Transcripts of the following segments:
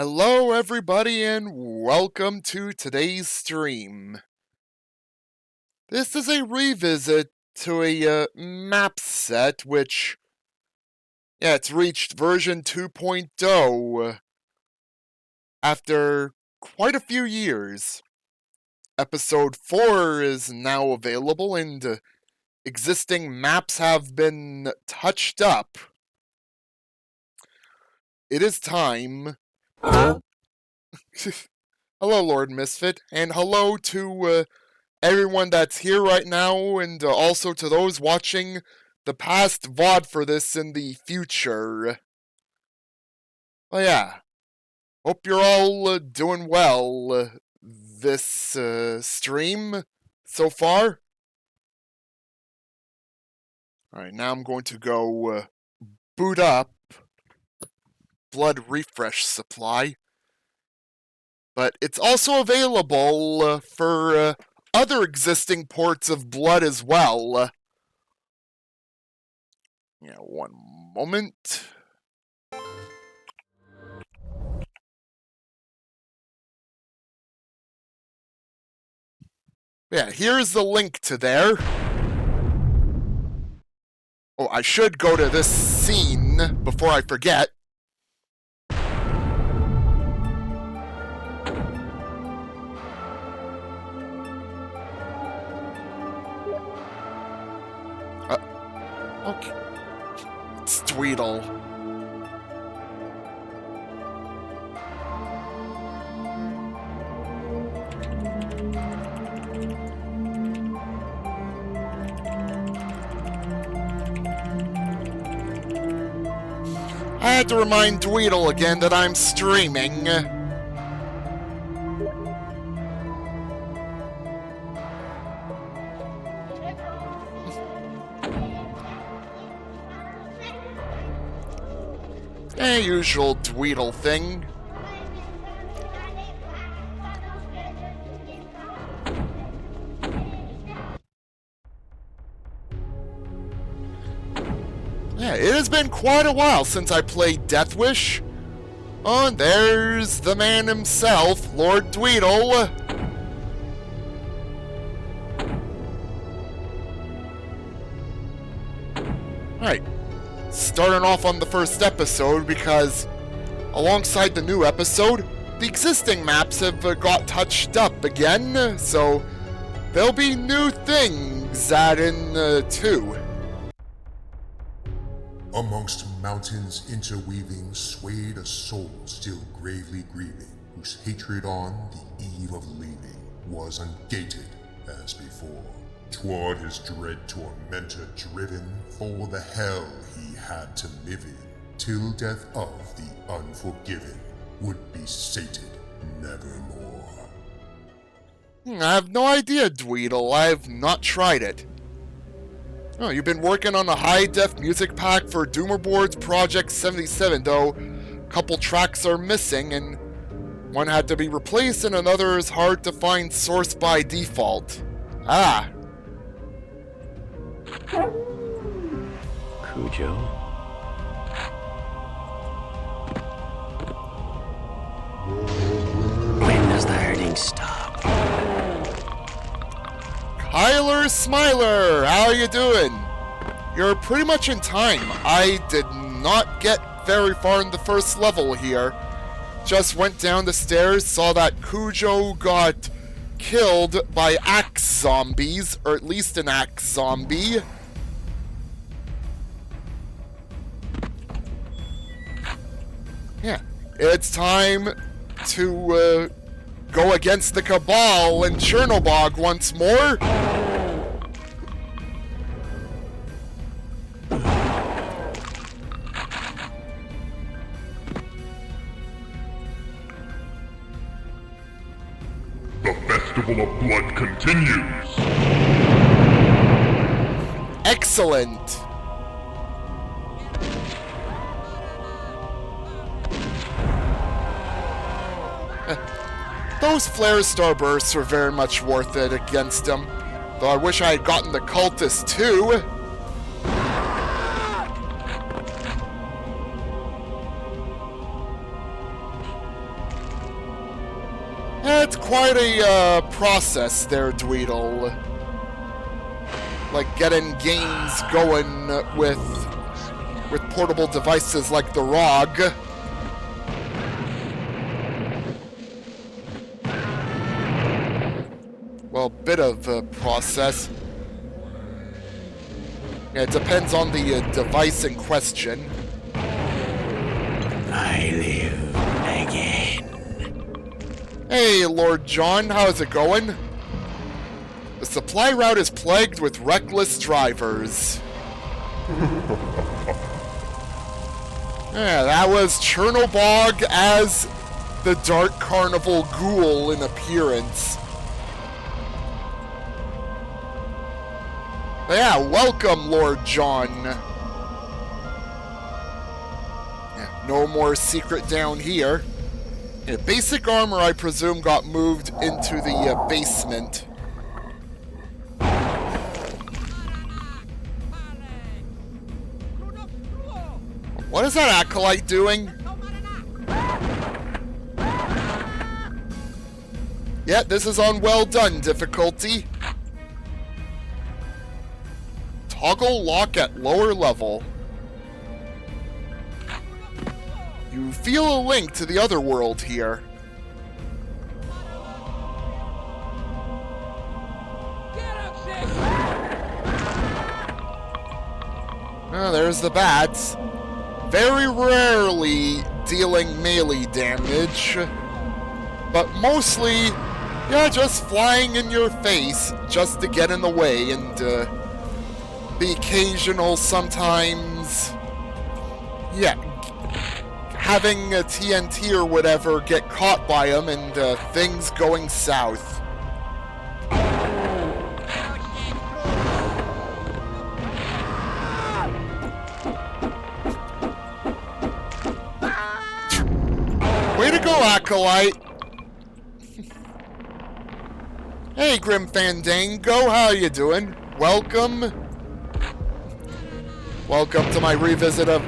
Hello, everybody, and welcome to today's stream. This is a revisit to a map set which, it's reached version 2.0 after quite a few years. Episode 4 is now available, and existing maps have been touched up. It is time. Hello, Lord Misfit, and hello to everyone that's here right now, and also to those watching the past VOD for this in the future. Oh yeah, hope you're all doing well this stream so far. Alright, now I'm going to go boot up Blood Refresh Supply. But it's also available for other existing ports of Blood as well. Yeah, one moment. Yeah, here's the link to there. Oh, I should go to this scene before I forget. Okay. It's Dweedle. I had to remind Dweedle again that I'm streaming. Usual Dweedle thing. Yeah, it has been quite a while since I played Death Wish. Oh, and there's the man himself, Lord Dweedle. Right. Starting off on the first episode because alongside the new episode, the existing maps have got touched up again, so there'll be new things added too. Amongst mountains interweaving swayed a soul still gravely grieving, whose hatred on the eve of leaving was ungated as before. Toward his dread tormentor driven for the hell he had to live in, till death of the unforgiven would be sated nevermore. I have no idea, Dweedle. I've not tried it. Oh, you've been working on a high-def music pack for Doomerboard's Project 77, though a couple tracks are missing, and one had to be replaced and another is hard to find source by default. Ah. Cujo? When does the hurting stop? Kyler Smiler, how are you doing? You're pretty much in time. I did not get very far in the first level here. Just went down the stairs, saw that Cujo got killed by axe zombies, or at least an axe zombie. Yeah, it's time to go against the Cabal and Tchernobog once more. The Festival of Blood continues! Excellent. Those flare starbursts were very much worth it against him. Though I wish I had gotten the cultist too. Yeah, it's quite a process there, Dweedle. Like getting games going with portable devices like the ROG. Well, bit of a process. Yeah, it depends on the device in question. I live again. Hey, Lord John, how's it going? The supply route is plagued with reckless drivers. Yeah, that was Tchernobog as the Dark Carnival ghoul in appearance. But yeah, welcome, Lord John. Yeah, no more secret down here. Yeah, basic armor, I presume, got moved into the basement. What is that acolyte doing? Yeah, this is on well done difficulty. Toggle lock at lower level. You feel a link to the other world here. Oh, there's the bats. Very rarely dealing melee damage, but mostly, yeah, just flying in your face just to get in the way, and the occasional sometimes, yeah, having a TNT or whatever get caught by them and things going south. Way to go, Acolyte! Hey, Grim Fandango, how you doing? Welcome. Welcome to my revisit of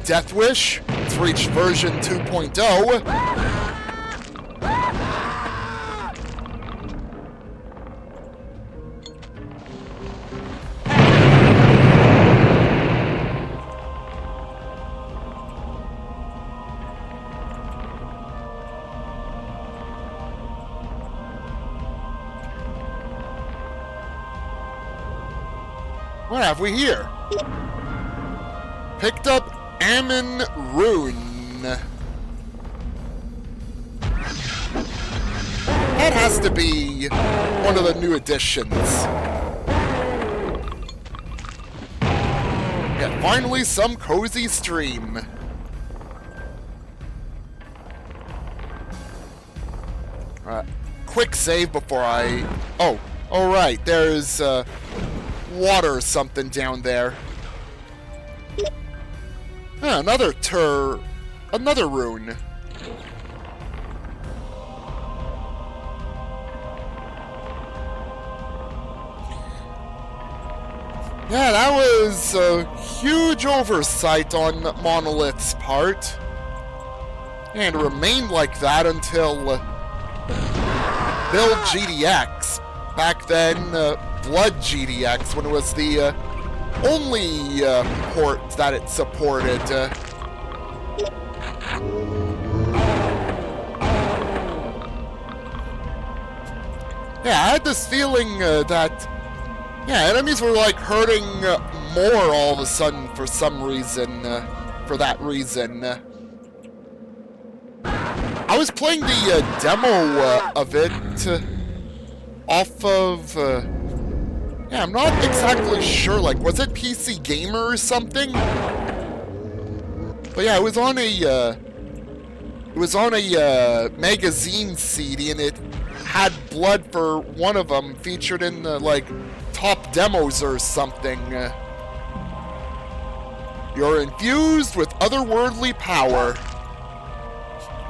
Death Wish. It's reached version 2.0. What have we here? Picked up Ammon Rune. That has to be one of the new additions. Yeah, finally some cozy stream. Quick save before I... Oh, alright, there's water or something down there. Ah, another rune. Yeah, that was a huge oversight on Monolith's part. And remained like that until Build GDX. Back then, Blood GDX, when it was the only port that it supported. Yeah, I had this feeling that, yeah, enemies were like hurting more all of a sudden for some reason, for that reason. I was playing the demo of it off of, yeah, I'm not exactly sure, like, was it PC Gamer or something? But yeah, it was on a magazine CD, and it had blood for one of them featured in the, like, top demos or something. You're infused with otherworldly power.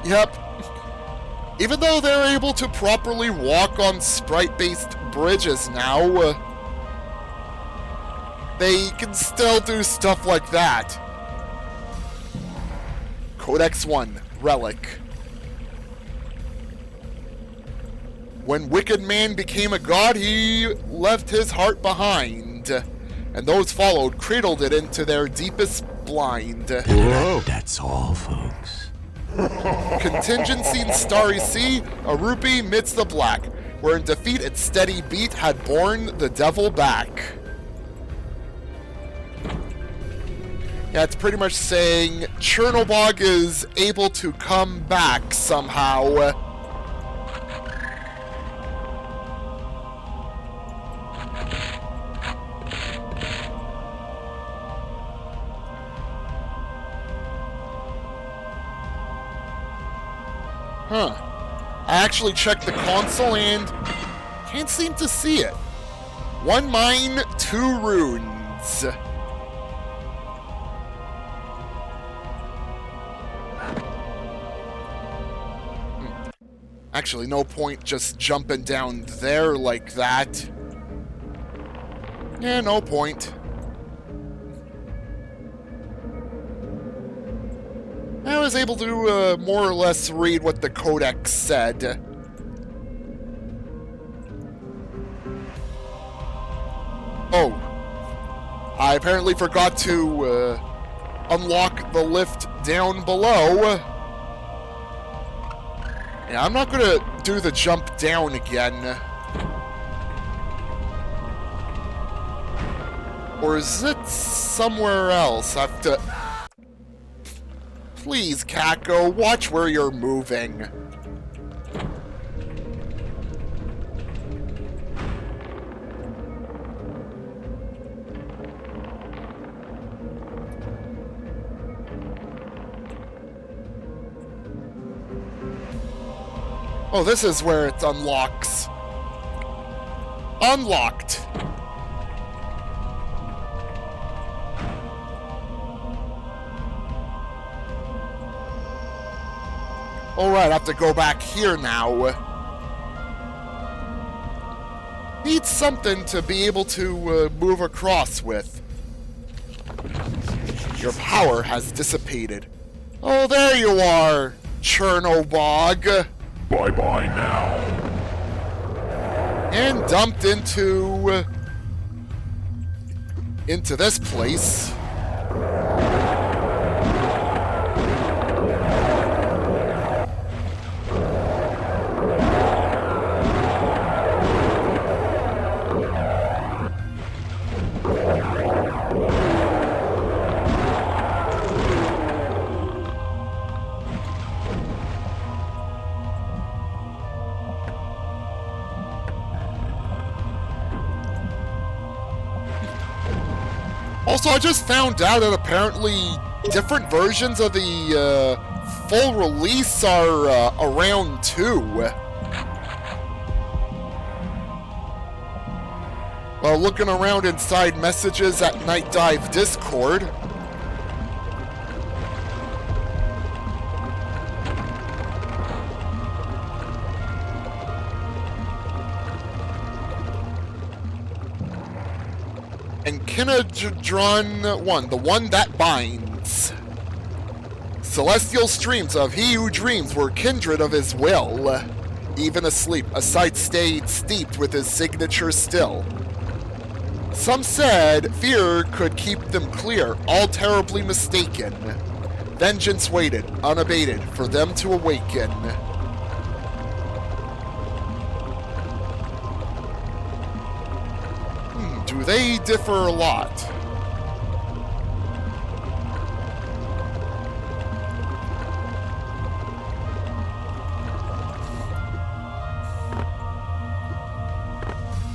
Yep. Even though they're able to properly walk on sprite-based bridges now, they can still do stuff like that. Codex 1, Relic. When Wicked Man became a god, he left his heart behind, and those followed cradled it into their deepest blind. That's all, folks. Contingency in Starry Sea, a rupee midst the black, where in defeat its steady beat had borne the devil back. Yeah, it's pretty much saying Tchernobog is able to come back somehow. Huh. I actually checked the console and can't seem to see it. 1 mine, 2 runes. Actually, no point just jumping down there like that. Yeah, no point. I was able to more or less read what the codex said. Oh. I apparently forgot to unlock the lift down below. Yeah, I'm not gonna do the jump down again. Or is it somewhere else? I have to... Please, Kako, watch where you're moving. Oh, this is where it unlocks. Unlocked. Alright, I have to go back here now. Need something to be able to move across with. Your power has dissipated. Oh, there you are, Tchernobog. Bye-bye now. And dumped into this place. Also, I just found out that apparently different versions of the full release are around too. Well, looking around inside messages at Night Dive Discord. And Kinadron 1, the one that binds. Celestial streams of he who dreams were kindred of his will. Even asleep, a sight stayed steeped with his signature still. Some said fear could keep them clear, all terribly mistaken. Vengeance waited, unabated, for them to awaken. Do they differ a lot?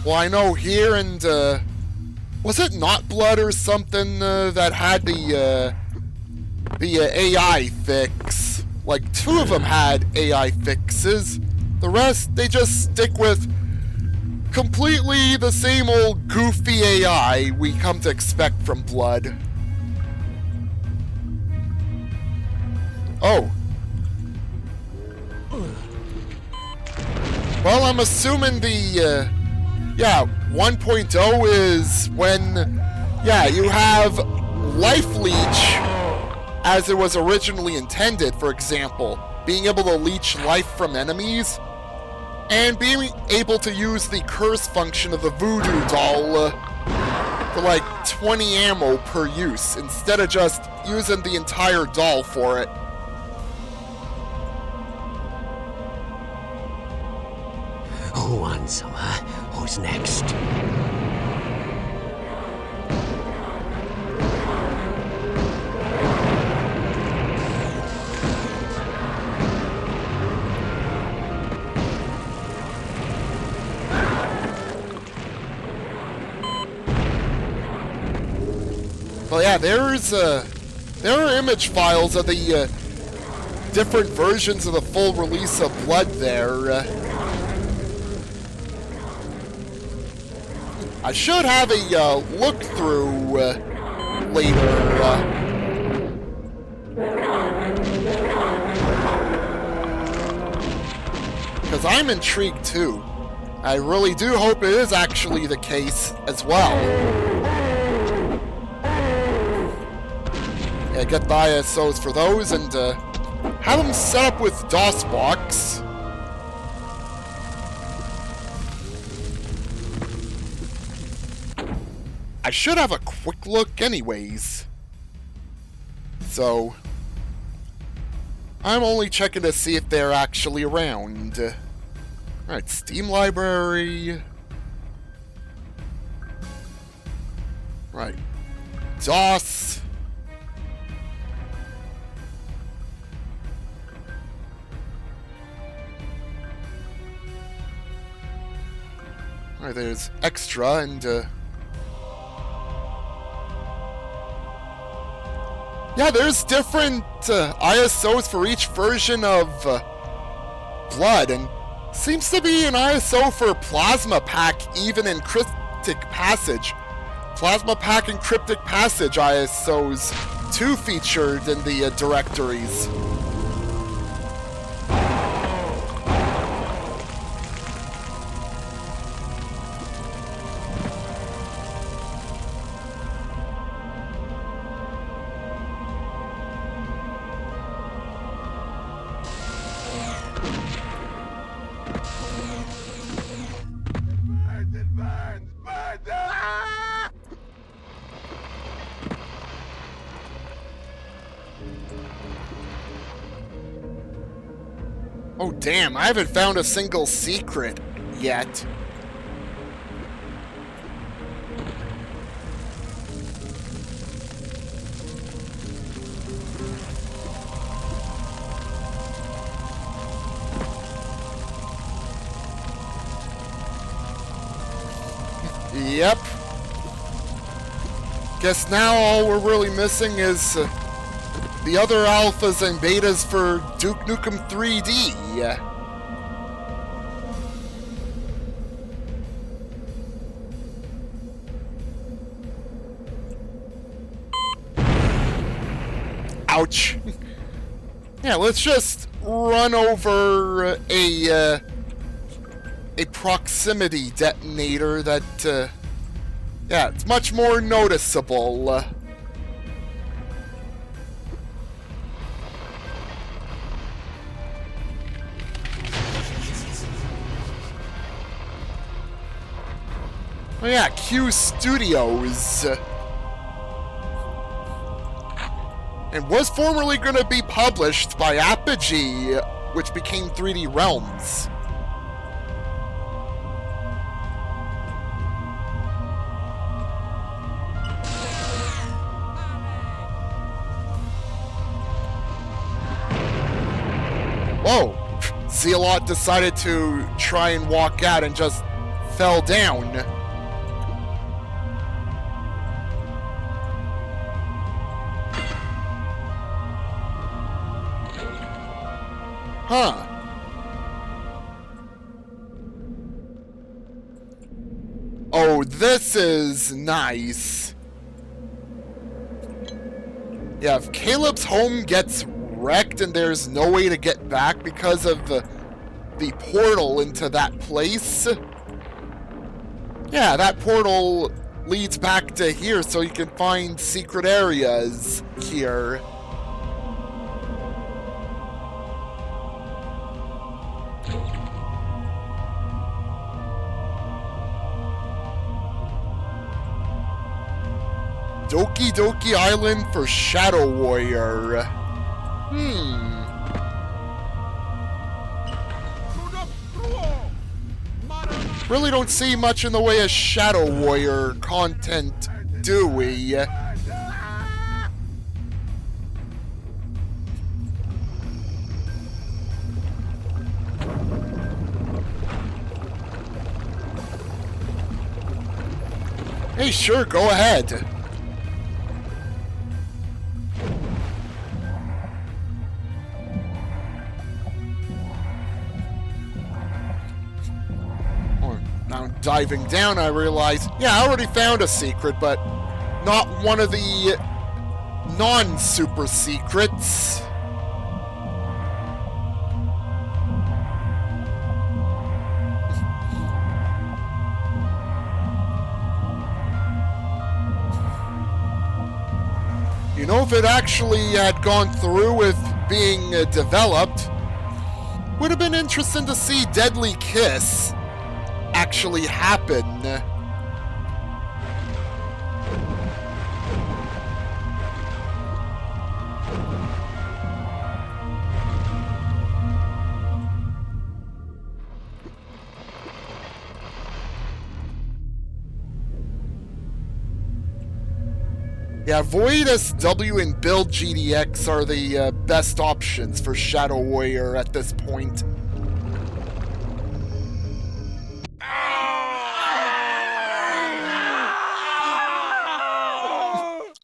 Well, I know here and, was it Not Blood or something, that had the AI fix? Like, 2 of them had AI fixes. The rest, they just stick with completely the same old goofy AI we come to expect from Blood. Oh. Well, I'm assuming the, yeah, 1.0 is when, yeah, you have Life Leech as it was originally intended, for example. Being able to leech life from enemies. and being able to use the curse function of the voodoo doll for like 20 ammo per use, instead of just using the entire doll for it. Who wants some, huh? Who's next? Well, yeah, there are image files of the different versions of the full release of Blood there. I should have a look through later. Because I'm intrigued too. I really do hope it is actually the case as well. Yeah, get the ISOs for those and have them set up with DOSBox. I should have a quick look anyways. So, I'm only checking to see if they're actually around. Alright, Steam library. Right. DOS. Alright, there's extra and yeah, there's different ISOs for each version of Blood, and seems to be an ISO for Plasma Pack even in Cryptic Passage. Plasma Pack and Cryptic Passage ISOs too featured in the directories. Oh damn, I haven't found a single secret yet. Yep. Guess now all we're really missing is the other alphas and betas for Duke Nukem 3D. Ouch. Yeah, let's just run over a proximity detonator that, yeah, it's much more noticeable. Oh yeah, Q Studios. And was formerly going to be published by Apogee, which became 3D Realms. Whoa! Zealot decided to try and walk out and just fell down. Huh. Oh, this is nice. Yeah, if Caleb's home gets wrecked and there's no way to get back because of the portal into that place, yeah, that portal leads back to here so you can find secret areas here. Doki Doki Island for Shadow Warrior. Really don't see much in the way of Shadow Warrior content, do we? Hey, sure, go ahead. Now diving down, I realize, yeah, I already found a secret, but not one of the non-super secrets. You know, if it actually had gone through with being developed, would have been interesting to see Deadly Kiss actually happen. Yeah, Void SW and Build GDX are the best options for Shadow Warrior at this point.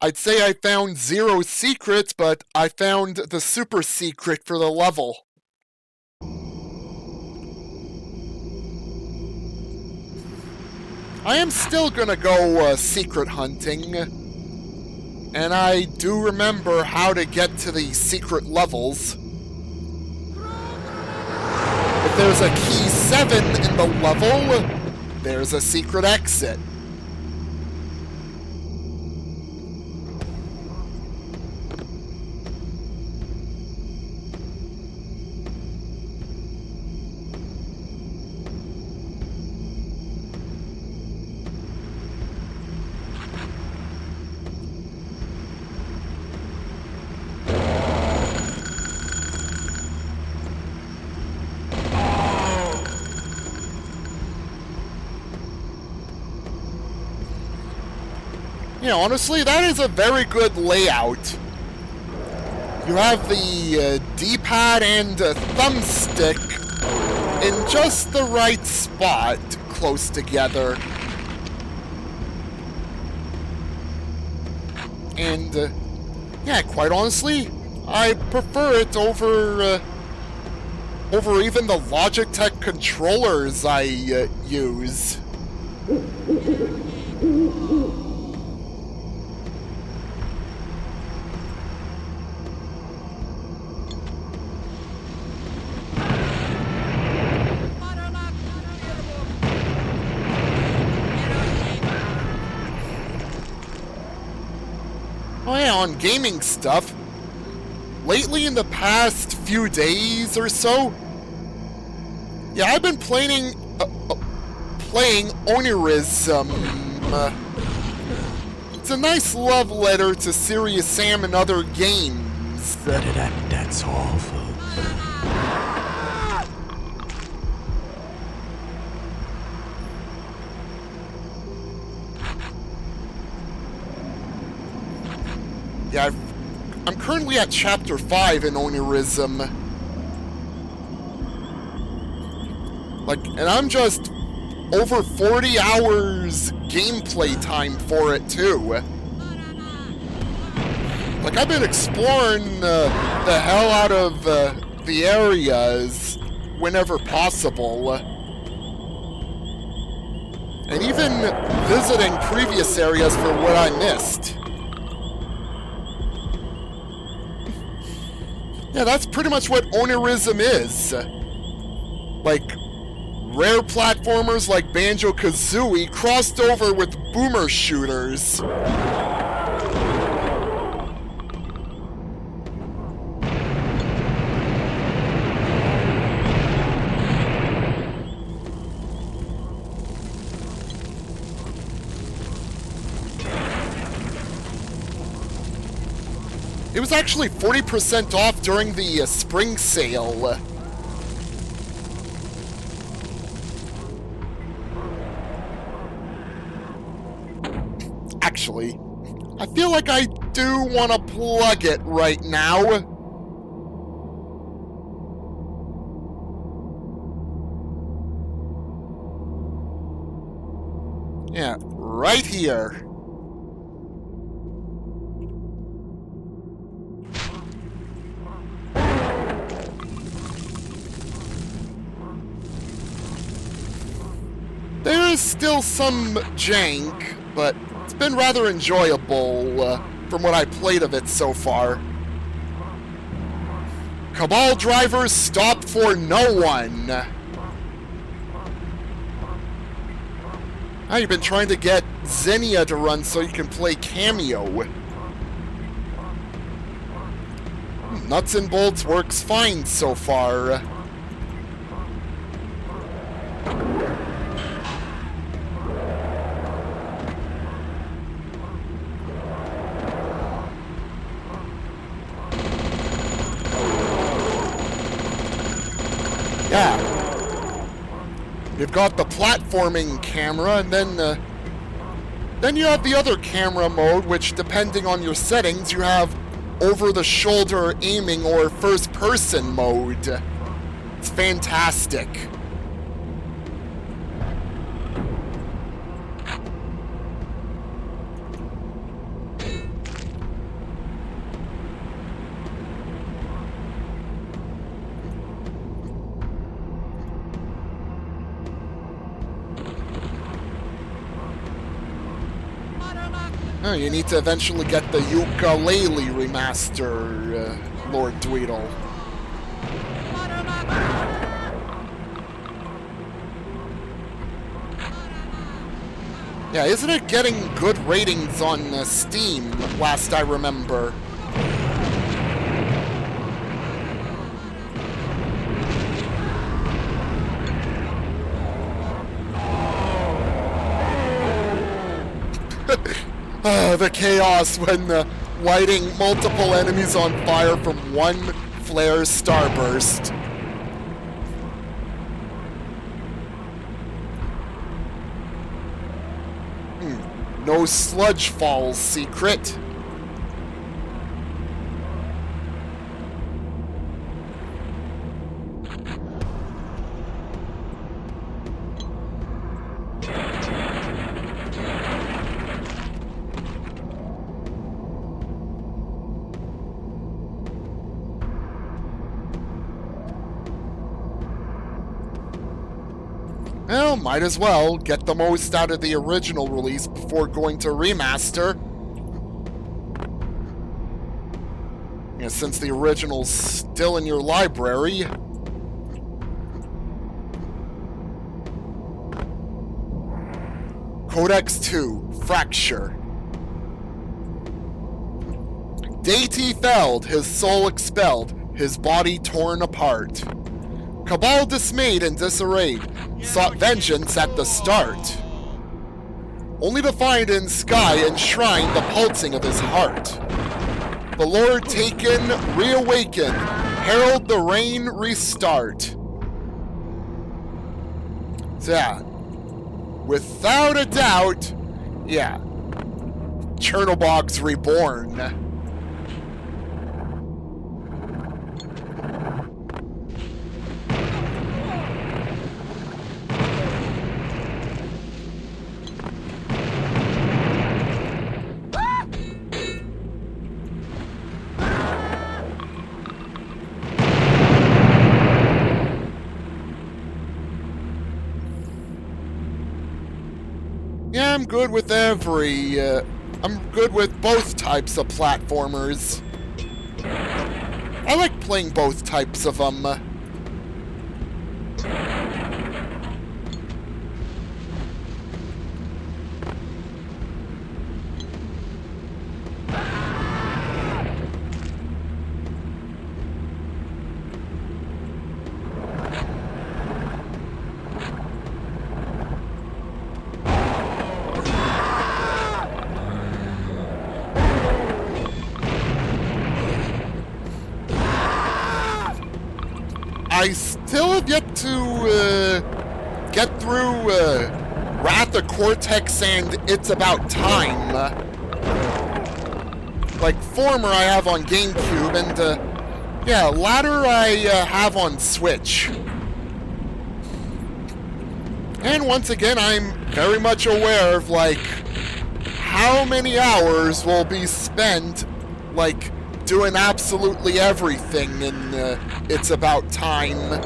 I'd say I found 0 secrets, but I found the super secret for the level. I am still gonna go secret hunting, and I do remember how to get to the secret levels. If there's a key 7 in the level, there's a secret exit. Yeah, honestly, that is a very good layout. You have the D-pad and thumbstick in just the right spot, close together. And, yeah, quite honestly, I prefer it over even the Logitech controllers I use. Oh yeah, on gaming stuff, lately in the past few days or so, yeah, I've been playing Onirism. It's a nice love letter to Serious Sam and other games. That's all, folks. Yeah, I'm currently at Chapter 5 in Onirism. Like, and I'm just over 40 hours gameplay time for it, too. Like, I've been exploring the hell out of the areas whenever possible. And even visiting previous areas for what I missed. Yeah, that's pretty much what Onirism is. Like, rare platformers like Banjo-Kazooie crossed over with boomer shooters. It was actually 40% off during the spring sale. Actually, I feel like I do want to plug it right now. Yeah, right here. There is still some jank, but it's been rather enjoyable from what I played of it so far. Cabal drivers stop for no one. You've been trying to get Xenia to run so you can play Cameo. Nuts and bolts works fine so far. Yeah. You've got the platforming camera, and then you have the other camera mode, which, depending on your settings, you have over-the-shoulder aiming or first-person mode. It's fantastic. Oh, you need to eventually get the ukulele remaster, Lord Dweedle. Yeah, isn't it getting good ratings on Steam, last I remember? The chaos when lighting multiple enemies on fire from one flare starburst. No sludge falls secret. Well, might as well get the most out of the original release before going to remaster. Yeah, since the original's still in your library. Codex 2, Fracture. Deity felled, his soul expelled, his body torn apart. Cabal dismayed and disarrayed, sought vengeance at the start, only to find in sky enshrined the pulsing of his heart. The Lord taken, reawaken, herald the reign restart. So yeah, without a doubt, yeah, Tchernobog's reborn. Yeah, I'm good with I'm good with both types of platformers. I like playing both types of them. still have yet to get through Wrath of Cortex and It's About Time. Like, former I have on GameCube, and yeah, latter I have on Switch. And once again, I'm very much aware of, like, how many hours will be spent, like, doing absolutely everything in It's About Time.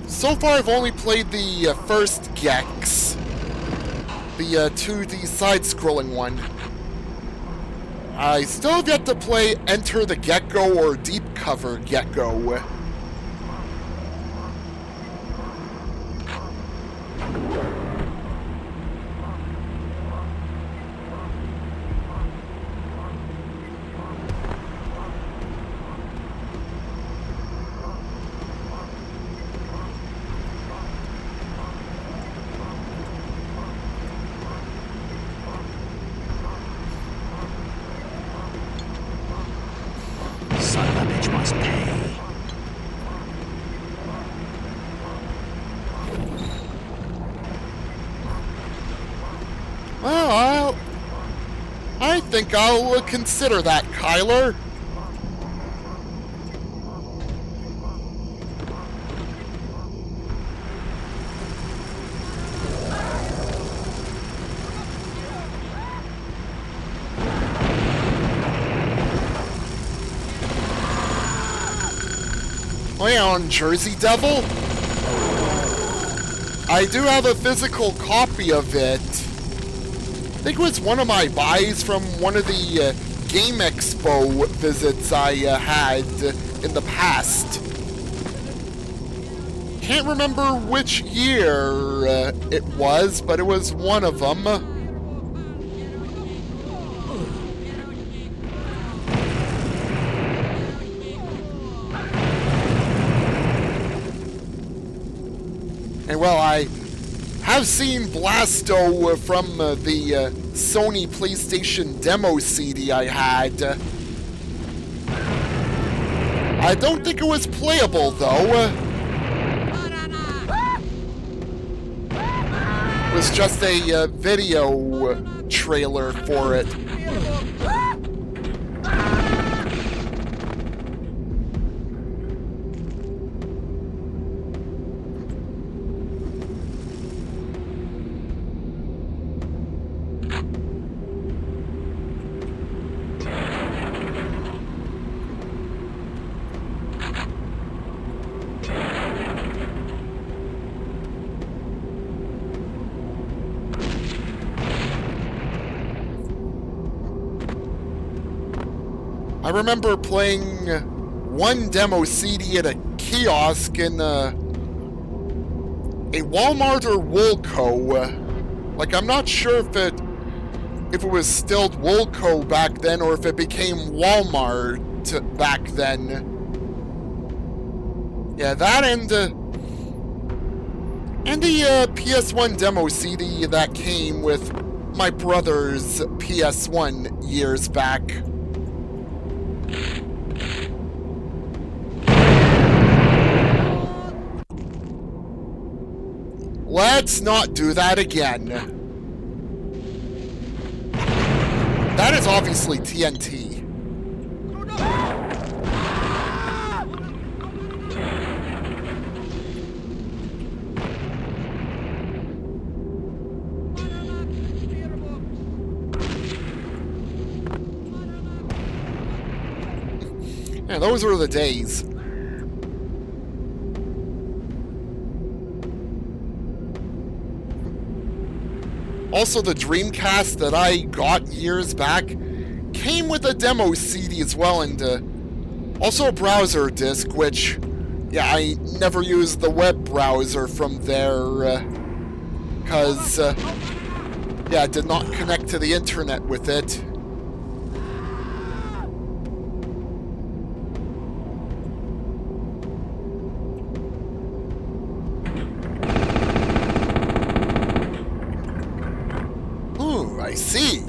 So far, I've only played the first Gex, the 2D side-scrolling one. I still have yet to play Enter the Gecko or Deep Cover Gecko. Son of a bitch must pay. Well, I think I'll consider that, Kyler. Oh yeah, on Jersey Devil? I do have a physical copy of it. I think it was one of my buys from one of the Game Expo visits I had in the past. Can't remember which year it was, but it was one of them. And well, I have seen Blasto from the Sony PlayStation demo CD I had. I don't think it was playable, though. It was just a video trailer for it. I remember playing one demo CD at a kiosk in a Walmart or Woolco. Like, I'm not sure if it was still Woolco back then or if it became Walmart back then. Yeah, that and the PS1 demo CD that came with my brother's PS1 years back. Let's not do that again. That is obviously TNT. Yeah, those were the days. Also, the Dreamcast that I got years back came with a demo CD as well, and also a browser disc, which, yeah, I never used the web browser from there. Because, yeah, I did not connect to the internet with it. Ooh, I see.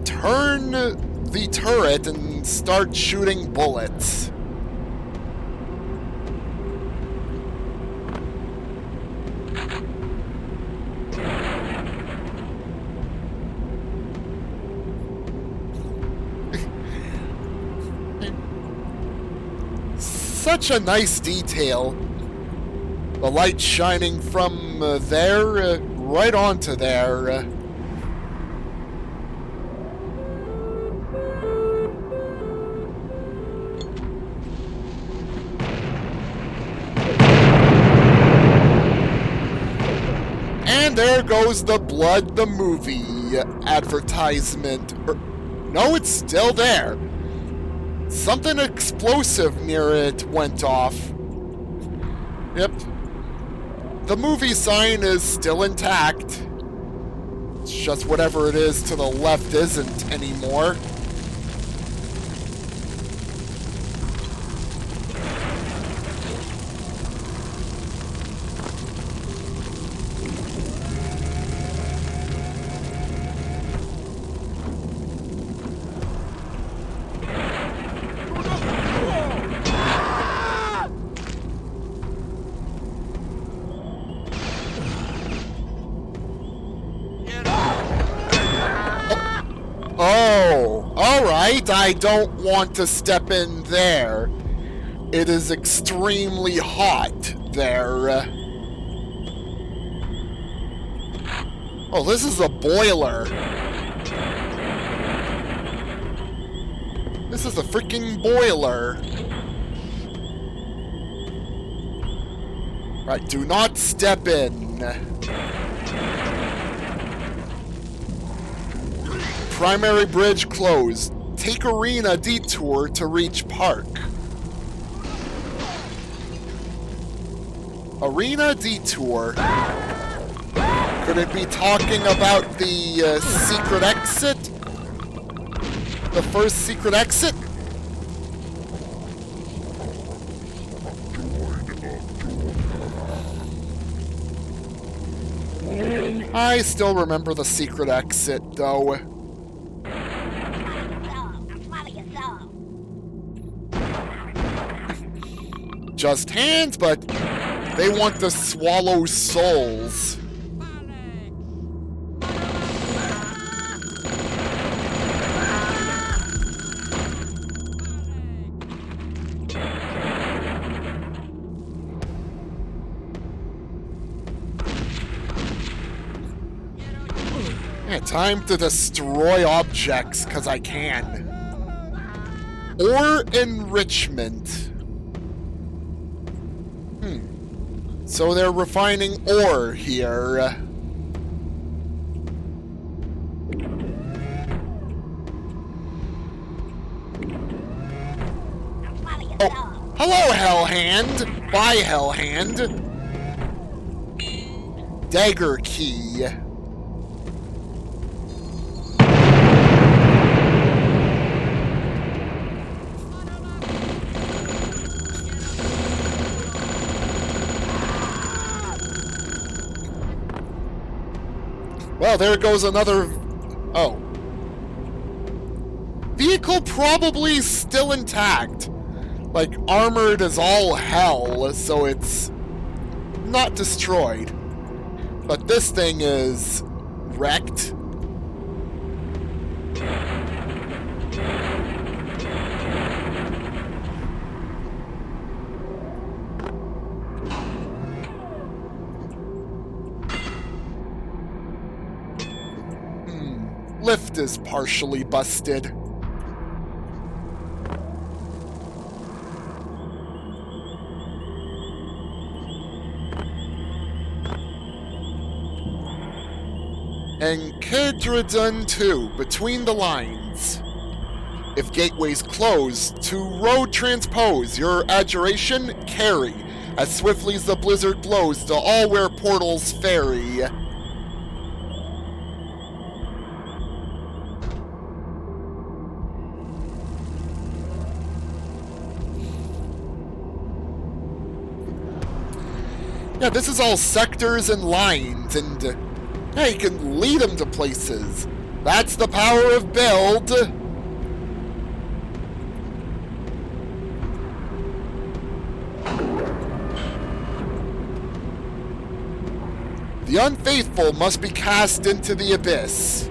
Turn the turret and start shooting bullets. Such a nice detail. The light shining from there right onto there. And there goes the Blood the Movie advertisement. No, it's still there. Something explosive near it went off. Yep. The movie sign is still intact. It's just whatever it is to the left isn't anymore. Oh, alright, I don't want to step in there. It is extremely hot there. Oh, this is a boiler. This is a freaking boiler. Right, do not step in. Primary bridge closed. Take arena detour to reach park. Arena detour. Could it be talking about the secret exit? The first secret exit? I still remember the secret exit, though. Just hands, but they want to swallow souls. Yeah, time to destroy objects, 'cause I can. Or enrichment. So they're refining ore here. Oh, hello, Hellhand. Bye, Hellhand. Dagger key. Well, there goes another... Oh. Vehicle probably still intact. Like, armored as all hell, so it's not destroyed. But this thing is wrecked. Lift is partially busted. Enkedradun 2, between the lines. If gateways close, to road transpose, your adjuration, carry. as swiftly as the blizzard blows to all where portals ferry. Yeah, this is all sectors and lines, and yeah, you can lead them to places. That's the power of build. The unfaithful must be cast into the abyss.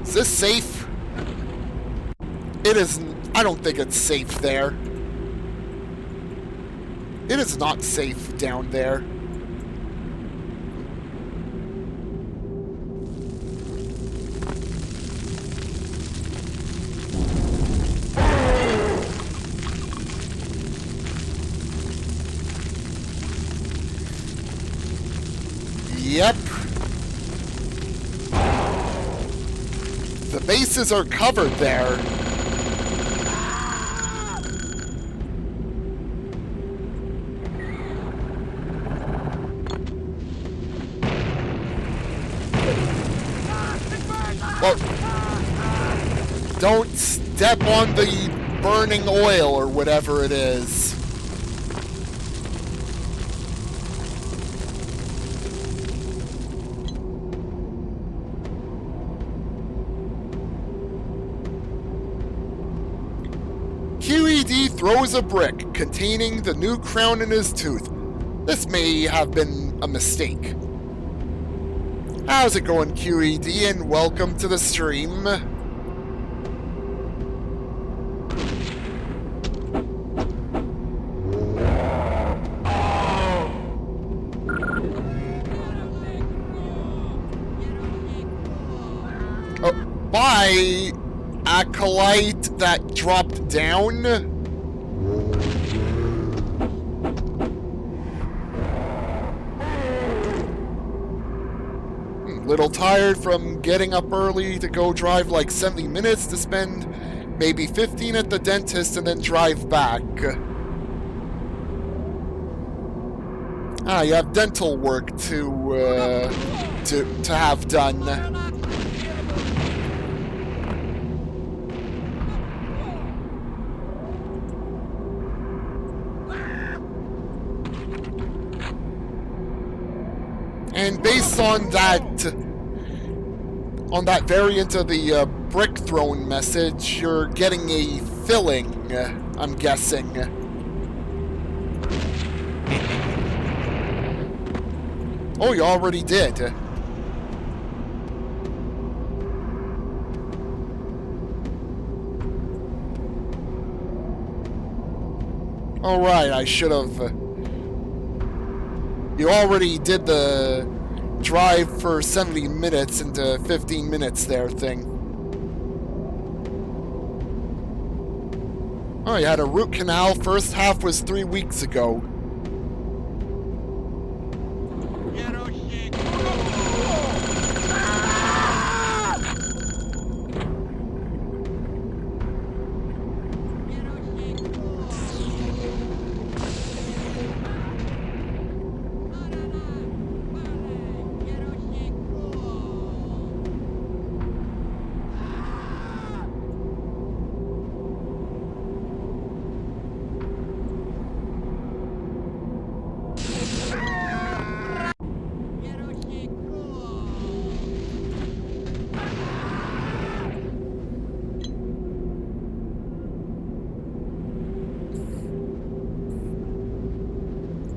Is this safe? It isn't. I don't think it's safe there. It is not safe down there. Yep. The bases are covered there. Well, don't step on the burning oil or whatever it is. QED throws a brick containing the new crown in his tooth. This may have been a mistake. How's it going, QED, and welcome to the stream. Oh, bye, acolyte that dropped down. Little tired from getting up early to go drive like 70 minutes to spend maybe 15 at the dentist and then drive back. You have dental work to have done. And based on that variant of the brick thrown message, you're getting a filling, I'm guessing. Oh, you already did. Alright, I should have... You already did the drive for 70 minutes into 15 minutes there thing. Oh, you had a root canal. First half was 3 weeks ago.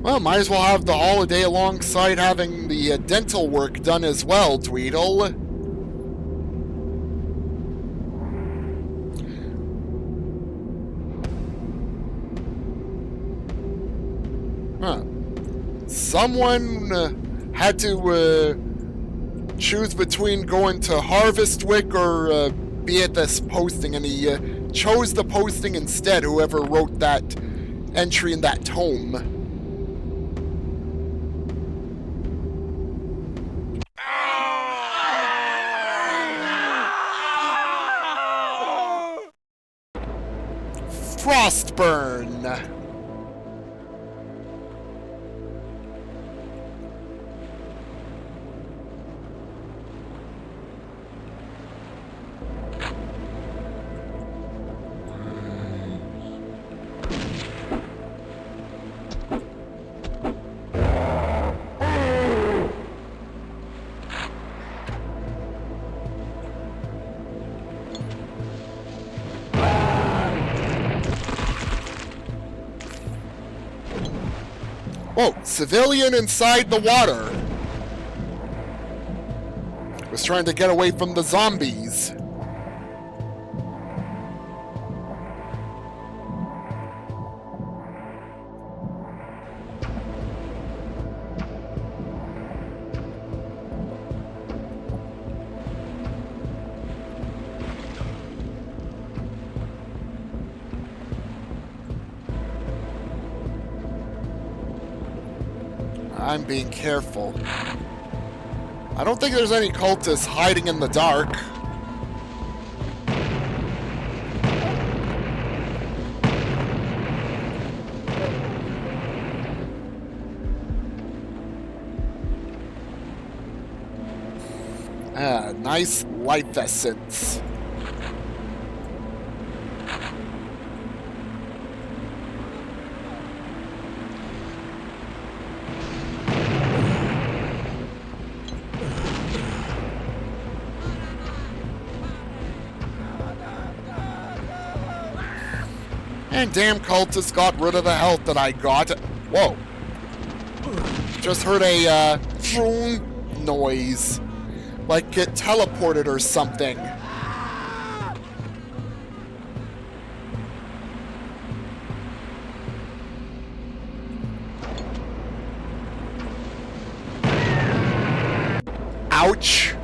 Well, might as well have the holiday alongside having the dental work done as well, Tweedle. Huh. Someone had to choose between going to Harvestwick or be at this posting, and he chose the posting instead, whoever wrote that entry in that tome. Frostburn. Whoa, civilian inside the water. Was trying to get away from the zombies. I'm being careful. I don't think there's any cultists hiding in the dark. Ah, nice life essence. And damn cultists got rid of the health that I got. Whoa. Just heard a, vroom noise. Like it teleported or something. Ouch.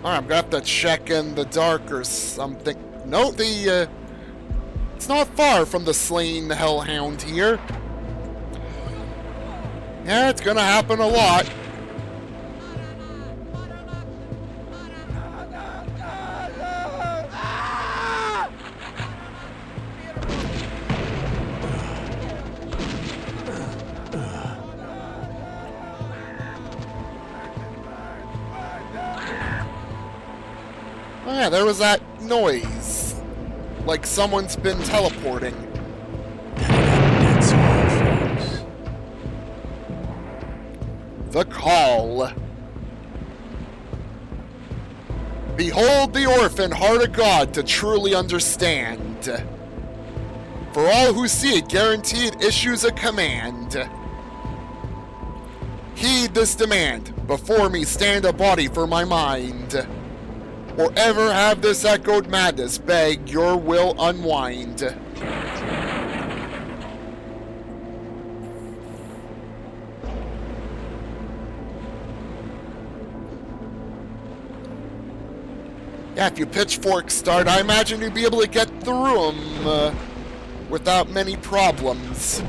Alright, I'm gonna have to check in the dark or something. No, it's not far from the slain hellhound here. Yeah, it's gonna happen a lot. Oh yeah, there was that noise. Like someone's been teleporting. The call. Behold the orphan heart of God to truly understand. For all who see it, guaranteed issues a command. Heed this demand. Before me stand a body for my mind. Or ever have this echoed madness beg your will unwind. Yeah, if you pitchfork start, I imagine you'd be able to get through them without many problems.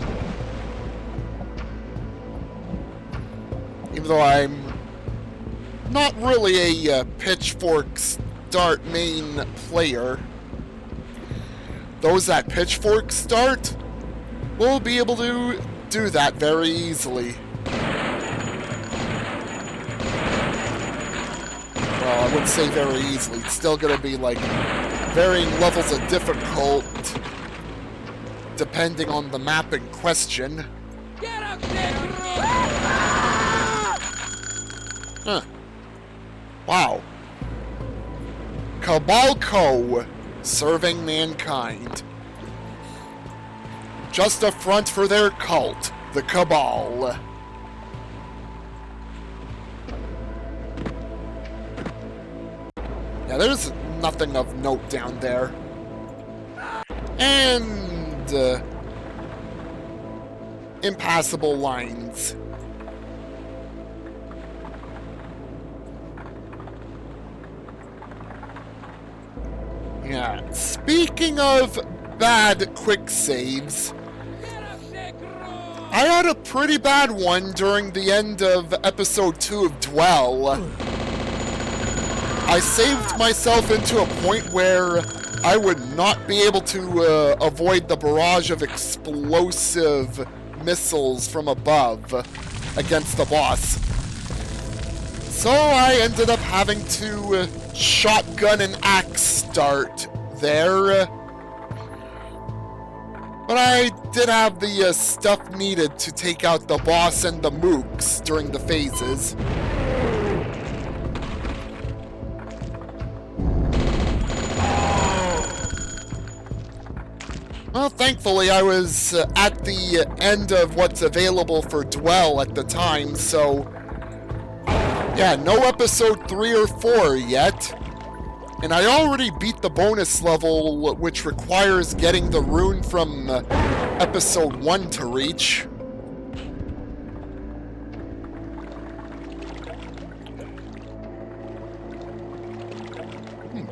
Even though I'm not really a pitchfork start main player. Those that pitchfork start will be able to do that very easily. Well, I wouldn't say very easily. It's still going to be like varying levels of difficult depending on the map in question. Huh. Wow. Cabalco, serving mankind. Just a front for their cult, the Cabal. Yeah, there's nothing of note down there. And impassable lines. Yeah, speaking of bad quick saves. I had a pretty bad one during the end of episode 2 of Dwell. I saved myself into a point where I would not be able to avoid the barrage of explosive missiles from above against the boss. So I ended up having to shotgun and axe start there. But I did have the stuff needed to take out the boss and the mooks during the phases. Well, thankfully I was at the end of what's available for Dwell at the time, so yeah, no episode 3 or 4 yet. And I already beat the bonus level, which requires getting the rune from episode 1 to reach.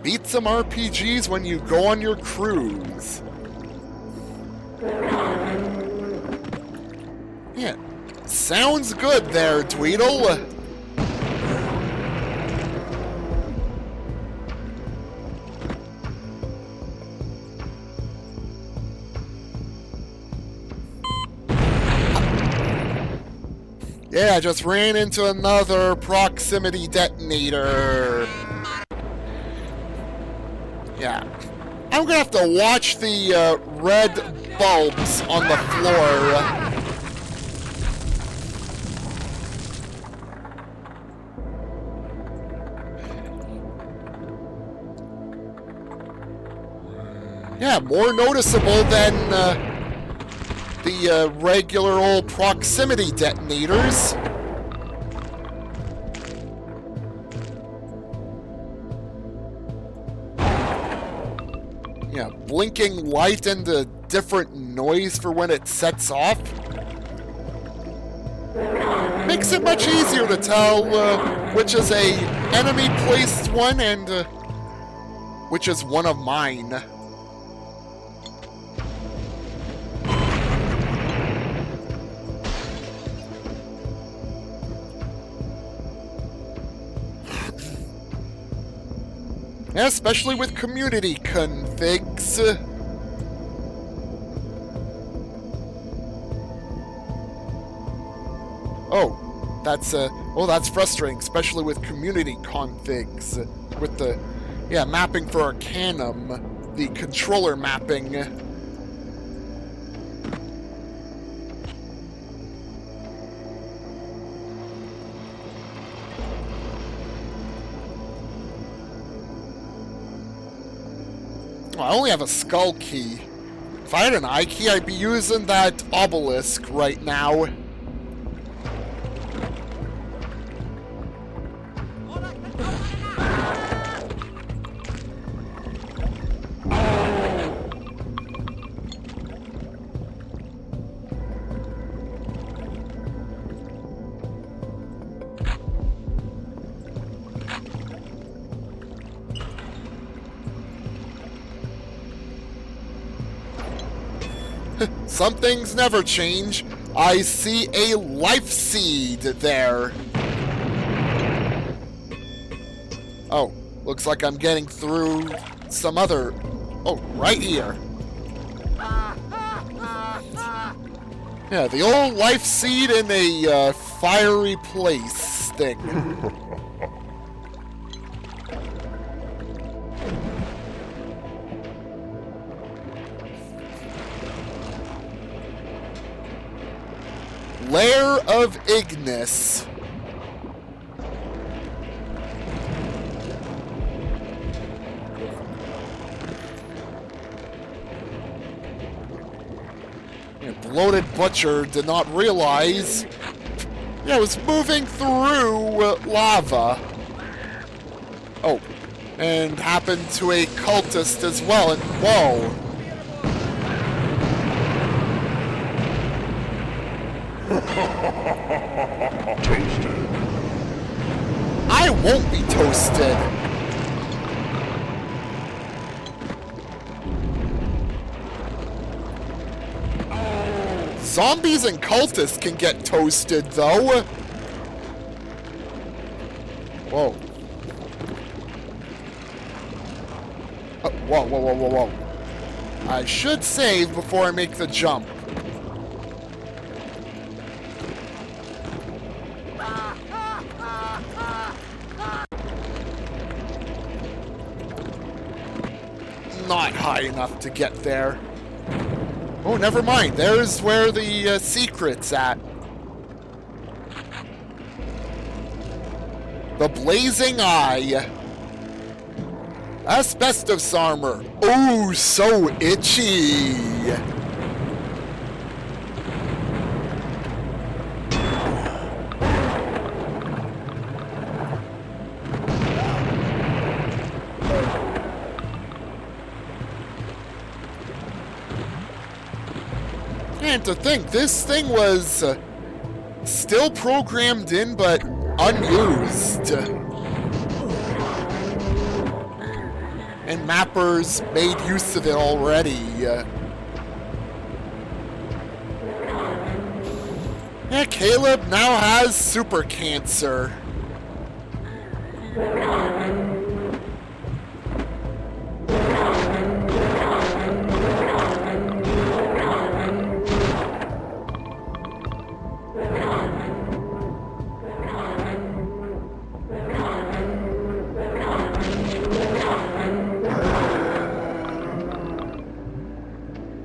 Beat some RPGs when you go on your cruise. Yeah, sounds good there, Dweedle. Yeah, I just ran into another proximity detonator. Yeah. I'm gonna have to watch the red bulbs on the floor. Yeah, more noticeable than the regular old proximity detonators. Yeah, blinking light and a different noise for when it sets off. Makes it much easier to tell which is a enemy placed one and which is one of mine. Yeah, especially with community configs. That's frustrating, especially with community configs. With the, mapping for Arcanum, the controller mapping. I only have a skull key. If I had an eye key, I'd be using that obelisk right now. Some things never change. I see a life seed there. Oh, looks like I'm getting through some other... Oh, right here. Yeah, the old life seed in a fiery place thing. Lair of Ignis. Bloated Butcher did not realize. Yeah, it was moving through lava. Oh, and happened to a cultist as well. And whoa. Toasted. I won't be toasted. Zombies and cultists can get toasted, though. Whoa. Whoa, whoa, whoa, whoa, whoa. I should save before I make the jump. Not high enough to get there. Oh, never mind. There's where the secret's at. The Blazing Eye. Asbestos armor. Ooh, so itchy. And to think, this thing was still programmed in, but unused. And mappers made use of it already. Yeah, Caleb now has super cancer.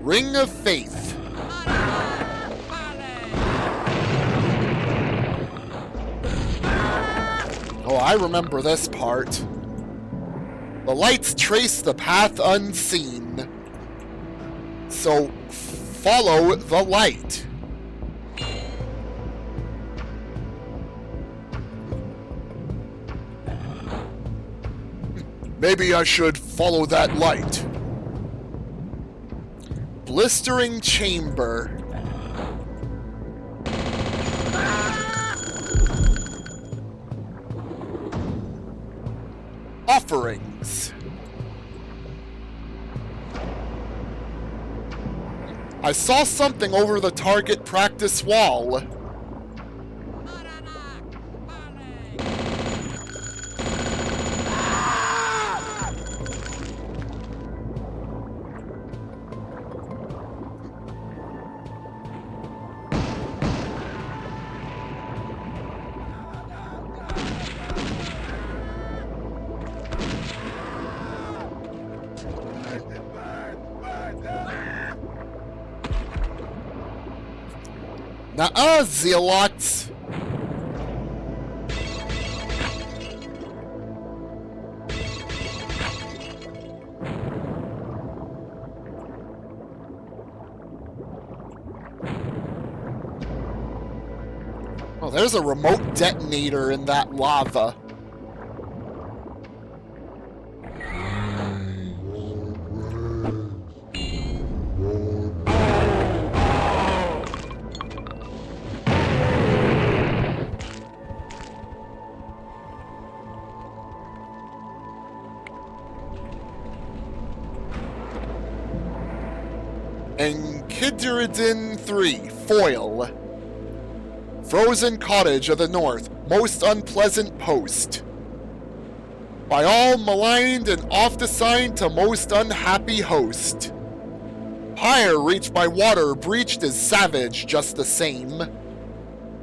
Ring of Faith. Oh, I remember this part. The lights trace the path unseen. So, follow the light. Maybe I should follow that light. Blistering chamber. Offerings. I saw something over the target practice wall. Nuh-uh, zealots! Oh, there's a remote detonator in that lava. Enkiduridin 3, Foil. Frozen Cottage of the North, most unpleasant post. By all maligned and oft assigned to most unhappy host. Pyre reached by water breached is savage just the same.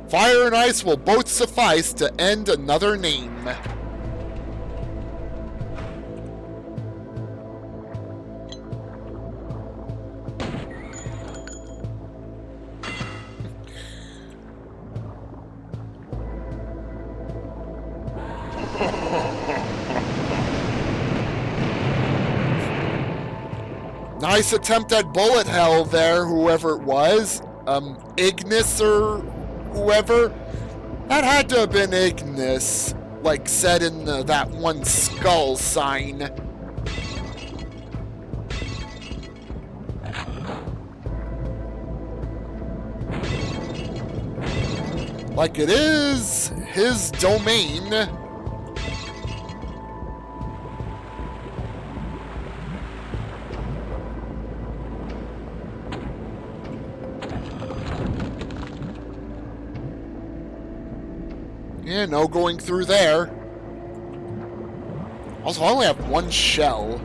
Fire and ice will both suffice to end another name. Nice attempt at bullet hell there, whoever it was. Ignis or whoever. That had to have been Ignis, like said in that one skull sign. Like it is his domain. Yeah, no going through there. Also, I only have one shell.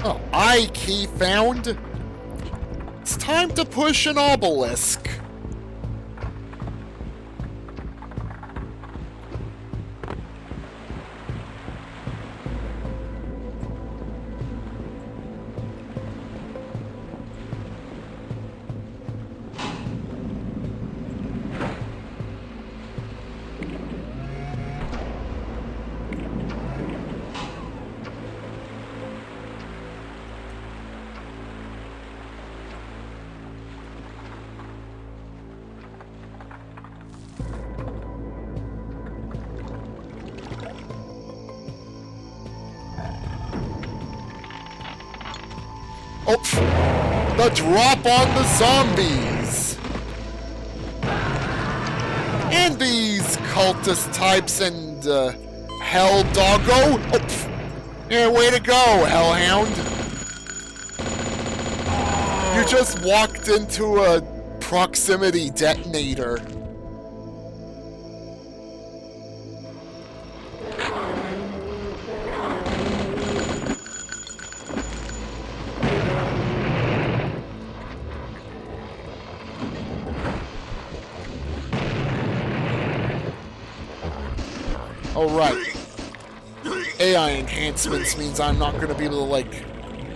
Oh, I key found. It's time to push an obelisk. Oh, the drop on the zombies! And these cultist types and, hell doggo! Oh, yeah, way to go, hellhound! You just walked into a proximity detonator. Oh, right. AI enhancements means I'm not going to be able to, like,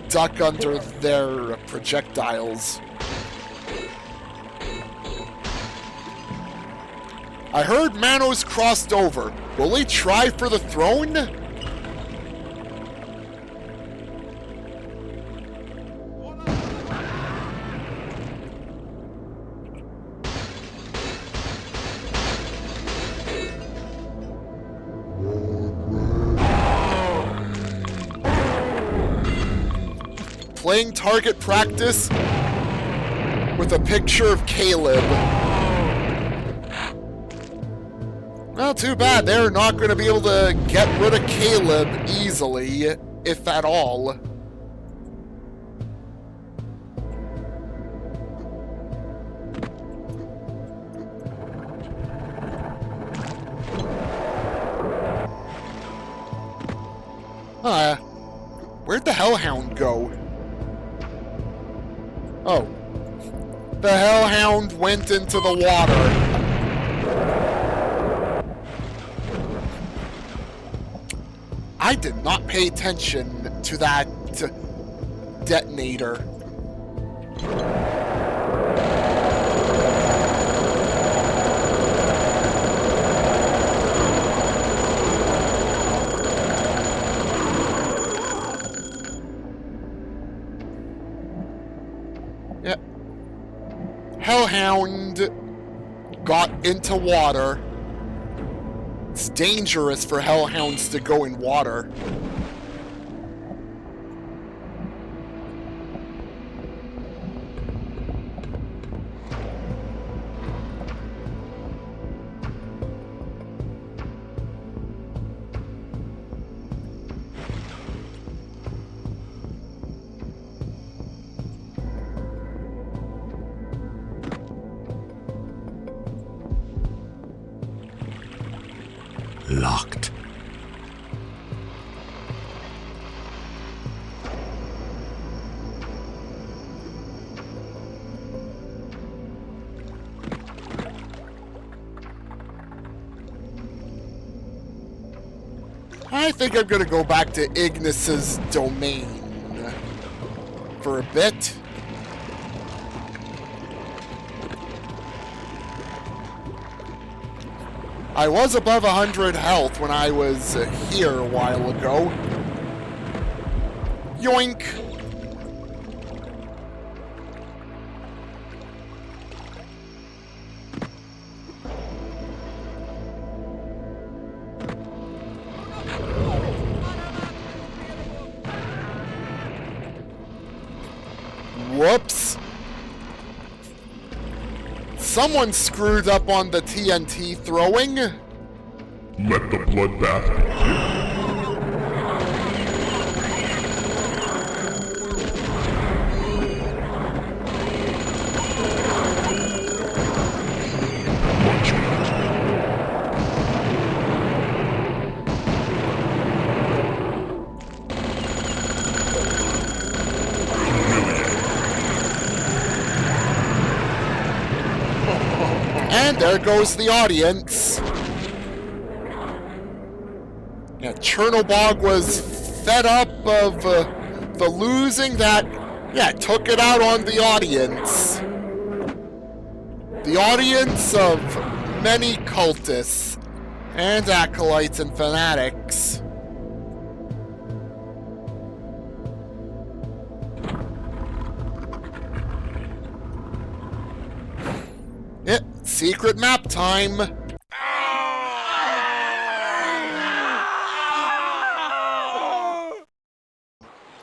duck under their projectiles. I heard Manos crossed over. Will he try for the throne? Playing target practice with a picture of Caleb. Well, too bad. They're not going to be able to get rid of Caleb easily, if at all. Where'd the Hellhound go? Oh. The Hellhound went into the water. I did not pay attention to that detonator. Yep. Hellhound got into water. It's dangerous for hellhounds to go in water. Locked. I think I'm gonna go back to Ignis's domain for a bit. I was above 100 health when I was here a while ago. Yoink! Whoops! Someone screwed up on the TNT throwing. Let the bloodbath begin. And there goes the audience. Yeah, Tchernobog was fed up of the losing that, yeah, took it out on the audience. The audience of many cultists and acolytes and fanatics. Yeah, secret map time.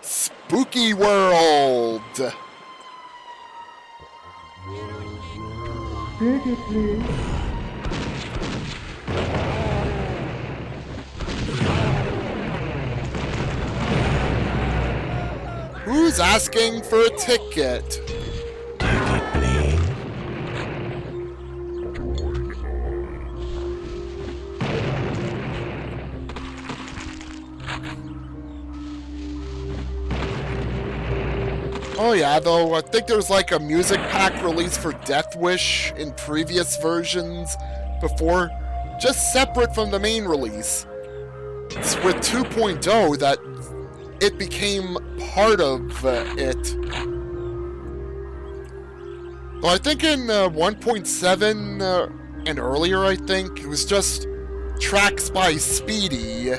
Spooky World. Who's asking for a ticket? Ticket, please. Oh yeah, though I think there's like a music pack released for Death Wish in previous versions before, just separate from the main release. It's with 2.0 that it became part of it. Well, I think in 1.7 and earlier, I think, it was just tracks by Speedy.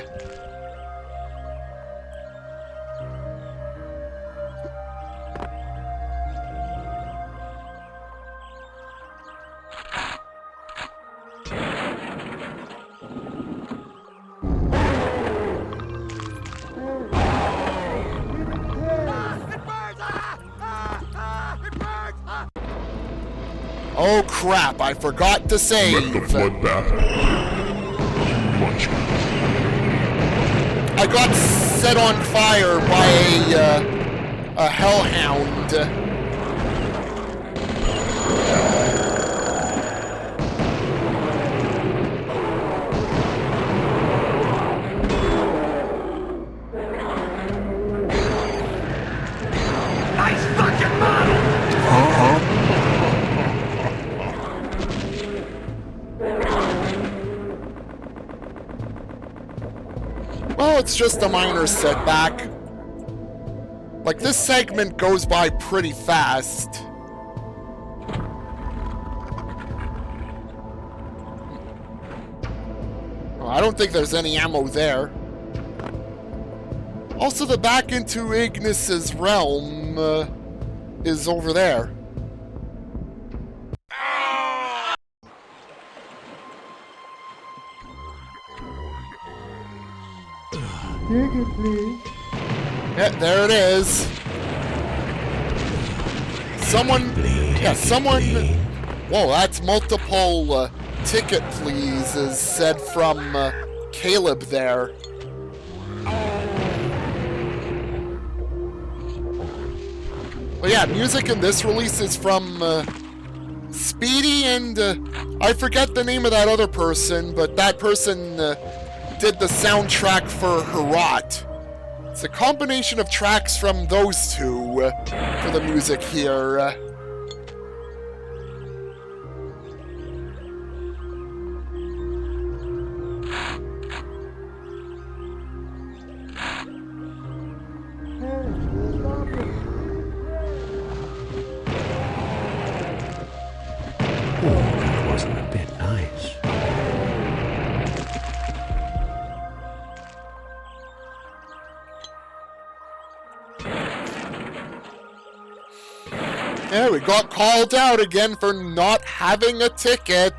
Oh crap, I forgot to save. Let the bloodbath munchkin. I got set on fire by a hellhound. Nice fucking model! Well, it's just a minor setback. Like, this segment goes by pretty fast. Oh, I don't think there's any ammo there. Also, the back into Ignis's realm is over there. Yeah, there it is. Someone... Yeah, someone... Whoa, that's multiple ticket pleases said from Caleb there. But yeah, music in this release is from Speedy and I forget the name of that other person, but that person did the soundtrack for Herat. It's a combination of tracks from those two for the music here. That wasn't a bit nice. Yeah, we got called out again for not having a ticket.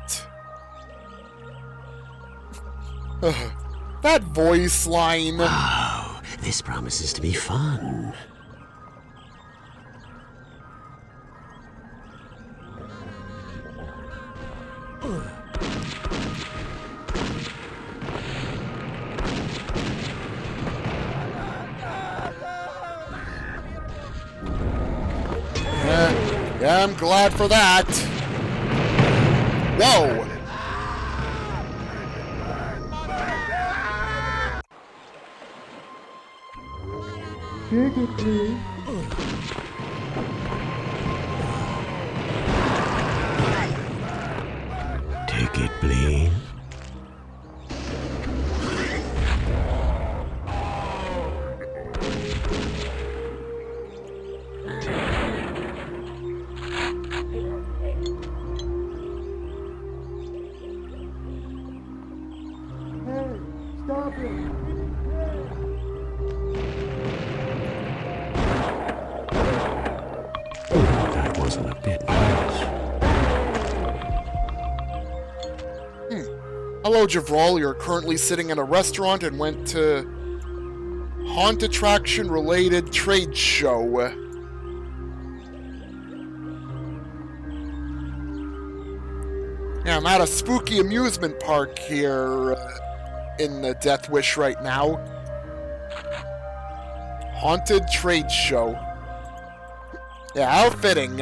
That voice line. Wow, this promises to be fun. Yeah, I'm glad for that. Whoa! it bleed? Stop it! That wasn't a bit nice. Hello, Javral. You're currently sitting in a restaurant and went to haunt attraction related trade show. Yeah, I'm at a spooky amusement park here in the Death Wish right now. Haunted trade show. Yeah, how fitting.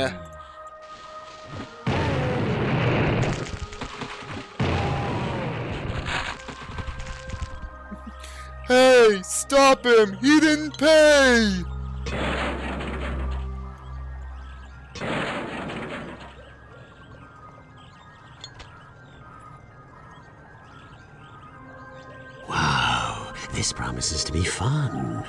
Hey, stop him! He didn't pay! Wow, this promises to be fun.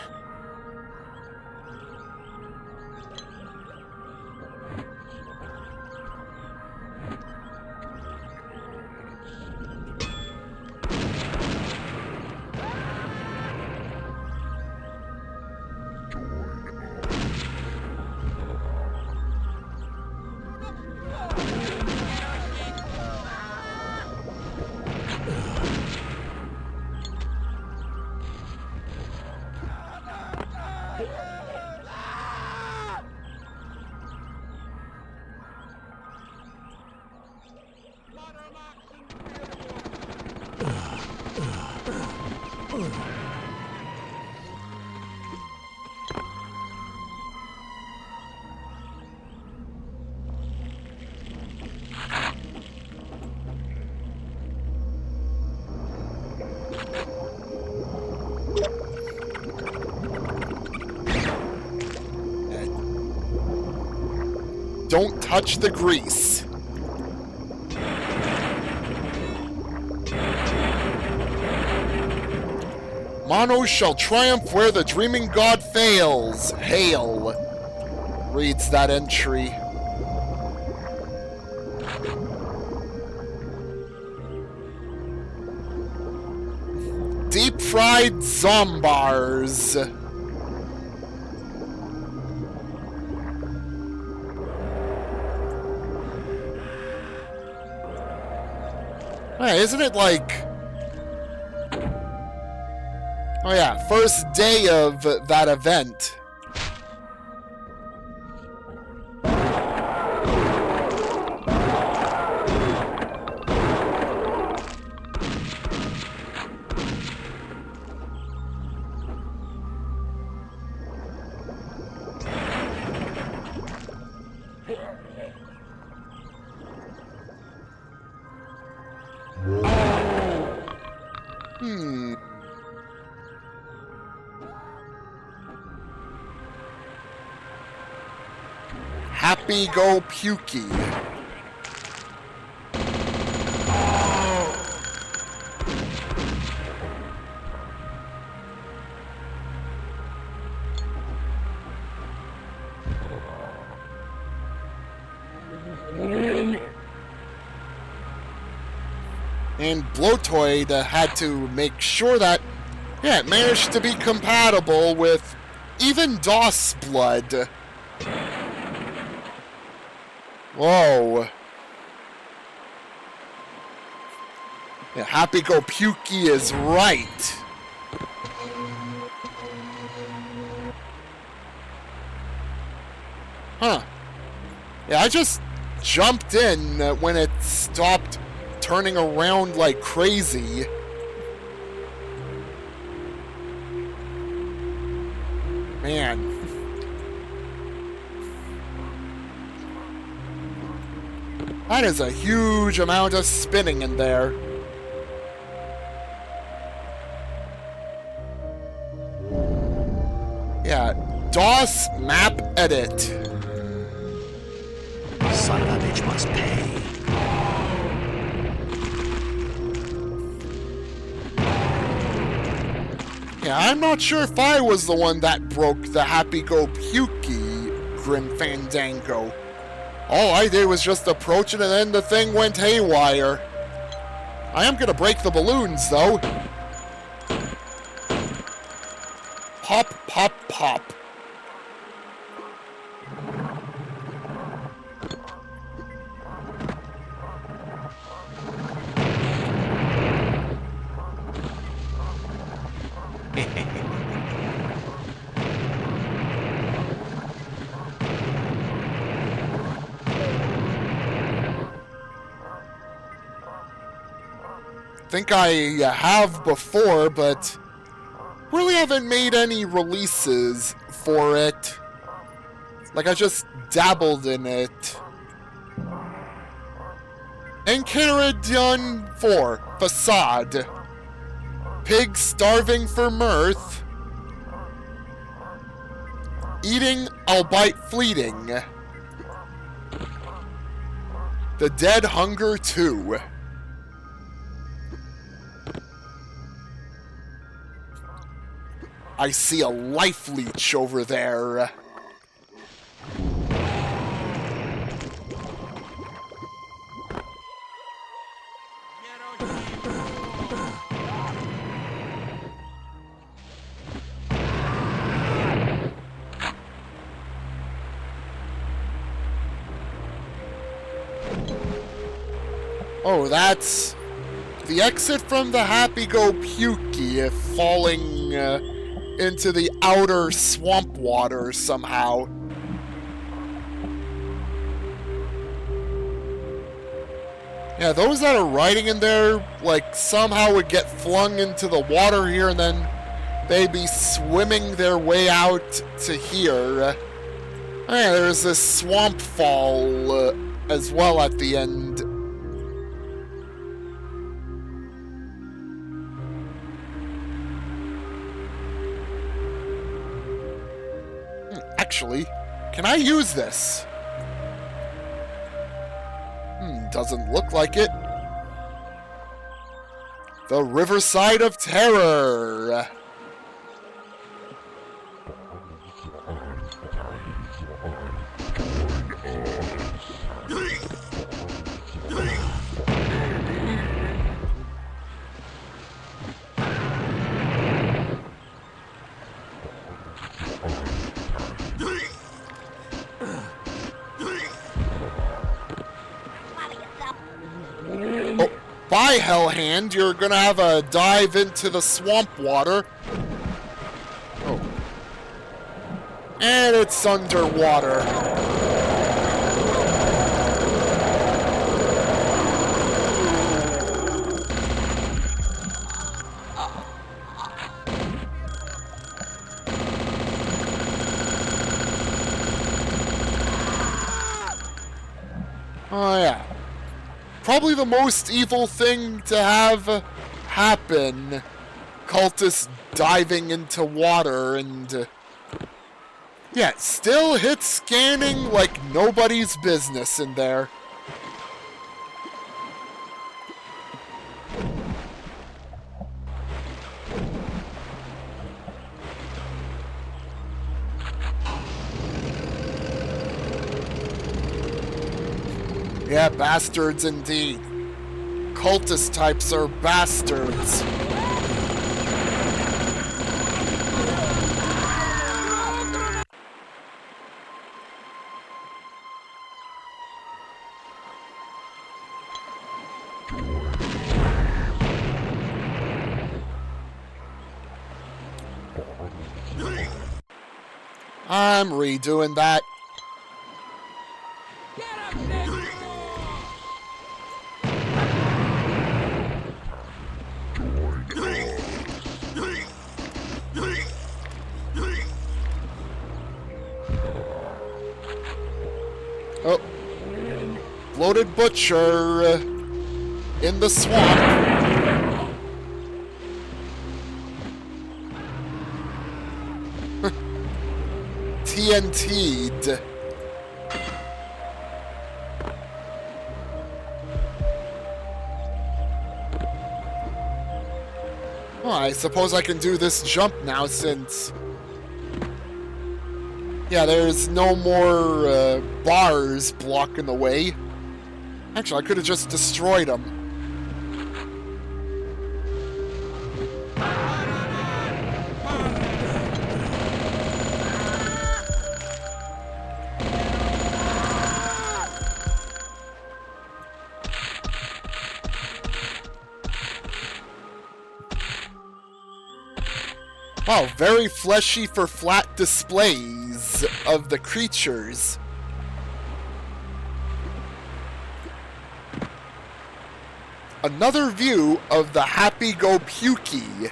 Don't touch the grease. Monos shall triumph where the dreaming god fails. Hail, reads that entry. Deep fried zombars. Hey, isn't it like... Oh yeah, first day of that event. Happy go pukey. And Blotoid had to make sure that, yeah, it managed to be compatible with even DOS blood. Whoa. Yeah, Happy Go Pukey is right. Huh. Yeah, I just jumped in when it stopped turning around like crazy. Man. That is a huge amount of spinning in there. Yeah, DOS map edit. Son of a bitch must pay. Yeah, I'm not sure if I was the one that broke the happy-go-pukey, Grim Fandango. All I did was just approach it and then the thing went haywire. I am gonna break the balloons, though. Pop, pop, pop. Think I have before, but really haven't made any releases for it. Like, I just dabbled in it. Enchiridion 4, Facade. Pig starving for mirth. Eating, albeit fleeting. The Dead Hunger 2. I see a life leech over there. Oh, that's the exit from the happy-go-pukey if falling into the outer swamp water somehow. Yeah, those that are riding in there, like, somehow would get flung into the water here and then they'd be swimming their way out to here. Yeah, there's this swamp fall as well at the end. Actually, can I use this? Doesn't look like it. The Riverside of Terror. Bye, Hellhand. You're gonna have a dive into the swamp water. Oh. And it's underwater. Oh, yeah. Probably the most evil thing to have happen. Cultists diving into water and... yeah, still hit scanning like nobody's business in there. Yeah, bastards indeed. Cultist types are bastards. I'm redoing that. Oh. Bloated Butcher in the swamp. TNT'd. Oh, I suppose I can do this jump now since... Yeah, there's no more bars blocking the way. Actually, I could have just destroyed them. Wow, very fleshy for flat displays of the creatures. Another view of the Happy Go Pukey.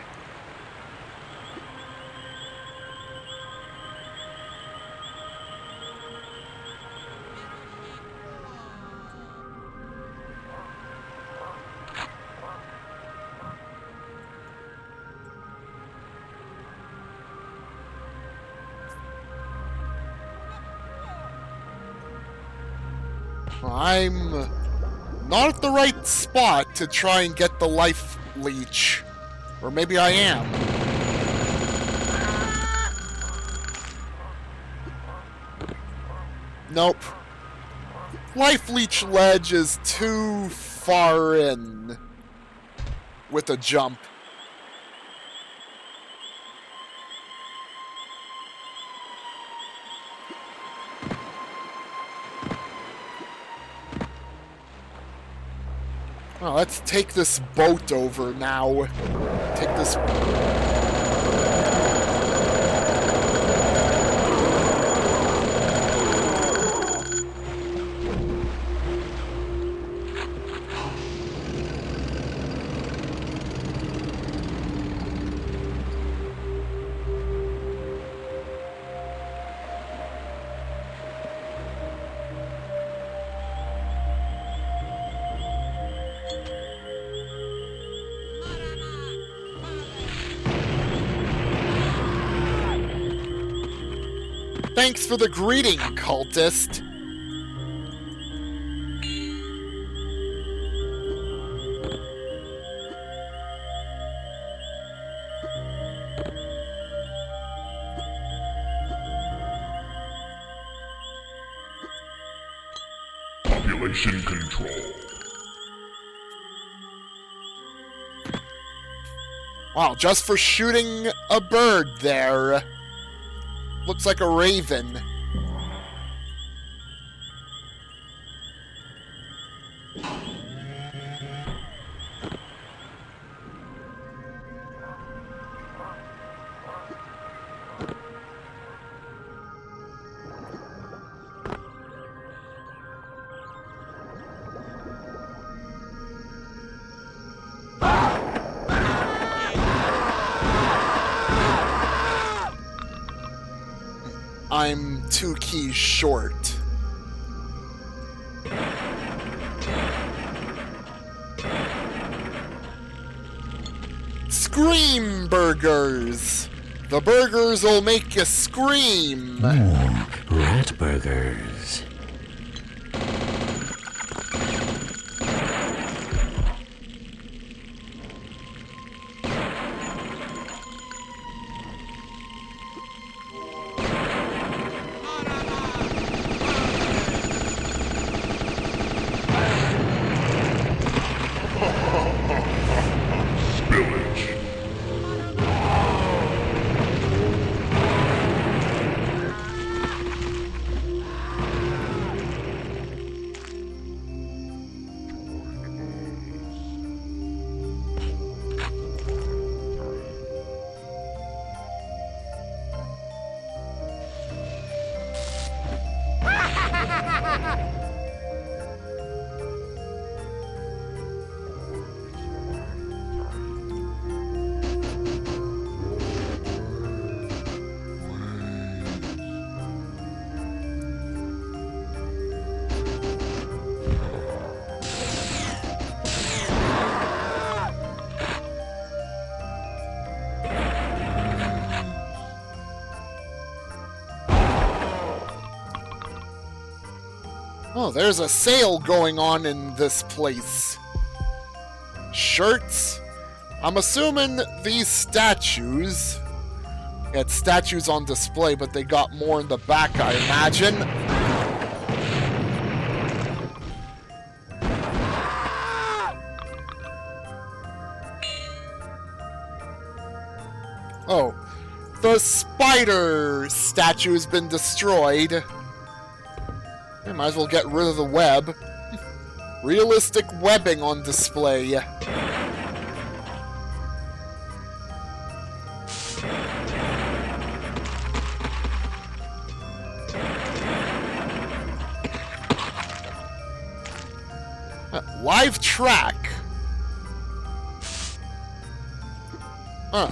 I'm not at the right spot to try and get the life leech. Or maybe I am. Nope. Life leech ledge is too far in with a jump. Well, let's take this boat over now. Take this... Thanks for the greeting, cultist. Population control. Wow, just for shooting a bird there. Looks like a raven. I'm 2 keys short. Scream burgers! The burgers will make you scream! Rat burgers. Oh, there's a sale going on in this place. Shirts, I'm assuming these statues... It's statues on display, but they got more in the back, I imagine. Oh. The spider statue's been destroyed. I might as well get rid of the web. Realistic webbing on display. Live track. Huh.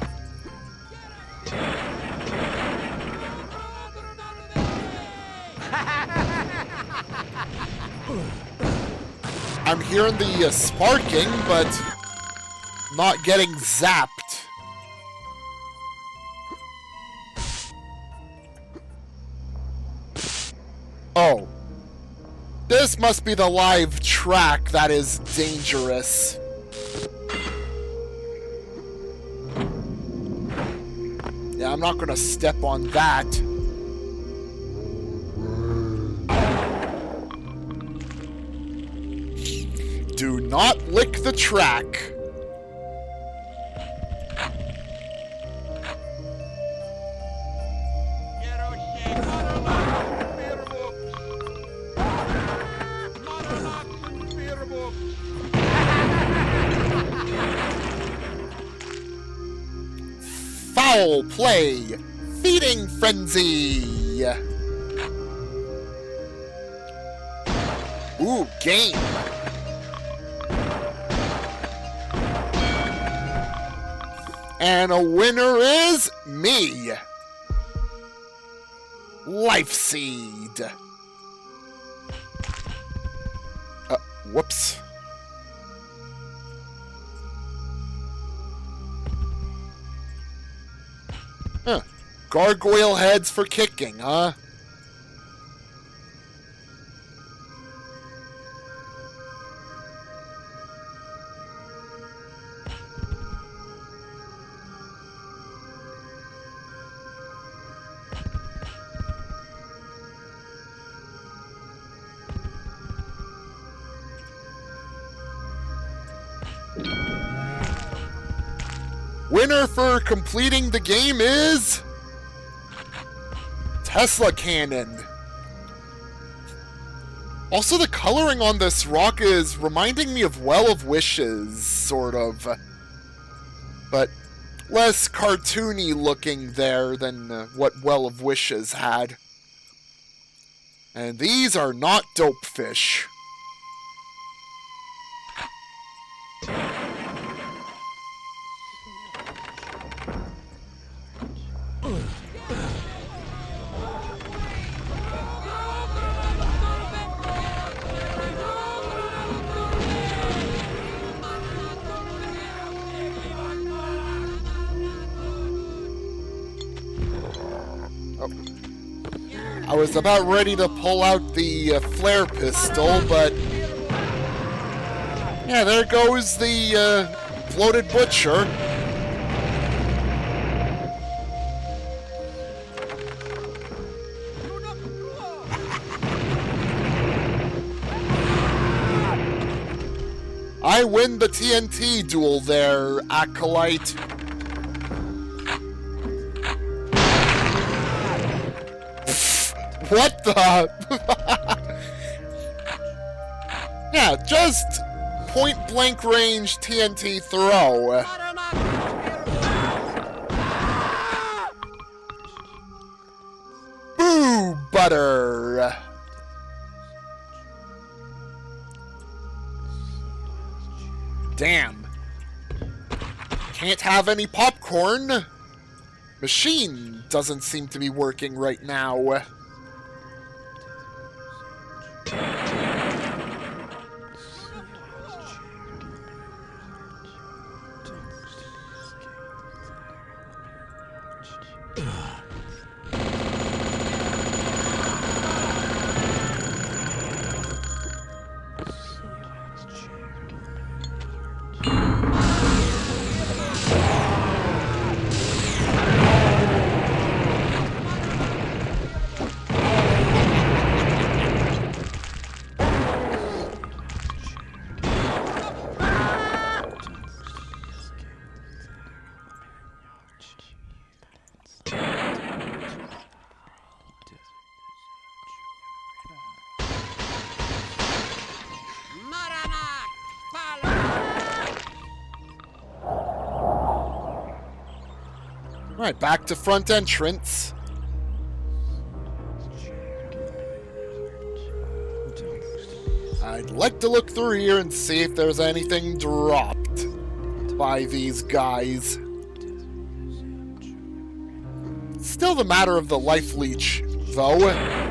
I'm hearing the sparking, but not getting zapped. Oh. This must be the live track that is dangerous. Yeah, I'm not gonna step on that. Do not lick the track. Foul play! Feeding frenzy! Ooh, game! And a winner is me! Life Seed! Whoops. Huh. Gargoyle heads for kicking, huh? Winner for completing the game is... Tesla Cannon. Also, the coloring on this rock is reminding me of Well of Wishes, sort of. But less cartoony looking there than what Well of Wishes had. And these are not dope fish. I was about ready to pull out the flare pistol, but... Yeah, there goes the floated butcher. I win the TNT duel there, Acolyte. What the? Yeah, just point-blank range TNT throw. Boo butter. Damn. Can't have any popcorn. Machine doesn't seem to be working right now. Alright, back to front entrance. I'd like to look through here and see if there's anything dropped by these guys. Still the matter of the life leech, though.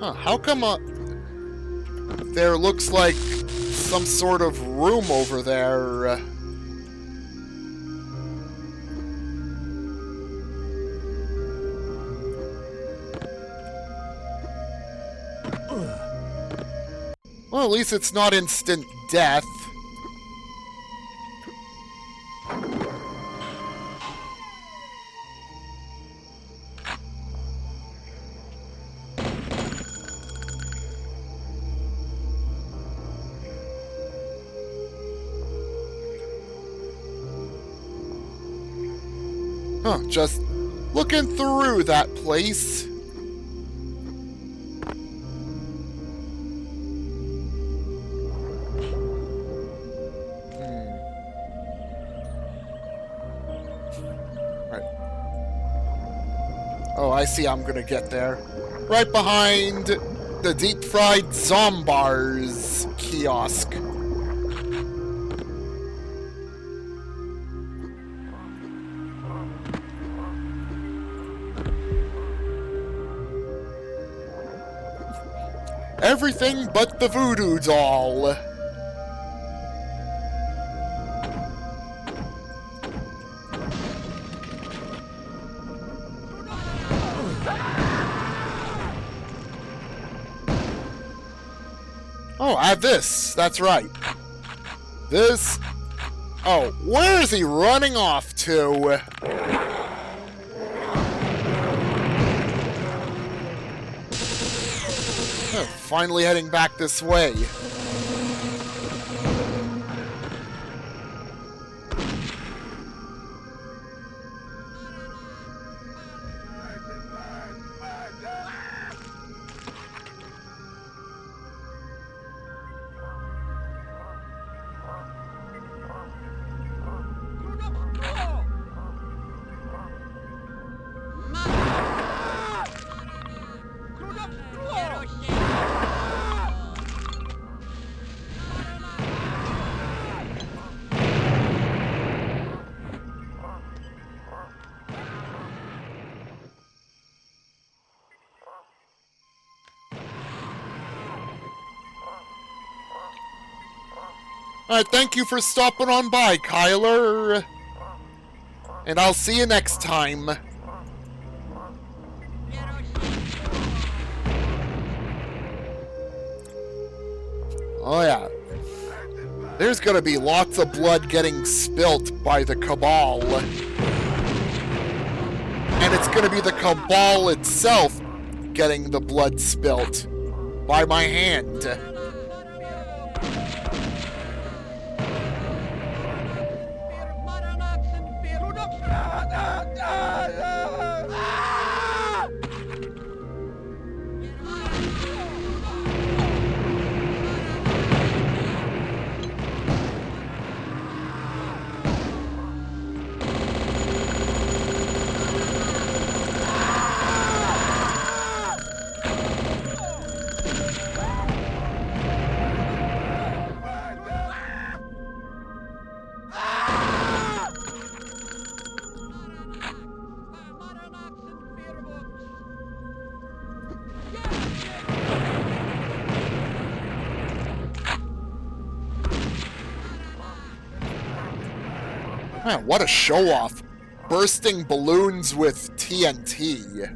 Huh, how come there looks like some sort of room over there? Well, at least it's not instant death. Huh, just looking through that place. Oh, I see I'm gonna get there. Right behind the deep-fried Zombars kiosk. Everything but the voodoo doll. Oh, add this. That's right. This... Oh, where is he running off to? Oh, finally heading back this way. Alright, thank you for stopping on by, Kyler. And I'll see you next time. Oh yeah. There's gonna be lots of blood getting spilt by the Cabal. And it's gonna be the Cabal itself getting the blood spilt by my hand. Man, what a show-off. Bursting balloons with TNT.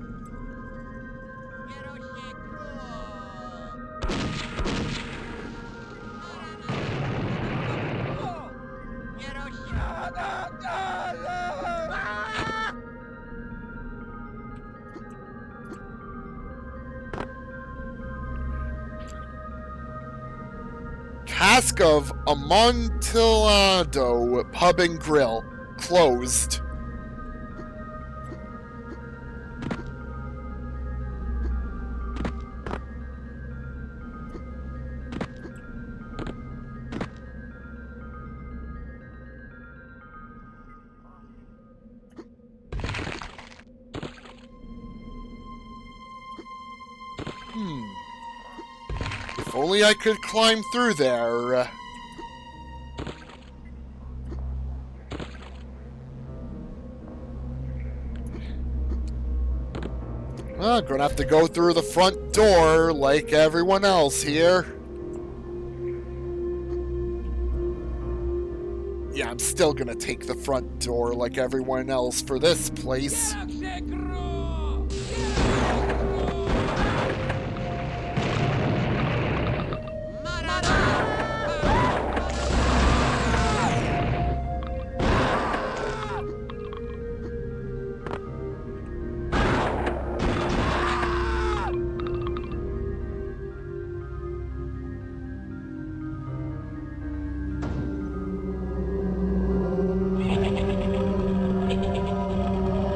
Cask of Amontillado Pub and Grill. Closed. only I could climb through there. Well, gonna have to go through the front door like everyone else here. Yeah, I'm still gonna take the front door like everyone else for this place.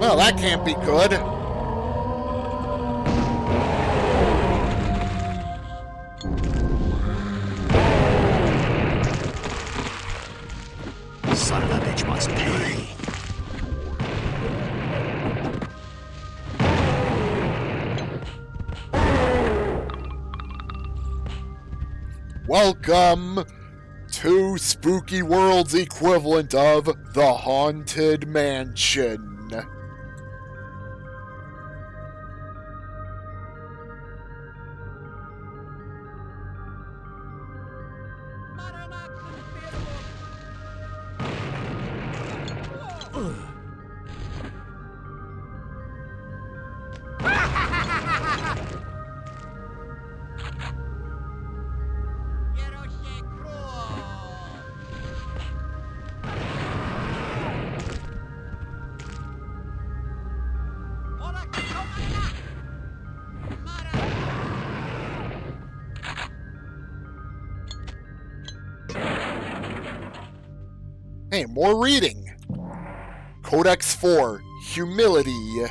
Well, that can't be good. Son of a bitch must pay. Welcome to Spooky World's equivalent of the Haunted Mansion. Hey, more reading. Codex 4, Humility.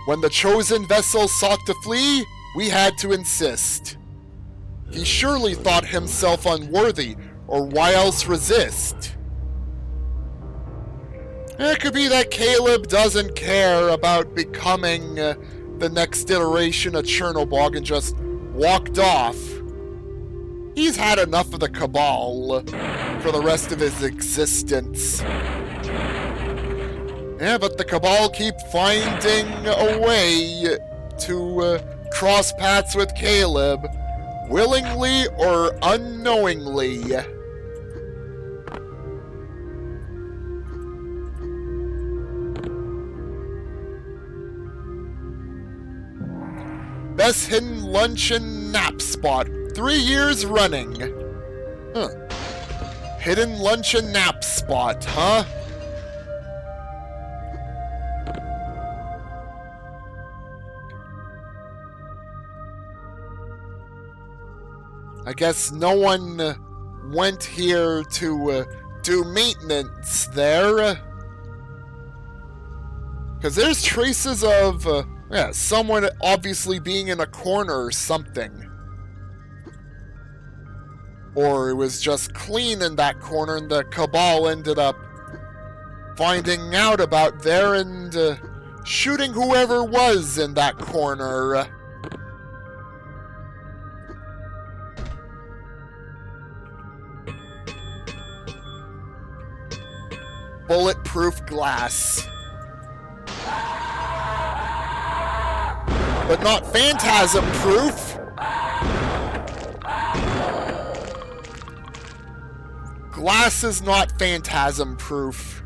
When the chosen vessel sought to flee, we had to insist. He surely thought himself unworthy, or why else resist? It could be that Caleb doesn't care about becoming the next iteration of Tchernobog and just walked off. He's had enough of the Cabal for the rest of his existence. Yeah, but the Cabal keep finding a way to cross paths with Caleb, willingly or unknowingly. Best hidden lunch and nap spot. 3 years running. Huh. Hidden lunch and nap spot, huh? I guess no one went here to do maintenance there. Because there's traces of, someone obviously being in a corner or something. Or it was just clean in that corner and the Cabal ended up finding out about there and shooting whoever was in that corner. Bulletproof glass. But not phantasm-proof. Glass is not phantasm-proof.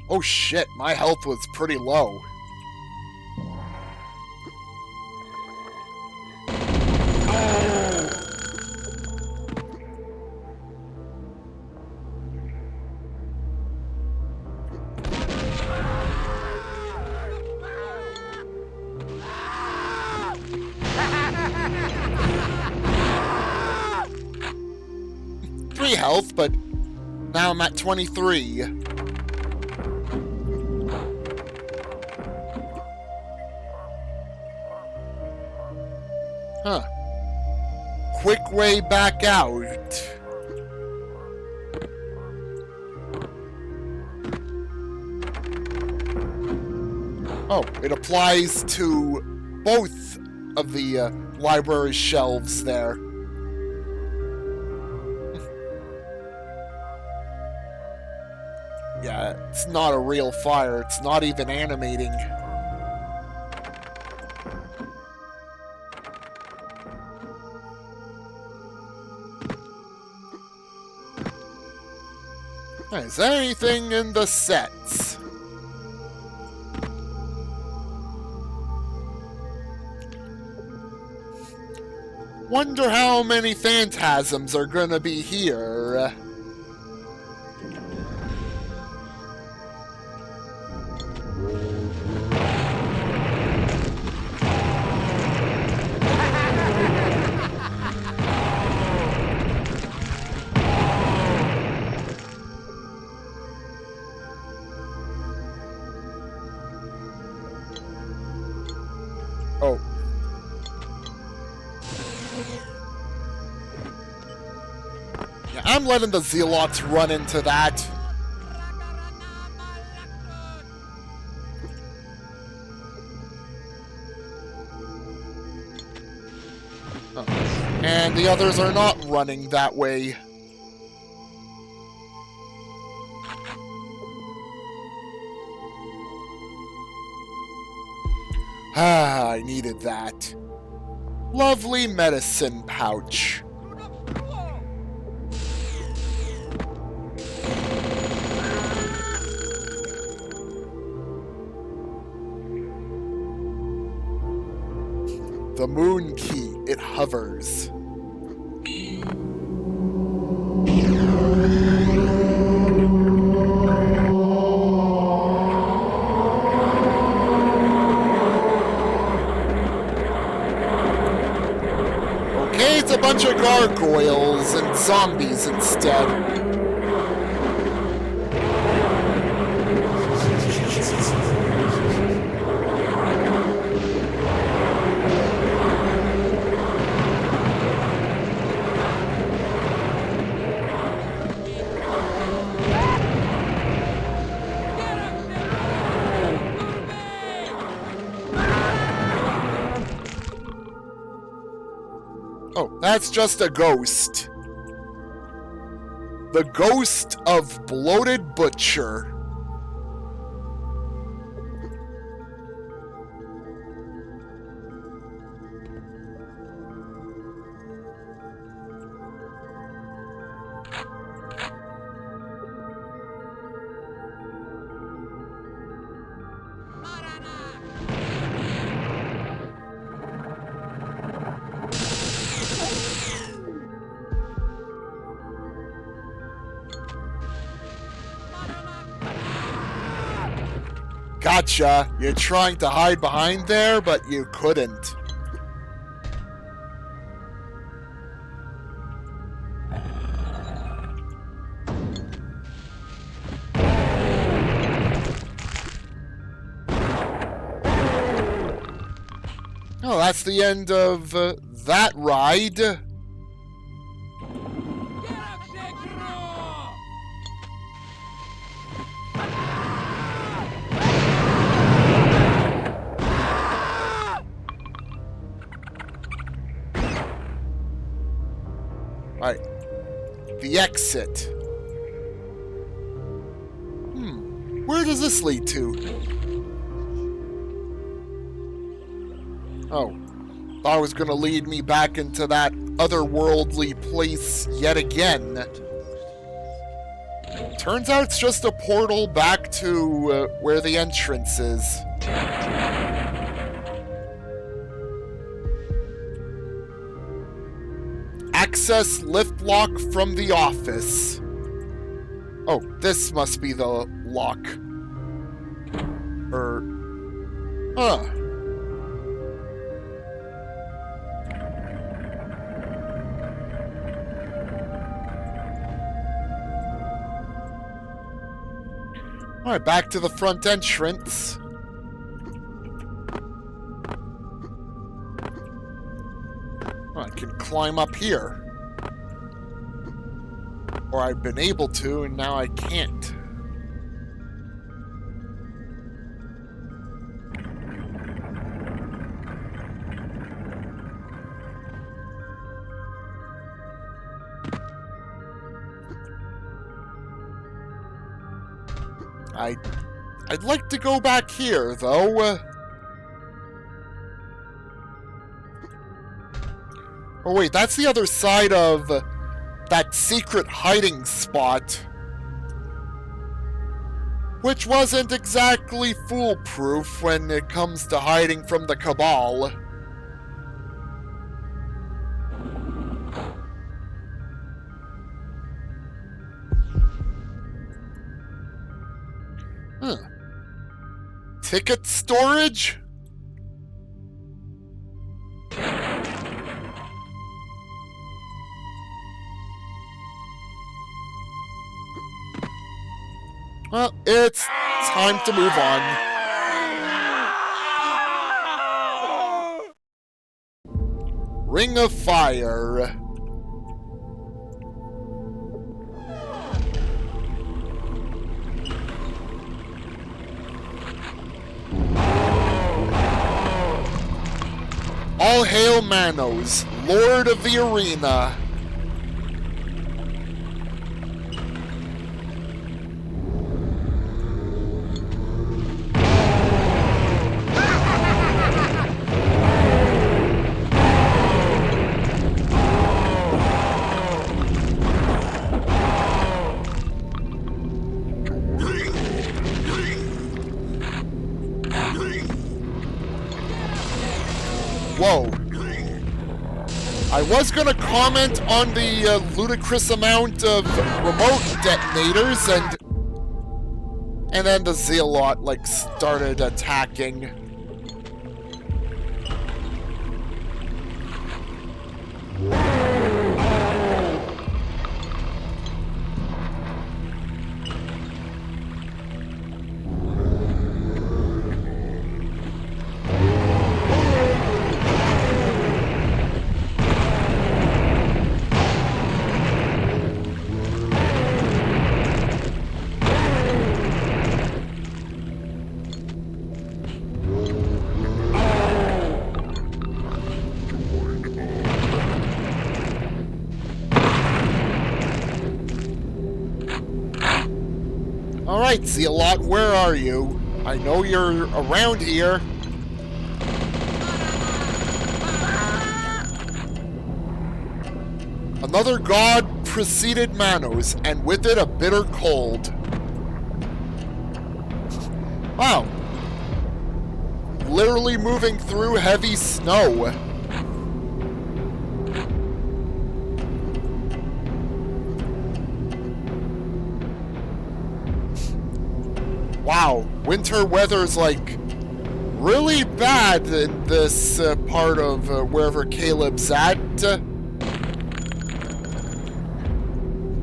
Oh shit, my health was pretty low. Health, but now I'm at 23. Huh. Quick way back out. Oh, it applies to both of the library shelves there. Yeah, it's not a real fire. It's not even animating. Is there anything in the sets? Wonder how many phantasms are gonna be here. Oh. Yeah, I'm letting the Zealots run into that. Oh. And the others are not running that way. Ah, I needed that. Lovely medicine pouch. The moon key, it hovers. Okay, it's a bunch of gargoyles and zombies instead. Oh, that's just a ghost. The ghost of Bloated Butcher. Gotcha. You're trying to hide behind there, but you couldn't. Oh, that's the end of that ride. Alright. The exit. Where does this lead to? Oh. Thought it was gonna lead me back into that otherworldly place yet again. Turns out it's just a portal back to where the entrance is. Access lift lock from the office. Oh, this must be the lock. Huh. Alright, back to the front entrance. I can climb up here. Or I've been able to, and now I can't. I'd like to go back here, though. Oh wait, that's the other side of that secret hiding spot. Which wasn't exactly foolproof when it comes to hiding from the Cabal. Huh. Ticket storage? Well, it's time to move on. Ring of Fire. All hail Manos, Lord of the Arena. Whoa. I was gonna comment on the ludicrous amount of remote detonators, and then the Zealot, like, started attacking. Alright, Zealot, where are you? I know you're around here. Another god preceded Manos, and with it a bitter cold. Wow. Literally moving through heavy snow. Wow, winter weather's like really bad in this part of wherever Caleb's at.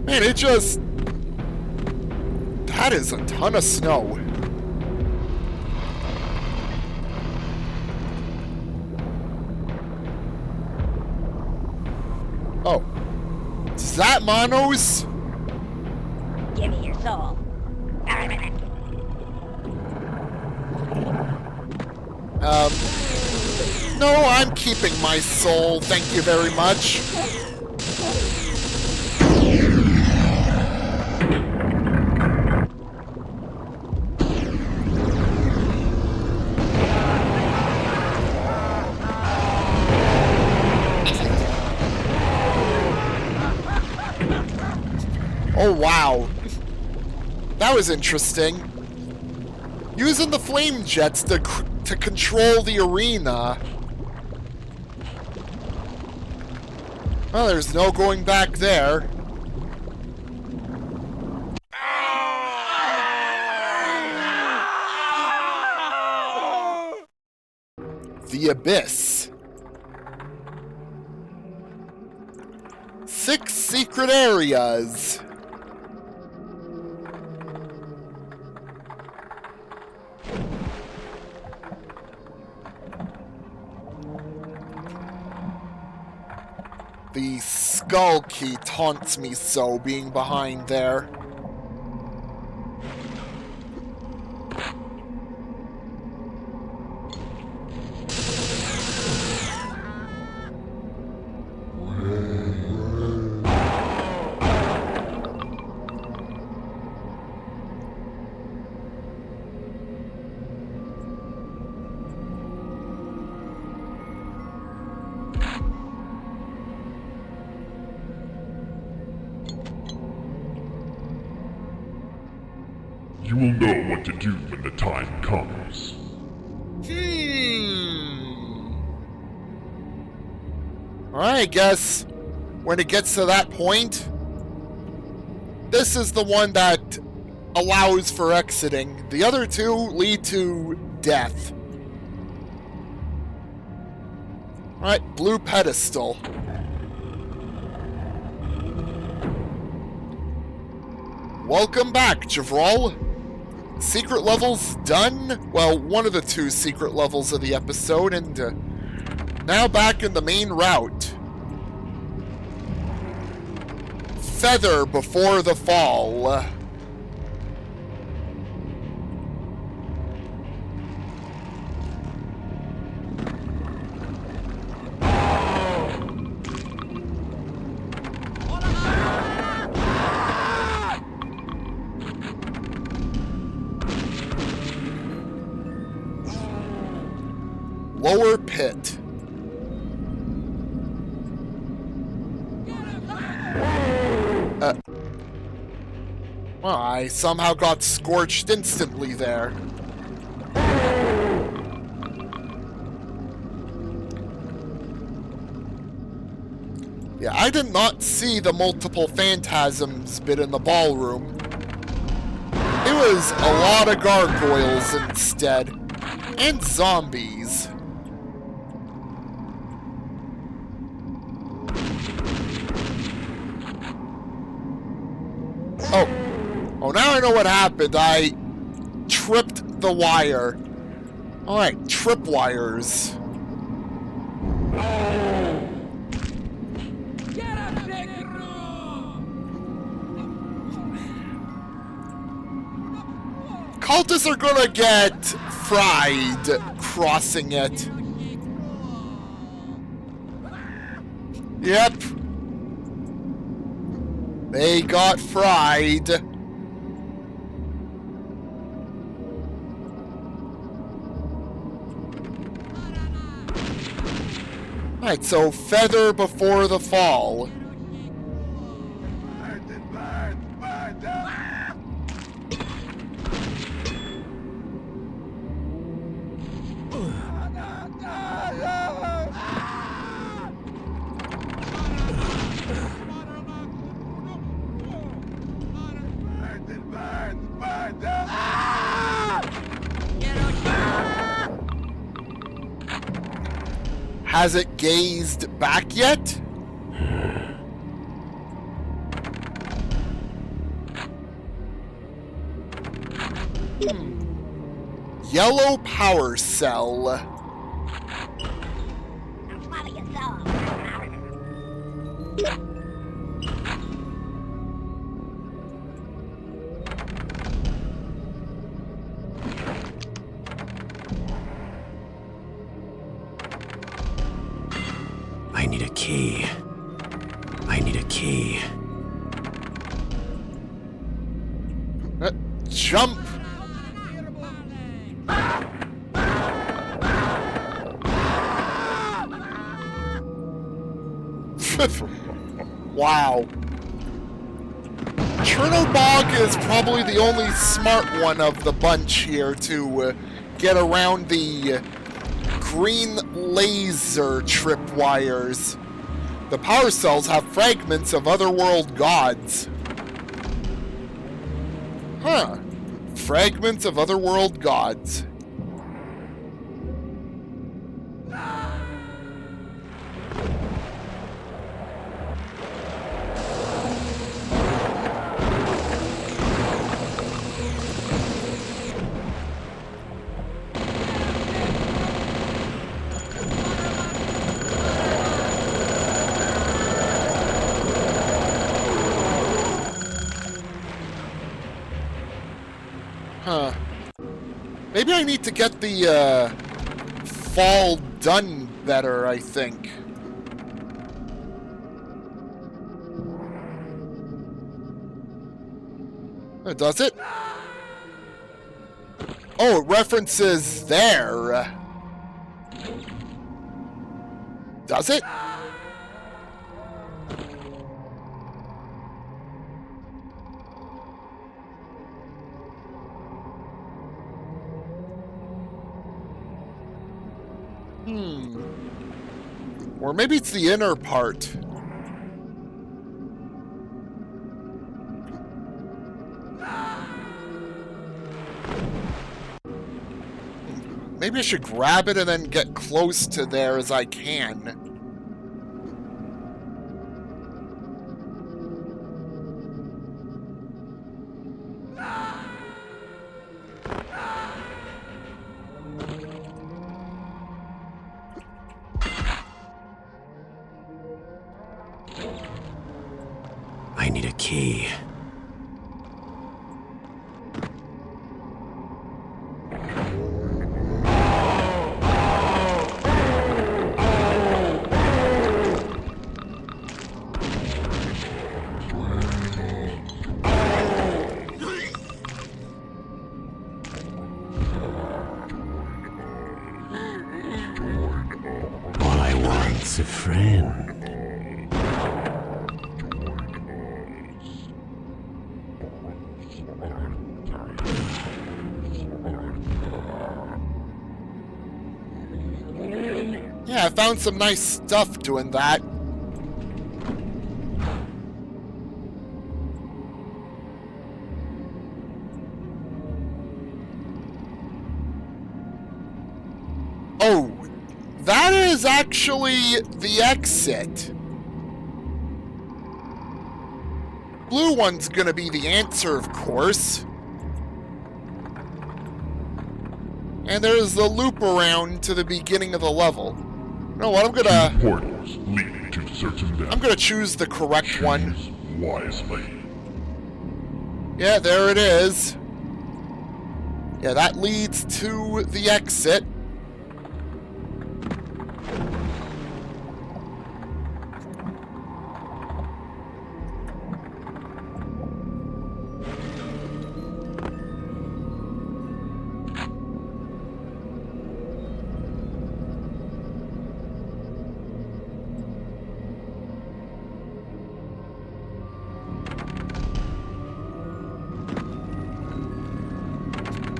Man, it just... That is a ton of snow. Oh. Is that Manos? Give me your soul. No, I'm keeping my soul, thank you very much. Oh, wow. That was interesting. Using the flame jets to control the arena. Well, there's no going back there. The Abyss. 6 secret areas. The skull key taunts me so, being behind there. You will know what to do when the time comes. Alright, I guess when it gets to that point, this is the one that allows for exiting. The other two lead to death. Alright, blue pedestal. Welcome back, Javral. Secret levels done? Well, one of the two secret levels of the episode, and now back in the main route. Feather before the fall. Lower pit. Well, I somehow got scorched instantly there. Yeah, I did not see the multiple phantasms bit in the ballroom. It was a lot of gargoyles instead. And zombies. Oh, now I know what happened. I tripped the wire. Alright, tripwires. Cultists are gonna get fried crossing it. Yep. They got fried. Alright, so feather before the fall. Has it gazed back yet? Yellow power cell. Follow your soul. I need a key. I need a key. Jump! Wow. Tchernobog is probably the only smart one of the bunch here to get around the green laser tripwires. The power cells have fragments of otherworld gods. Huh. Fragments of otherworld gods. maybe I need to get the fall done better, I think. Does it? Oh, it references there. Does it? Or maybe it's the inner part. Maybe I should grab it and then get close to there as I can. I need a key. All I want's a friend. Yeah, I found some nice stuff doing that. Oh, that is actually the exit. Blue one's gonna be the answer, of course. And there's the loop around to the beginning of the level. You know what, Portals leading to certain depths. I'm gonna choose the correct one. Choose wisely. Yeah, there it is. Yeah, that leads to the exit.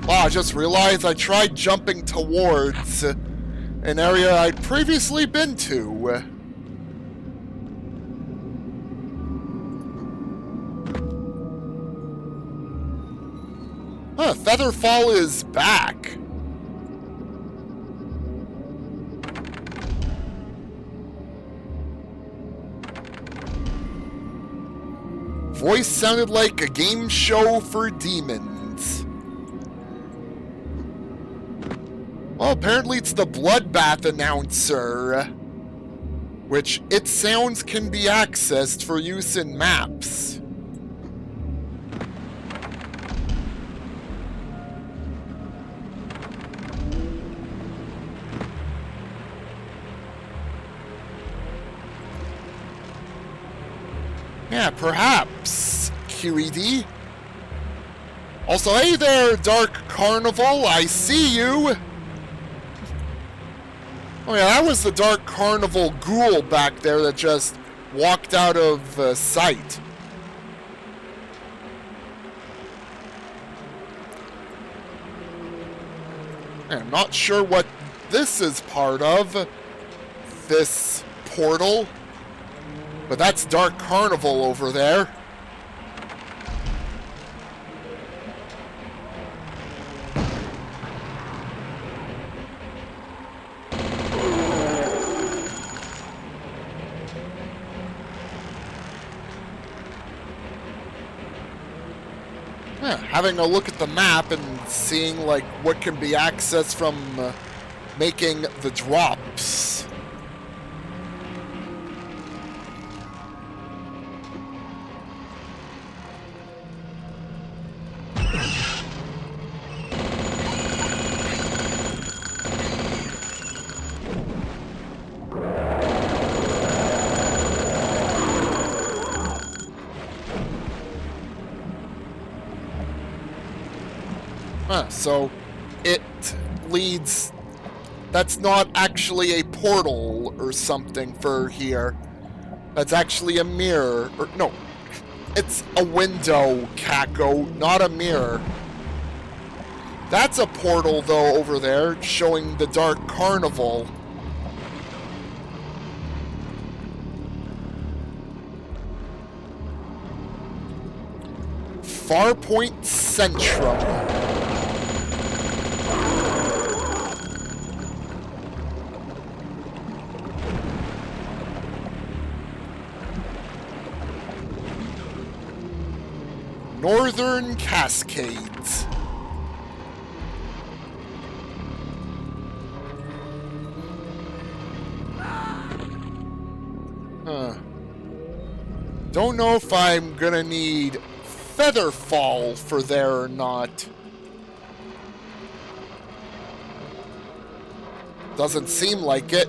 Wow, I just realized I tried jumping towards an area I'd previously been to. Huh, Featherfall is back. Voice sounded like a game show for demons. Well, apparently it's the Bloodbath announcer, which its sounds can be accessed for use in maps. Yeah, perhaps, QED. Also, hey there, Dark Carnival, I see you! Oh yeah, that was the Dark Carnival ghoul back there that just walked out of sight. I'm not sure what this is part of, this portal, but that's Dark Carnival over there. Yeah, having a look at the map and seeing like what can be accessed from making the drops. So it leads... That's not actually a portal or something for here. That's actually a mirror. Or, no, it's a window, Kako, not a mirror. That's a portal, though, over there, showing the Dark Carnival. Farpoint Centrum. Northern Cascades. Don't know if I'm gonna need Featherfall for there or not. Doesn't seem like it.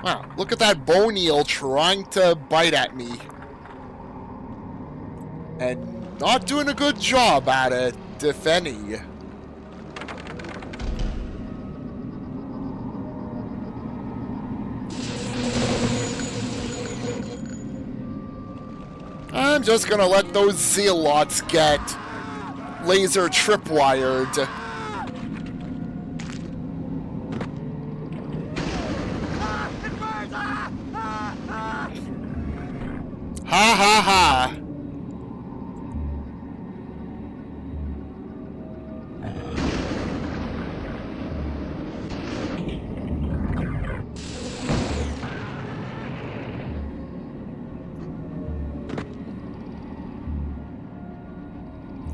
Wow, look at that bone eel trying to bite at me. And not doing a good job at it, if any. I'm just gonna let those zealots get laser tripwired. Ha ha ha!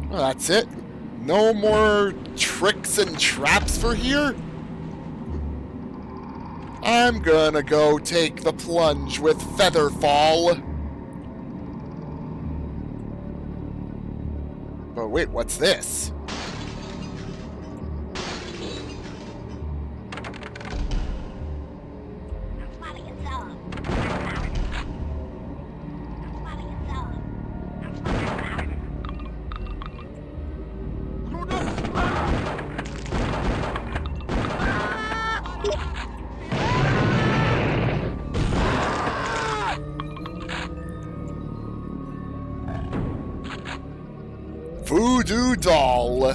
Well, that's it. No more tricks and traps for here? I'm gonna go take the plunge with Featherfall. But wait, what's this? Voodoo doll.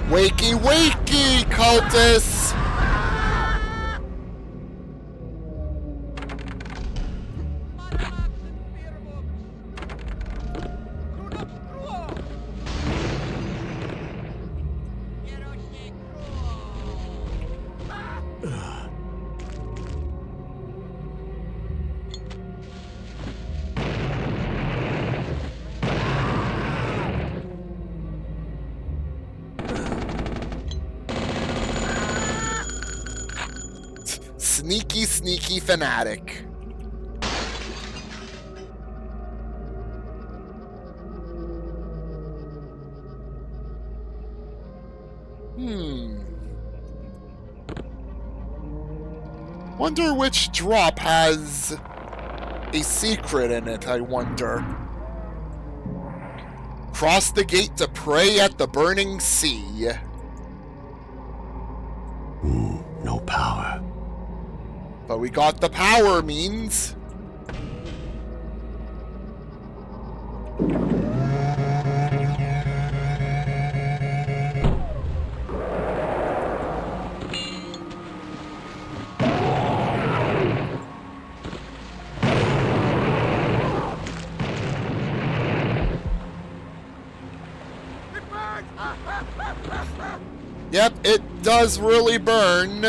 Wakey, wakey, cultists! Sneaky, sneaky fanatic. Wonder which drop has a secret in it, I wonder. Cross the gate to pray at the burning sea. No power. But we got the power means. Yep, it does really burn.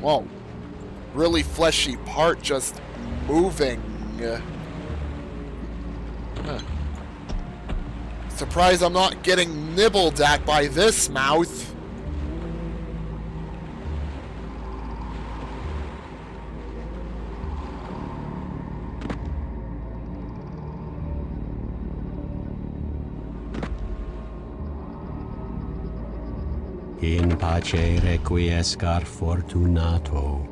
Whoa. Really fleshy part just moving. Huh. Surprised I'm not getting nibbled at by this mouth. In pace requiescar fortunato.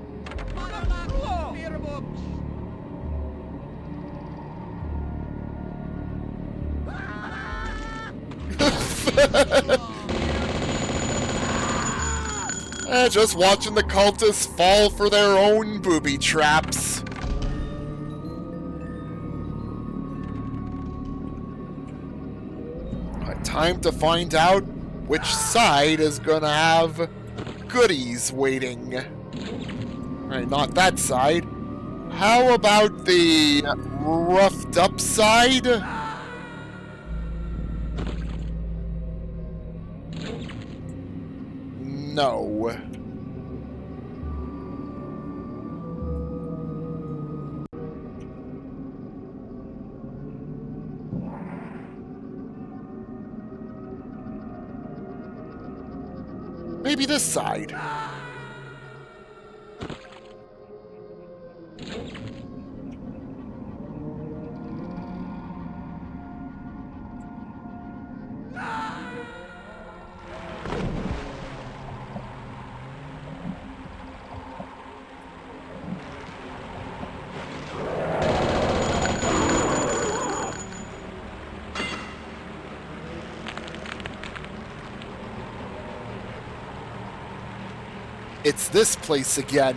Just watching the cultists fall for their own booby traps. Time to find out which side is gonna have goodies waiting. Alright, not that side. How about the roughed up side? No. Maybe this side. It's this place again.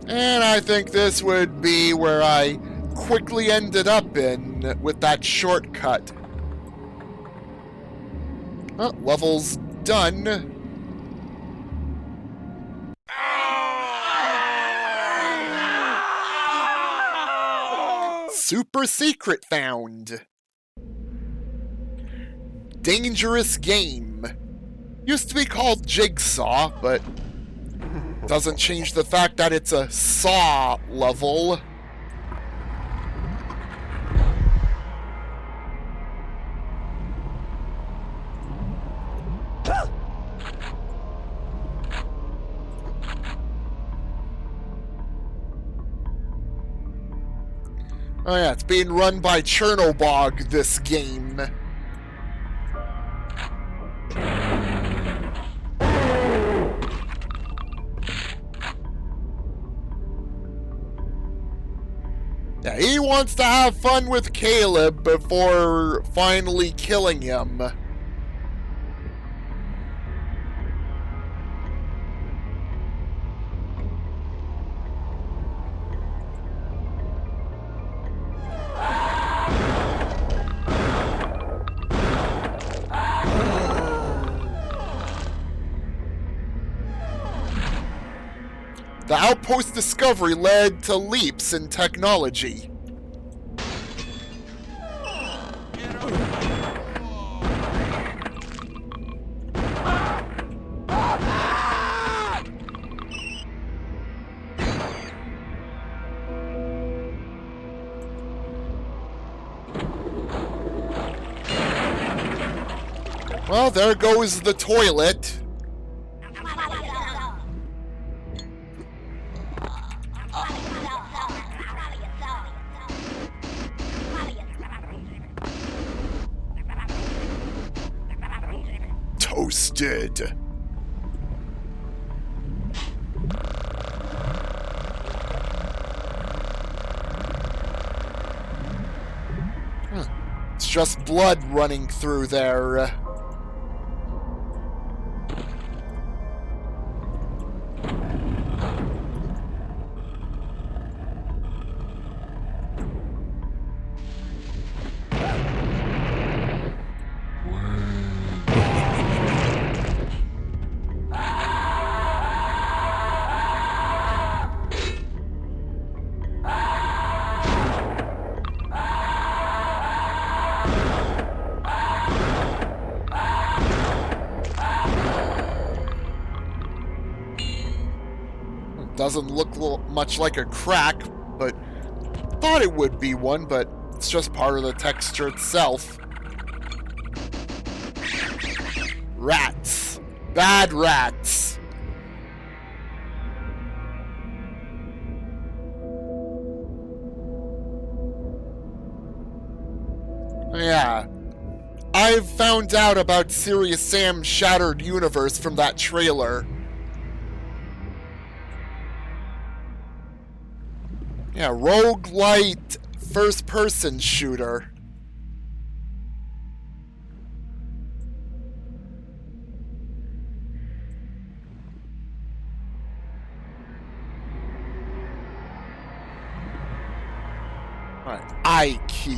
And I think this would be where I quickly ended up in with that shortcut. Oh, level's done. Super secret found. Dangerous game. Used to be called Jigsaw, but doesn't change the fact that it's a Saw level. Oh yeah, it's being run by Tchernobog, this game. Yeah, he wants to have fun with Caleb before finally killing him. The outpost discovery led to leaps in technology. Well, there goes the toilet. Toasted. It's just blood running through there. Doesn't look much like a crack, but thought it would be one, but it's just part of the texture itself. Rats. Bad rats. Yeah. I've found out about Serious Sam's Shattered Universe from that trailer. Yeah, roguelite first-person shooter. Alright, I key.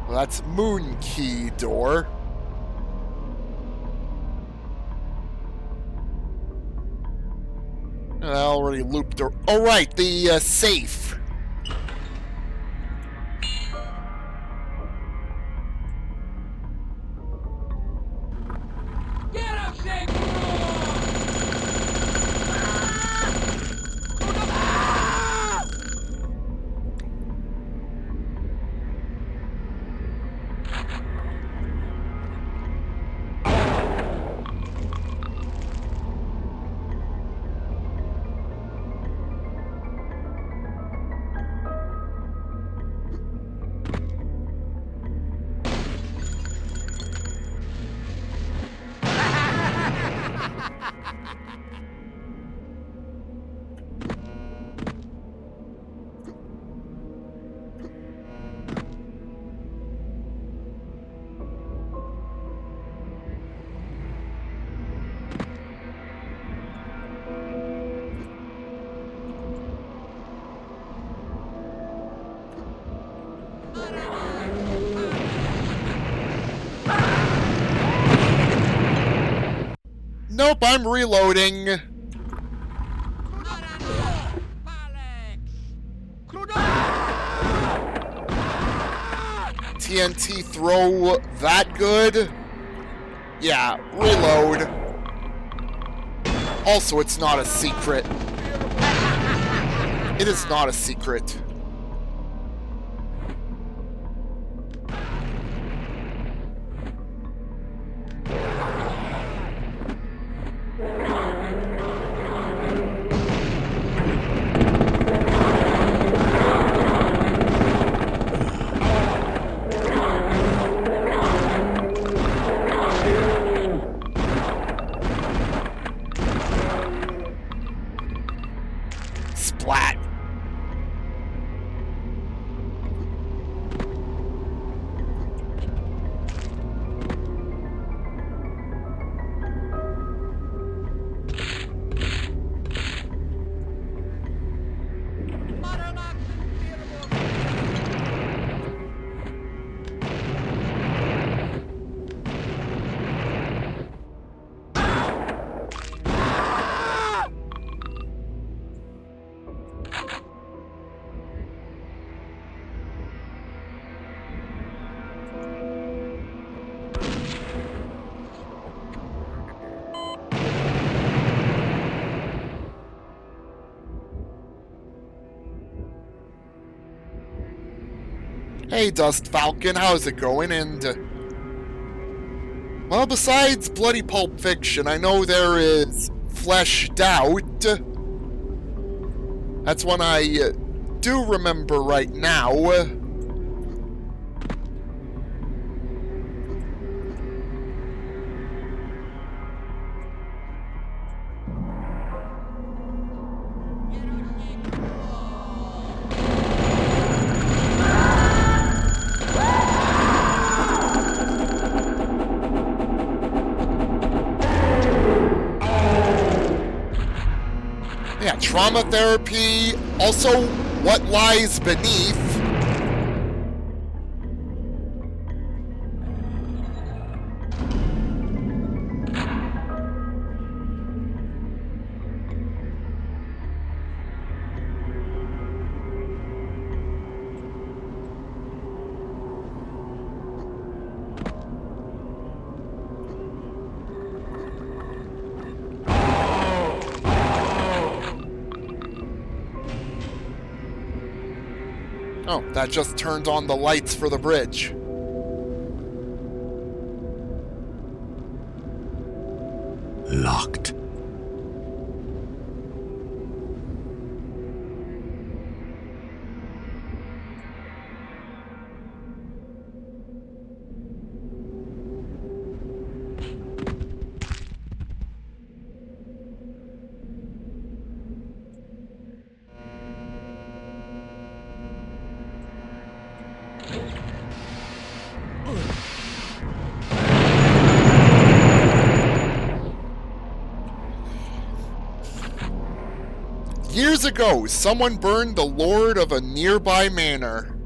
Well, that's moon key door. I already looped her. Oh, right, the safe. Nope, I'm reloading. TNT throw that good? Yeah, reload. Also, it's not a secret. It is not a secret. Splat. Hey, Dust Falcon, how's it going? And, well, besides bloody Pulp Fiction, I know there is Fleshed Out. That's one I do remember right now. Yeah, trauma therapy, also what lies beneath. Oh, that just turned on the lights for the bridge. Locked. Years ago, someone burned the lord of a nearby manor.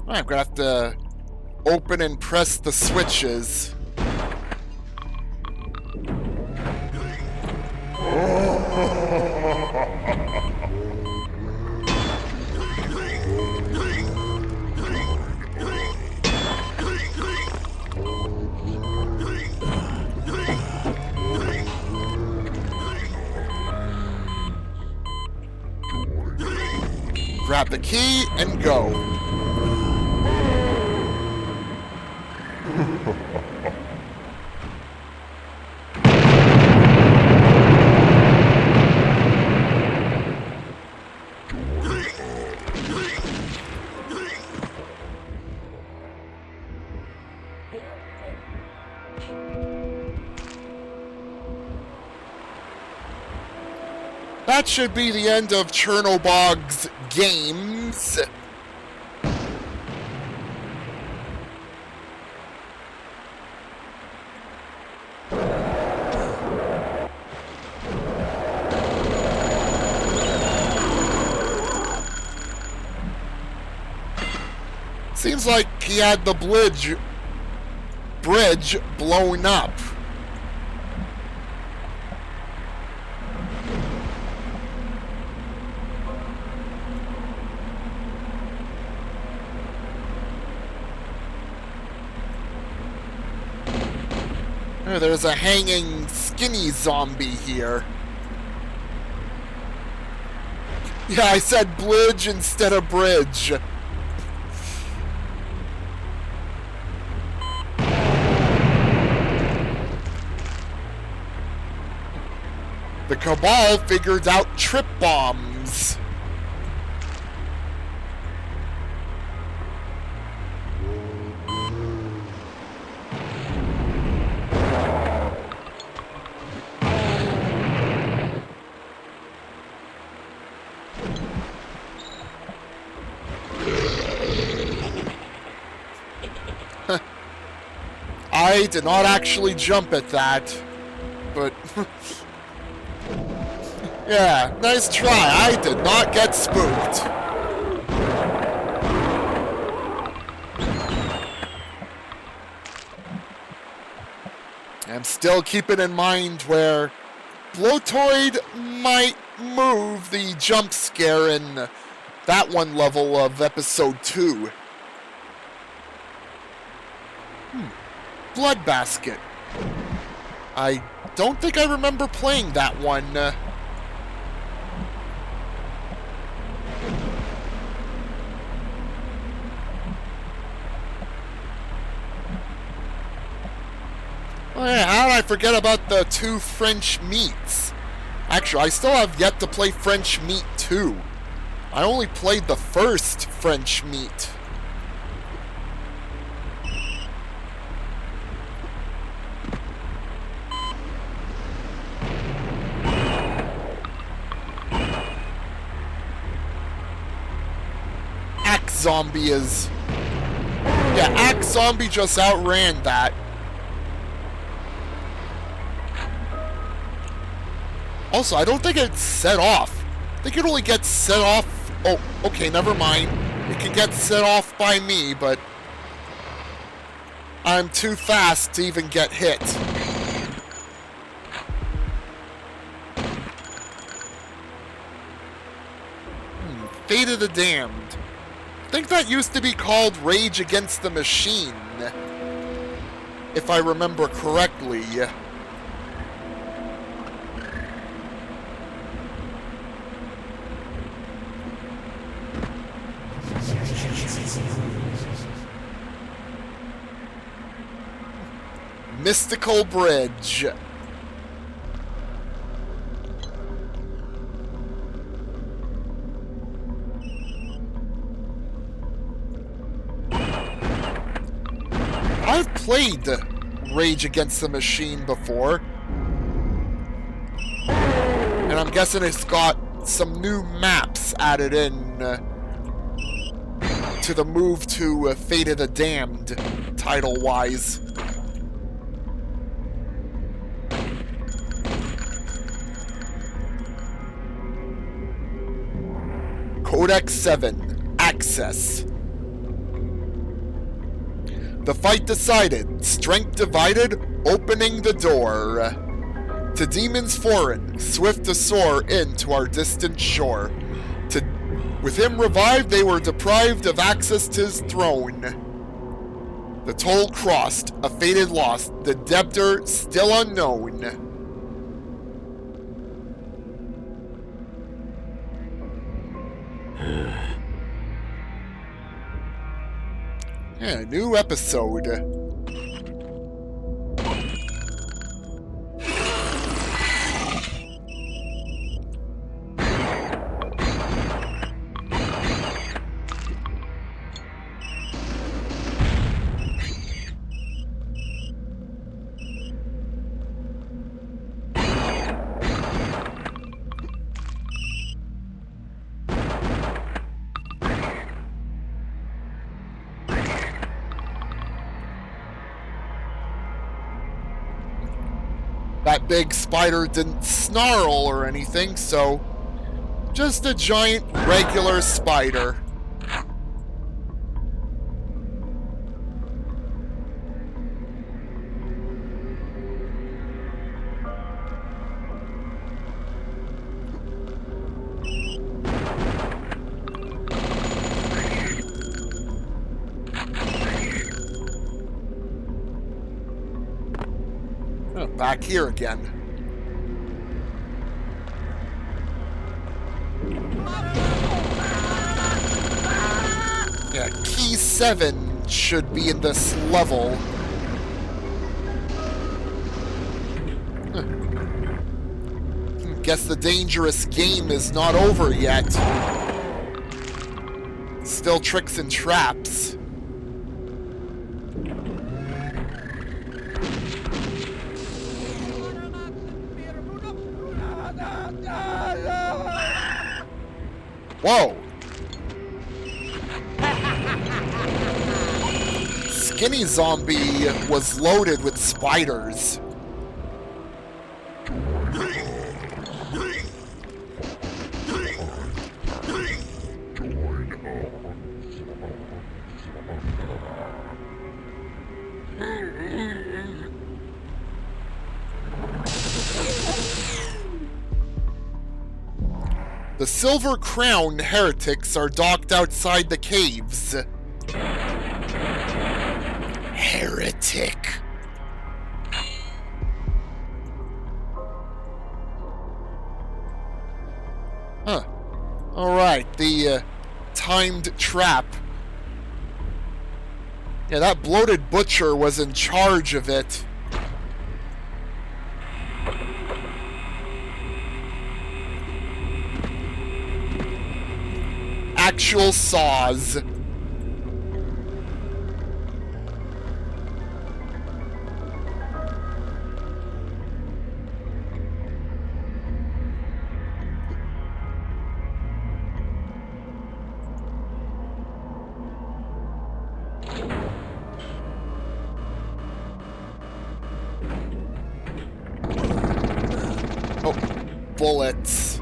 I'm gonna have to open and press the switches. Grab the key and go. That should be the end of Tchernobog's games. Seems like he had the bridge blown up. Oh, there's a hanging skinny zombie here. Yeah, I said blidge instead of bridge. The Cabal figured out trip bombs. I did not actually jump at that, but yeah, nice try. I did not get spooked. I'm still keeping in mind where Bloatoid might move the jump scare in that one level of episode 2. Blood Basket. I don't think I remember playing that one. Oh yeah, how did I forget about the 2 French meats? Actually, I still have yet to play French Meat 2. I only played the first French Meat. Axe Zombie is... Yeah, Axe Zombie just outran that. Also, I don't think it's set off. I think it only gets set off... Oh, okay, never mind. It can get set off by me, but... I'm too fast to even get hit. Fate of the Damned. I think that used to be called Rage Against the Machine. if I remember correctly. Mystical Bridge. I've played Rage Against the Machine before. And I'm guessing it's got some new maps added in to the move to Fate of the Damned, title-wise. Codex 7. Access. The fight decided. Strength divided. Opening the door. To demons foreign. Swift to soar into our distant shore. With him revived, they were deprived of access to his throne. The toll crossed. A fated loss. The debtor still unknown. Yeah, new episode. That big spider didn't snarl or anything, so just a giant regular spider. Oh, back here again. Yeah, key 7 should be in this level. Guess the dangerous game is not over yet. Still tricks and traps. Whoa! Skinny Zombie was loaded with spiders. The Silver Crown heretics are docked outside the caves. Heretic. Huh. Alright, the timed trap. Yeah, that bloated butcher was in charge of it. Actual saws. Oh, bullets.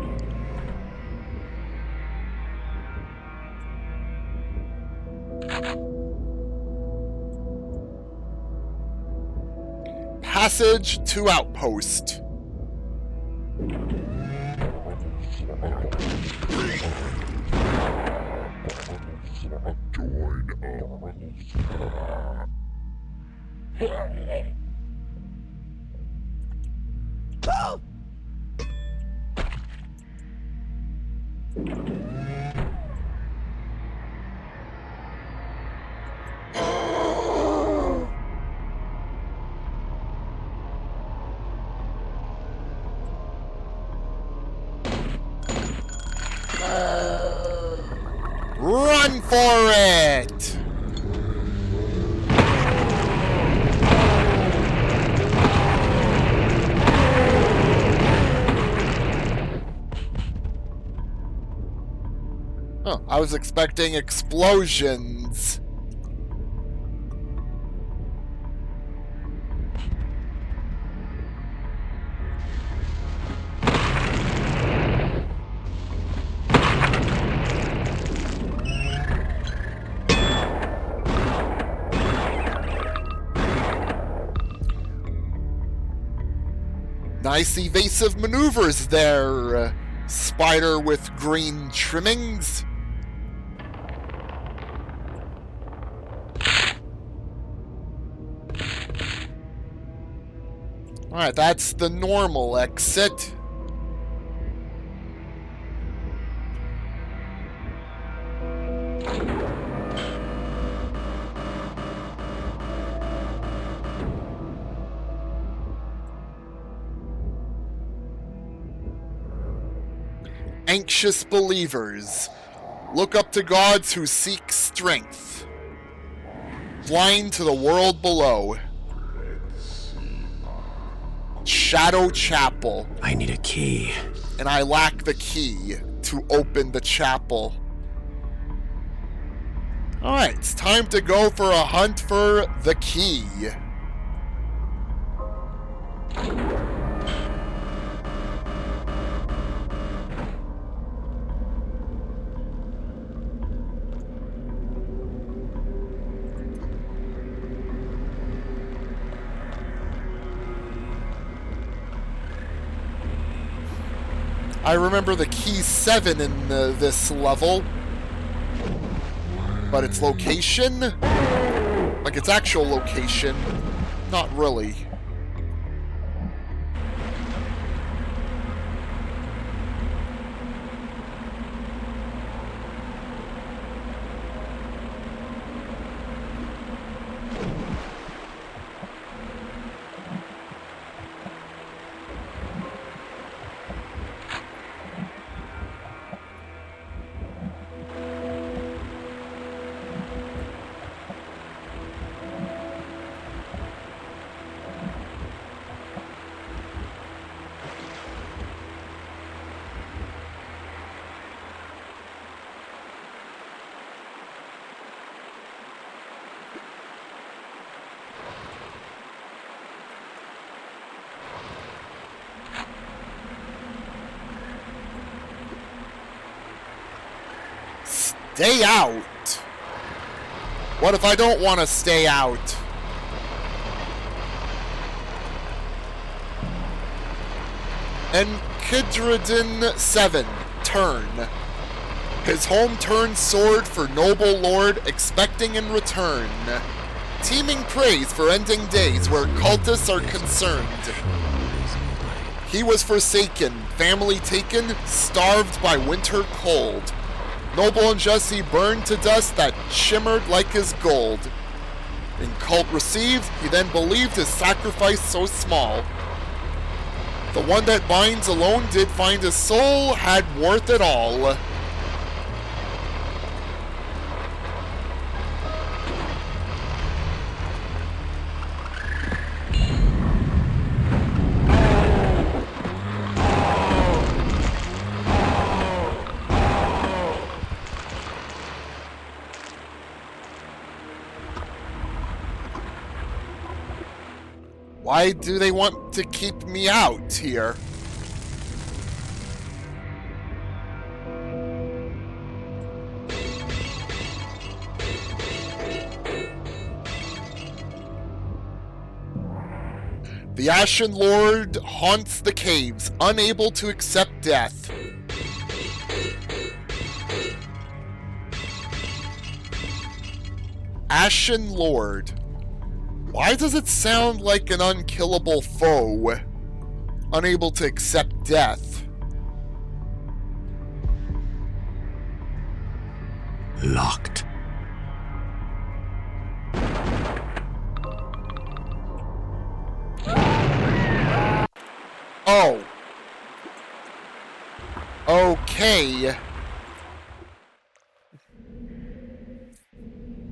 Passage to outpost. Run for it! Oh, I was expecting explosions. Nice evasive maneuvers there, spider with green trimmings. Alright, that's the normal exit. Anxious believers, look up to gods who seek strength. Blind to the world below. Shadow Chapel. I need a key. And I lack the key to open the chapel. Alright, it's time to go for a hunt for the key. I remember the key 7 in this level, but its location, like its actual location, not really. Stay out? What if I don't want to stay out? Enkidradin 7, turn. His home-turned sword for noble lord, expecting in return. Teeming praise for ending days where cultists are concerned. He was forsaken, family taken, starved by winter cold. Noble and just he burned to dust that shimmered like his gold. In cult received, he then believed his sacrifice so small. The one that binds alone did find his soul had worth it all. Why do they want to keep me out here? The Ashen Lord haunts the caves, unable to accept death. Ashen Lord. Why does it sound like an unkillable foe? Unable to accept death. Locked. Oh. Okay.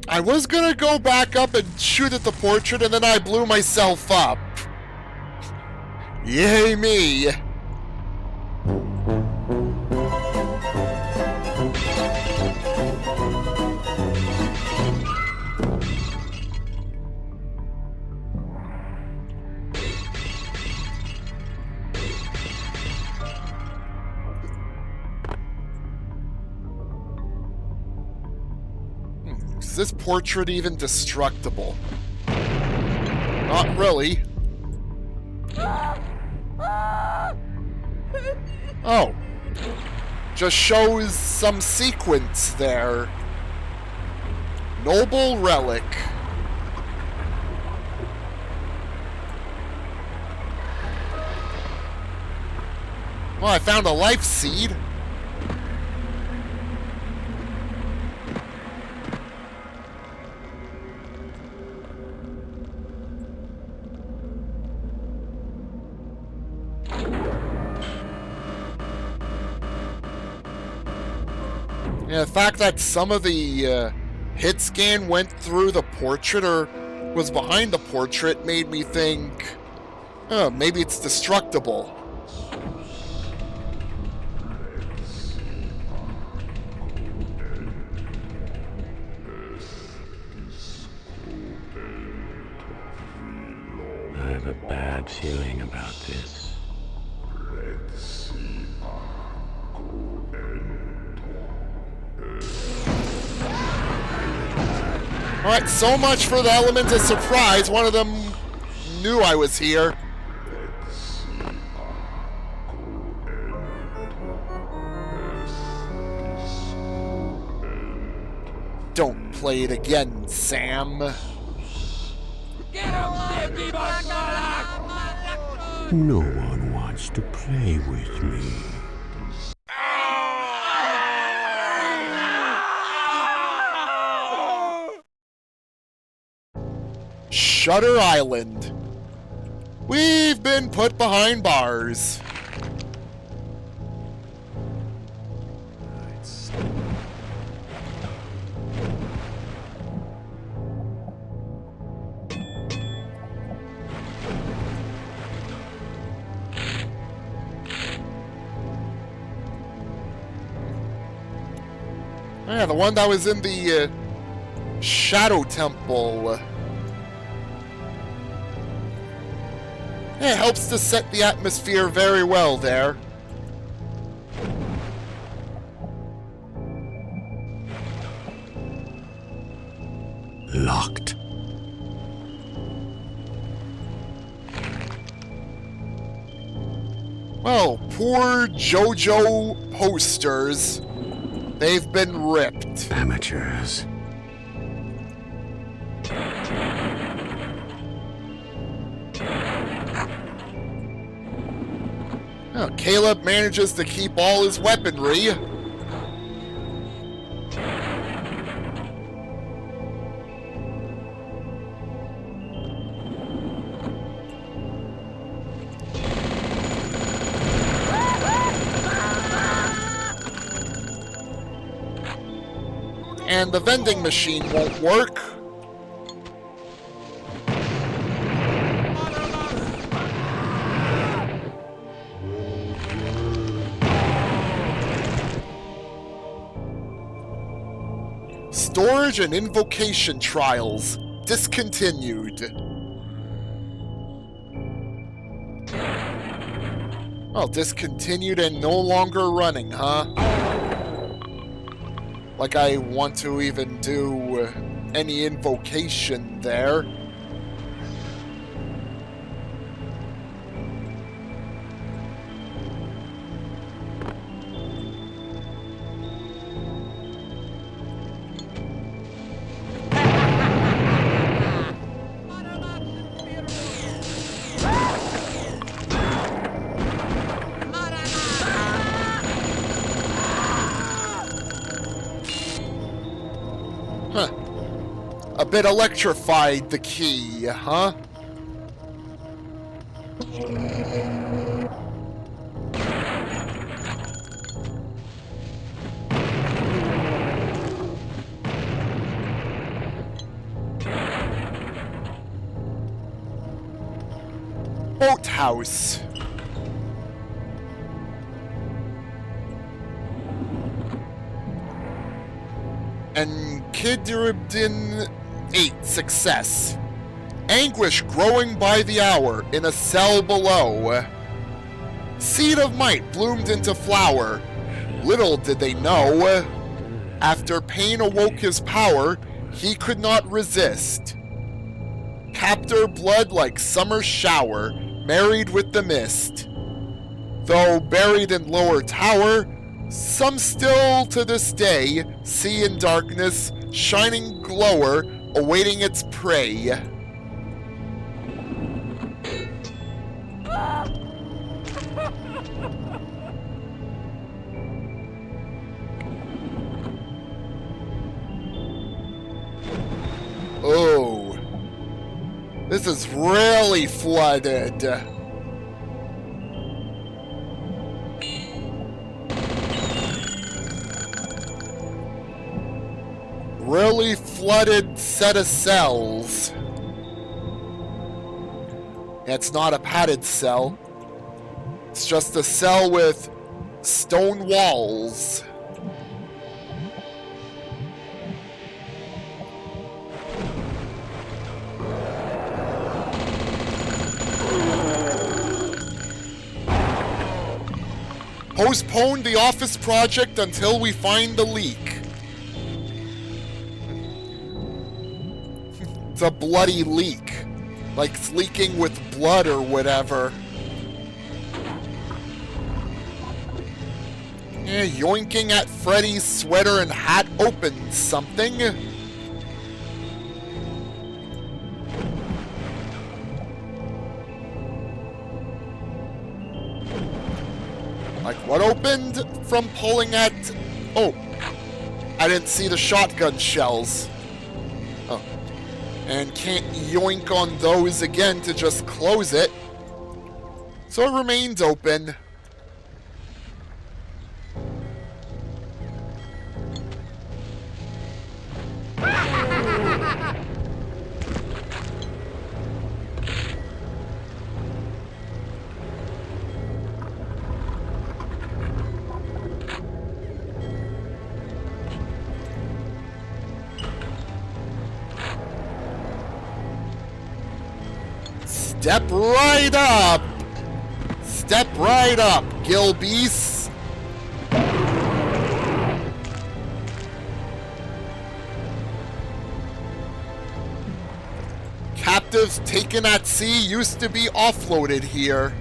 I was gonna go back up and shoot at the portrait, and then I blew myself up. Yay me! Is this portrait even destructible? Not really. Oh. Just shows some sequence there. Noble relic. Well, I found a life seed. Yeah, the fact that some of the hit scan went through the portrait or was behind the portrait made me think, oh, maybe it's destructible. I have a bad feeling about this. Alright, so much for the element of surprise. One of them knew I was here. Don't play it again, Sam. No one wants to play with me. Shutter Island. We've been put behind bars. Yeah, the one that was in the Shadow Temple. Yeah, it helps to set the atmosphere very well there. Locked. Well, poor JoJo posters. They've been ripped. Amateurs. Oh, Caleb manages to keep all his weaponry. And the vending machine won't work. Storage and invocation trials discontinued. Well, discontinued and no longer running, huh? Like I want to even do any invocation there. bit electrified, the key, huh? Boathouse. And Kidribdin 8 success. Anguish growing by the hour in a cell below. Seed of might bloomed into flower. Little did they know. After pain awoke his power, he could not resist. Captor blood like summer shower, married with the mist. Though buried in lower tower, some still to this day see in darkness shining glower awaiting its prey. Oh, this is really flooded. Really flooded set of cells. It's not a padded cell. It's just a cell with stone walls. Postpone the office project until we find the leak. It's a bloody leak. Like it's leaking with blood or whatever. Yeah, yoinking at Freddy's sweater and hat opens something. Like what opened from pulling at... Oh, I didn't see the shotgun shells. Oh. And can't yoink on those again to just close it. So it remains open. Step right up! Step right up, Gilbeast! Captives taken at sea used to be offloaded here.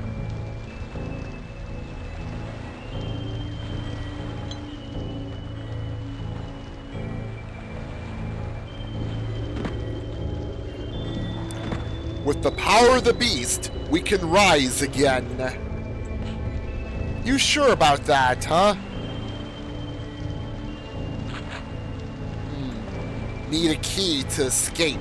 With the power of the beast, we can rise again. You sure about that, huh? Need a key to escape.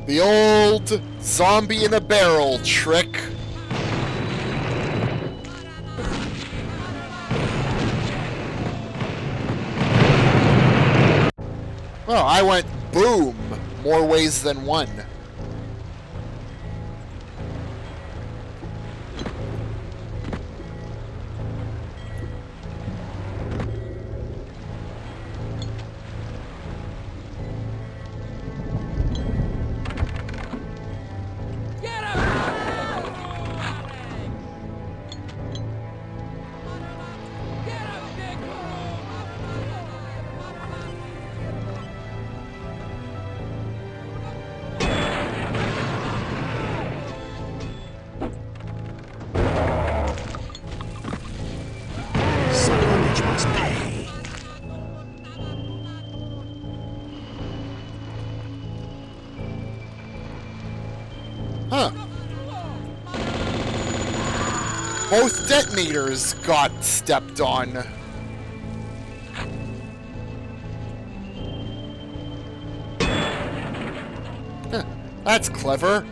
The old zombie in a barrel trick. Well, I went boom more ways than one. Both detonators got stepped on. Huh, that's clever.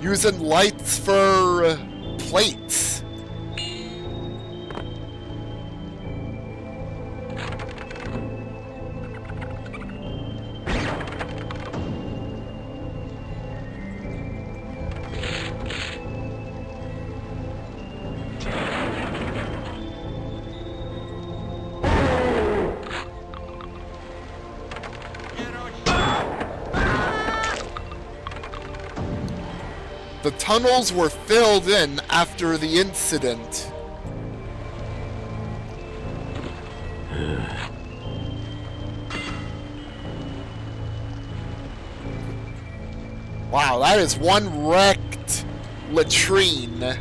Using lights for plates. The tunnels were filled in after the incident. Wow, that is one wrecked latrine.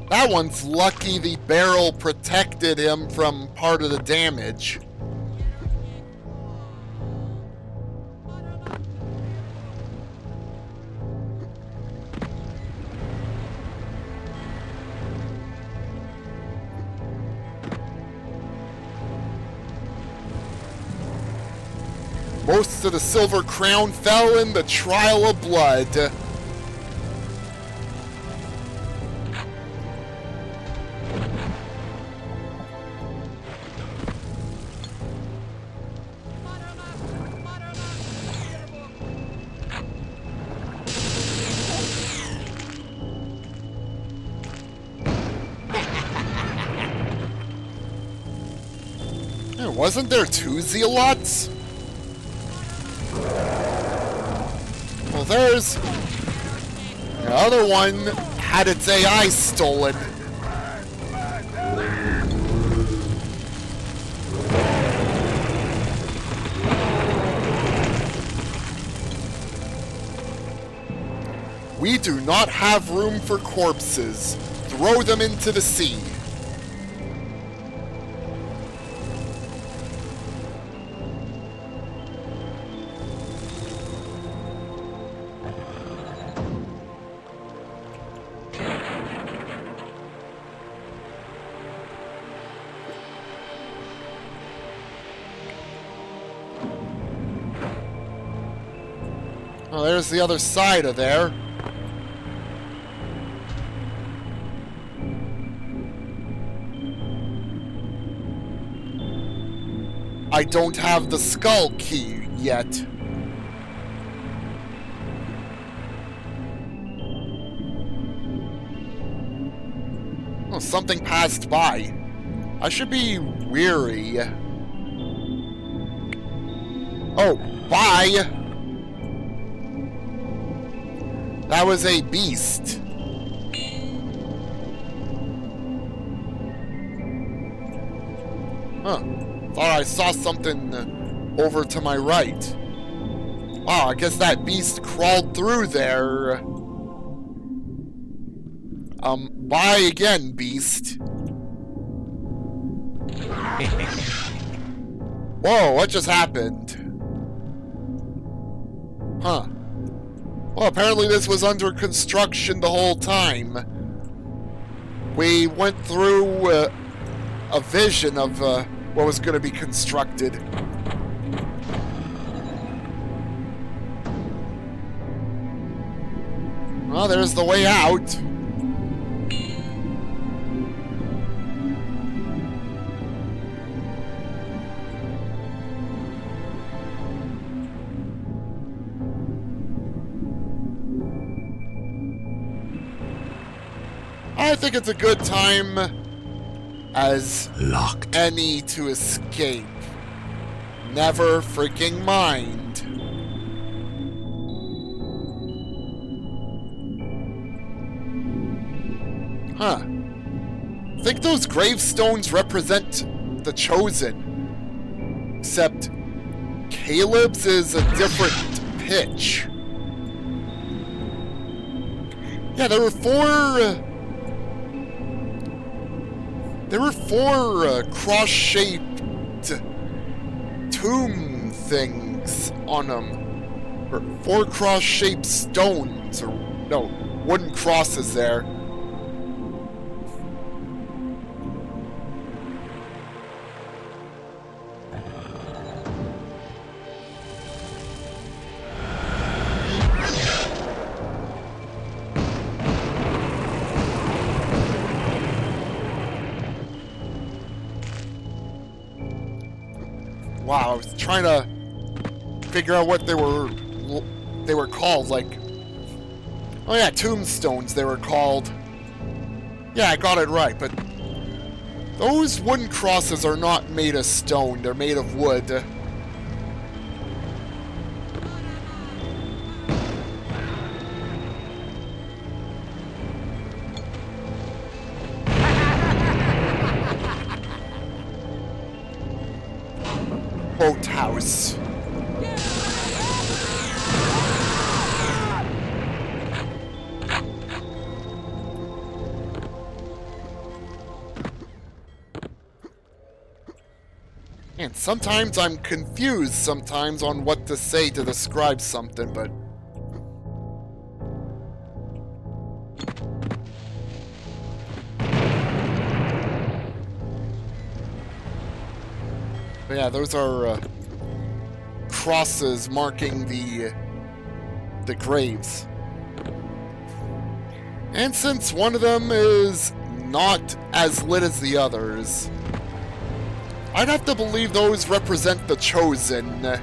That one's lucky the barrel protected him from part of the damage. Most of the Silver Crown fell in the Trial of Blood. Wasn't there two zealots? Well, there's... The other one had its AI stolen. We do not have room for corpses. Throw them into the sea. Oh, there's the other side of there. I don't have the skull key yet. Oh, something passed by. I should be weary. Oh, bye! That was a beast. Huh. Thought I saw something over to my right. Wow, I guess that beast crawled through there. Bye again, beast. Whoa, what just happened? Huh. Well, apparently this was under construction the whole time. We went through a vision of what was going to be constructed. Well, there's the way out. I think it's a good time as Locked. any to escape. Never freaking mind. Huh. I think those gravestones represent the Chosen. Except Caleb's is a different pitch. Yeah, there were four cross-shaped tomb things on them. Or 4 cross-shaped stones, or no, wooden crosses there. Wow, I was trying to figure out what they were called, like... Oh yeah, tombstones they were called. Yeah, I got it right, but... Those wooden crosses are not made of stone, they're made of wood. Boathouse. And sometimes I'm confused sometimes on what to say to describe something, but... But yeah, those are crosses marking the graves. And since one of them is not as lit as the others, I'd have to believe those represent the Chosen.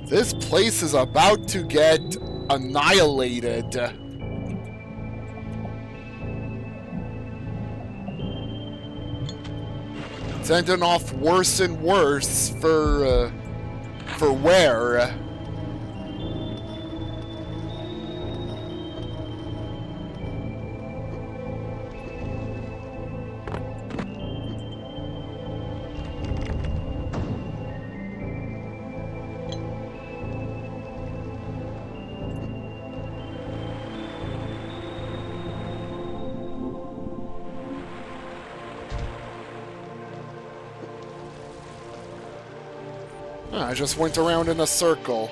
This place is about to get annihilated. It's ending off worse and worse for Ware. I just went around in a circle.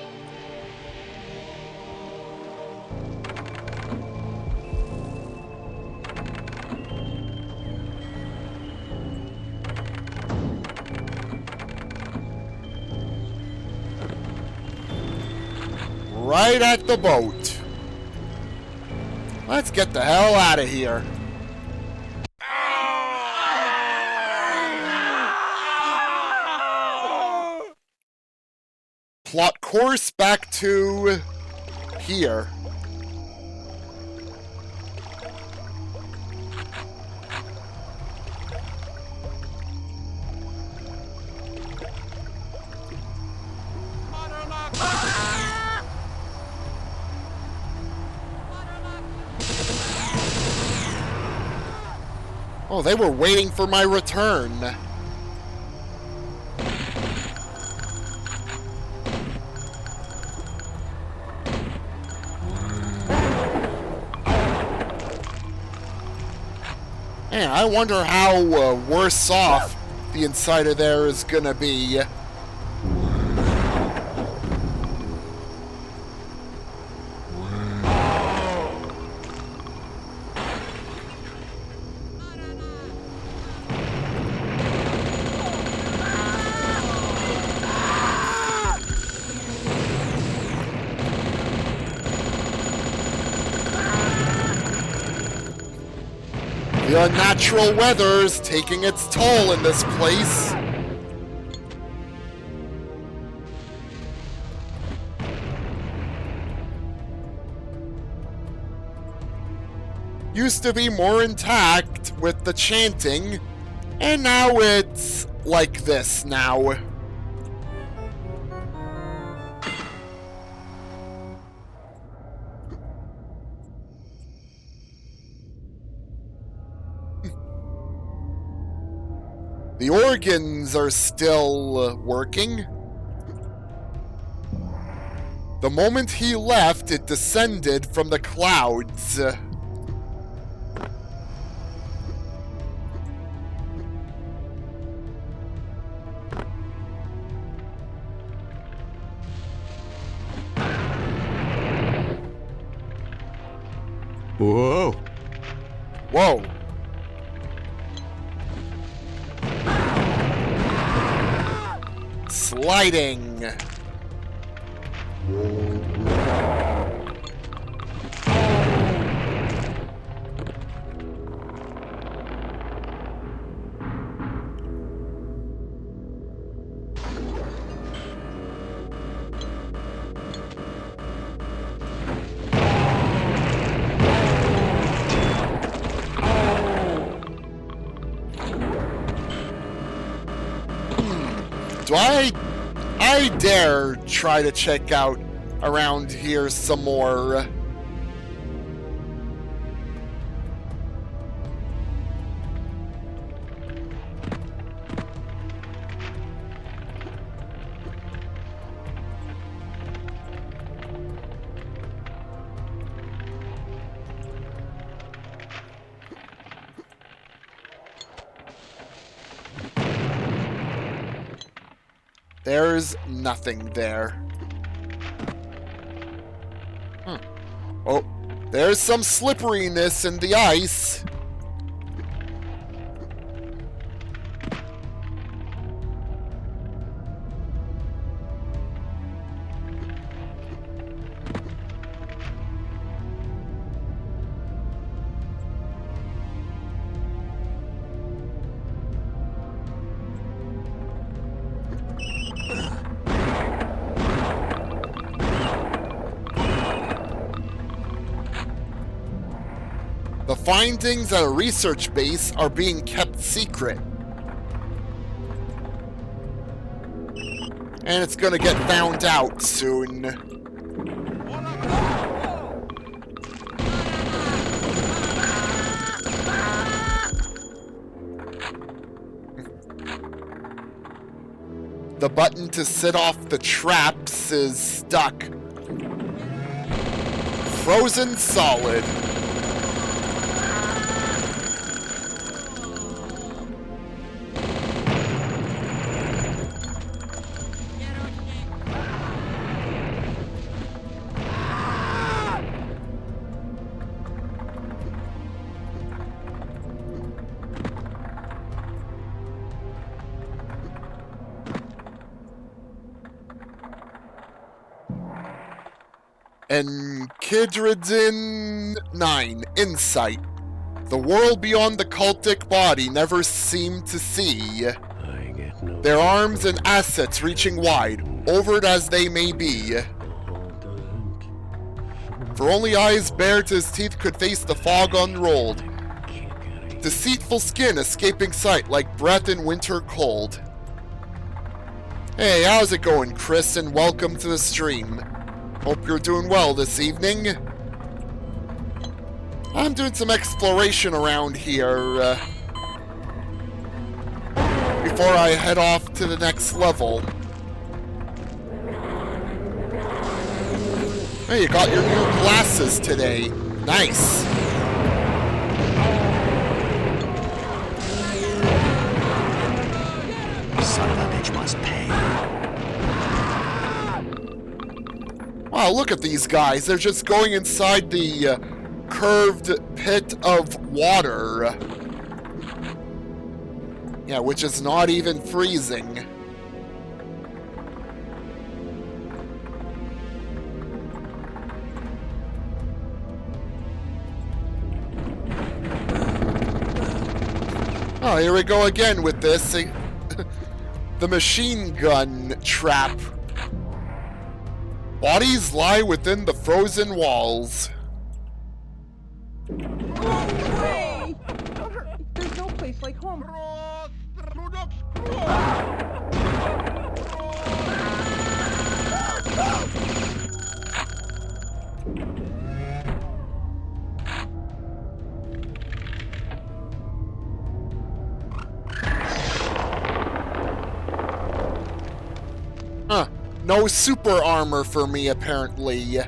Right at the boat. Let's get the hell out of here. Plot course back to here. Oh, they were waiting for my return. Man, I wonder how worse off the inside of there is gonna be. The unnatural weather's taking its toll in this place. Used to be more intact with the chanting, and now it's like this now. The organs are still working. The moment he left, it descended from the clouds. Whoa. Whoa. Sliding. Do I dare try to check out around here some more. There's nothing there. Oh, there's some slipperiness in the ice. The findings at a research base are being kept secret. And it's gonna get found out soon. The button to set off the traps is stuck. Frozen solid. Enkidridin 9, Insight. The world beyond the cultic body never seemed to see. I get no Their arms and assets reaching wide, overt as they may be. For only eyes bare to his teeth could face the fog unrolled. Deceitful skin escaping sight like breath in winter cold. Hey, how's it going, Chris, and welcome to the stream. Hope you're doing well this evening. I'm doing some exploration around here before I head off to the next level. Hey, you got your new glasses today. Nice. Son of a bitch must pay. Wow, look at these guys. They're just going inside the curved pit of water. Yeah, which is not even freezing. Oh, here we go again with this. The machine gun trap. Bodies lie within the frozen walls. Hey! There's no place like home. Huh. No super armor for me, apparently.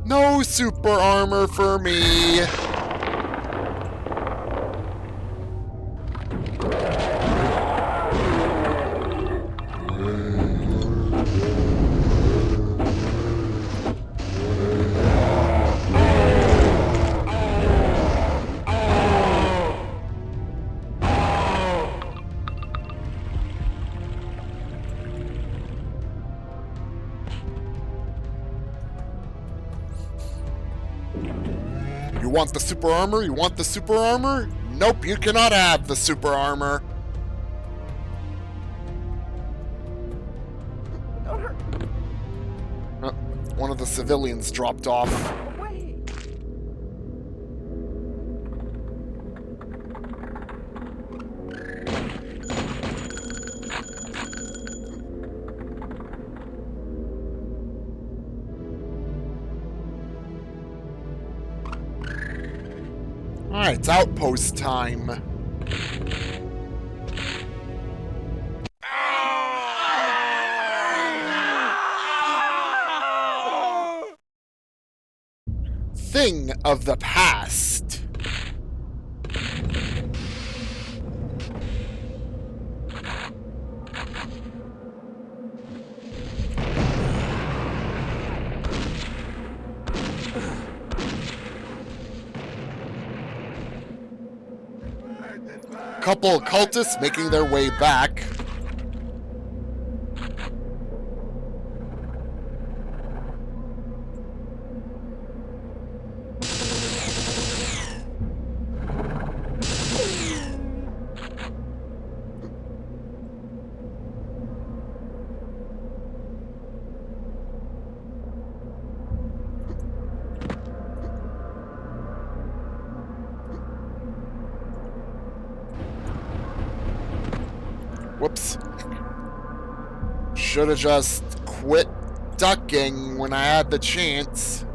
No super armor for me. You want the super armor? You want the super armor? Nope, you cannot have the super armor. One of the civilians dropped off. Away! Alright, it's outpost time. Thing of the past. Couple cultists making their way back. Whoops. Should have just quit ducking when I had the chance.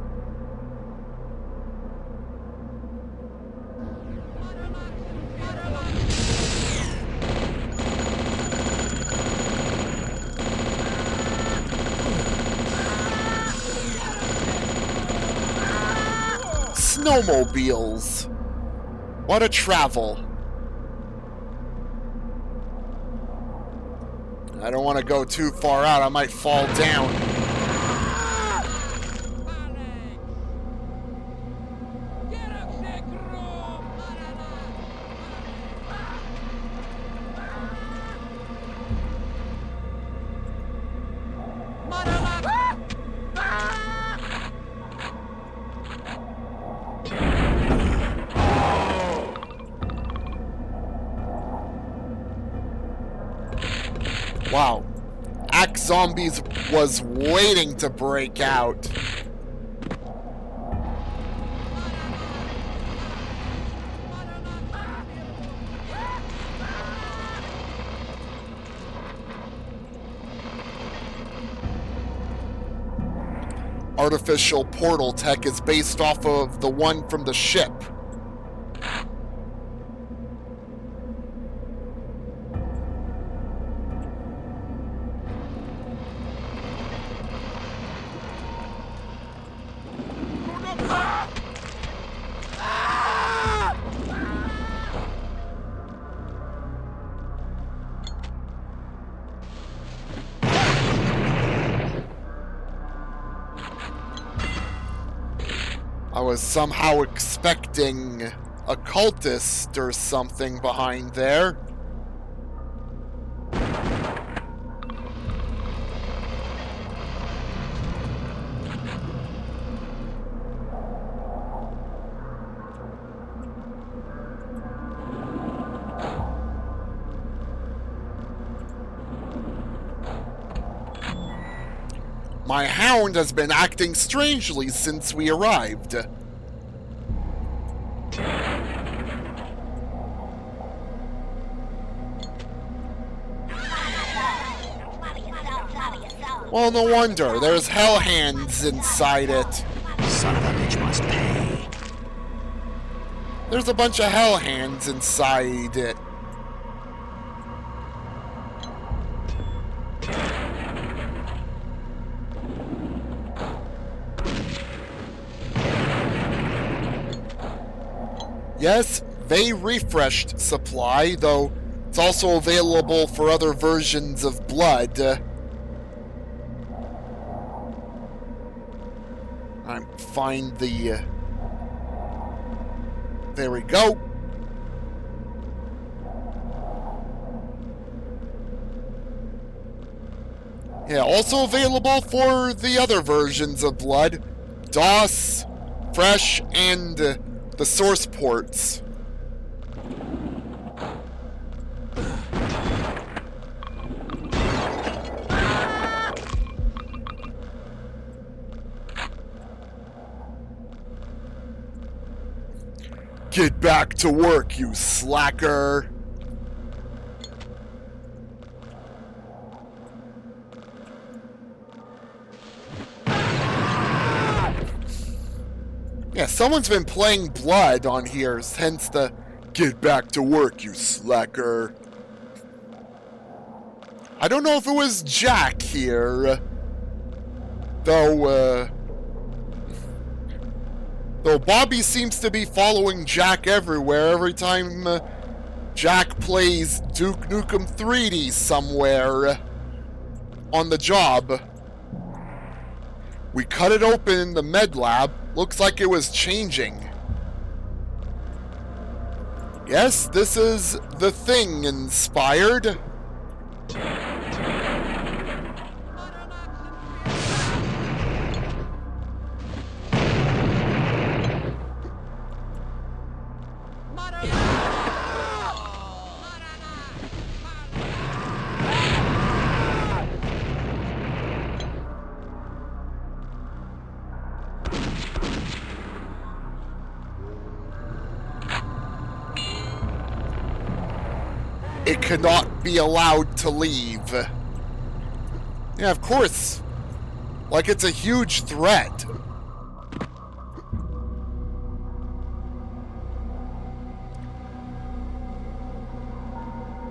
Snowmobiles. What a travel. I don't want to go too far out. I might fall down. Wow. Axe Zombies was waiting to break out. Artificial portal tech is based off of the one from the ship. I was somehow expecting a cultist or something behind there. My hound has been acting strangely since we arrived. Well, no wonder. There's hell hands inside it. Son of a bitch must pay. There's a bunch of hell hands inside it. Yes, they refreshed supply, though it's also available for other versions of blood. Find the... there we go. Yeah, also available for the other versions of blood. DOS, Fresh, and the source ports. Get back to work, you slacker! Yeah, someone's been playing blood on here, hence the get back to work, you slacker. I don't know if it was Jack here, though Bobby seems to be following Jack everywhere every time Jack plays Duke Nukem 3D somewhere on the job. We cut it open in the med lab. Looks like it was changing. Yes, this is the Thing inspired. It cannot be allowed to leave. Yeah, of course. Like it's a huge threat.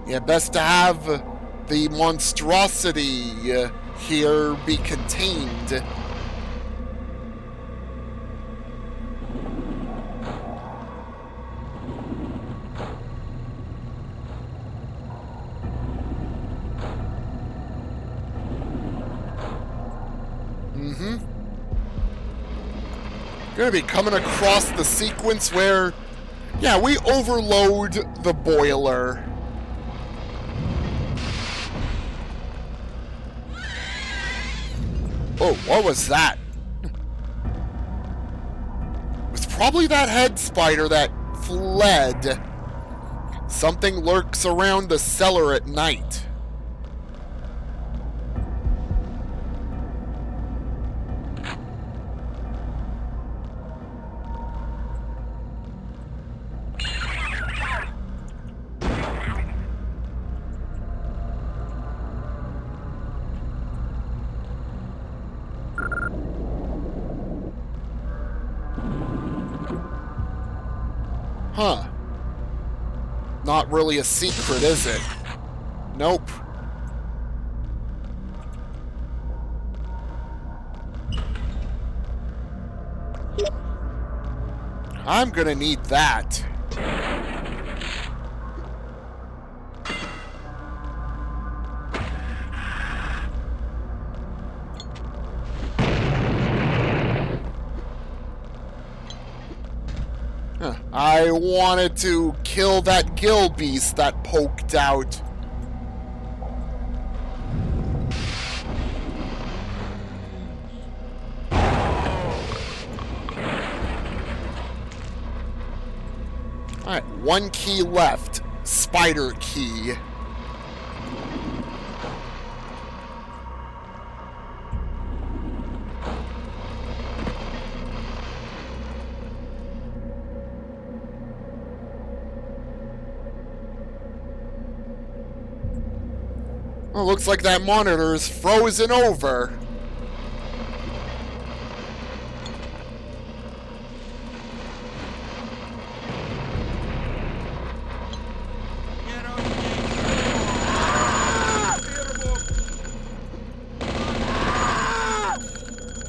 Yeah, best to have the monstrosity here be contained. Gonna be coming across the sequence where, yeah, we overload the boiler. Oh, what was that? It was probably that head spider that fled. Something lurks around the cellar at night. Huh. Not really a secret, is it? Nope. I'm gonna need that. I wanted to kill that gill beast that poked out. Alright, one key left. Spider key. Well, looks like that monitor is frozen over.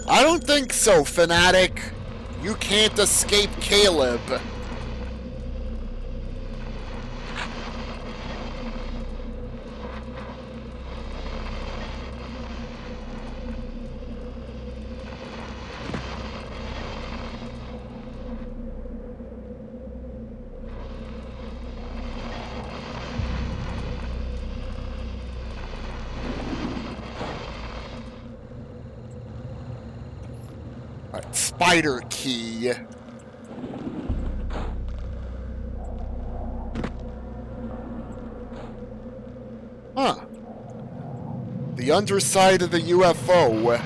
I don't think so, Fanatic. You can't escape Caleb. Alright, spider key. Huh. The underside of the UFO.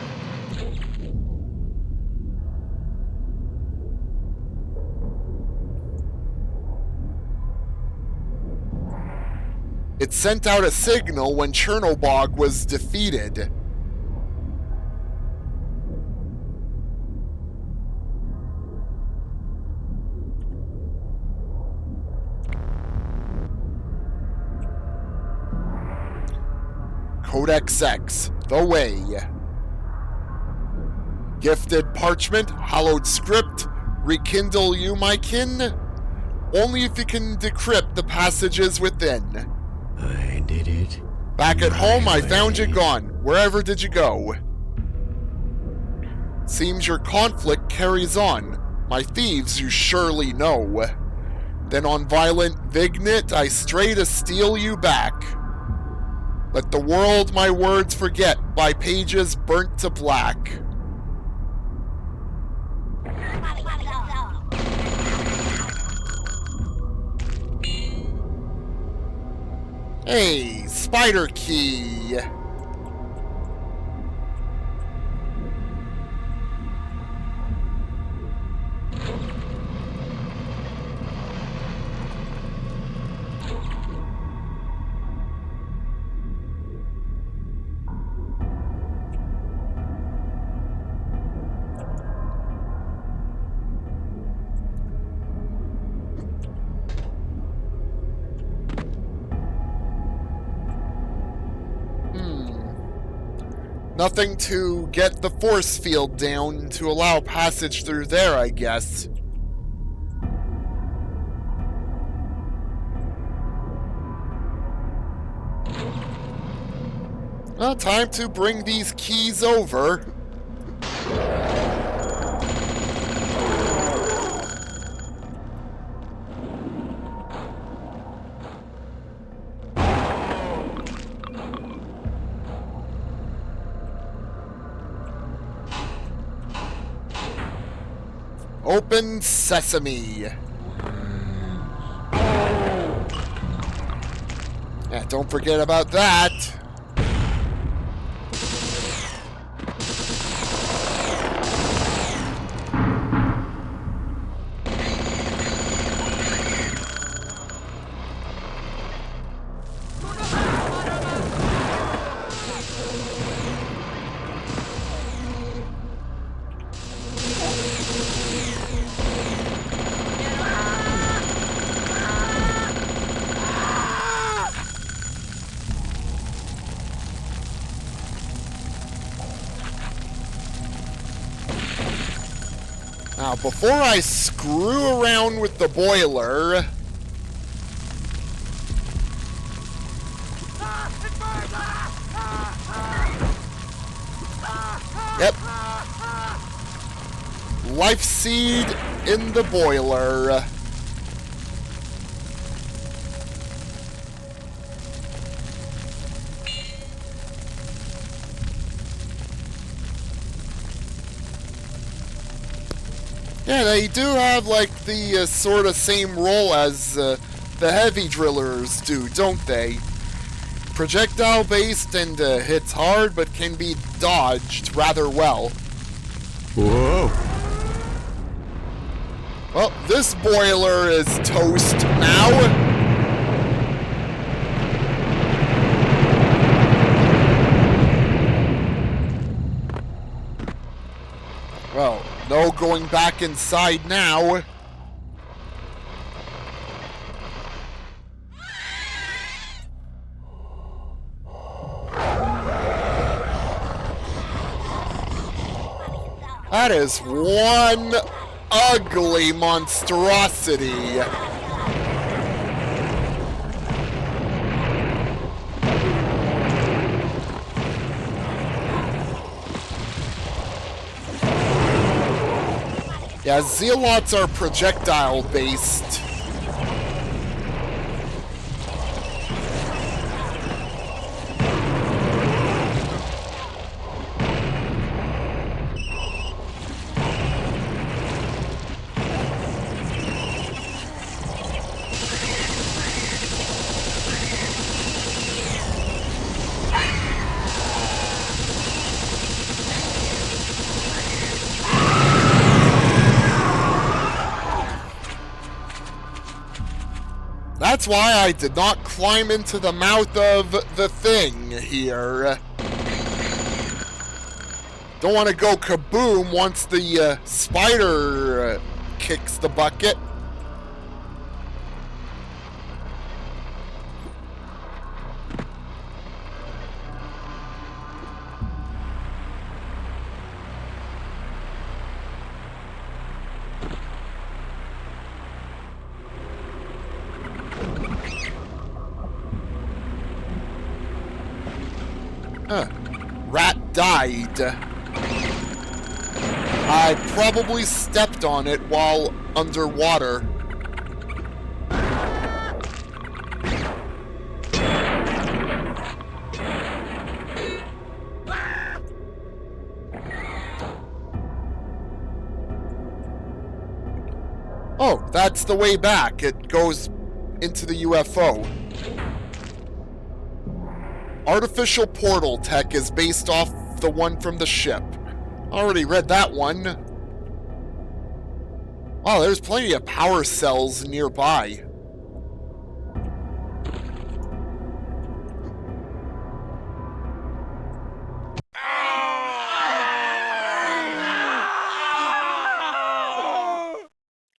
It sent out a signal when Tchernobog was defeated. Codex X, the way. Gifted parchment, hallowed script, rekindle you, my kin. Only if you can decrypt the passages within. I did it. Back at home, I found you way. gone. Wherever did you go? Seems your conflict carries on. My thieves you surely know. Then on violent Vignit, I stray to steal you back. Let the world my words forget by pages burnt to black. Hey, spider key. Nothing to get the force field down to allow passage through there, I guess. Well, time to bring these keys over. Open sesame. Yeah, don't forget about that. Now, before I screw around with the boiler... Yep. Life seed in the boiler. Yeah, they do have, like, the sort of same role as the heavy drillers do, don't they? Projectile-based and hits hard, but can be dodged rather well. Whoa! Well, this boiler is toast now. Well, no going back inside now. That is one ugly monstrosity. Yeah, Zealots are projectile-based. That's why I did not climb into the mouth of the thing here. Don't want to go kaboom once the spider kicks the bucket. Rat died. I probably stepped on it while underwater. Oh, that's the way back. It goes into the UFO. Artificial portal tech is based off the one from the ship. Already read that one. Wow, there's plenty of power cells nearby.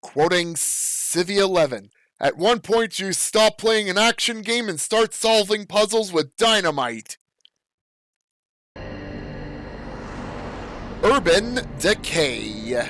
Quoting Civi 11. At one point, you stop playing an action game and start solving puzzles with dynamite. Urban Decay.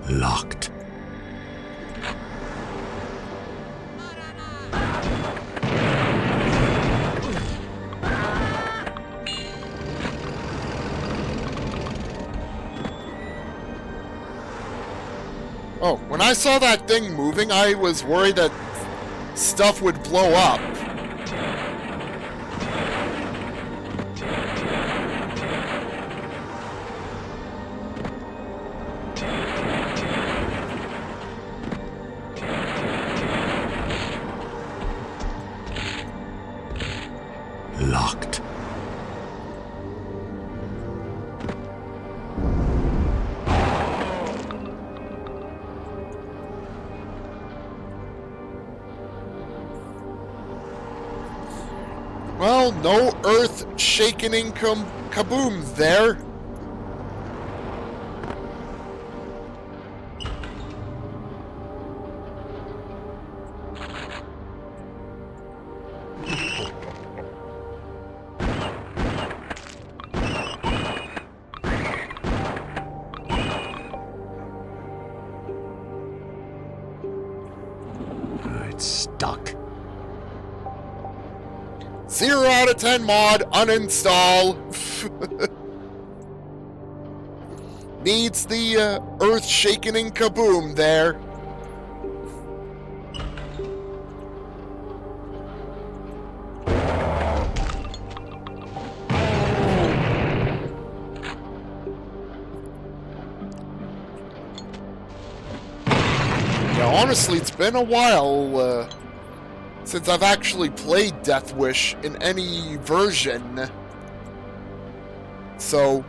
Locked. Oh, when I saw that thing moving, I was worried that stuff would blow up. Locked. Well, no earth-shaking kabooms there. It's stuck. 0 out of 10 mod, uninstall. Needs the earth-shaking kaboom there. Yeah, honestly, it's been a while since I've actually played Death Wish in any version. So,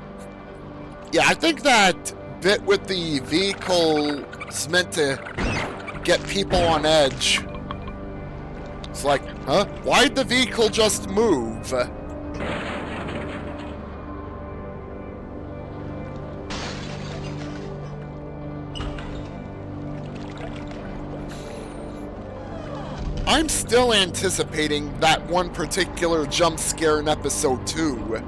yeah, I think that bit with the vehicle is meant to get people on edge. It's like, huh? Why'd the vehicle just move? I'm still anticipating that one particular jump scare in episode 2.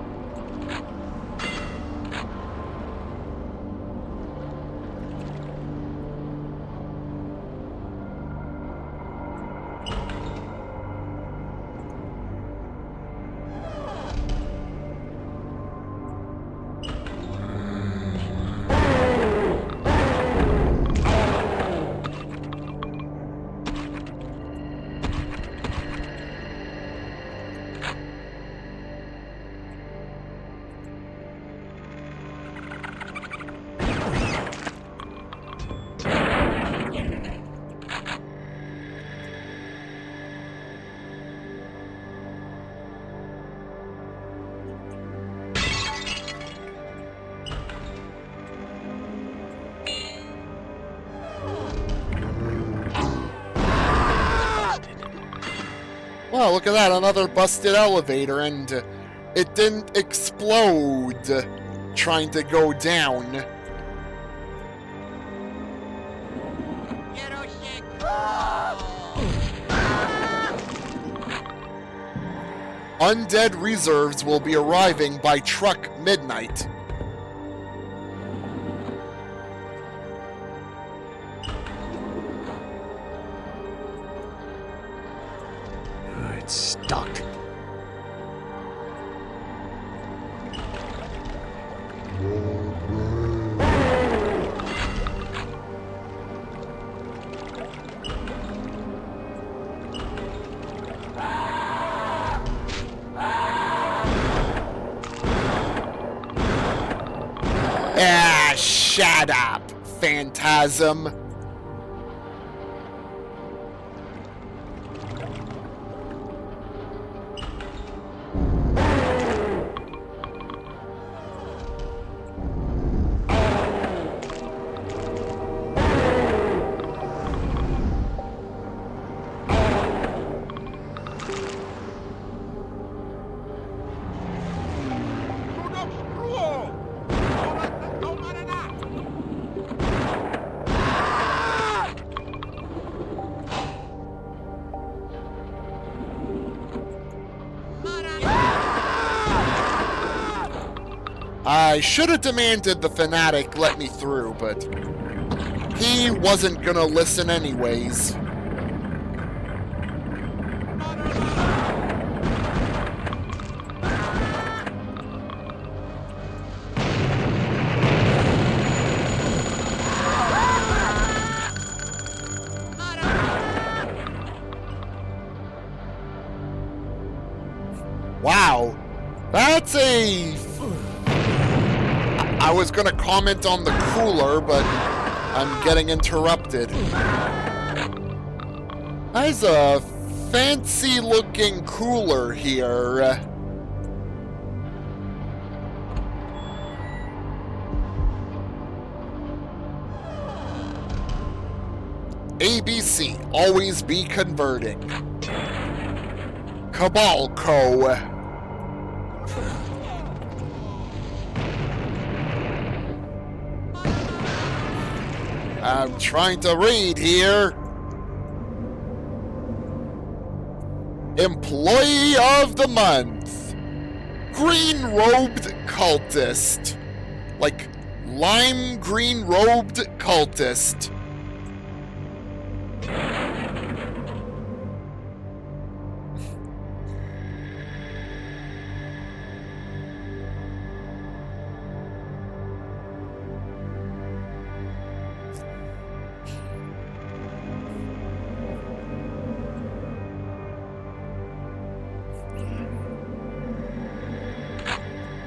Wow, look at that, another busted elevator, and it didn't explode trying to go down. Undead reserves will be arriving by truck midnight. It's stuck. Ah, shut up, Phantasm. I should have demanded the fanatic let me through, but he wasn't gonna listen anyways. Wow, that's a... I was gonna comment on the cooler, but I'm getting interrupted. There's a fancy-looking cooler here. ABC, always be converting. Cabal Co. I'm trying to read here. Employee of the Month. Green-robed cultist. Like, lime green-robed cultist.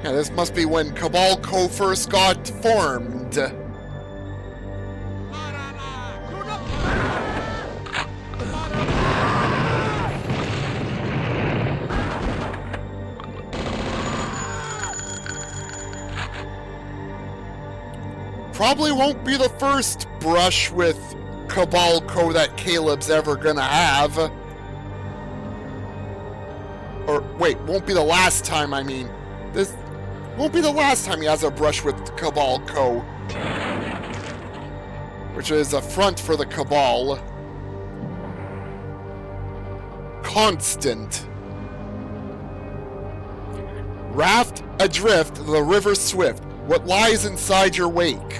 Yeah, this must be when Cabal Co. first got formed. probably won't be the first brush with Cabalco that Caleb's ever gonna have. Or, wait, won't be the last time, I mean. This won't be the last time he has a brush with Cabalco. Which is a front for the Cabal. Constant. Raft adrift, the river swift. What lies inside your wake?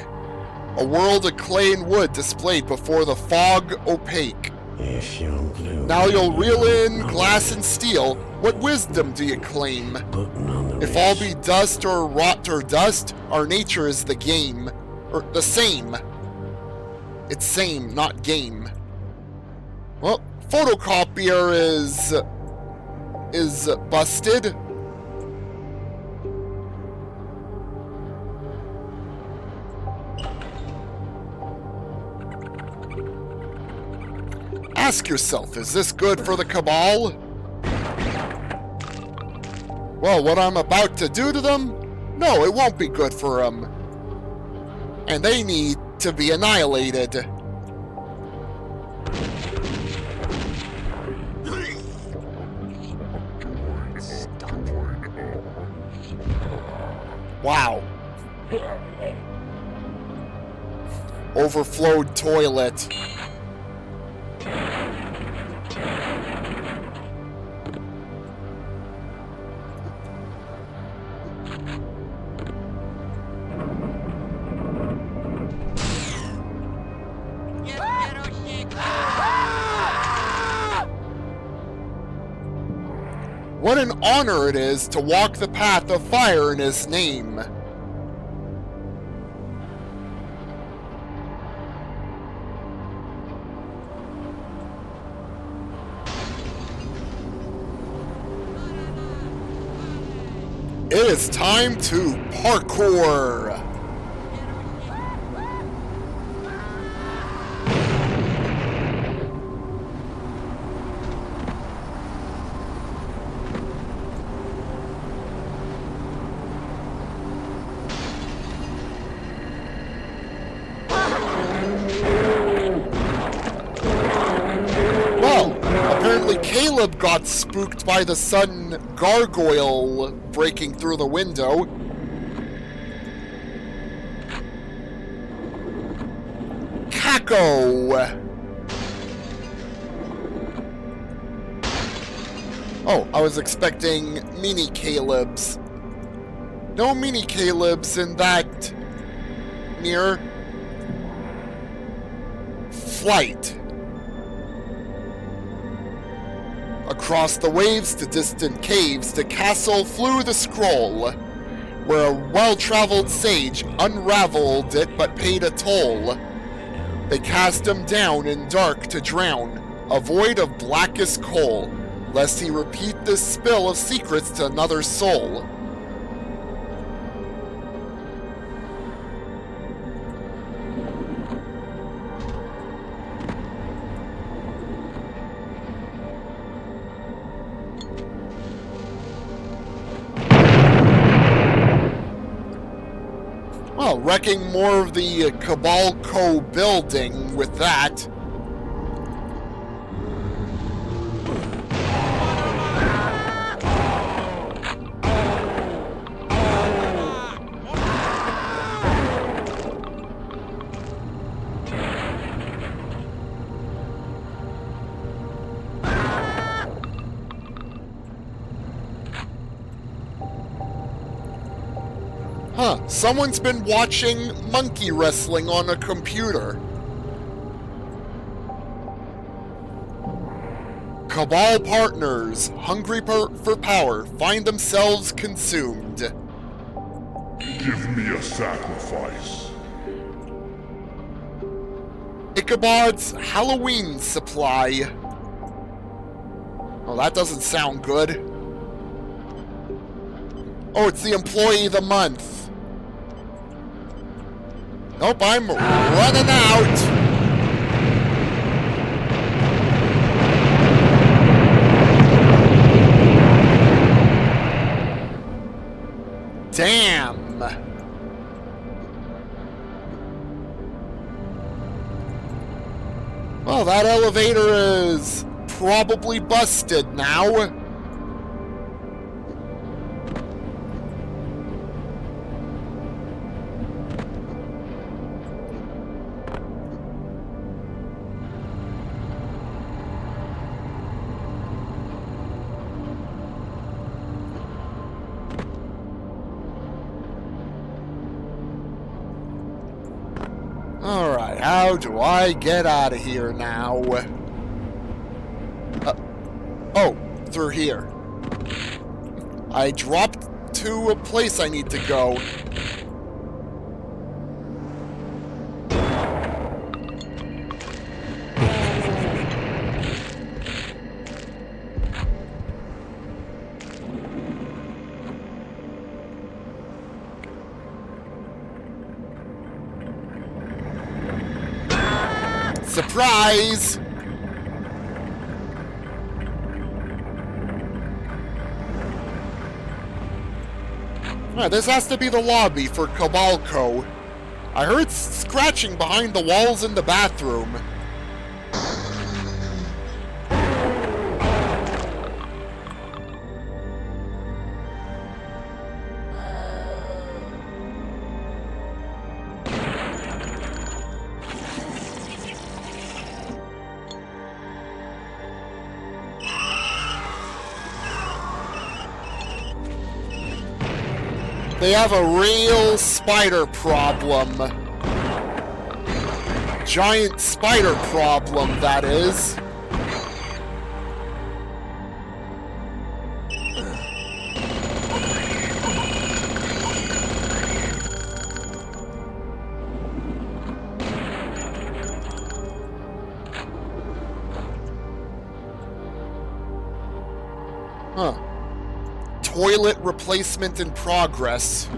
A world of clay and wood displayed before the fog opaque. If you'll glue Now you'll me reel in on glass and steel. What wisdom do you claim? putting on the If all wrist. be dust or rot or dust, our nature is the game. Or the same. It's same, not game. Well, photocopier is busted. Ask yourself, is this good for the Cabal? Well, what I'm about to do to them? No, it won't be good for them. And they need to be annihilated. Wow. Overflowed toilet. What an honor it is to walk the path of fire in his name. It is time to parkour. Apparently Caleb got spooked by the sudden gargoyle breaking through the window. Kako! Oh, I was expecting mini Calebs. No mini Calebs in that near flight. Across the waves to distant caves, to castle flew the scroll, where a well-traveled sage unraveled it but paid a toll. They cast him down in dark to drown, a void of blackest coal, lest he repeat this spill of secrets to another soul. Well, wrecking more of the Cabalco building with that. Huh, someone's been watching monkey wrestling on a computer. Cabal partners, hungry for power, find themselves consumed. Give me a sacrifice. Ichabod's Halloween supply. Oh, that doesn't sound good. Oh, it's the employee of the month. Nope, I'm running out. Damn. Well, that elevator is probably busted now. Alright, how do I get out of here now? Oh, through here. I dropped to a place I need to go. Surprise! This has to be the lobby for Cabalco. I heard scratching behind the walls in the bathroom. They have a real spider problem. Giant spider problem, that is. Huh. Toilet replacement in progress.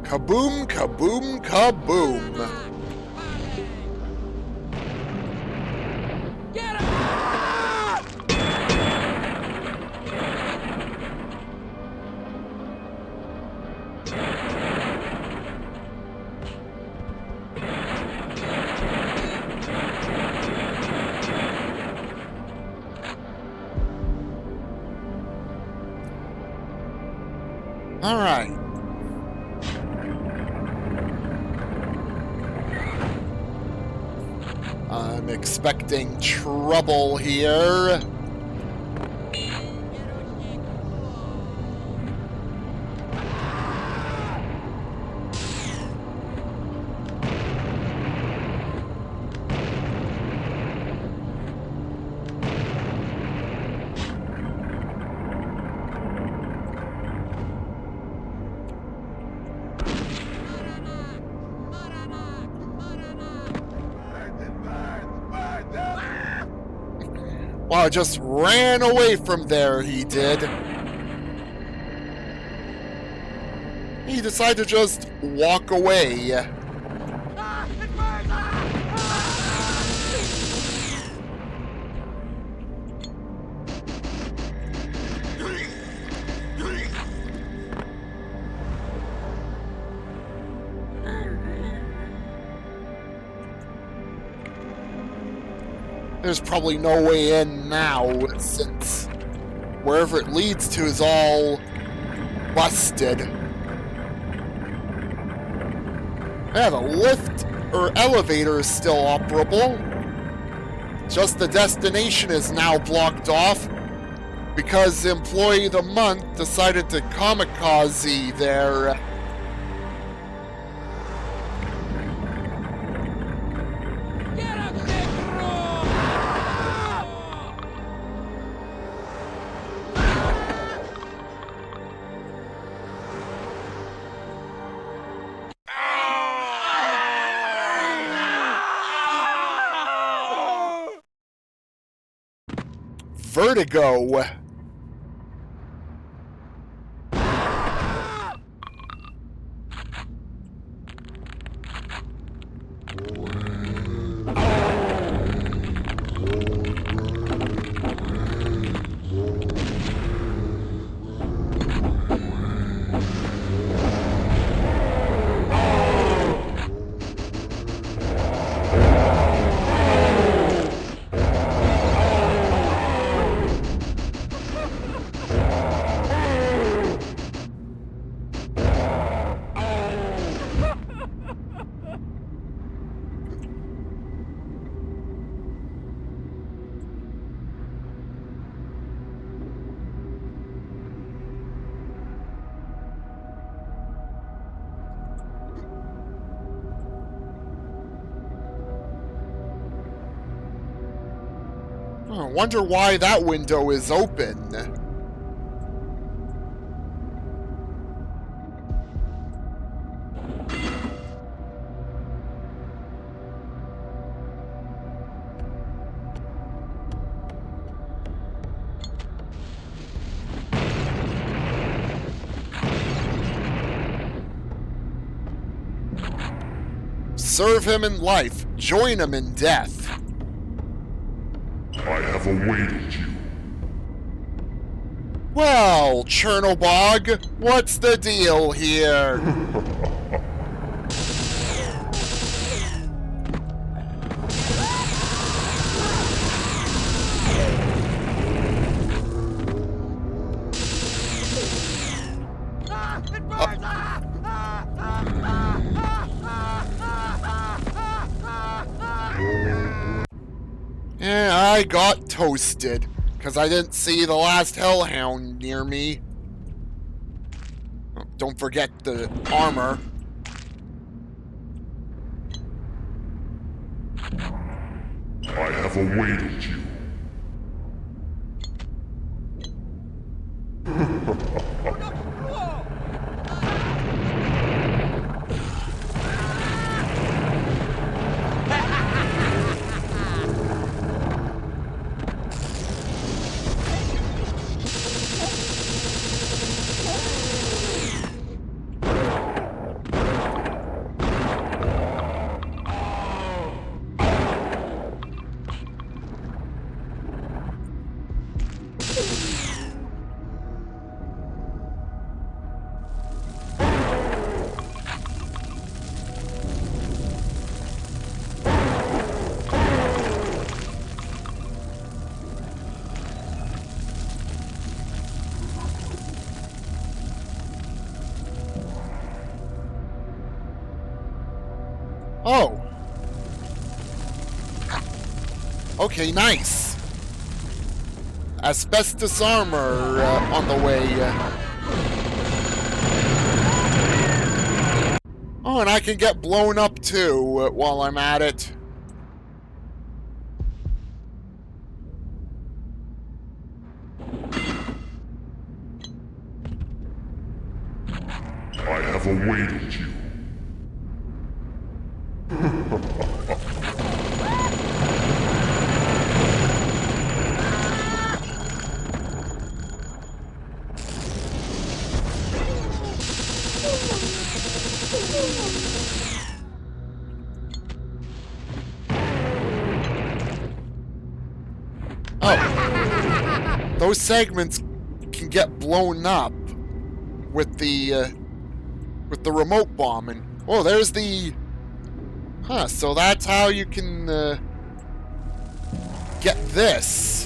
Kaboom, kaboom, kaboom. Get him! All right. I'm expecting trouble here. Wow, just ran away from there, he did. He decided to just walk away. There's probably no way in now, since wherever it leads to is all busted. Yeah, the lift or elevator is still operable. Just the destination is now blocked off because the Employee of the Month decided to kamikaze there. vertigo. I wonder why that window is open. Serve him in life, join him in death. I have awaited you. Well, Tchernobog, what's the deal here? Yeah, I got toasted, because I didn't see the last hellhound near me. Oh, don't forget the armor. I have awaited you. Oh. Okay, nice. Asbestos armor on the way. Oh, and I can get blown up too while I'm at it. I have awaited you. Oh. Those segments can get blown up with the remote bomb. And oh, there's the... Huh, so that's how you can get this.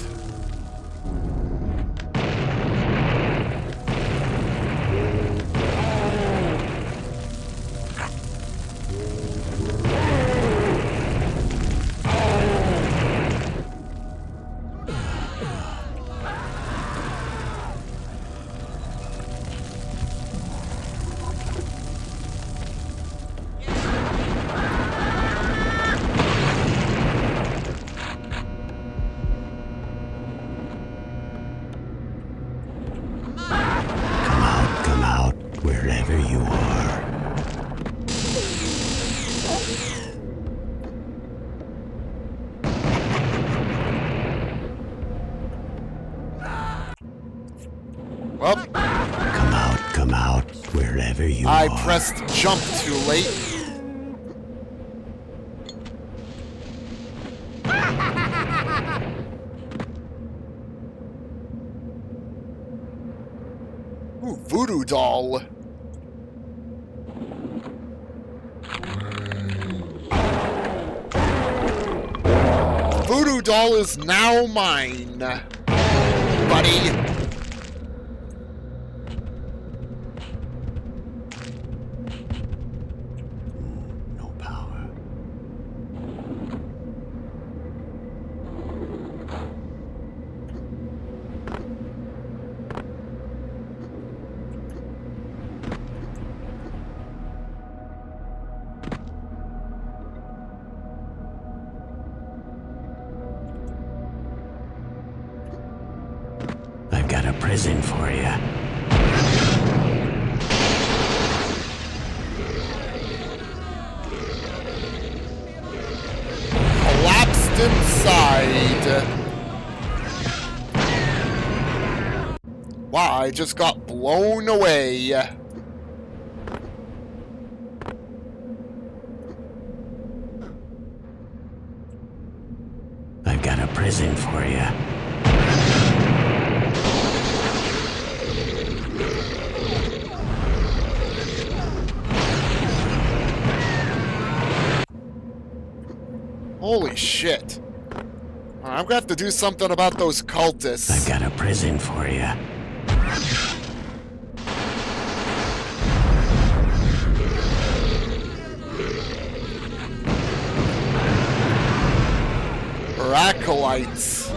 Well, Come out, wherever you I are. pressed jump too late. Ooh, voodoo doll. Voodoo doll is now mine, buddy. No power. I've got a prison for you. Collapsed inside. Wow, I just got blown away. I've got a prison for you. Holy shit. I'm gonna have to do something about those cultists. I've got a prison for you. Or acolytes.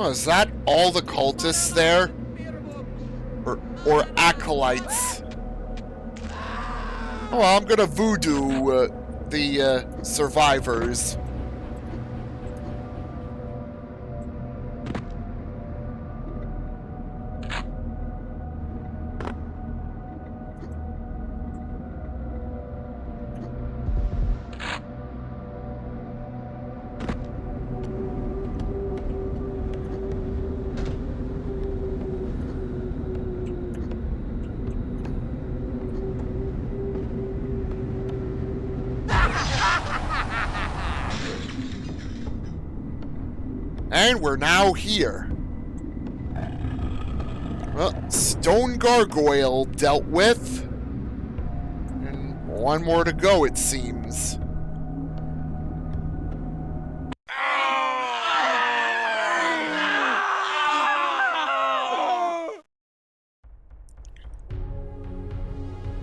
Oh, is that all the cultists there? Or acolytes? Oh, well, I'm gonna voodoo the survivors. And we're now here. Well, Stone Gargoyle dealt with. And one more to go, it seems.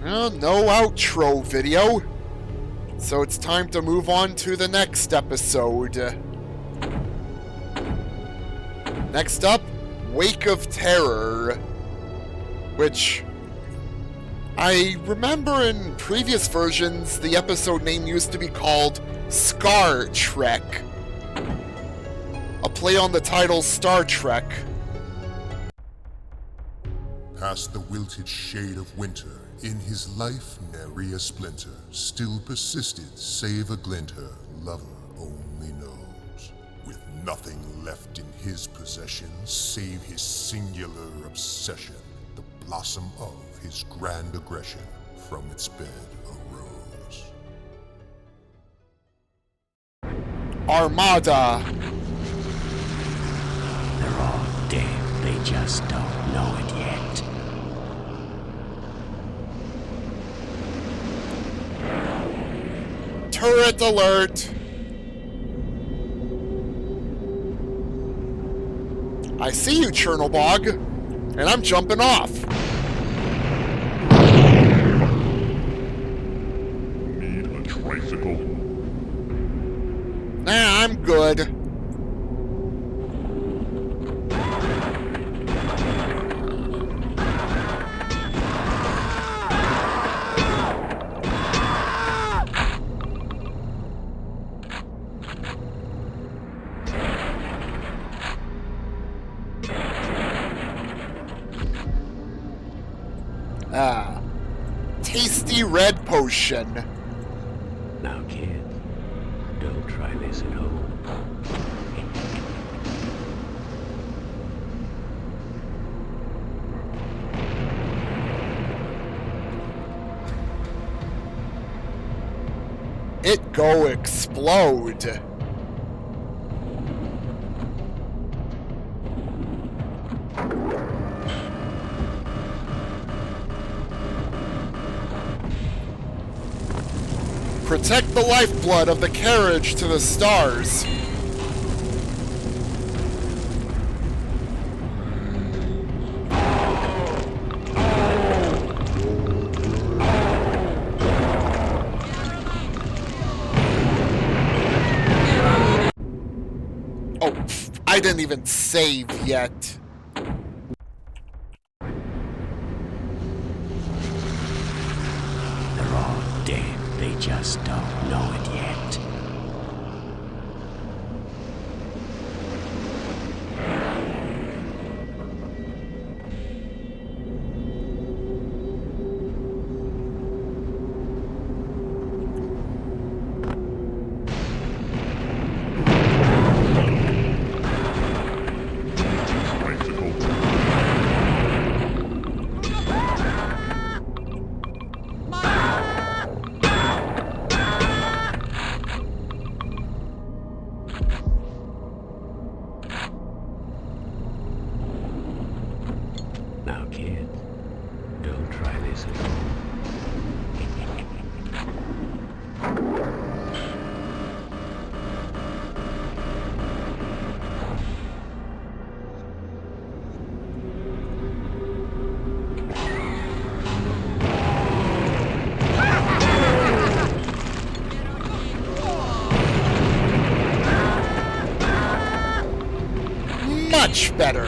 Well, no outro video. So it's time to move on to the next episode. Next up, Wake of Terror, which I remember in previous versions the episode name used to be called Scar Trek, a play on the title Star Trek. Past the wilted shade of winter, in his life nary a splinter still persisted save a glint her lover only knows. With nothing left in his possession save his singular obsession, the blossom of his grand aggression from its bed arose. Armada. They're all dead. They just don't know it yet. Turret alert. I see you, Tchernobog, and I'm jumping off. Need a tricycle? Nah, I'm good. tasty red potion. Now, kids, don't try this at home. It go explode. Protect the lifeblood of the carriage to the stars. Oh, I didn't even save yet. They're all dead. They just don't know it yet. Tricycle. Now, kids, don't try this at home. Much better.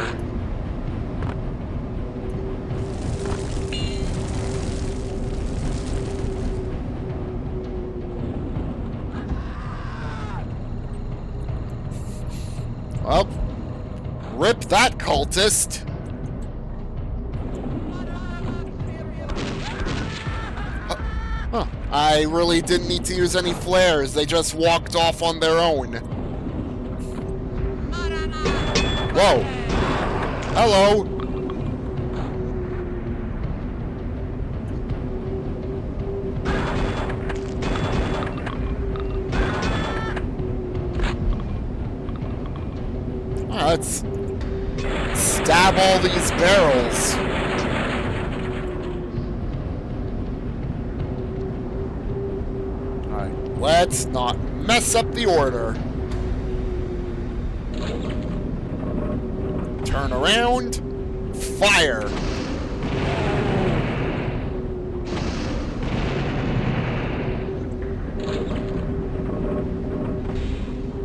Well, rip that cultist. Huh. I really didn't need to use any flares. They just walked off on their own. Whoa. Hello. Let's stab all these barrels. Alright, let's not mess up the order. Turn around. Fire.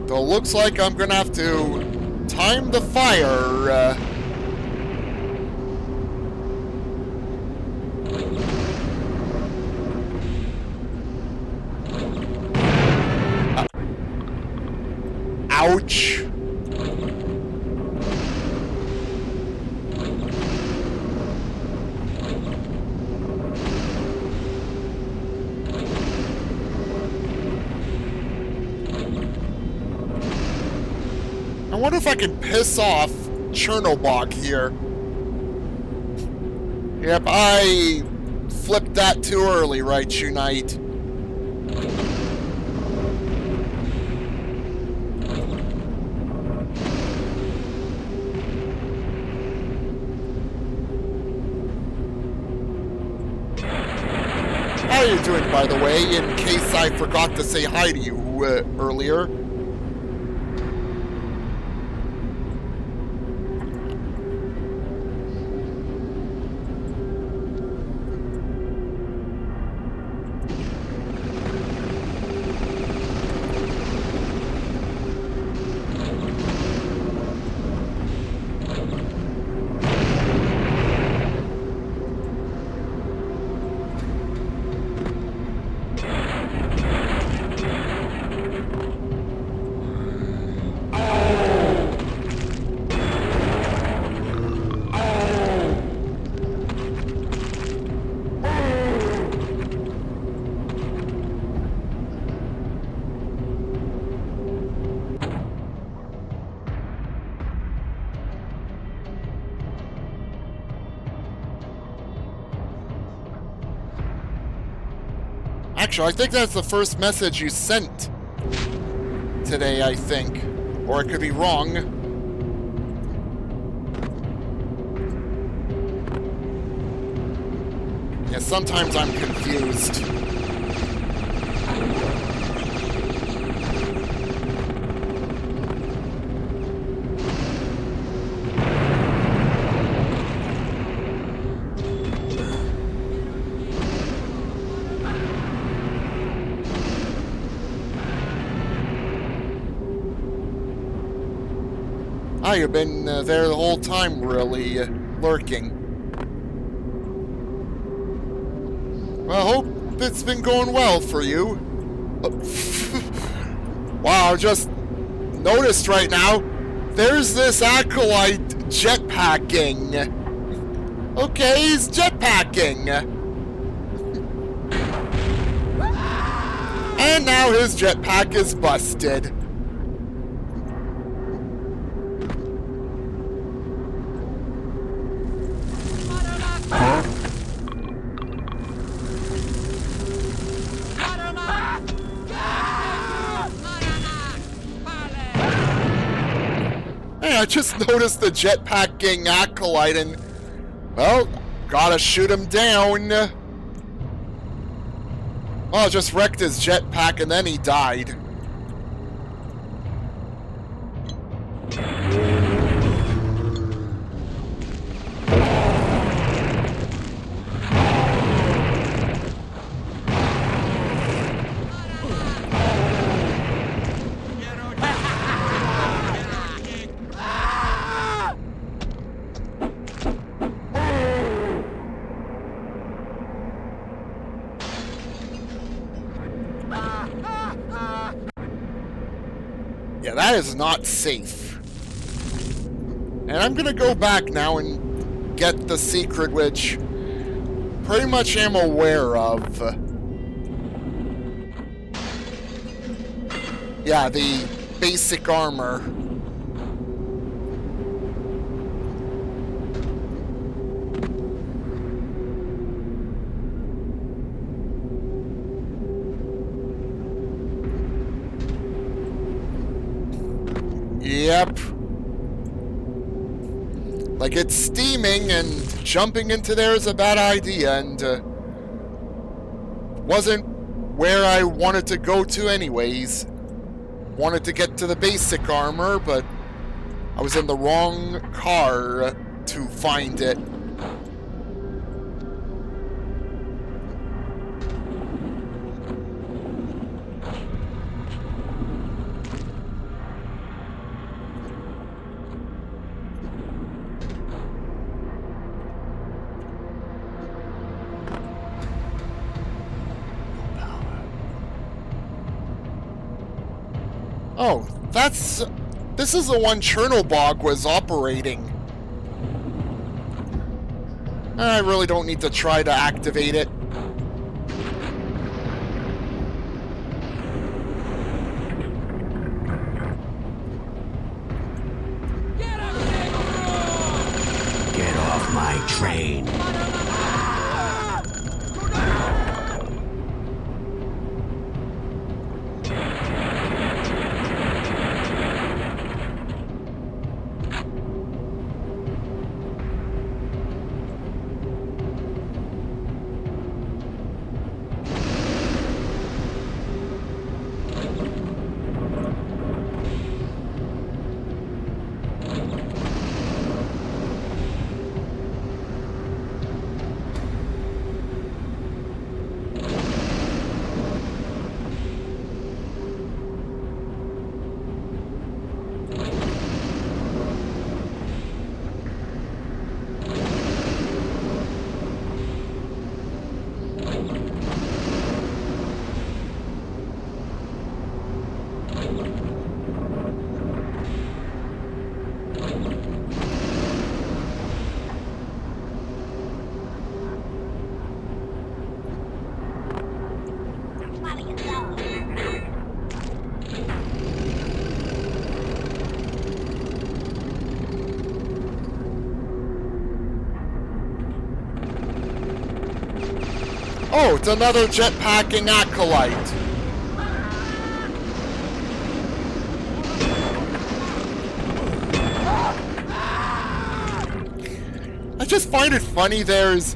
Though looks like I'm gonna have to time the fire. Ouch. I wonder if I can piss off Tchernobog here. Yep, I flipped that too early, right, Unite? How are you doing, by the way, in case I forgot to say hi to you earlier? Actually, I think that's the first message you sent today, I think. Or I could be wrong. Yeah, sometimes I'm confused. Ah, you've been there the whole time, really, lurking. Well, I hope it's been going well for you. Wow, I just noticed right now, there's this acolyte jetpacking. Okay, he's jetpacking. And now his jetpack is busted. Hey, I just noticed the jetpacking acolyte and, well, gotta shoot him down. Well, just wrecked his jetpack and then he died. Yeah, that is not safe. And I'm gonna go back now and get the secret, which pretty much am aware of. Yeah, the basic armor. Yep. Like, it's steaming, and jumping into there is a bad idea, and wasn't where I wanted to go to anyways. Wanted to get to the basic armor, but I was in the wrong car to find it. Oh, this is the one Tchernobog was operating. I really don't need to try to activate it. Get off my train. Oh, it's another jetpacking acolyte. I just find it funny there's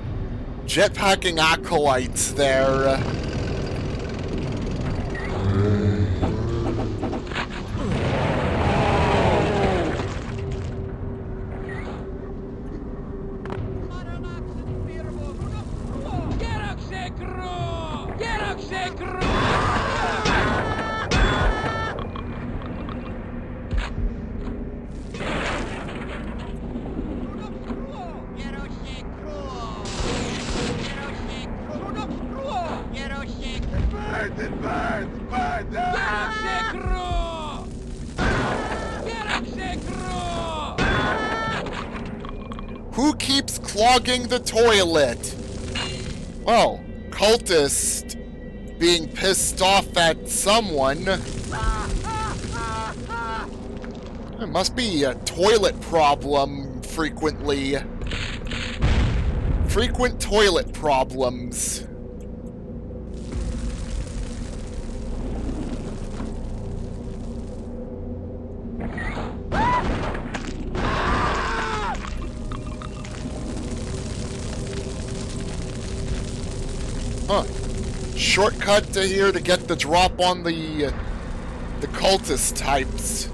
jetpacking acolytes there. Who keeps clogging the toilet? Well, cultist being pissed off at someone. It must be a toilet problem frequently. Frequent toilet problems. Huh. Shortcut to here to get the drop on the cultist types.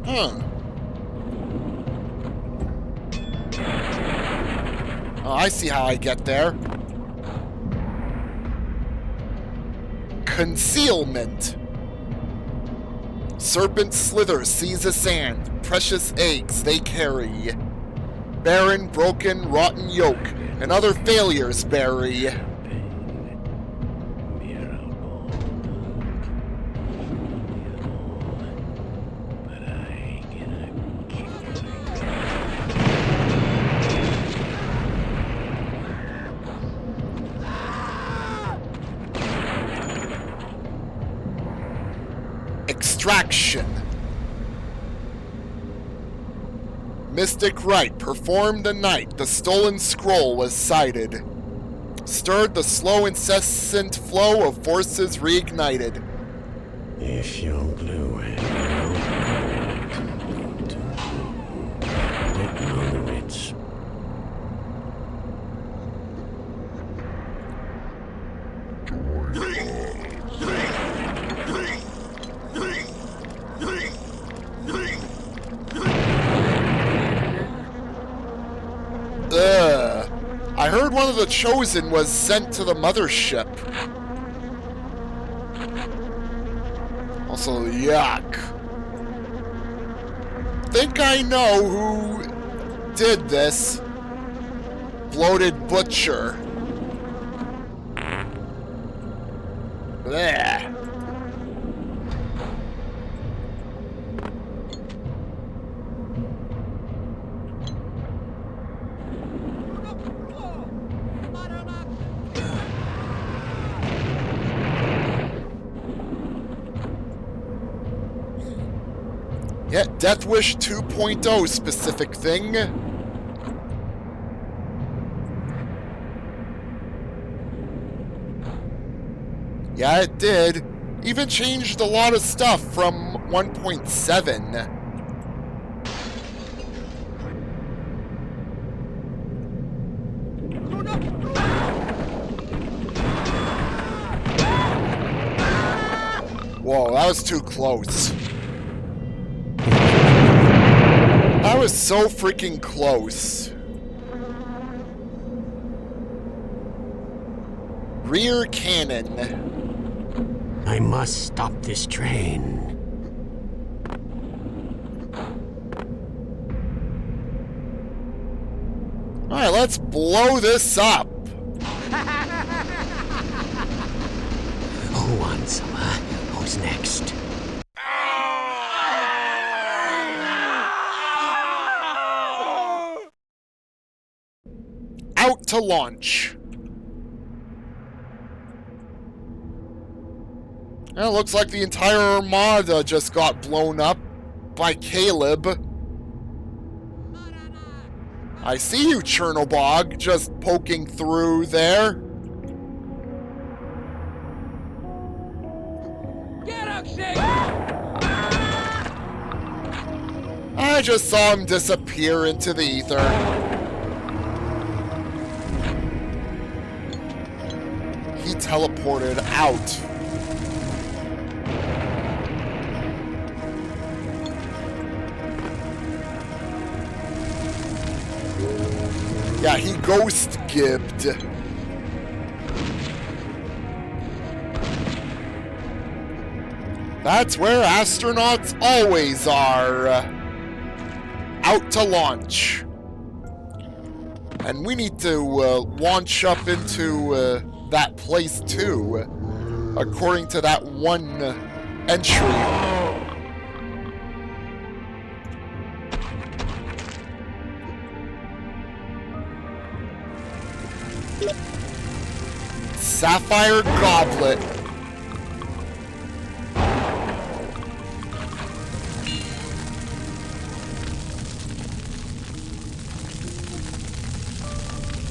Huh. Oh, I see how I get there. Concealment. Serpent slither sees the sand. Precious eggs they carry. Barren, broken, rotten yolk, and other failures bury. Extraction. Mystic rite performed the night the stolen scroll was sighted. Stirred the slow incessant flow of forces reignited. If you'll glue it, it's I heard one of the Chosen was sent to the mothership. Also, yuck. Think I know who did this. Bloated Butcher. Blech. Yeah, Death Wish 2.0 specific thing. Yeah, it did. Even changed a lot of stuff from 1.7. Whoa, that was too close. That was so freaking close. Rear cannon. I must stop this train. Alright, let's blow this up. Who wants some, huh? Who's next? Out to launch. Well, it looks like the entire armada just got blown up by Caleb. I see you, Tchernobog, just poking through there. I just saw him disappear into the ether. He teleported out. Yeah, he ghost gibbed. That's where astronauts always are. Out to launch. And we need to launch up into that place too, according to that one entry. Sapphire Goblet.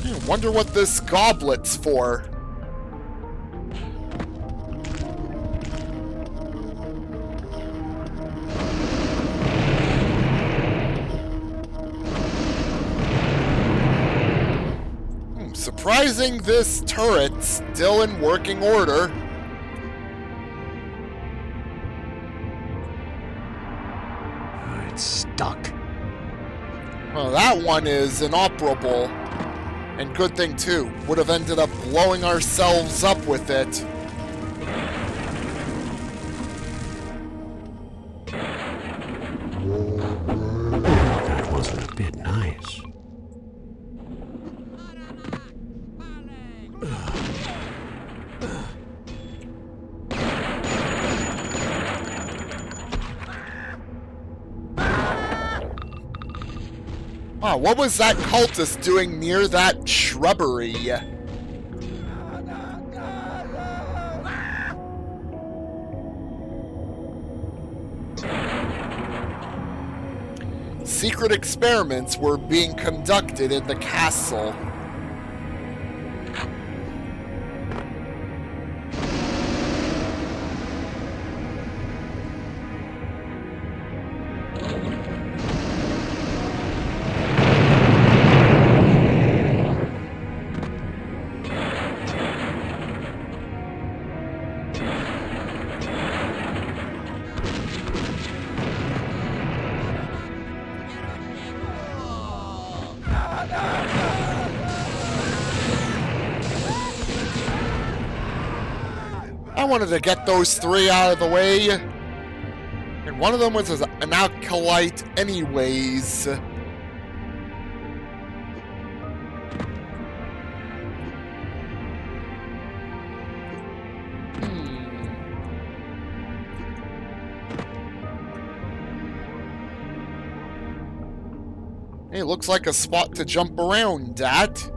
I wonder what this goblet's for. Surprising this turret's still in working order. It's stuck. Well, that one is inoperable. And good thing too. Would have ended up blowing ourselves up with it. That wasn't a bit nice. Wow, what was that cultist doing near that shrubbery? Secret experiments were being conducted in the castle. I wanted to get those three out of the way. And one of them was an acolyte anyways. Hey, looks like a spot to jump around at.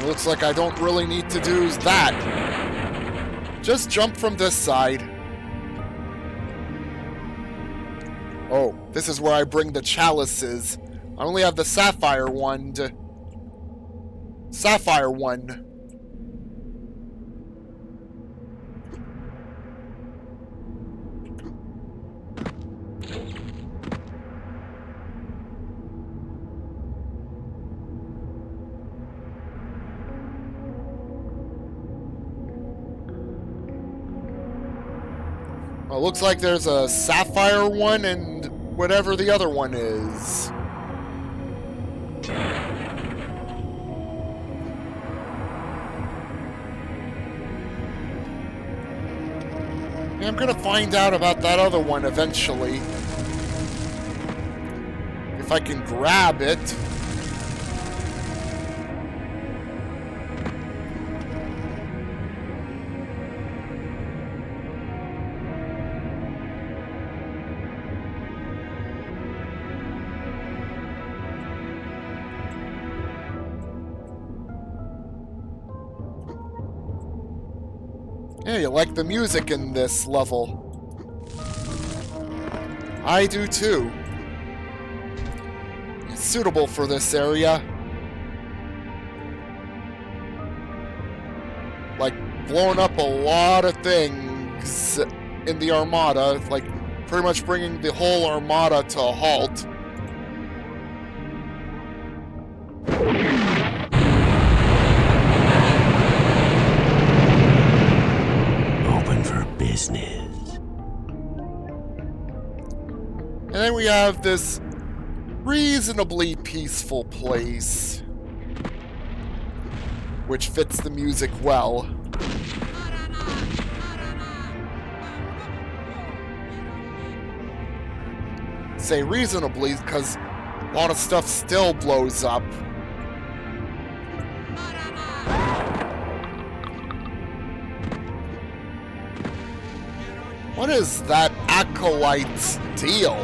Looks like I don't really need to do that. Just jump from this side. Oh, this is where I bring the chalices. I only have the sapphire one. Sapphire one. Well, looks like there's a sapphire one and whatever the other one is. Yeah, I'm gonna find out about that other one eventually. If I can grab it. Yeah, you like the music in this level. I do too. It's suitable for this area. Like, blowing up a lot of things in the Armada. Like, pretty much bringing the whole Armada to a halt. Open for business. And then we have this reasonably peaceful place, which fits the music well. Say reasonably, because a lot of stuff still blows up. What is that acolyte's deal?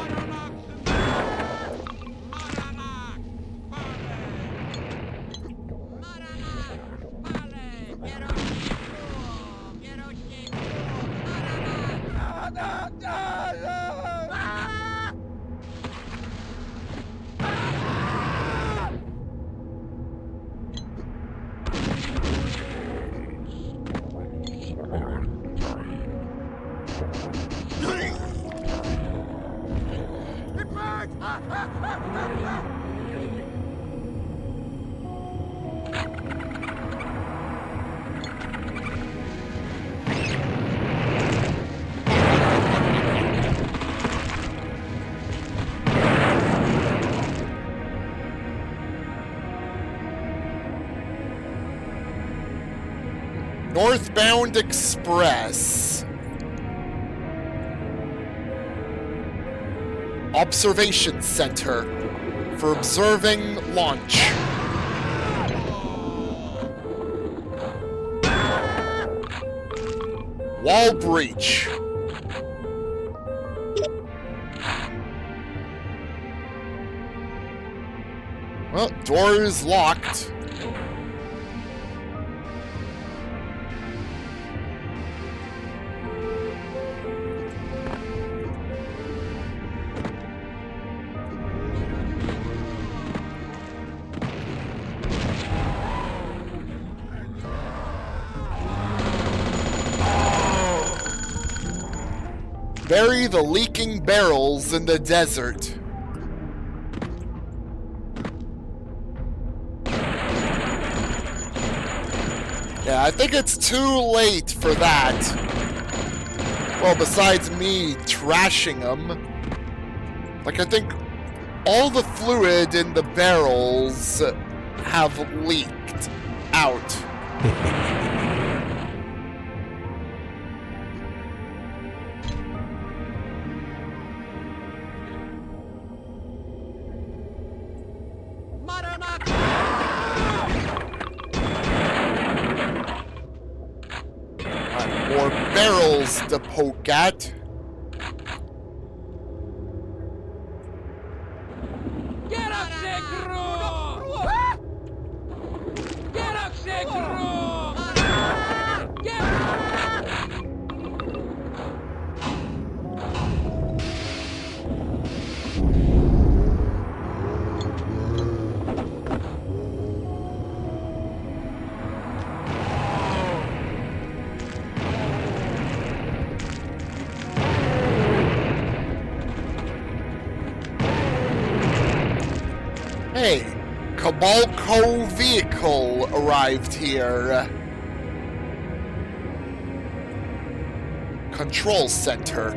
Northbound Express. Observation Center for observing launch. Wall breach. Well, door is locked. Bury the leaking barrels in the desert. Yeah, I think it's too late for that. Well, besides me trashing them. Like, I think all the fluid in the barrels have leaked out. More barrels to poke at. Get up, Segro! Get up, Segro! Hey, Cabalco vehicle arrived here. control center.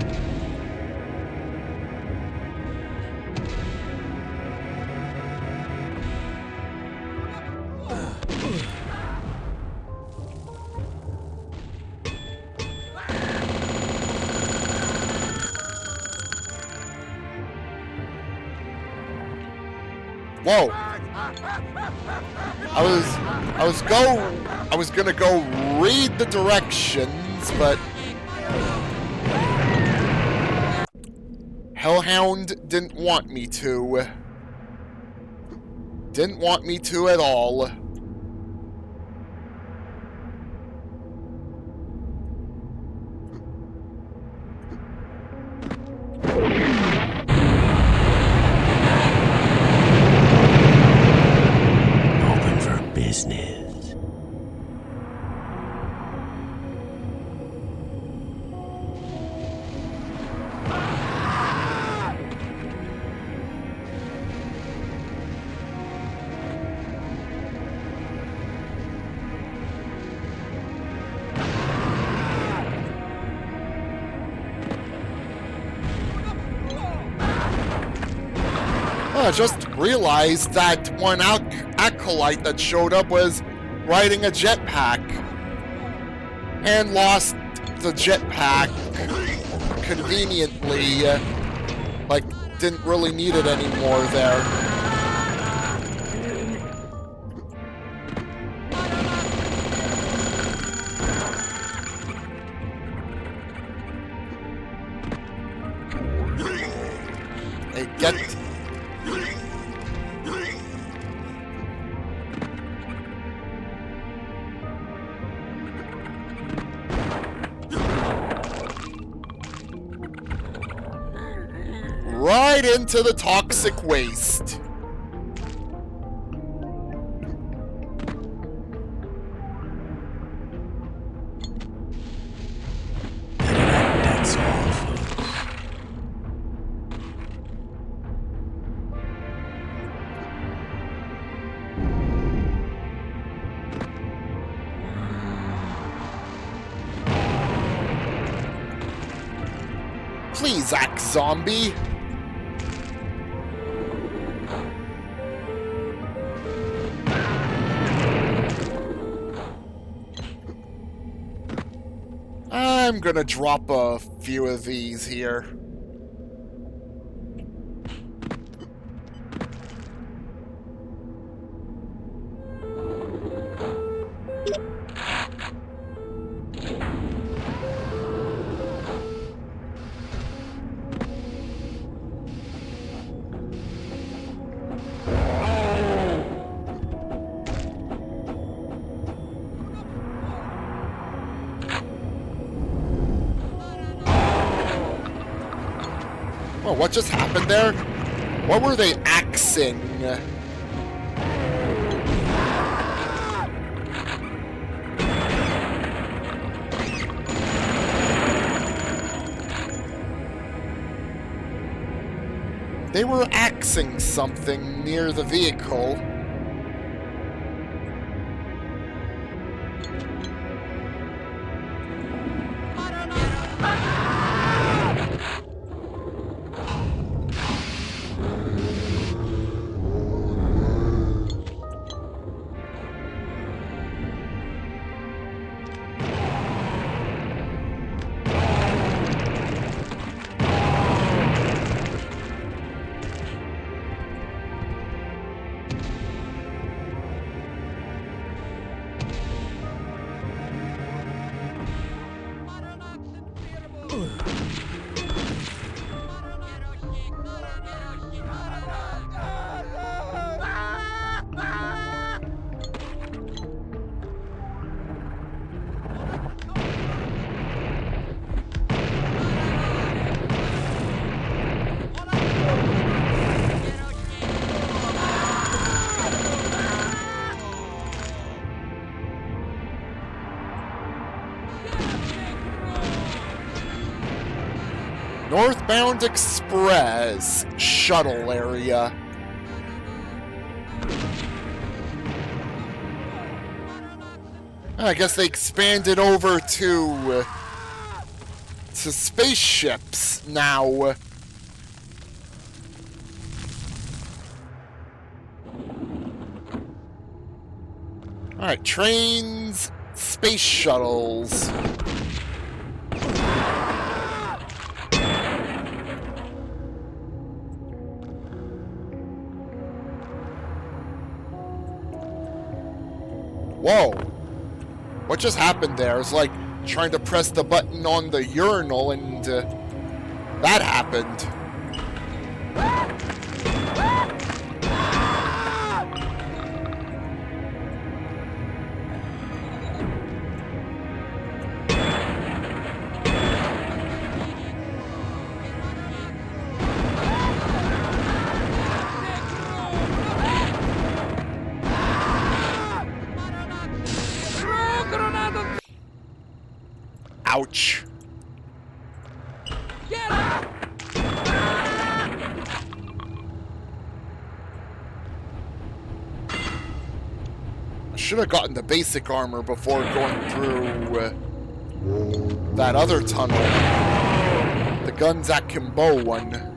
Whoa! I was gonna go read the directions, but Hellhound didn't want me to. Didn't want me to at all. Open for business. I just realized that one acolyte that showed up was riding a jetpack and lost the jetpack conveniently. Like, didn't really need it anymore there. Hey, get... right into the toxic waste. That's awful. Please act zombie. I'm gonna drop a few of these here. Oh, what just happened there? What were they axing? They were axing something near the vehicle. Northbound Express shuttle area. I guess they expanded over to to spaceships now. Alright, trains, space shuttles. Whoa. What just happened there? It's like trying to press the button on the urinal and that happened. Ouch. Get up! I should have gotten the basic armor before going through that other tunnel. The guns at Kimbo one.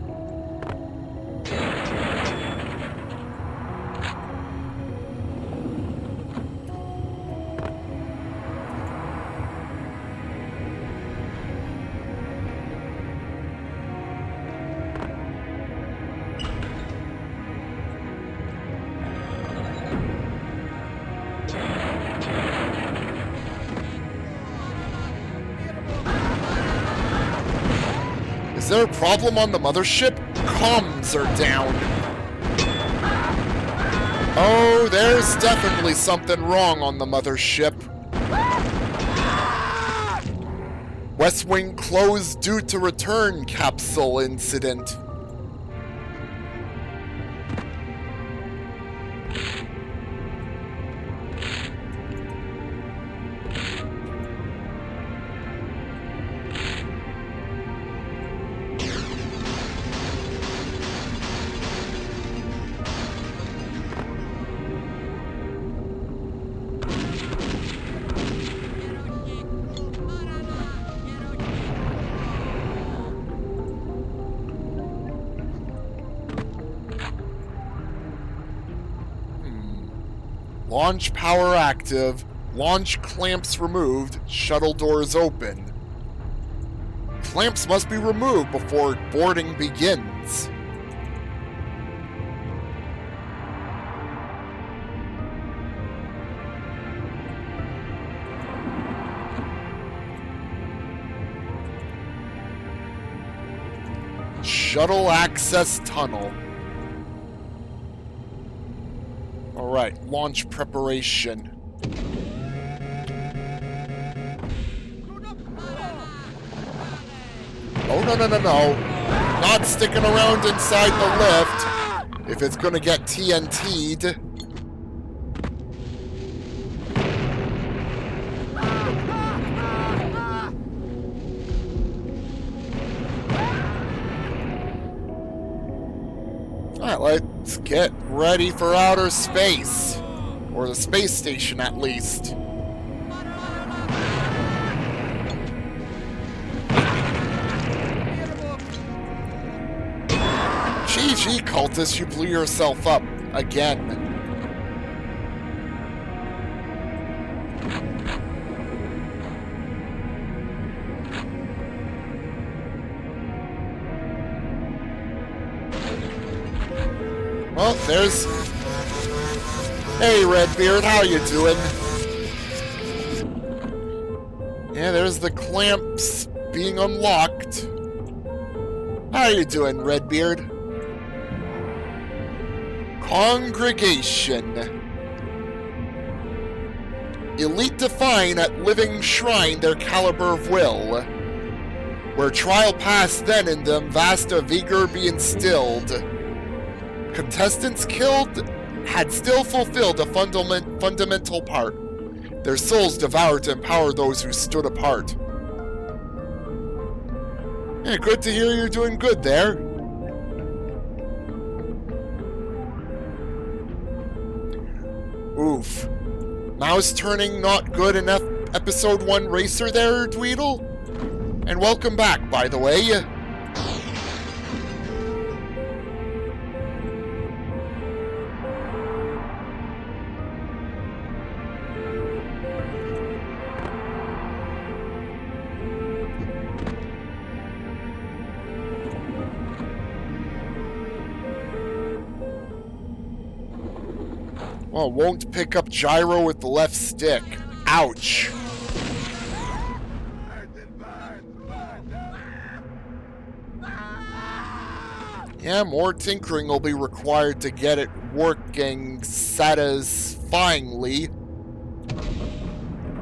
Is there a problem on the mothership? Comms are down. Oh, there's definitely something wrong on the mothership. West Wing closed due to return capsule incident. Launch power active. Launch clamps removed. Shuttle doors open. Clamps must be removed before boarding begins. Shuttle access tunnel. Alright, launch preparation. Oh, no, no, no, no. Not sticking around inside the lift if it's gonna get TNT'd. Alright, let's get ready for outer space. Or the space station, at least. GG, cultist, you blew yourself up. Again. Well, there's... Hey, Redbeard, how you doing? Yeah, there's the clamps being unlocked. How you doing, Redbeard? Congregation. Elite define at living shrine their caliber of will. Where trial passed then in them vasta vigor be instilled. Contestants killed had still fulfilled a fundamental part. Their souls devoured to empower those who stood apart. Yeah, good to hear you're doing good there. Oof. Mouse turning not good enough episode 1 racer there, Dweedle? And welcome back, by the way. Well, won't pick up gyro with the left stick. Ouch. Yeah, more tinkering will be required to get it working satisfyingly.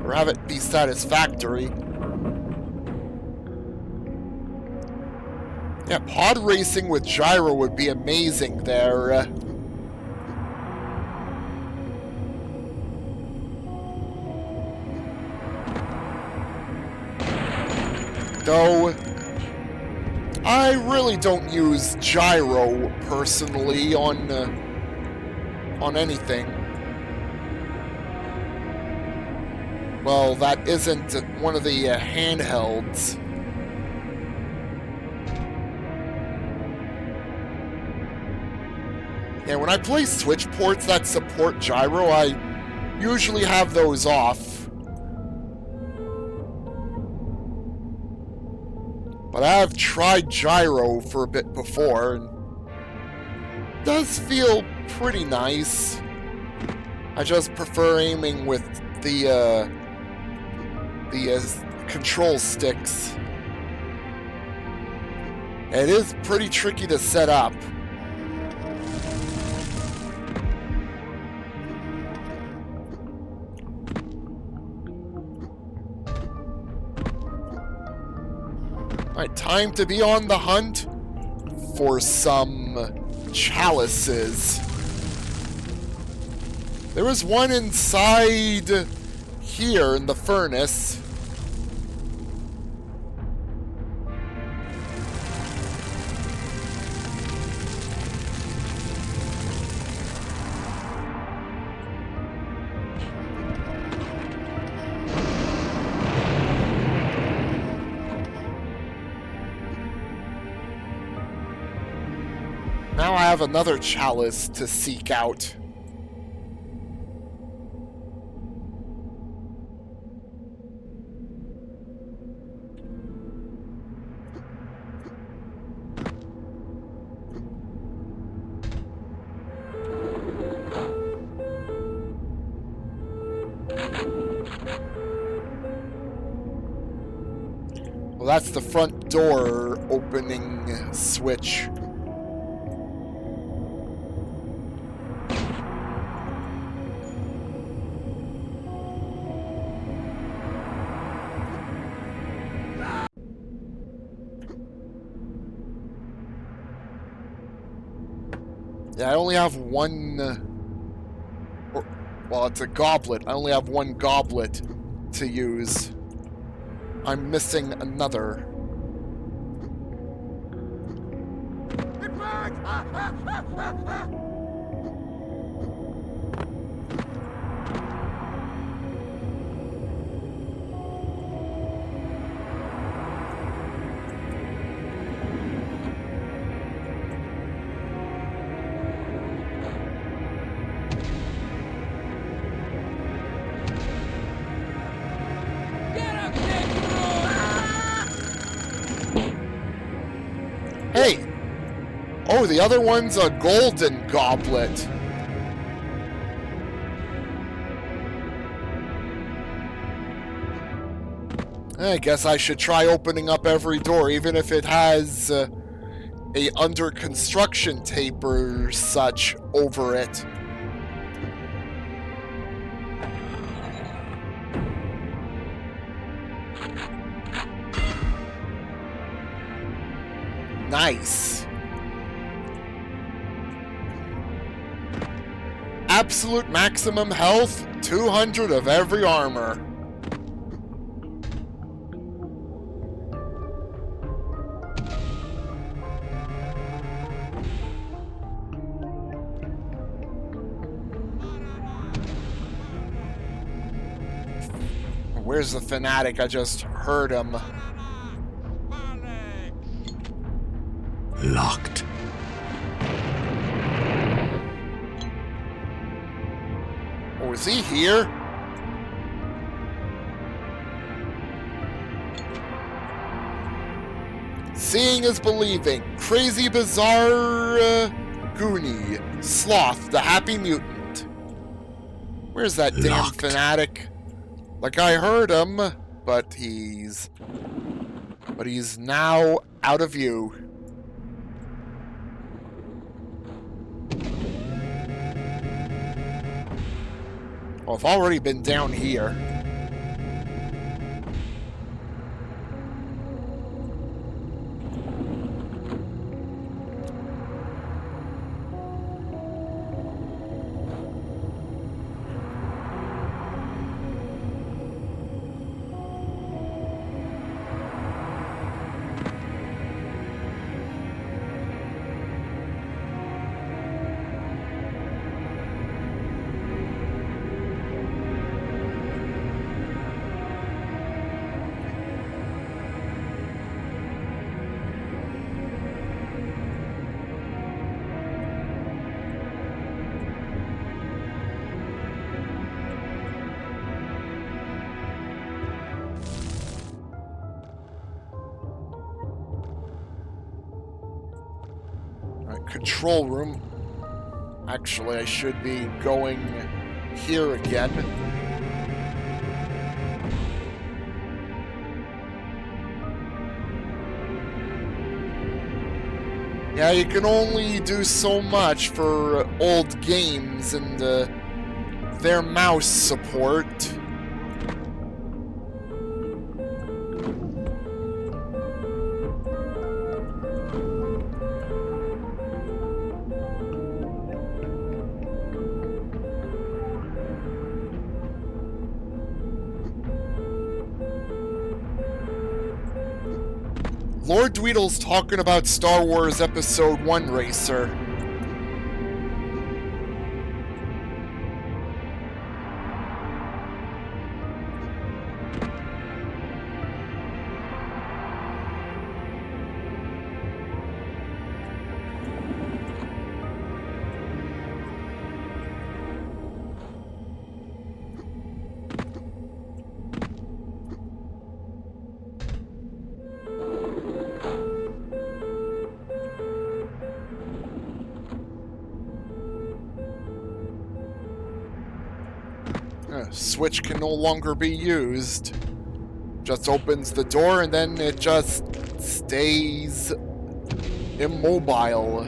Or have it be satisfactory. Yeah, pod racing with gyro would be amazing there. Though, I really don't use gyro personally on anything. Well, that isn't one of the handhelds. Yeah, when I play Switch ports that support gyro, I usually have those off. But I have tried gyro for a bit before, and it does feel pretty nice. I just prefer aiming with the control sticks. It is pretty tricky to set up. Alright, time to be on the hunt for some chalices. There was one inside here in the furnace. Now I have another chalice to seek out. Well, that's the front door opening switch. Yeah, I only have one... well, it's a goblet. I only have one goblet to use. I'm missing another. Hey! Oh, the other one's a golden goblet. I guess I should try opening up every door, even if it has a under construction tape or such over it. Nice. Absolute maximum health, 200 of every armor. Where's the fanatic? I just heard him. Locked. Oh, is he here? Seeing is believing. Crazy bizarre Goonie. Sloth, the happy mutant. Where's that damn Locked. fanatic? Like I heard him, but he's now out of view. Oh, I've already been down here. Control room. Actually, I should be going here again. Yeah, you can only do so much for old games and their mouse support. Lord Dweedle's talking about Star Wars Episode 1 Racer. Switch can no longer be used. Just opens the door and then it just stays immobile.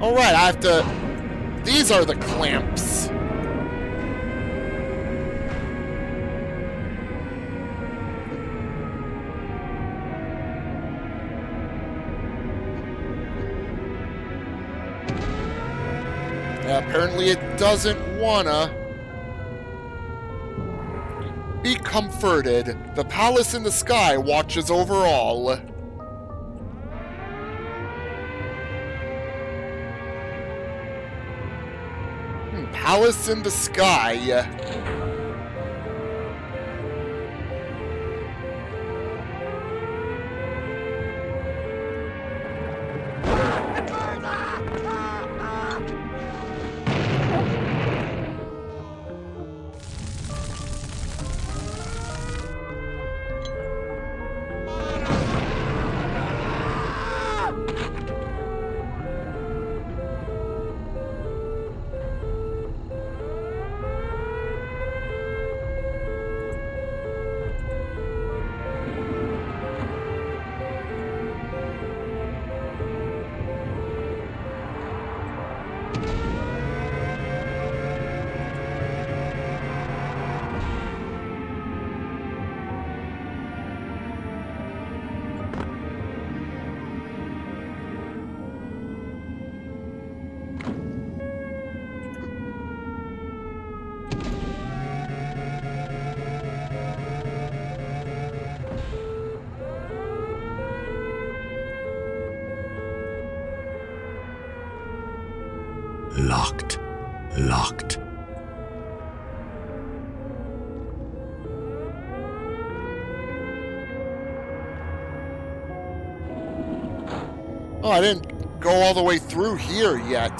Alright, I have to... These are the clamps. Yeah, apparently it doesn't wanna. Be comforted. The palace in the sky watches over all. Palace in the sky. Locked. Locked. Oh, I didn't go all the way through here yet.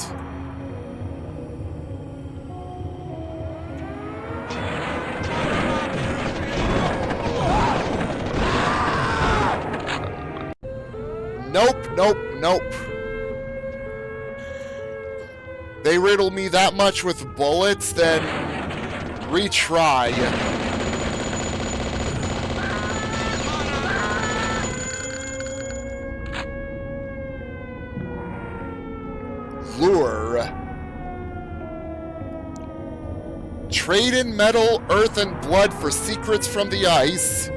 Nope, nope, nope. They riddle me that much with bullets, then retry. Lure. Trade in metal, earth, and blood for secrets from the ice.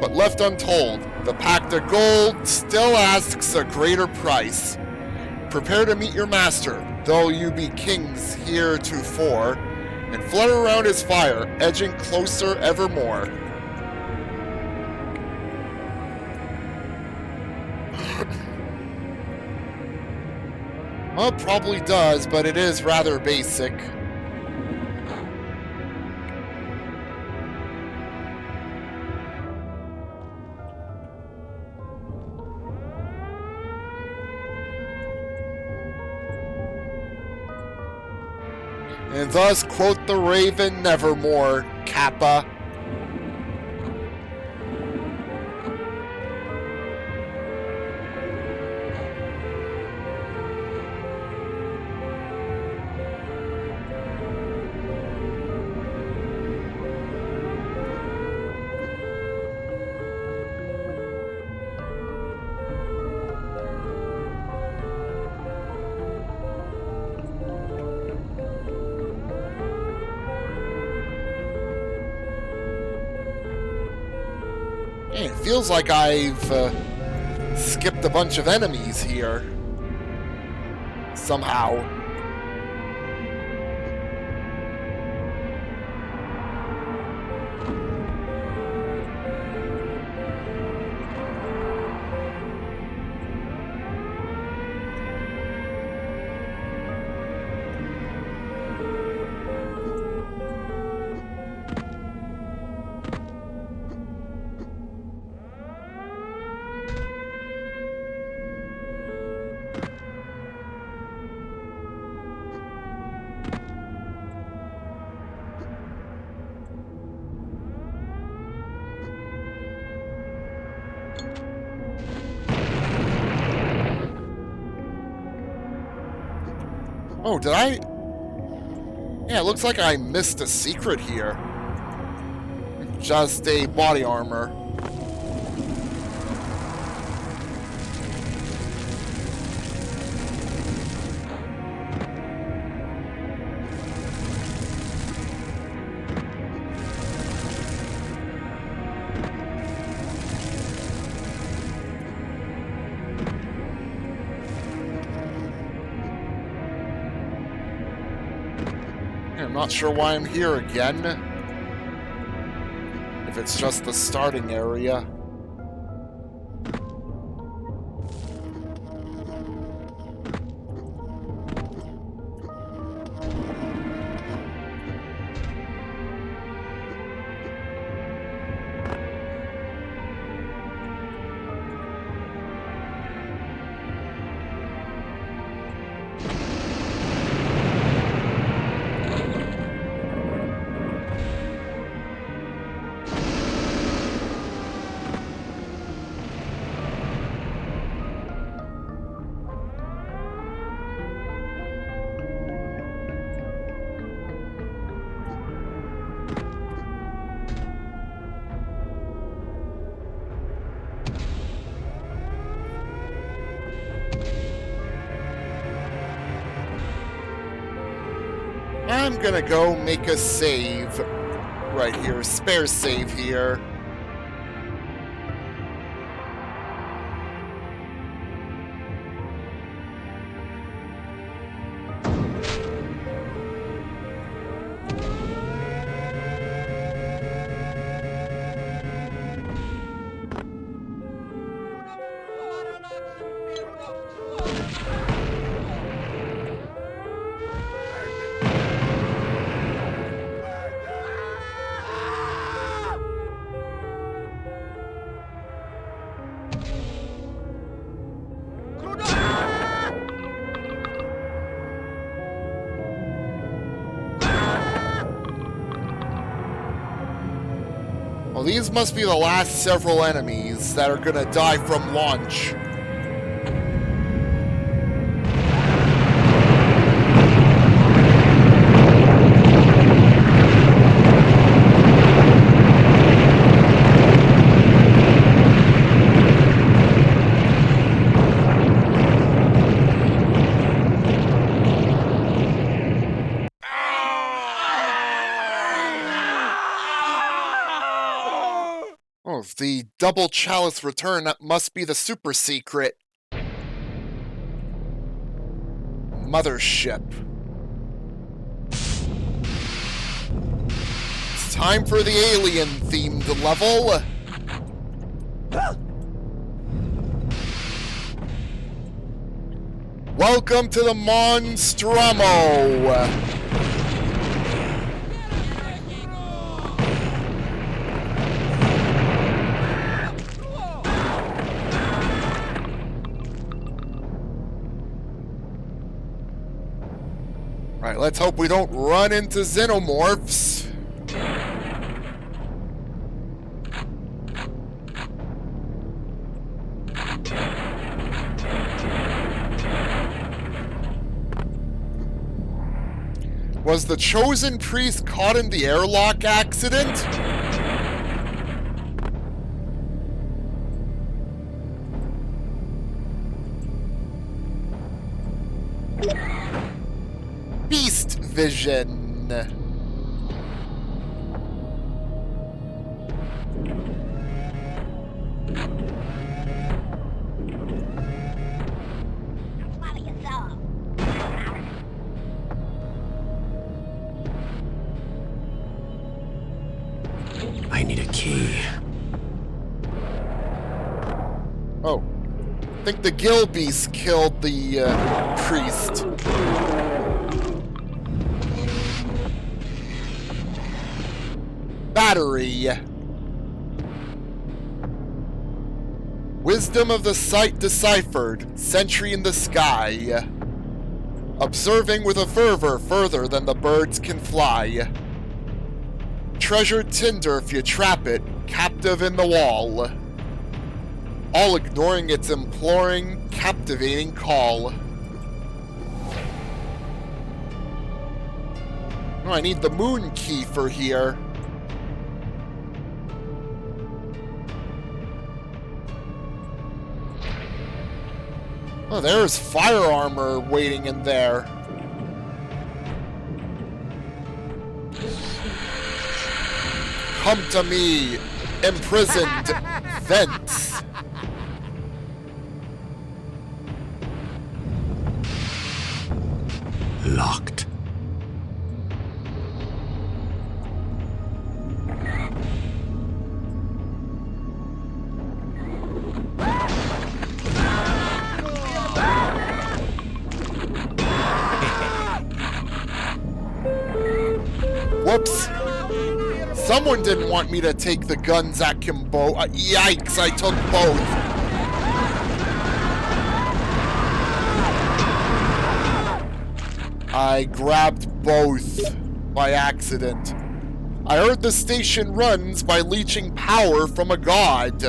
But left untold, the pact of gold still asks a greater price. Prepare to meet your master, though you be kings heretofore, and flutter around his fire, edging closer evermore. Well, it probably does, but it is rather basic. And thus quote the raven nevermore, Kappa. Hey, it feels like I've skipped a bunch of enemies here. Somehow. Oh, did I? Yeah, it looks like I missed a secret here. Just a body armor. I'm not sure why I'm here again. If it's just the starting area. I'm gonna go make a save right here, spare save here. Well, these must be the last several enemies that are gonna die from launch. Oh, the double chalice return, that must be the super secret. Mothership. It's time for the alien-themed level. Welcome to the Monstromo. Alright, let's hope we don't run into xenomorphs. Was the chosen priest caught in the airlock accident? Beast vision. Swallow your soul. I need a key. Oh. I think the gill beast killed the priest. Battery. Wisdom of the sight deciphered. Sentry in the sky. Observing with a fervor further than the birds can fly. Treasure tinder if you trap it. Captive in the wall. All ignoring its imploring, captivating call. Oh, I need the moon key for here. Oh, there's fire armor waiting in there. Come to me, imprisoned vents. Locked. Whoops. Someone didn't want me to take the guns at Kimbo. Yikes, I took both. I grabbed both by accident. I heard the station runs by leeching power from a god.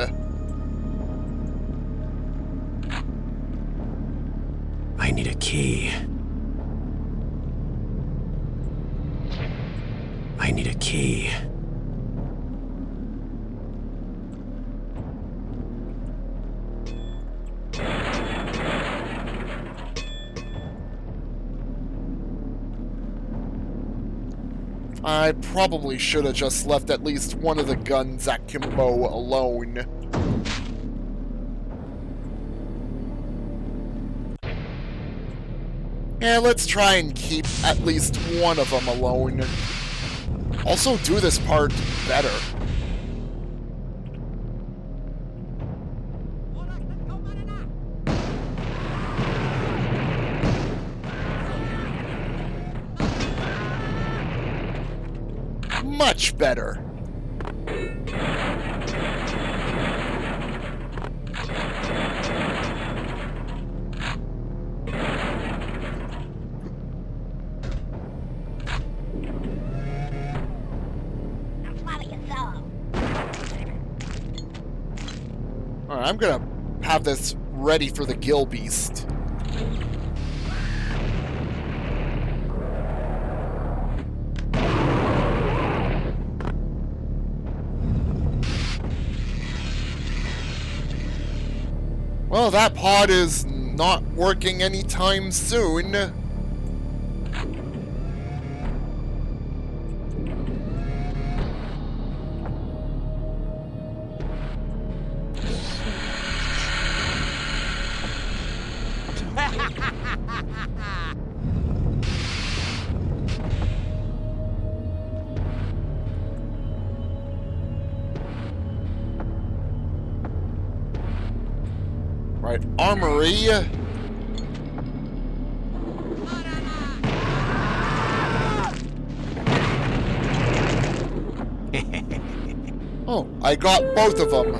I need a key. I need a key. I probably should have just left at least one of the guns at Kimbo alone. Yeah, let's try and keep at least one of them alone. Also do this part better. Much better. Swallow your soul. I'm gonna have this ready for the gill beast. Well, that pod is not working anytime soon. Right, armory. Oh, I got both of them.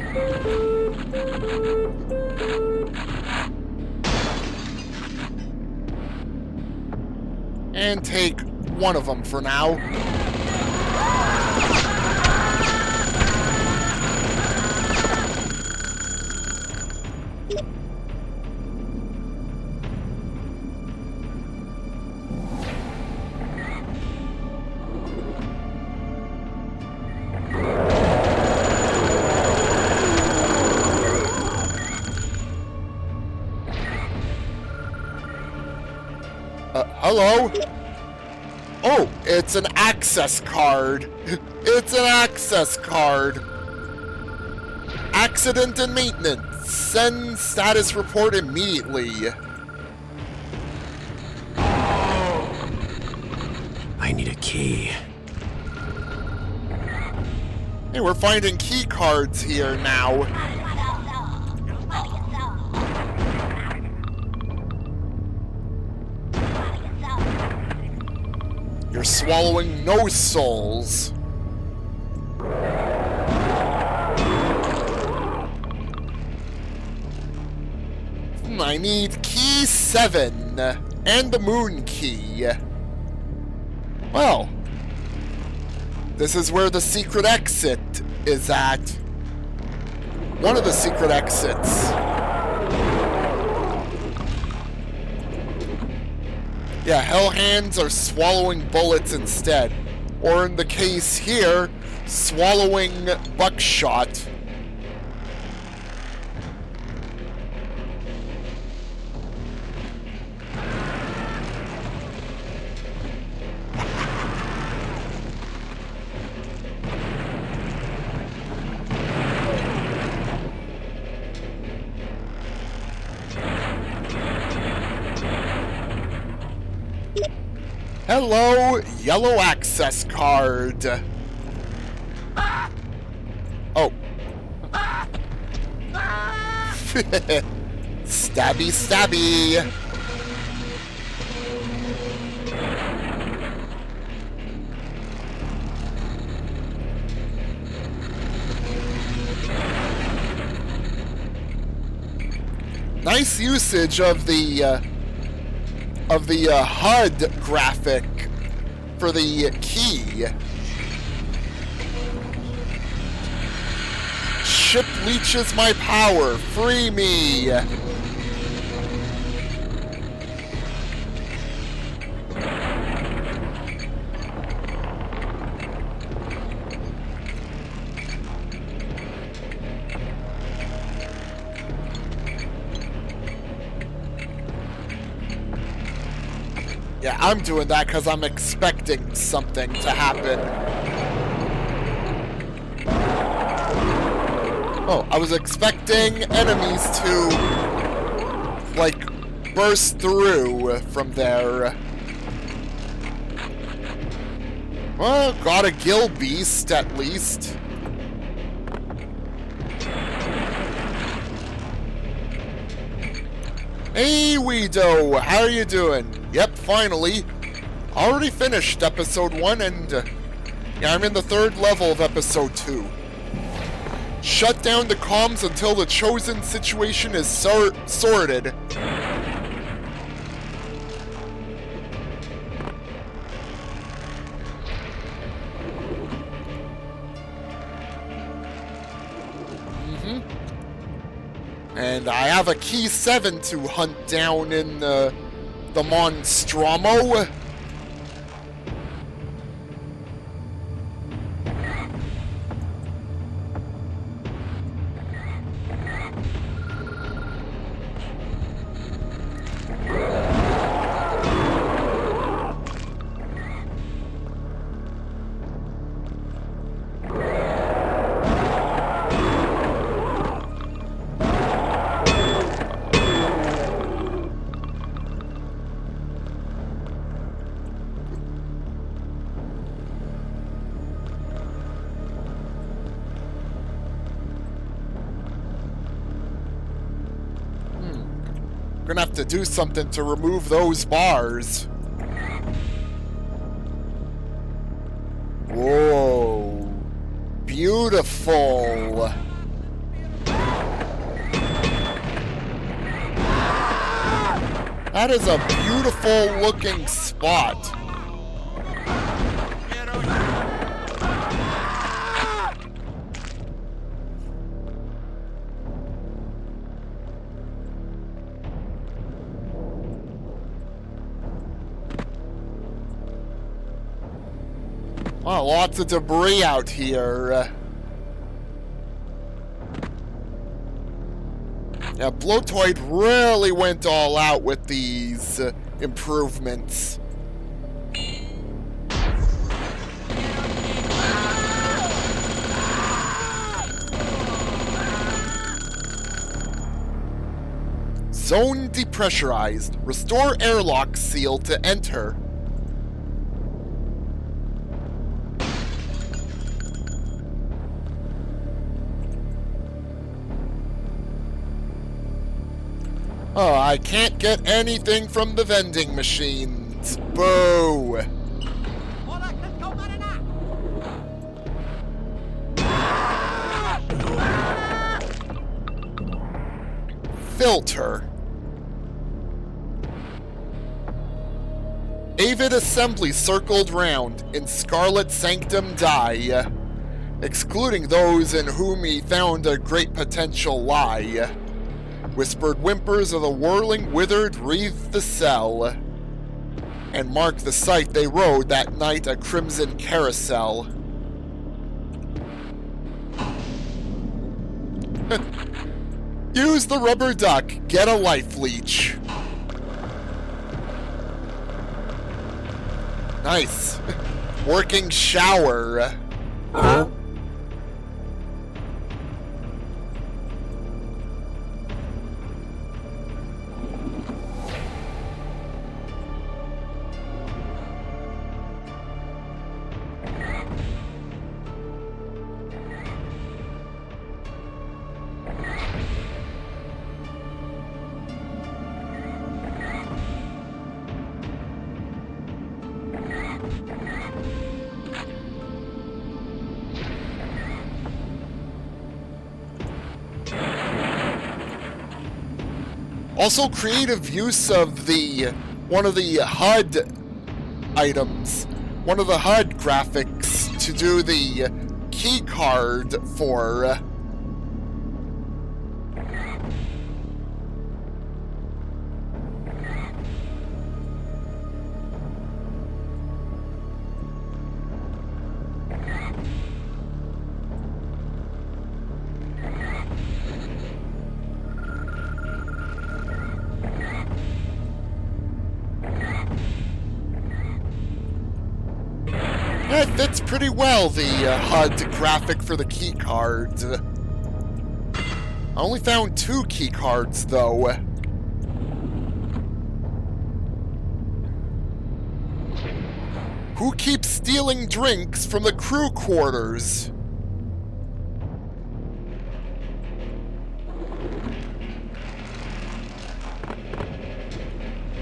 And take one of them for now. Hello? Oh, it's an access card. It's an access card. Accident and maintenance. Send status report immediately. I need a key. Hey, we're finding key cards here now. You're swallowing no souls. I need key 7 and the moon key. Well, this is where the secret exit is at. One of the secret exits. Yeah, hellhands are swallowing bullets instead. Or in the case here, swallowing buckshot. Hello, yellow access card. Oh. Stabby, stabby. Nice usage of the HUD graphic for the key. Ship leeches my power. Free me. Yeah, I'm doing that because I'm expecting something to happen. Oh, I was expecting enemies to, like, burst through from there. Well, got a gill beast, at least. Hey, Weedo, how are you doing? Yep, finally. Already finished episode 1, and yeah, I'm in the 3rd level of episode 2. Shut down the comms until the chosen situation is sorted. And I have a key 7 to hunt down in the Monstromo. Gonna have to do something to remove those bars. Whoa. Beautiful. That is a beautiful looking spot. Wow, lots of debris out here. Yeah, Bloatoid really went all out with these improvements. Zone depressurized. Restore airlock seal to enter. Oh, I can't get anything from the vending machines. Boo! Filter. Avid assembly circled round in Scarlet Sanctum die, excluding those in whom he found a great potential lie. Whispered whimpers of the whirling withered wreathed the cell, and marked the sight they rode that night a crimson carousel. Use the rubber duck, get a life leech. Nice. Working shower. Huh? Also, creative use of one of the HUD items, one of the HUD graphics to do the key card for. It fits pretty well, the HUD graphic for the key cards. I only found 2 key cards, though. Who keeps stealing drinks from the crew quarters?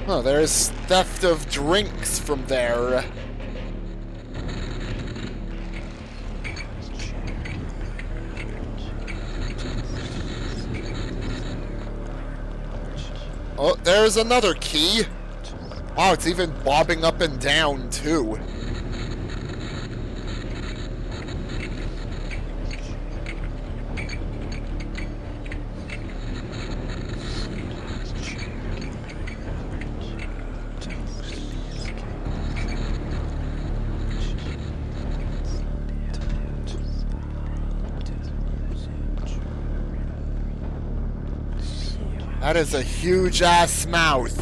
Oh, there's theft of drinks from there. Oh, there's another key. Wow, it's even bobbing up and down, too. That is a huge-ass mouth.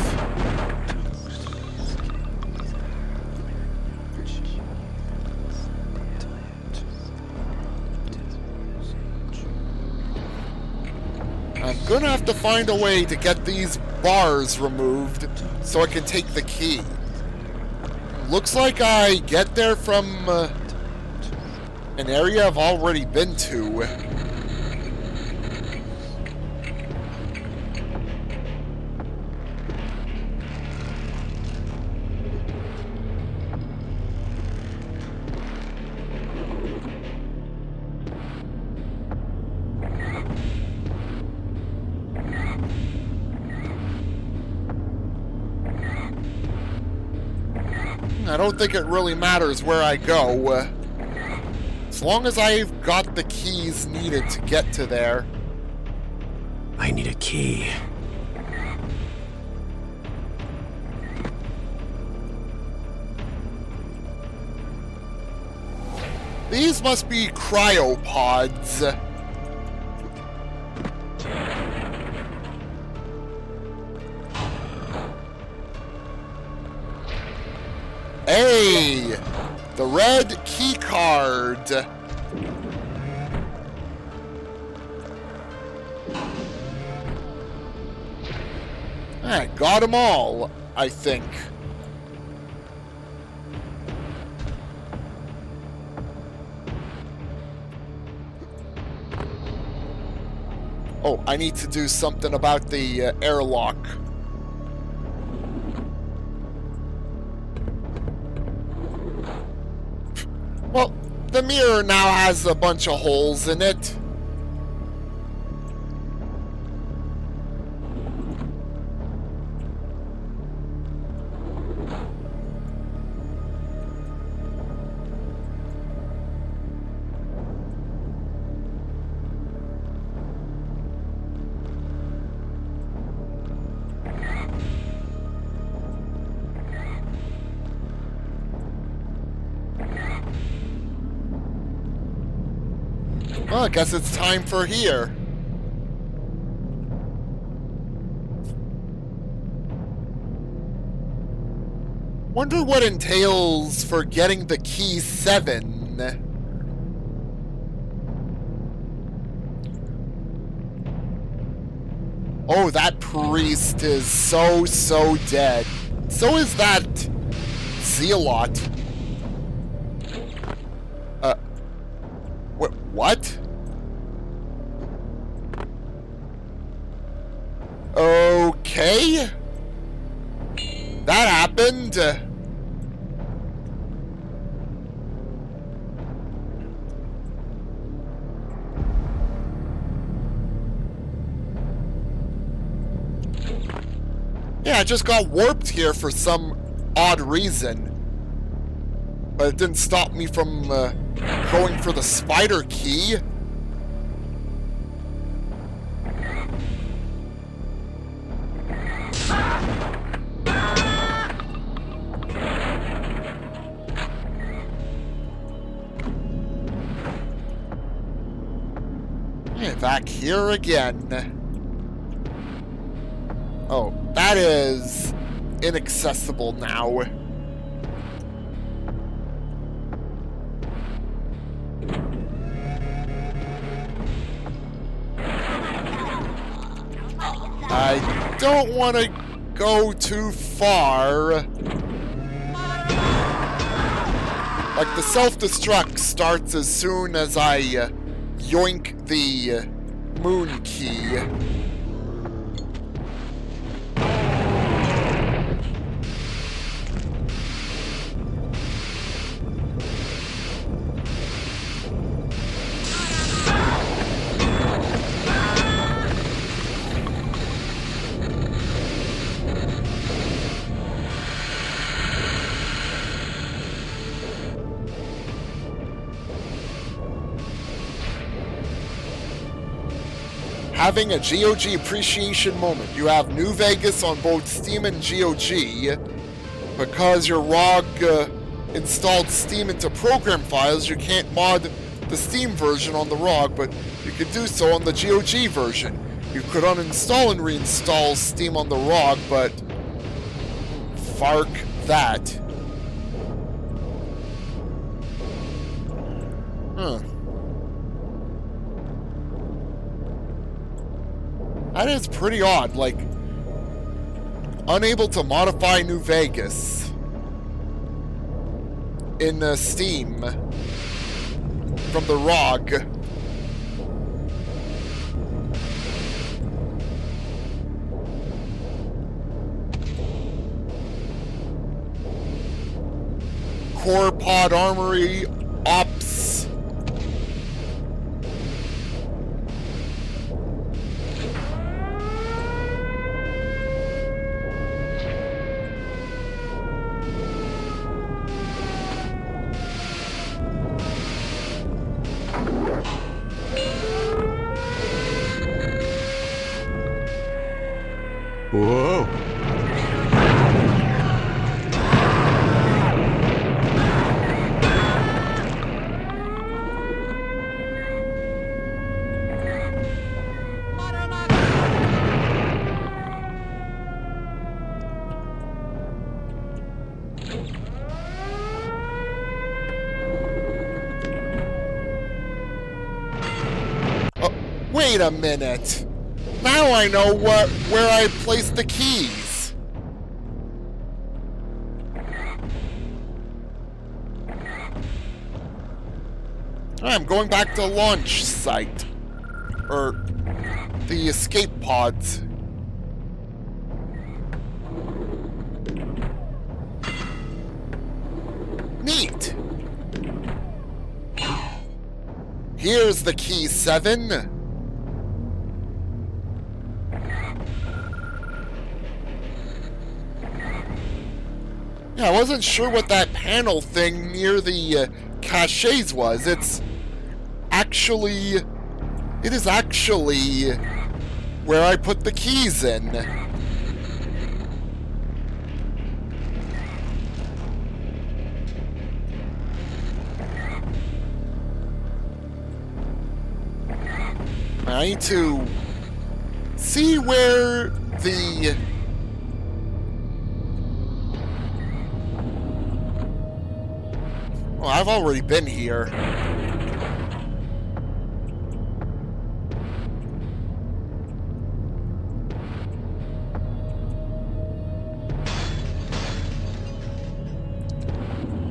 I'm gonna have to find a way to get these bars removed so I can take the key. Looks like I get there from an area I've already been to. I don't think it really matters where I go. As long as I've got the keys needed to get to there. I need a key. These must be cryopods. Hey! The red key card. I got them all, I think. Oh, I need to do something about the airlock. Well, the mirror now has a bunch of holes in it. Well, I guess it's time for here. Wonder what entails for getting the key 7. Oh, that priest is so dead. So is that zealot. What? Okay. That happened. Yeah, I just got warped here for some odd reason. But it didn't stop me from going for the spider key. Hey, back here again. Oh, that is inaccessible now. I don't want to go too far. Like, the self-destruct starts as soon as I yoink the moon key. Having a GOG appreciation moment. You have New Vegas on both Steam and GOG. Because your ROG installed Steam into program files, you can't mod the Steam version on the ROG, but you can do so on the GOG version. You could uninstall and reinstall Steam on the ROG, but fark that. Huh. That is pretty odd, like, unable to modify New Vegas in Steam from the ROG. Core Pod Armory Ops. Whoa. Oh, wait a minute. Now I know where I placed the keys. I'm going back to launch site. Or the escape pods. Neat. Here's the key 7. Yeah, I wasn't sure what that panel thing near the caches was. It is actually where I put the keys in. I need to see where the... Well, I've already been here.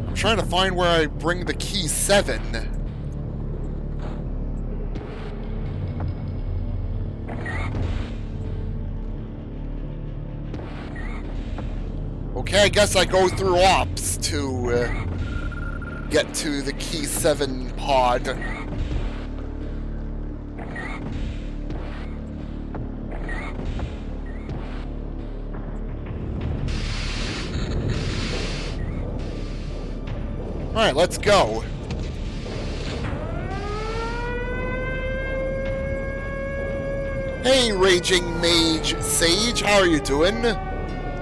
I'm trying to find where I bring the key 7. Okay, I guess I go through ops to get to the key 7 pod. Alright, let's go. Hey, Raging Mage Sage, how are you doing?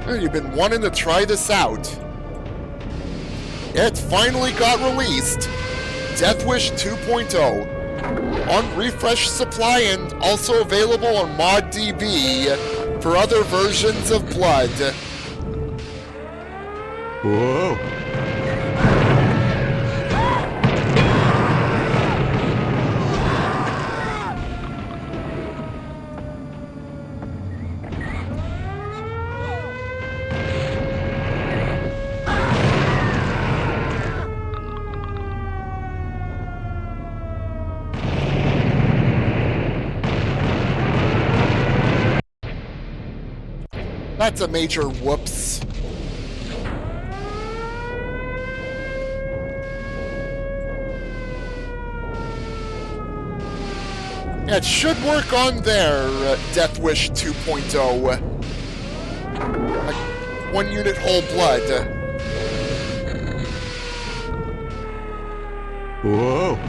Oh, you've been wanting to try this out. It finally got released. Death Wish 2.0. On Refresh Supply and also available on ModDB for other versions of Blood. Whoa. That's a major whoops. Yeah, it should work on their Death Wish 2.0. Like, 1 unit whole blood. Whoa.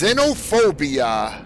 Xenophobia.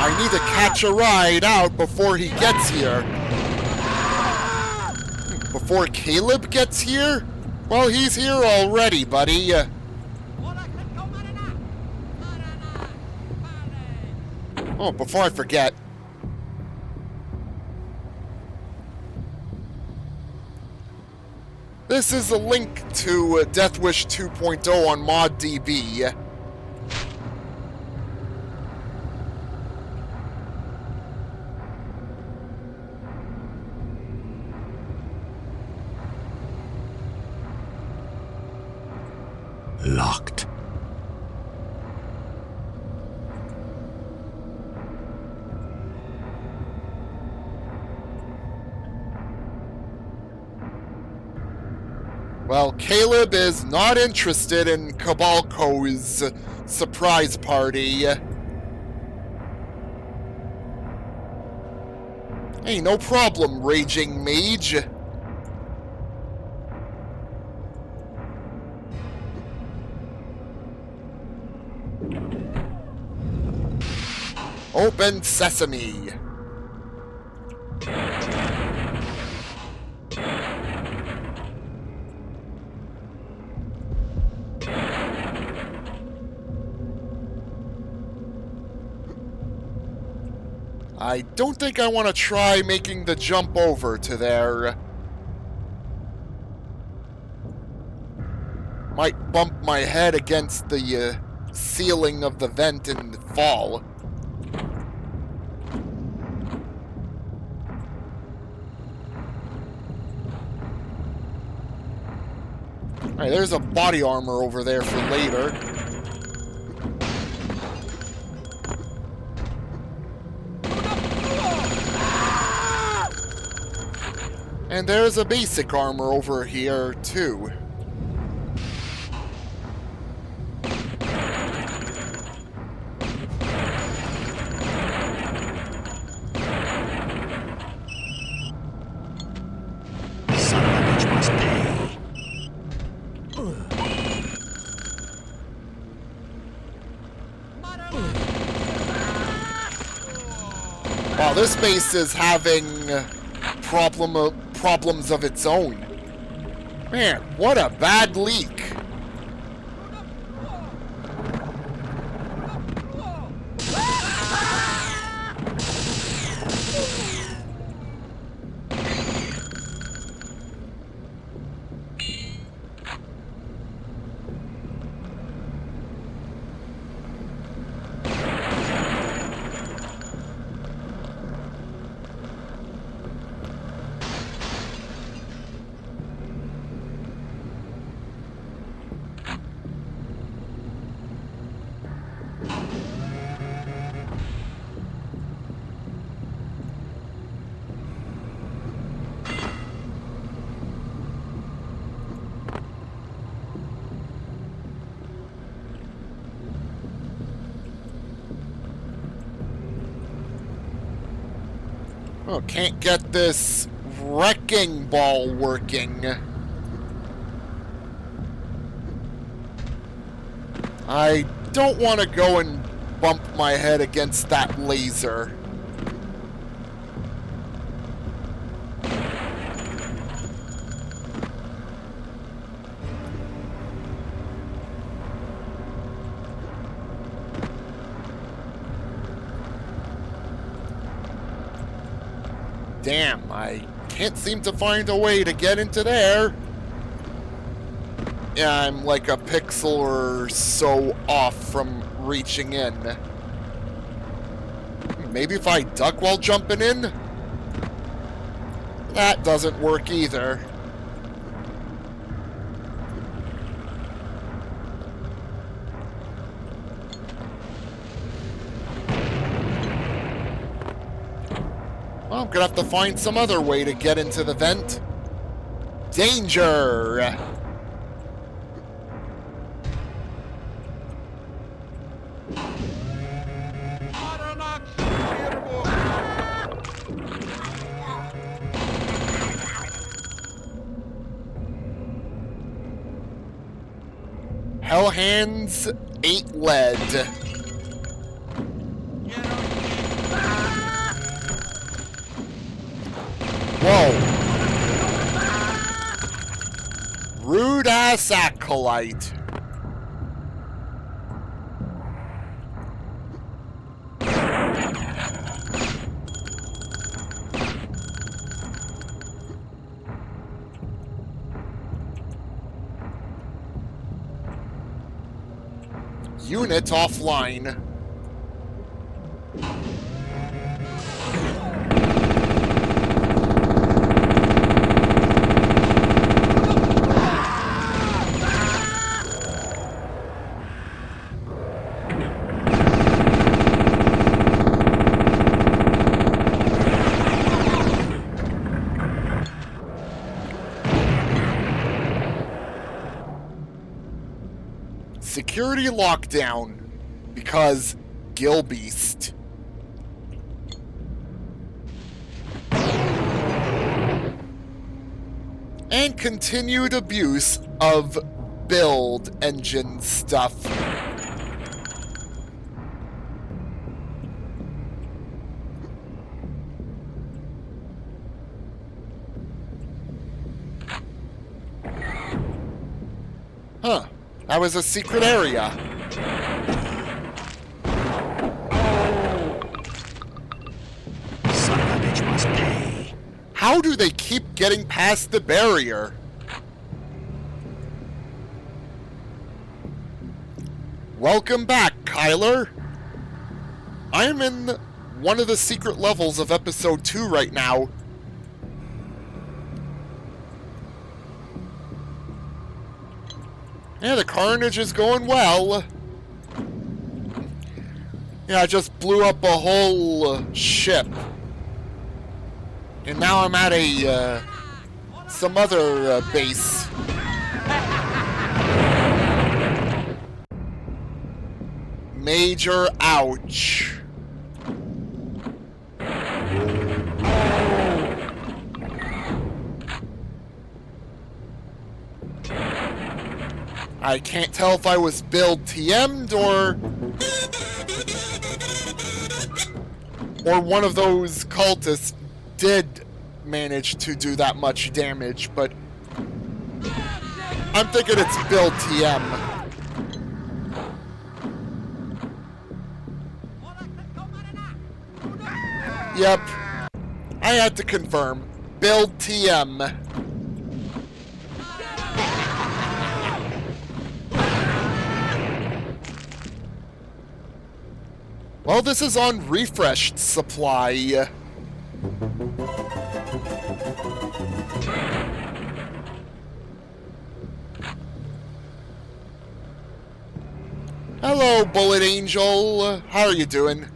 I need to catch a ride out before he gets here. Before Caleb gets here? Well, he's here already, buddy. Oh, before I forget. This is a link to Death Wish 2.0 on ModDB. Locked. Well, Caleb is not interested in Cabalco's surprise party. Hey, no problem, Raging Mage. Open sesame. I don't think I want to try making the jump over to there. Might bump my head against the ceiling of the vent and fall. Alright, there's a body armor over there for later. And there's a basic armor over here, too. Son of a bitch must pay. Wow, this base is having problems of its own. Man, what a bad leak. Oh, can't get this wrecking ball working. I don't want to go and bump my head against that laser. Damn, I can't seem to find a way to get into there. Yeah, I'm like a pixel or so off from reaching in. Maybe if I duck while jumping in? That doesn't work either. Well, I'm gonna have to find some other way to get into the vent. Danger! Hell hands, 8 lead. Whoa. Rude ass acolyte. Unit offline. Security lockdown because Gilbeast. And continued abuse of build engine stuff. Huh. That was a secret area. Son of a bitch must pay. How do they keep getting past the barrier? Welcome back, Kyler. I'm in one of the secret levels of episode 2 right now. Yeah, the carnage is going well. Yeah, I just blew up a whole ship. And now I'm at a, some other base. Major ouch. I can't tell if I was build TM'd or one of those cultists did manage to do that much damage, but I'm thinking it's build TM. Yep, I had to confirm. Build TM. Well, this is on refreshed supply. Hello, Bullet Angel. How are you doing?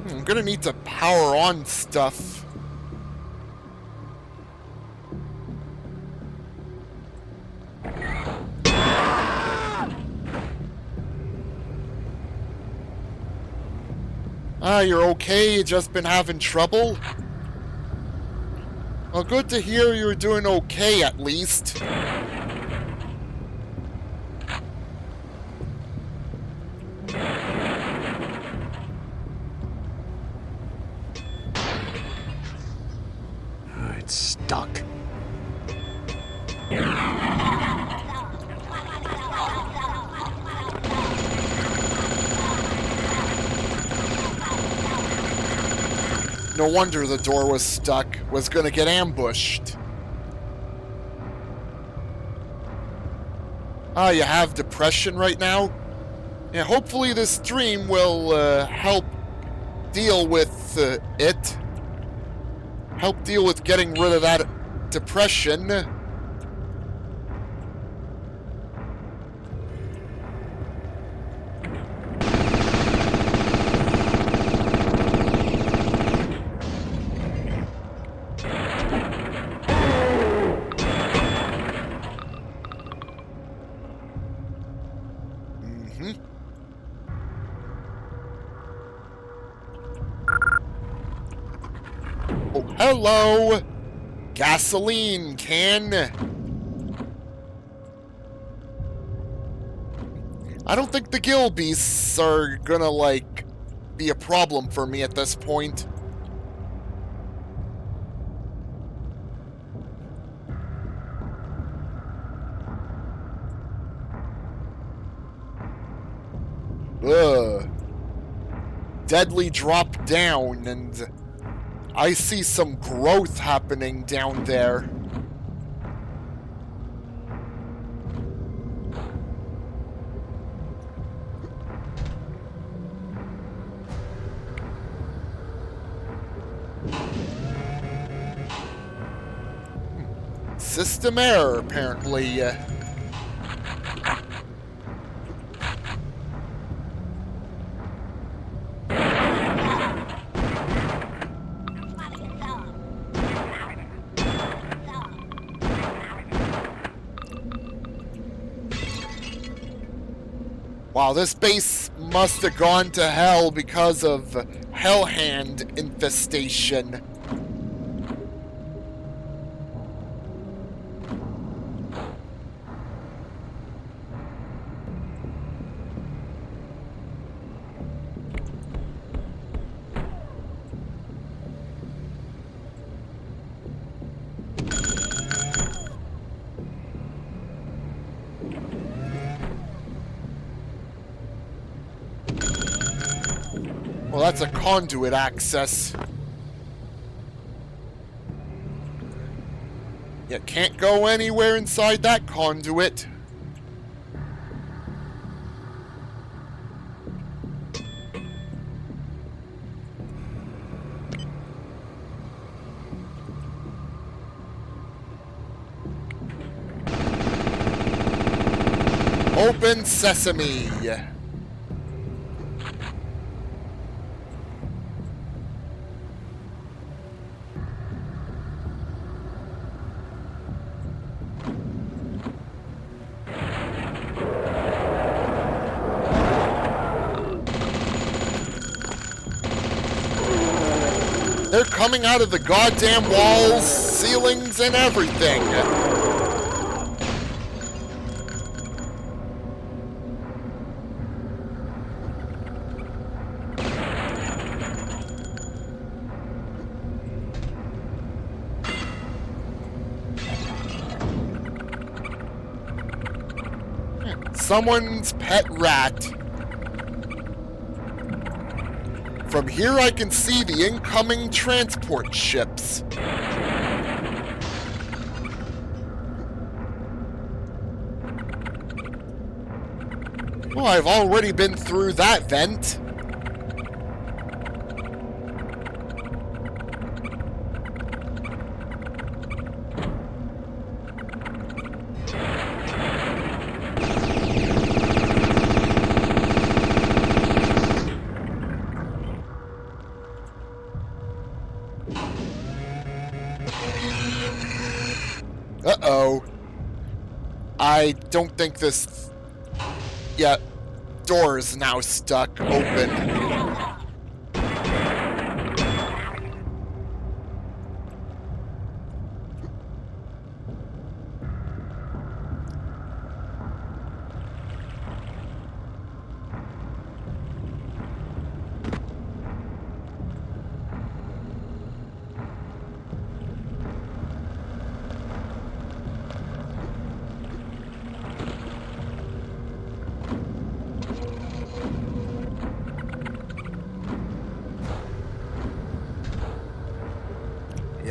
I'm gonna need to power on stuff. Ah, you're okay? You just been having trouble? Well, good to hear you're doing okay, at least. It's stuck. No wonder the door was stuck. Was gonna get ambushed. Ah, you have depression right now? Yeah, hopefully this stream will help deal with it. Help deal with getting rid of that depression. Oh, hello! Gasoline can. I don't think the gill beasts are gonna, like, be a problem for me at this point. Ugh. Deadly drop down, and I see some growth happening down there. System error, apparently. Wow, this base must have gone to hell because of Hellhand infestation. Well, that's a conduit access. You can't go anywhere inside that conduit. Open sesame. They're coming out of the goddamn walls, ceilings, and everything. Someone's pet rat. From here I can see the incoming transport ships. Well, I've already been through that vent. Uh-oh. I don't think this... Yeah, door is now stuck open.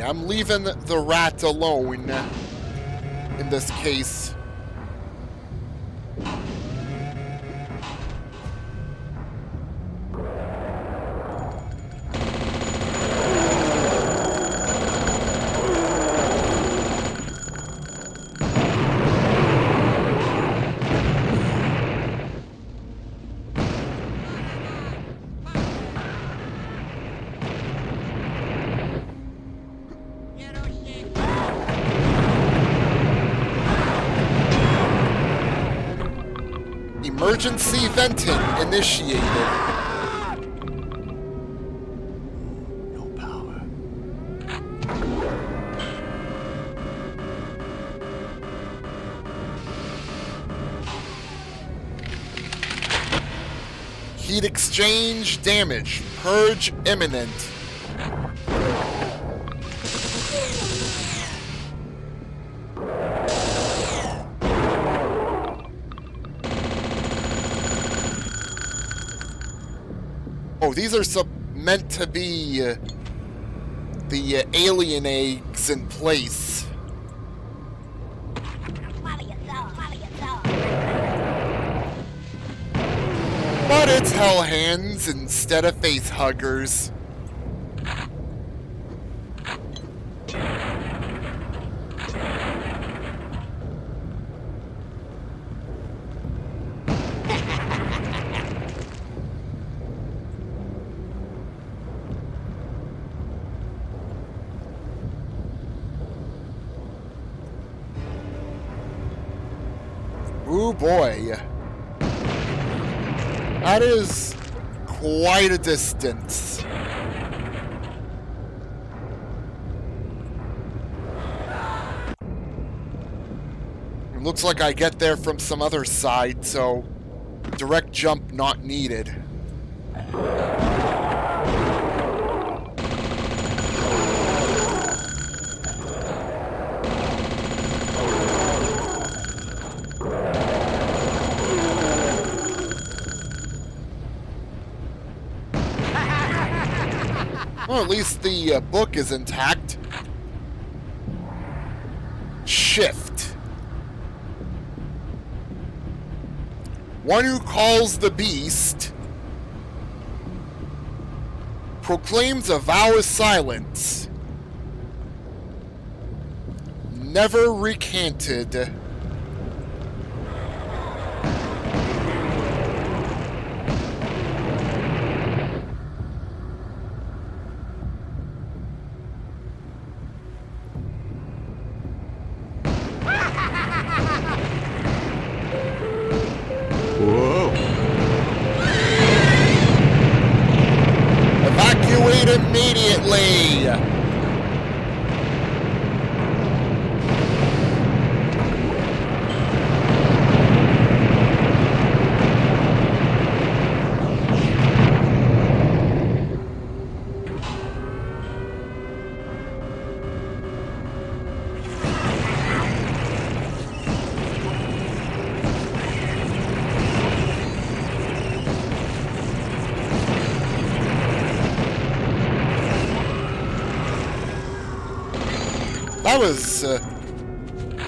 Yeah, I'm leaving the rat alone in this case. Emergency venting initiated. No power. Heat exchange damage. Purge imminent. Oh, these are meant to be the alien eggs in place. Swallow your soul. Swallow your soul. But it's hell hands instead of face huggers. Ooh boy. That is quite a distance. It looks like I get there from some other side, so direct jump not needed. Well, at least the book is intact. Shift. One who calls the beast proclaims a vow of silence. Never recanted. Whoa! Evacuate immediately!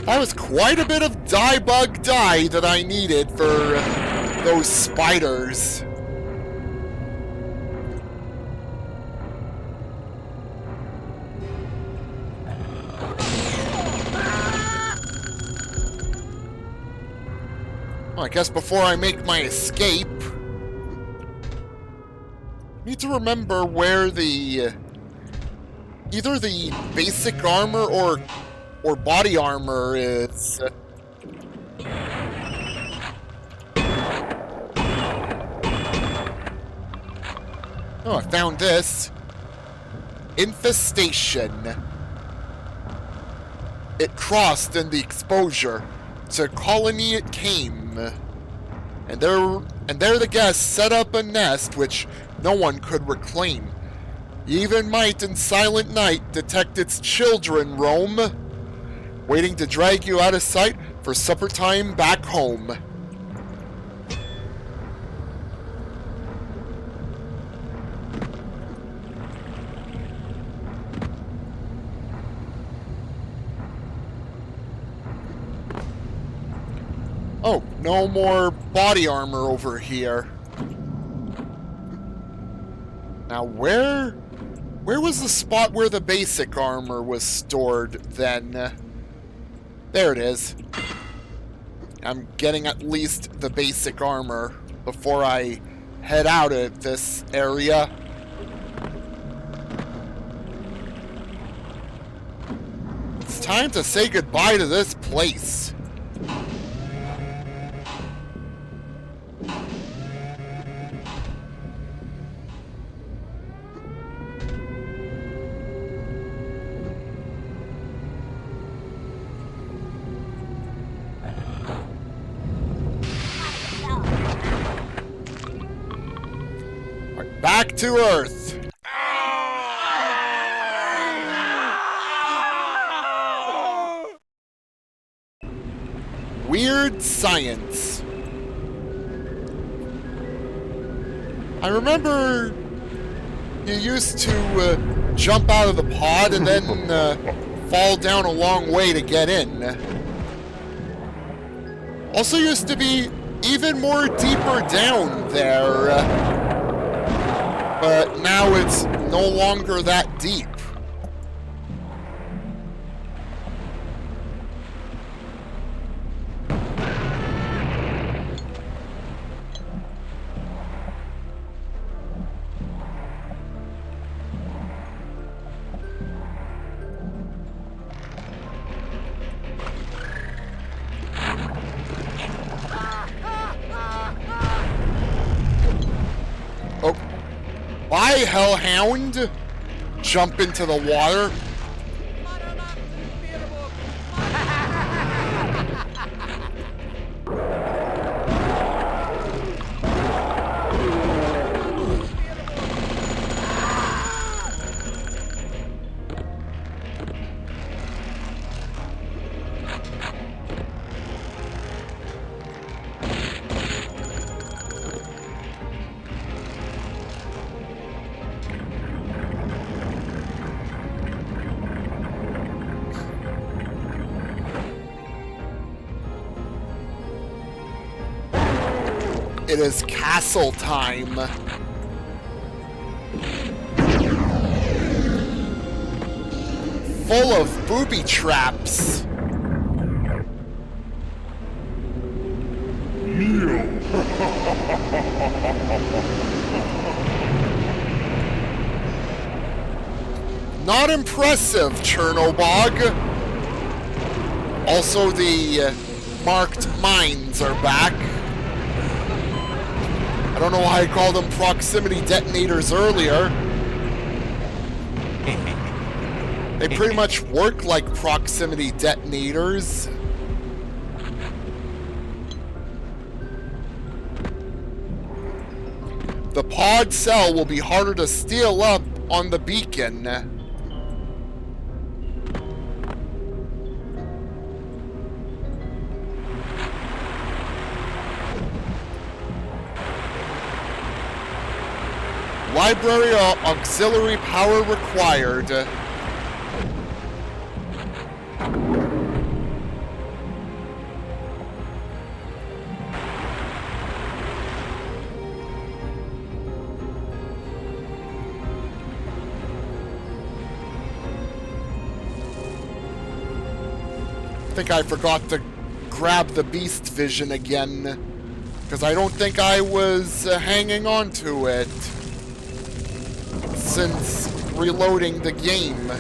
That was quite a bit of die bug die that I needed for those spiders. Well, I guess before I make my escape, I need to remember where the either the basic armor or body armor is. Oh, I found this. Infestation. It crossed in the exposure. To colony it came. And there the guests set up a nest which no one could reclaim. Even might in silent night detect its children roam, waiting to drag you out of sight for supper time back home. Oh, no more body armor over here. Now, where was the spot where the basic armor was stored then? There it is. I'm getting at least the basic armor before I head out of this area. It's time to say goodbye to this place. Back to Earth. Weird science. I remember you used to jump out of the pod and then fall down a long way to get in. Also used to be even more deeper down there. But now it's no longer that deep. Oh. Bye, Hellhound! Jump into the water. It is castle time. Full of booby traps. Not impressive, Tchernobog. Also, the marked mines are back. I don't know why I called them proximity detonators earlier. They pretty much work like proximity detonators. The pod cell will be harder to steal up on the beacon. Library auxiliary power required. I think I forgot to grab the beast vision again, because I don't think I was hanging on to it since reloading the game.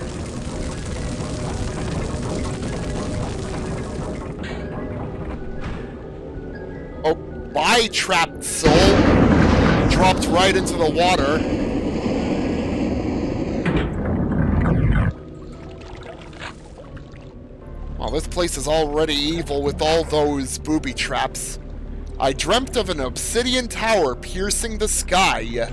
Oh, bye, trapped soul. Dropped right into the water. Well, this place is already evil with all those booby traps. I dreamt of an obsidian tower piercing the sky.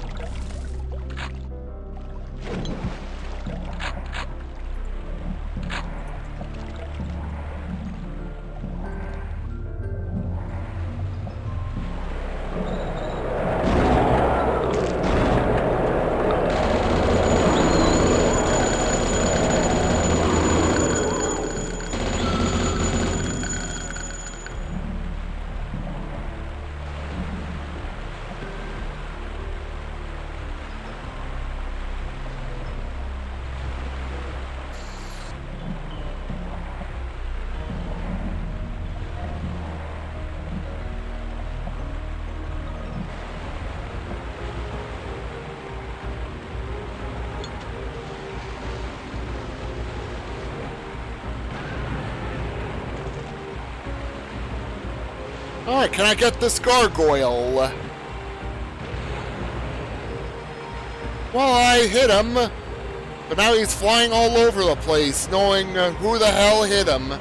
Alright, can I get this gargoyle? Well, I hit him, but now he's flying all over the place, knowing who the hell hit him.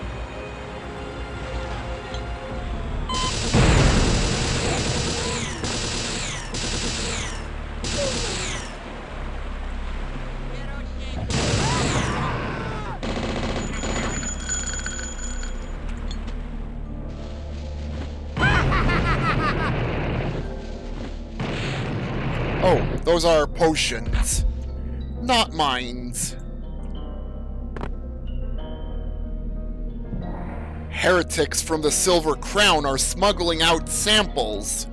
Oh, those are potions, not mines. Heretics from the Silver Crown are smuggling out samples.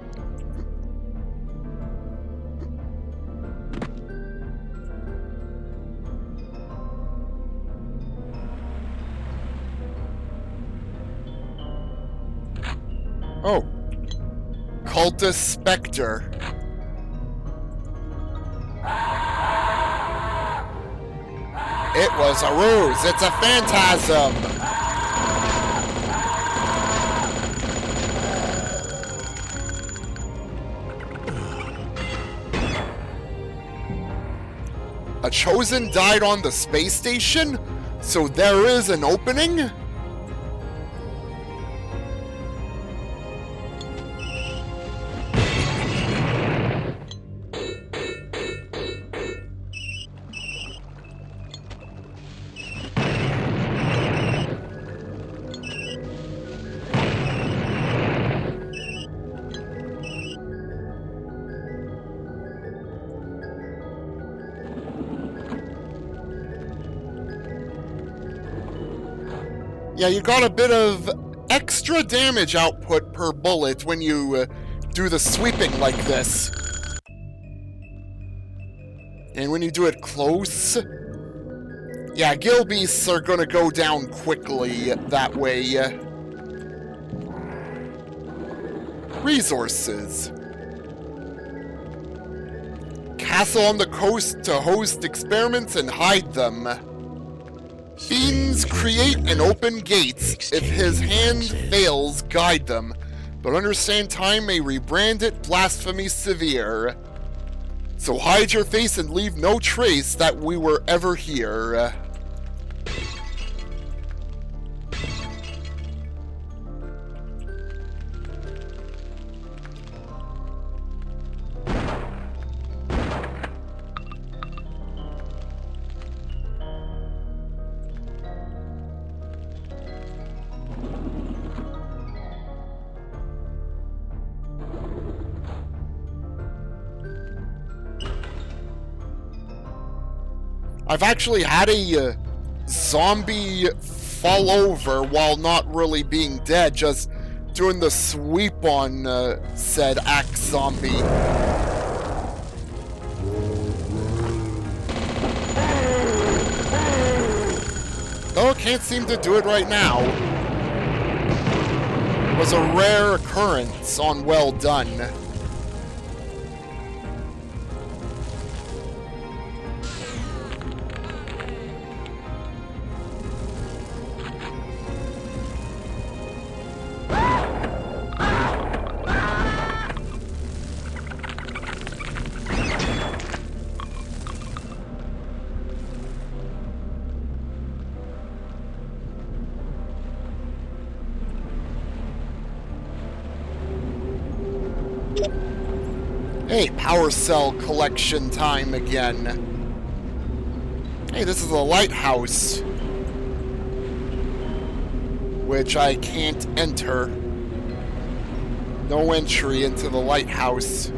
Oh. Cultist Spectre. It was a ruse. It's a phantasm. A chosen died on the space station? So there is an opening? Yeah, you got a bit of extra damage output per bullet when you do the sweeping like this. And when you do it close... Yeah, gill beasts are gonna go down quickly that way. Resources. Castle on the coast to host experiments and hide them. Fiends create and open gates. If his hand fails, guide them. But understand time may rebrand it blasphemy severe. So hide your face and leave no trace that we were ever here. I've actually had a zombie fall over while not really being dead, just doing the sweep on said axe zombie. Though I can't seem to do it right now. It was a rare occurrence on Well Done. Hey, power cell collection time again. Hey, this is a lighthouse. Which I can't enter. No entry into the lighthouse.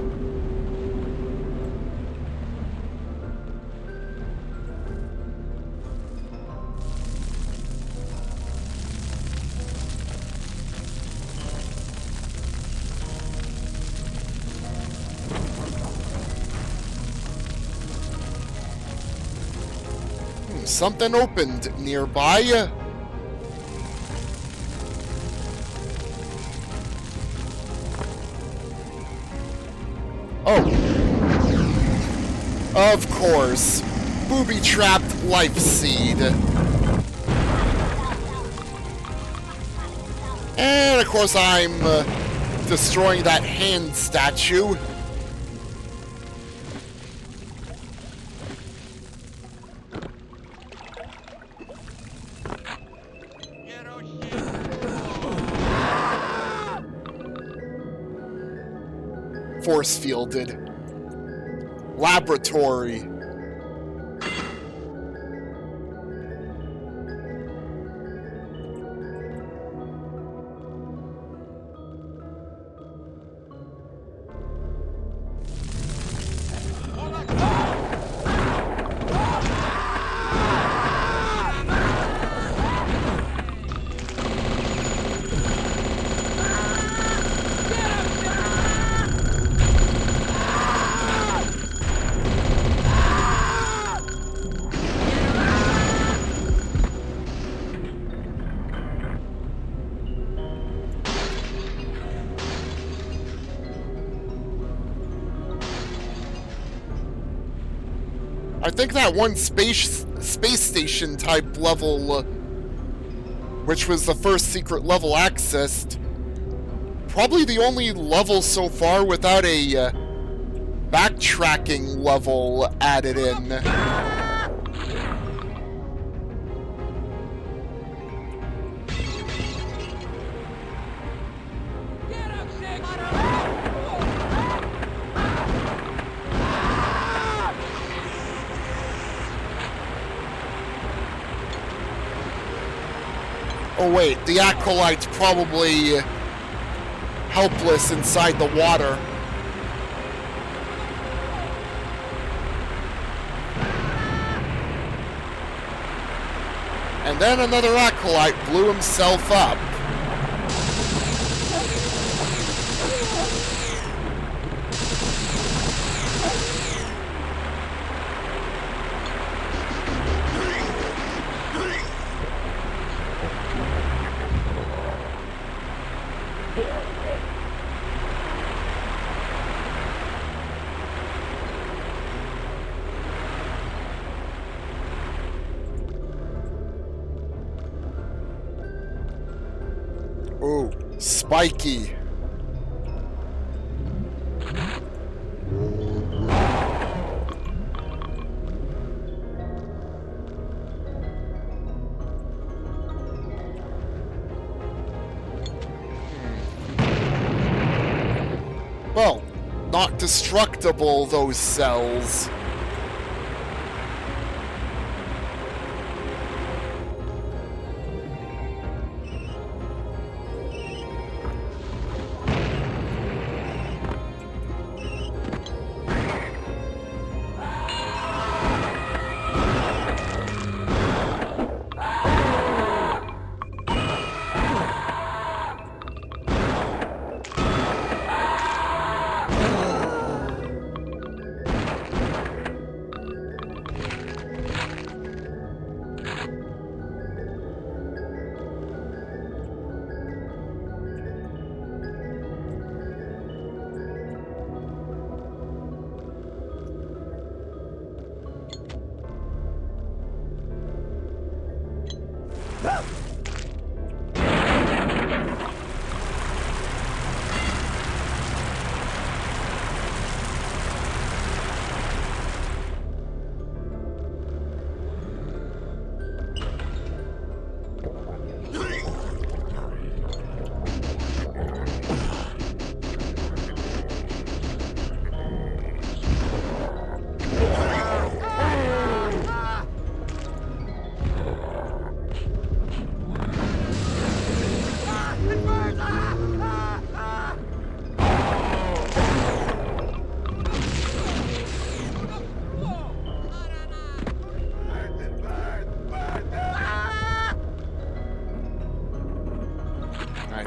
Something opened nearby. Oh. Of course. Booby-trapped life seed. And of course I'm destroying that hand statue. Force fielded. Laboratory. I think that one space station type level, which was the first secret level accessed, probably the only level so far without a backtracking level added in. Oh wait, the Acolyte's probably helpless inside the water. And then another Acolyte blew himself up. Ooh, spiky. Well, not destructible, those cells.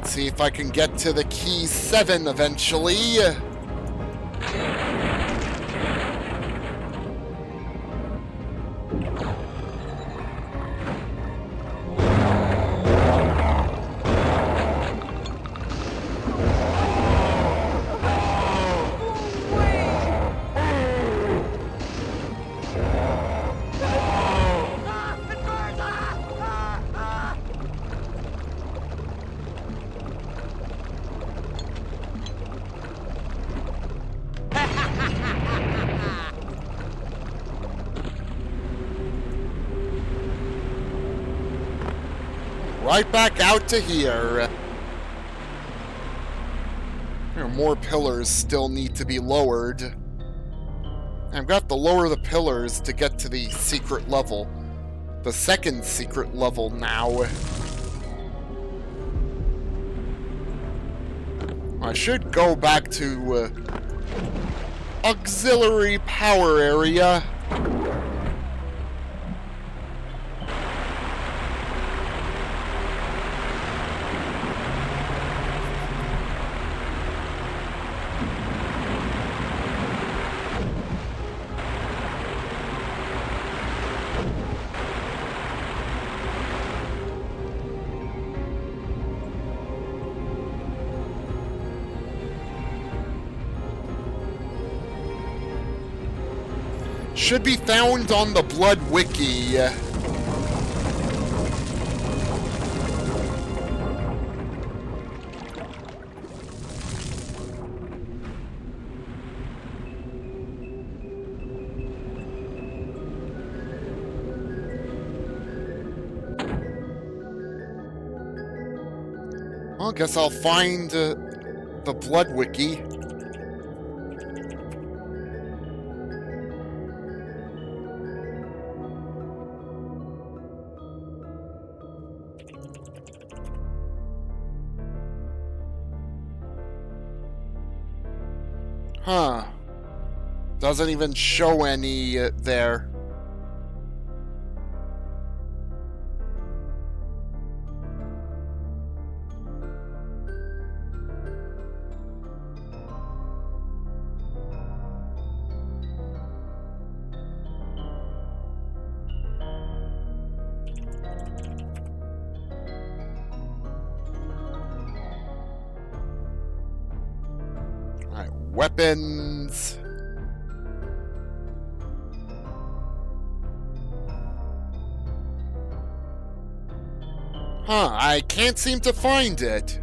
See if I can get to the key 7 eventually. right back out to here. More pillars still need to be lowered. I've got to lower the pillars to get to the secret level. The second secret level now. I should go back to auxiliary power area. Should be found on the Blood Wiki. Well, guess I'll find the Blood Wiki. Huh. Doesn't even show any there. Alright, weapons. Huh, I can't seem to find it.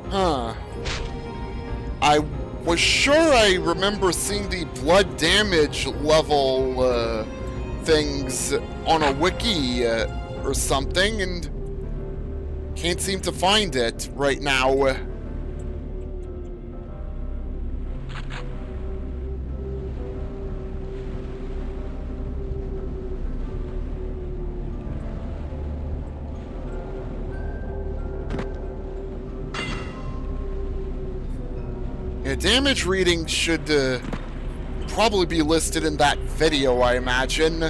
Huh. I was sure I remember seeing the blood damage level things on a wiki or something, and can't seem to find it right now. Yeah, damage reading should probably be listed in that video, I imagine.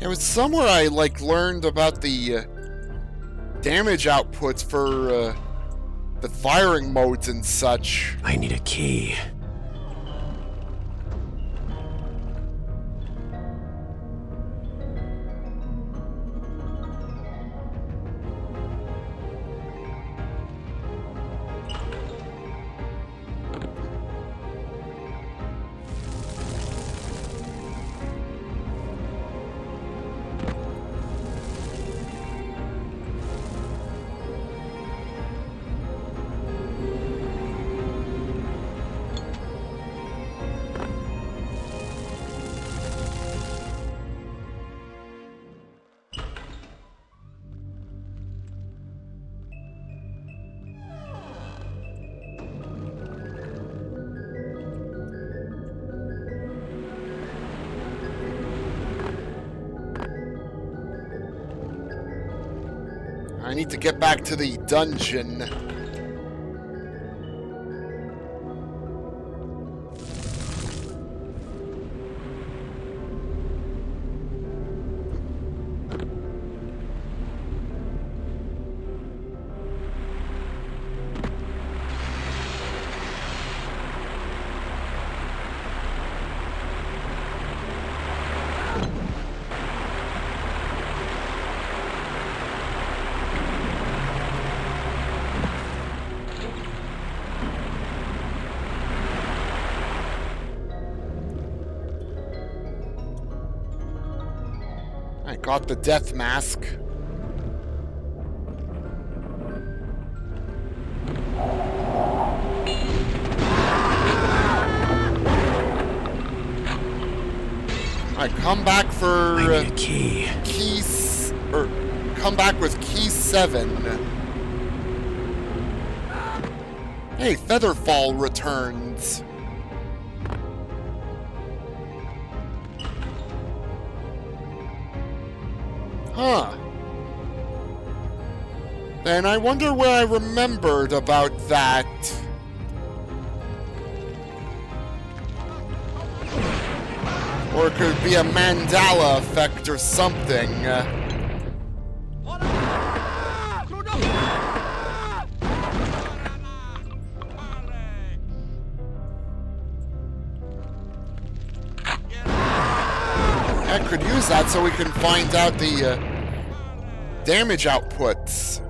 It was somewhere I learned about the damage outputs for the firing modes and such. I need a key. I need to get back to the dungeon. I got the death mask. I come back for I need a key. keys, or come back with key 7. Hey, Featherfall returns. Huh. And I wonder where I remembered about that. Or it could be a Mandela effect or something. I could use that so we can find out the damage outputs.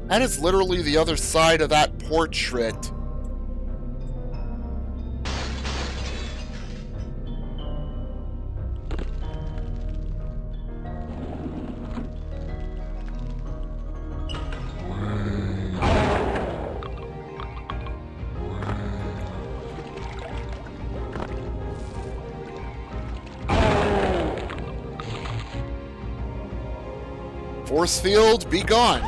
That is literally the other side of that portrait. Force field, be gone.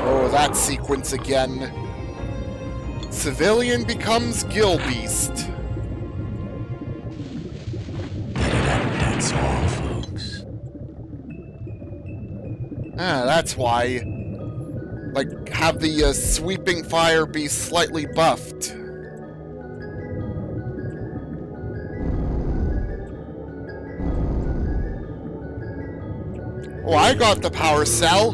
Oh, that sequence again. Civilian becomes Gill Beast. That's all, folks. Ah, that's why. Like, have the sweeping fire be slightly buffed. Oh, I got the power cell.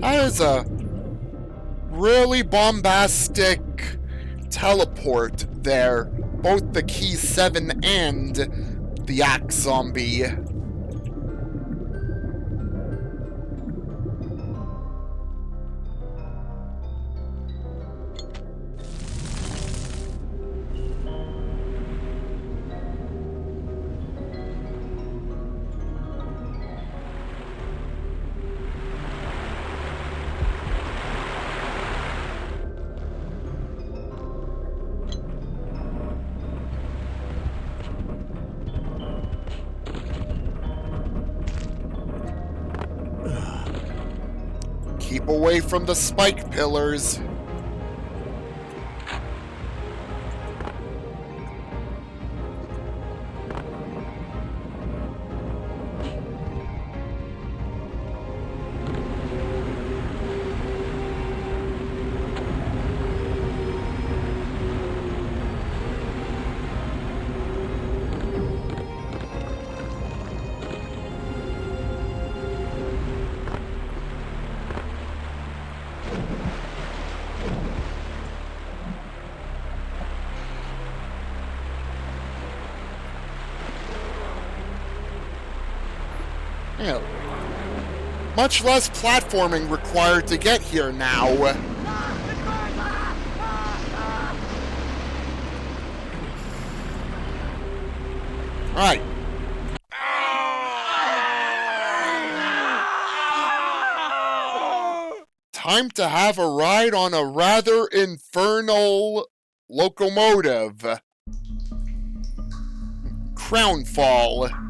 That is a really bombastic teleport there. Both the Key 7 and the Axe Zombie. Keep away from the spike pillars. Yeah. Much less platforming required to get here now. Alright. Time to have a ride on a rather infernal locomotive. Crownfall.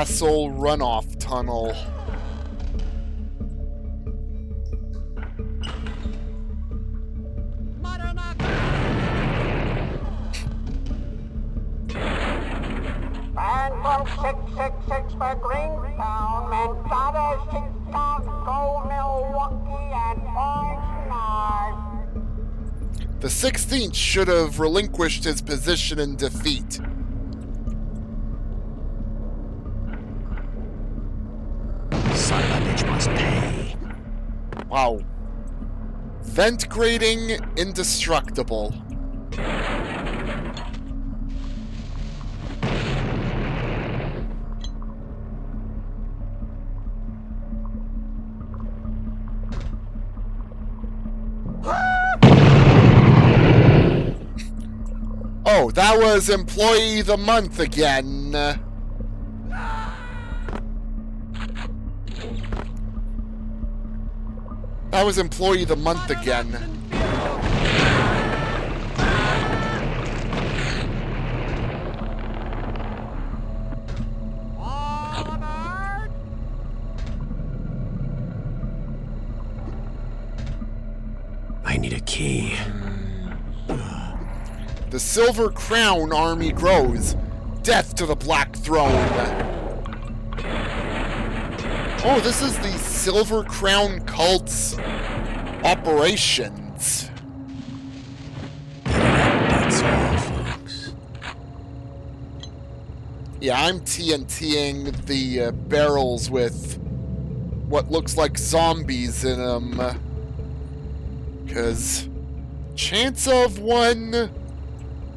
castle runoff tunnel. And from 666 for Greentown, Mankato, Chicago, Milwaukee, and Orange. The 16th should have relinquished his position in defeat. Son of a bitch must pay. Wow. Vent grading indestructible. Oh, that was Employee of the Month again. That was Employee of the Month again. I need a key. The Silver Crown army grows. Death to the Black Throne. Oh, this is the Silver Crown cult's operations. That's all, folks. Yeah, I'm TNTing the barrels with what looks like zombies in them. Because chance of one,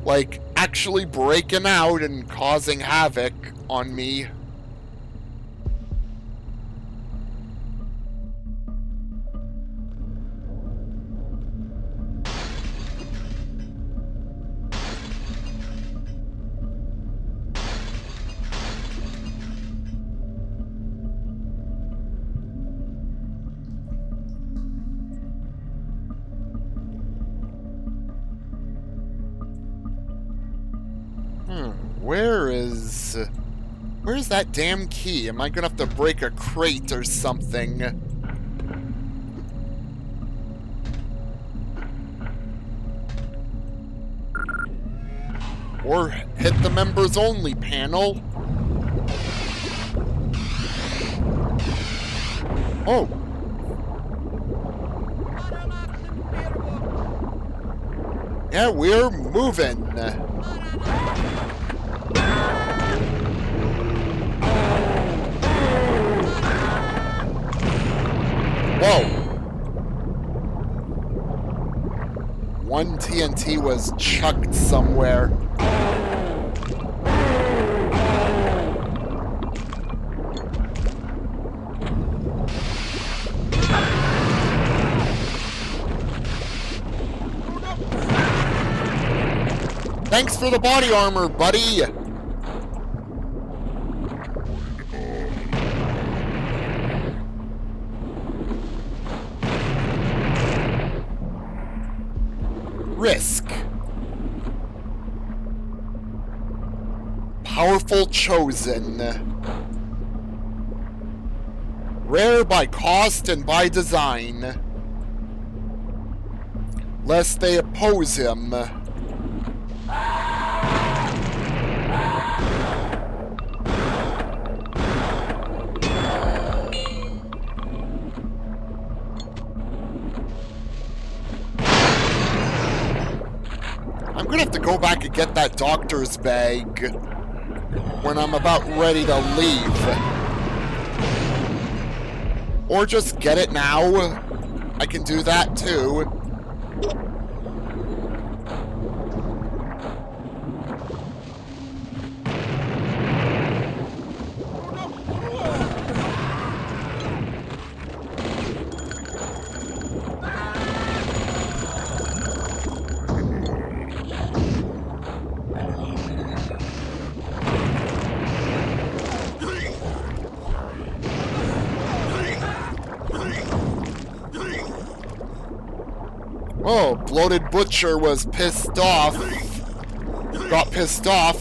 like, actually breaking out and causing havoc on me. Where's that damn key? Am I gonna have to break a crate or something? Or hit the members only panel? Oh! Yeah, we're moving. Whoa! One TNT was chucked somewhere. Thanks for the body armor, buddy! Risk. Powerful chosen. Rare by cost and by design. Lest they oppose him. I'm gonna have to go back and get that doctor's bag when I'm about ready to leave. Or just get it now. I can do that too. Oh, Bloated Butcher was pissed off. Got pissed off.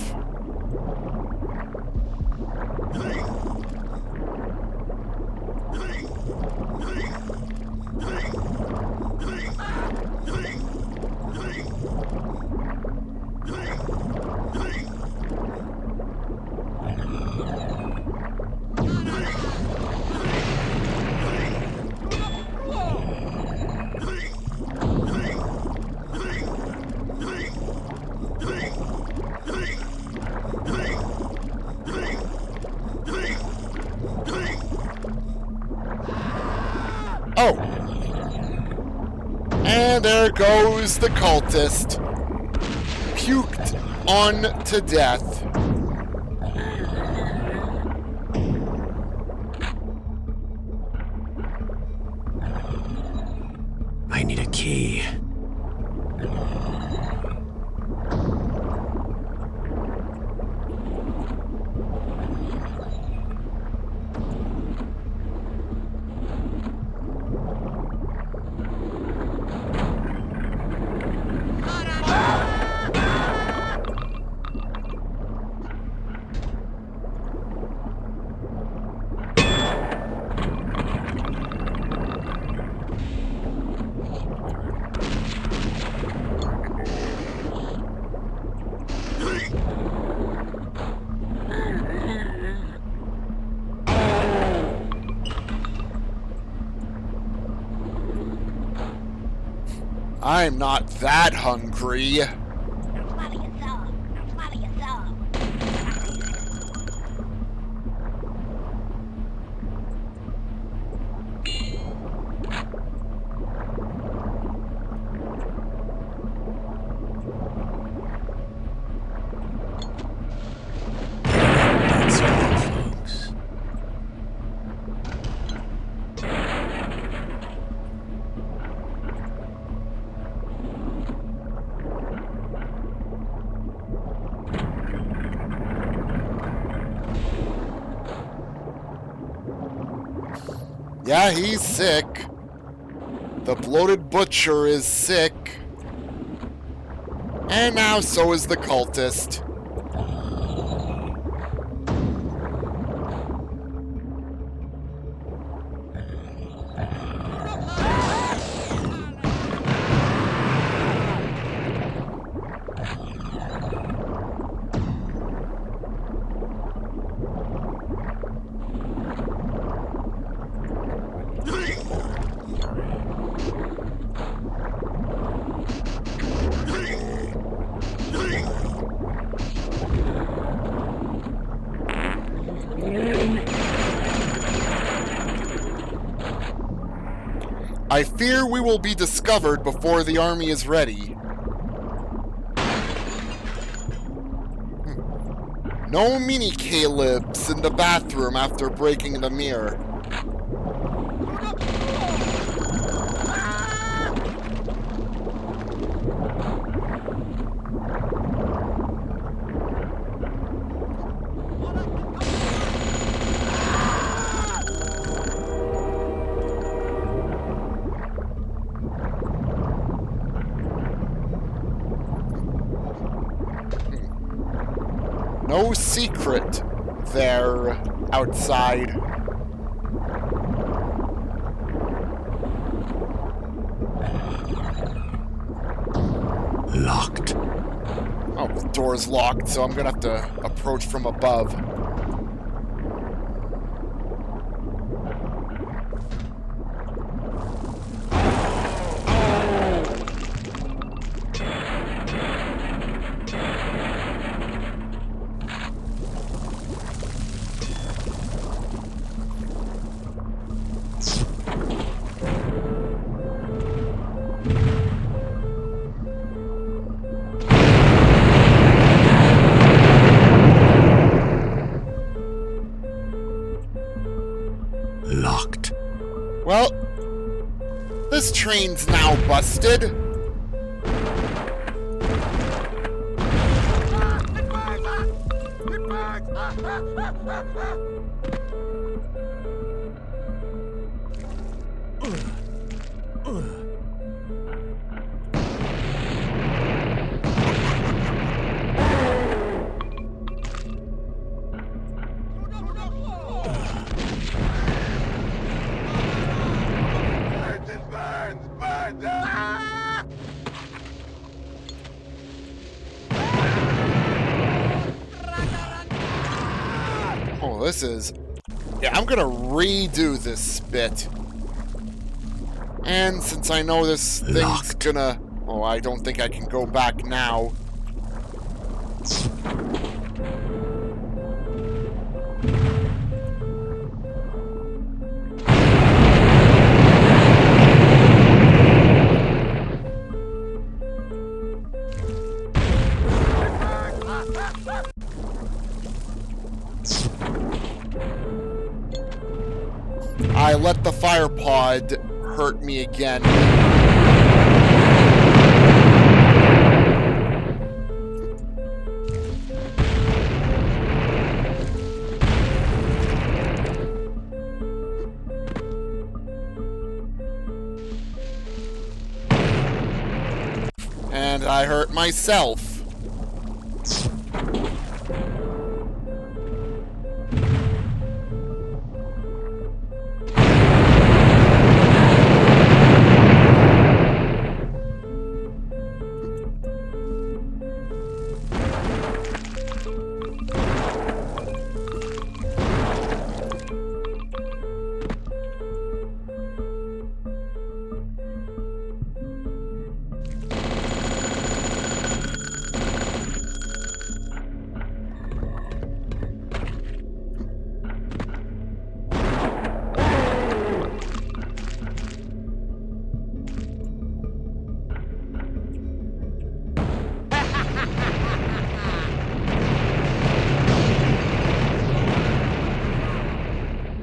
And there goes the cultist. Puked on to death. I need a key. I'm not that hungry. Swallow your soul. Swallow your soul. That's all, folks. Yeah, he's sick. The bloated butcher is sick. And now so is the cultist. I fear we will be discovered before the army is ready. No mini Calebs in the bathroom after breaking the mirror. No secret there outside. Locked. Oh, the door's locked, so I'm gonna have to approach from above. Locked. Well, this train's now busted. Oh, this is... Yeah, I'm gonna redo this bit. And since I know this thing's Locked. gonna... Oh, I don't think I can go back now. I let the fire pod hurt me again. And I hurt myself.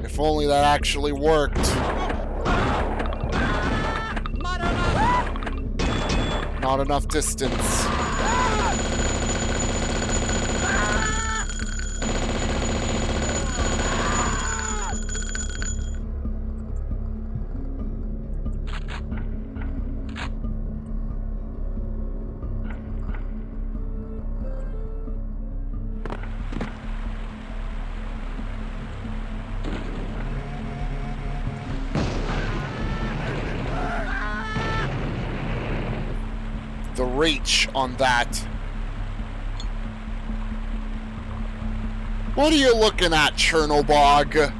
If only that actually worked. Not enough distance. The reach on that. What are you looking at, Tchernobog?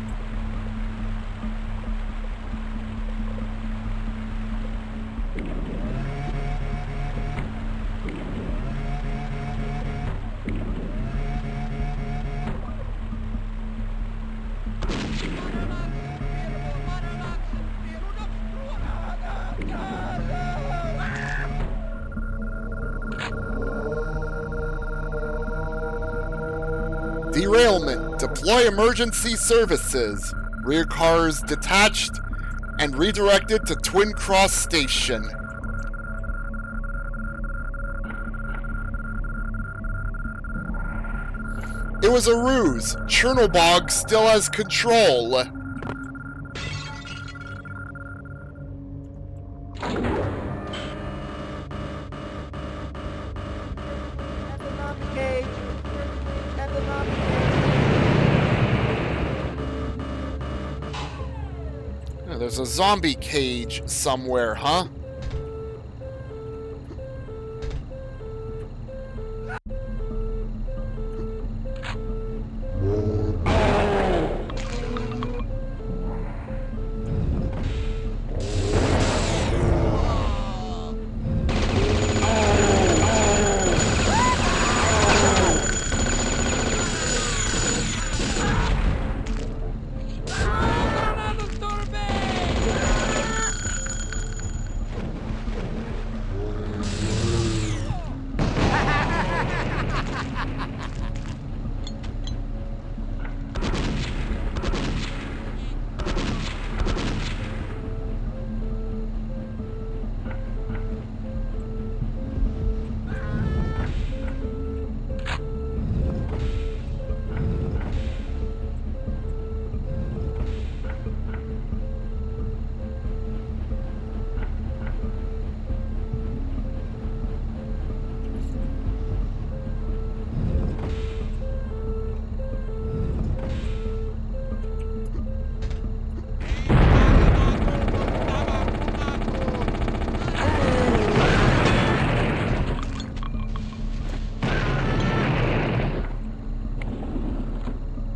Derailment. Deploy emergency services. Rear cars detached and redirected to Twin Cross Station. It was a ruse. Tchernobog still has control. There's a zombie cage somewhere, huh?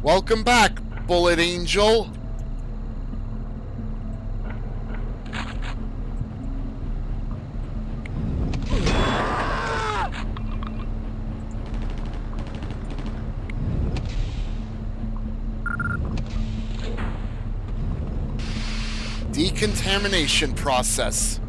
Welcome back, Bullet Angel. Decontamination process.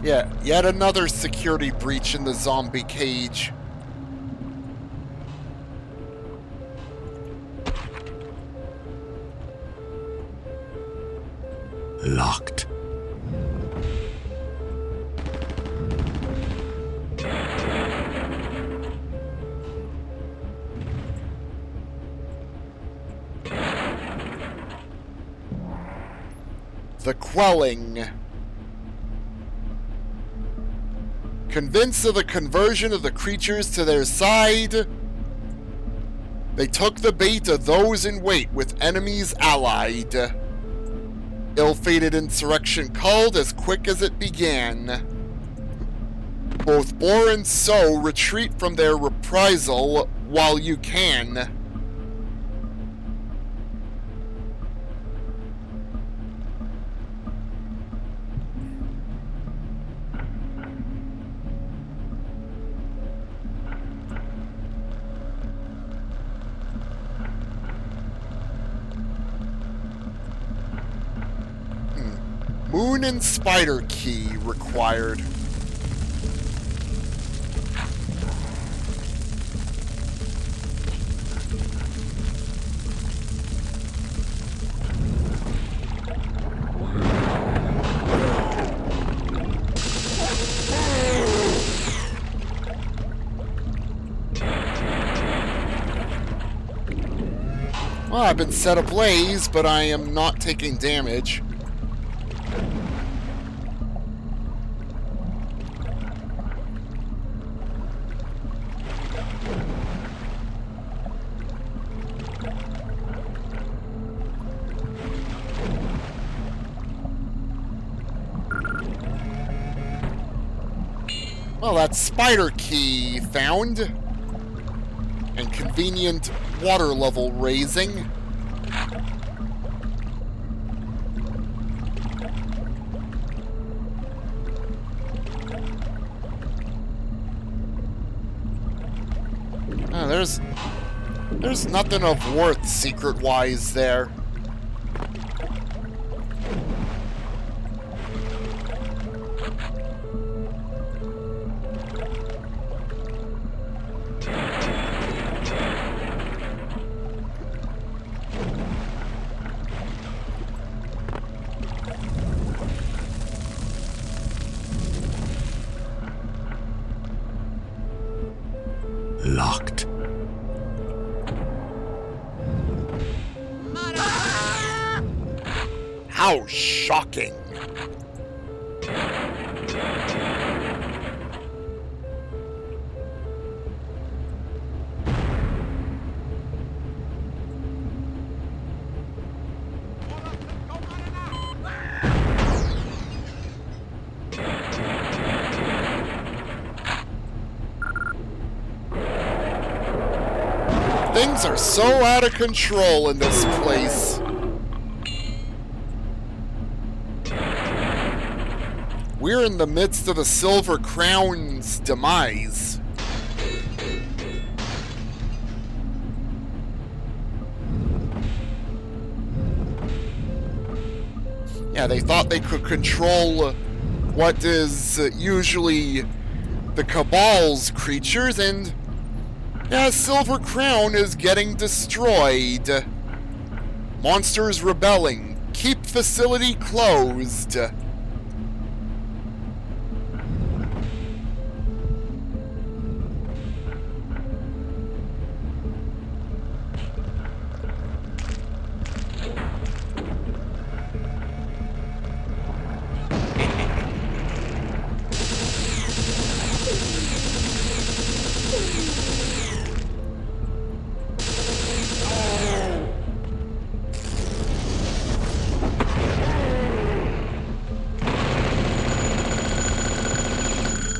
Yeah, yet another security breach in the zombie cage. Locked. The quelling. Convinced of the conversion of the creatures to their side, they took the bait of those in wait with enemies allied. Ill-fated insurrection culled as quick as it began. Both Boar and So retreat from their reprisal while you can. Moon and Spider Key required. Well, I've been set ablaze, but I am not taking damage. Well, that spider key found. And convenient water level raising. Oh, there's nothing of worth secret-wise there. Locked. How shocking. Things are so out of control in this place. We're in the midst of the Silver Crown's demise. Yeah, they thought they could control what is usually the Cabal's creatures, and yeah, Silver Crown is getting destroyed. Monsters rebelling. Keep facility closed.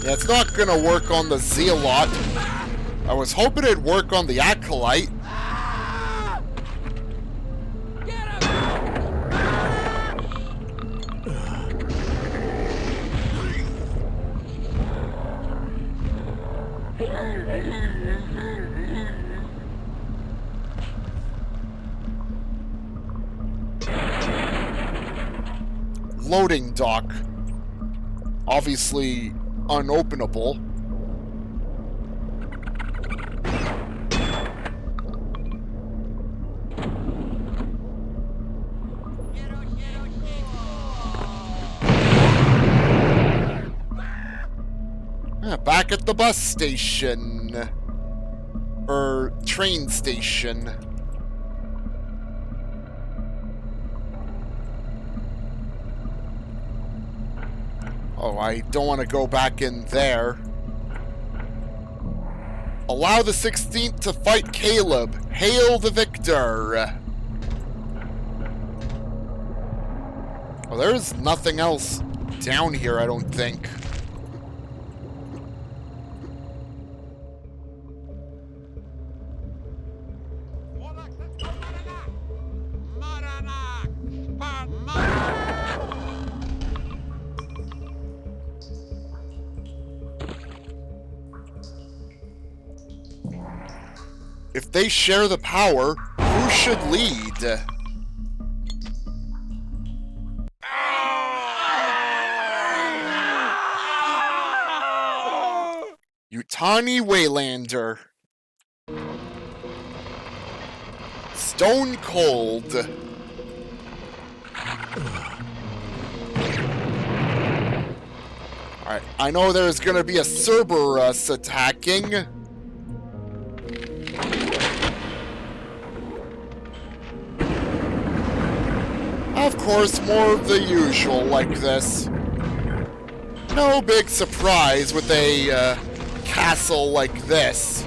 Yeah, it's not gonna work on the Zealot. I was hoping it'd work on the Acolyte. Loading dock. obviously unopenable. Back at the bus station. Or train station. Oh, I don't want to go back in there. Allow the 16th to fight Caleb. Hail the victor. Well, there's nothing else down here, I don't think. If they share the power, who should lead? Utani Waylander. Stone Cold. Alright, I know there's gonna be a Cerberus attacking. Of course, more of the usual like this. No big surprise with a castle like this.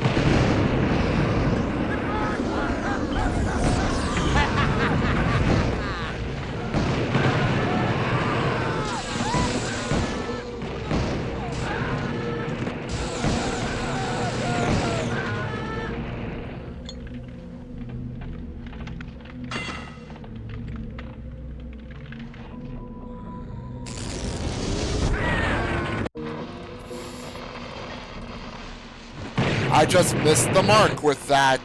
I just missed the mark with that.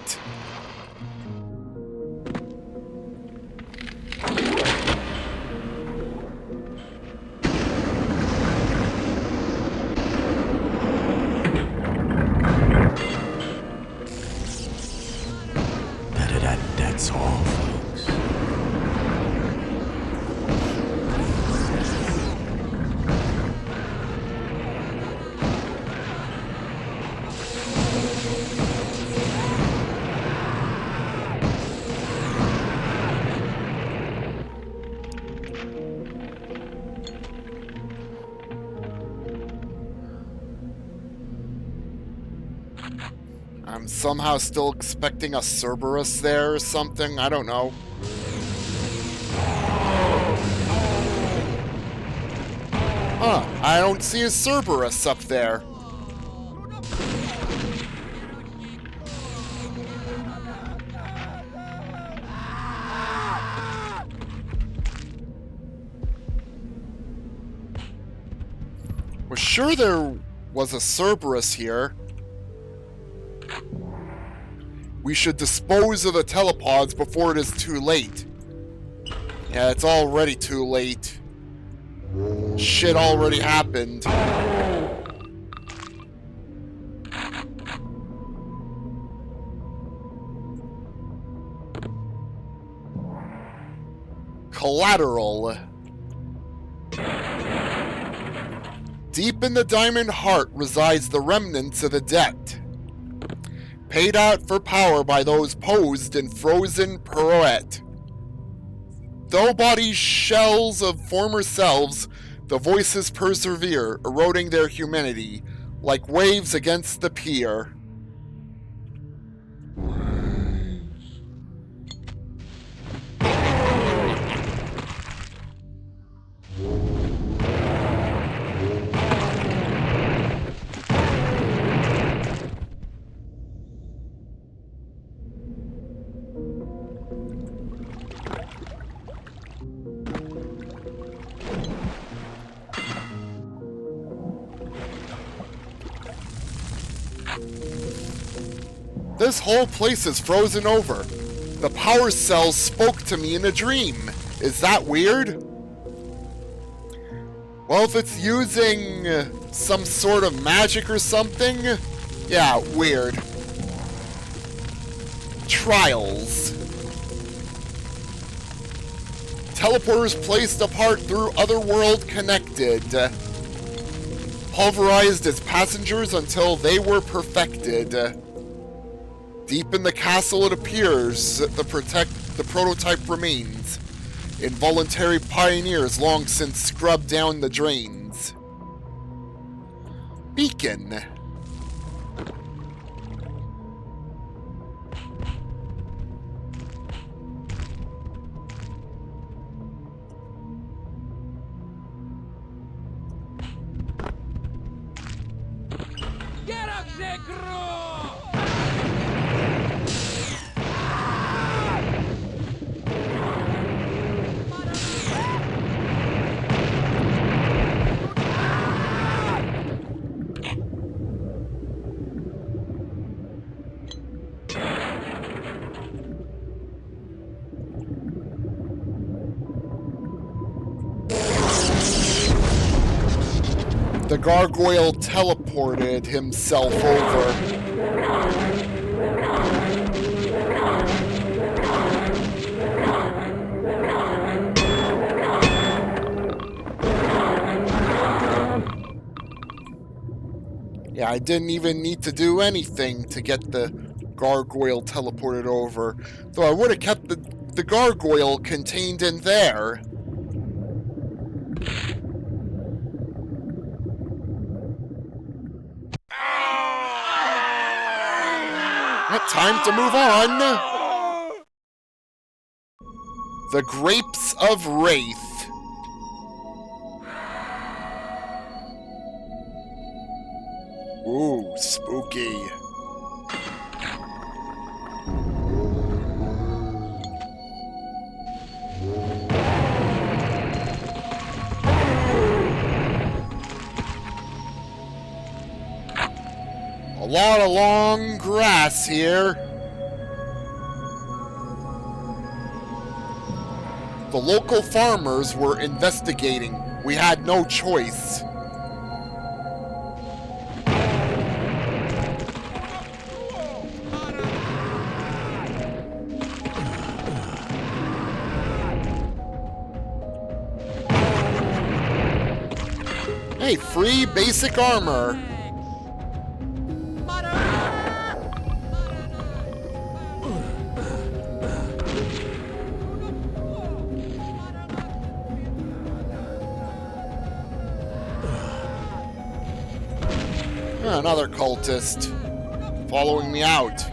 That's all, folks. I'm somehow still expecting a Cerberus there or something. I don't know. Huh, I don't see a Cerberus up there. Was sure there was a Cerberus here. We should dispose of the telepods before it is too late. Yeah, it's already too late. Shit already happened. Collateral. Deep in the diamond heart resides the remnants of the debt. Paid out for power by those posed in frozen pirouette. Though bodies shells of former selves, the voices persevere, eroding their humanity, like waves against the pier. This whole place is frozen over. The power cells spoke to me in a dream. Is that weird? Well, if it's using some sort of magic or something, yeah, weird. Trials. Teleporters placed apart through otherworld connected. Pulverized as passengers until they were perfected. Deep in the castle it appears, the prototype remains. Involuntary pioneers long since scrubbed down the drains. Beacon. Get up, Negro! The gargoyle teleported himself over. Yeah, I didn't even need to do anything to get the gargoyle teleported over. Though I would have kept the gargoyle contained in there. Time to move on. The Grapes of Wraith. Ooh, spooky. A lot of long grass here. The local farmers were investigating. We had no choice. Hey, free basic armor. Another cultist following me out.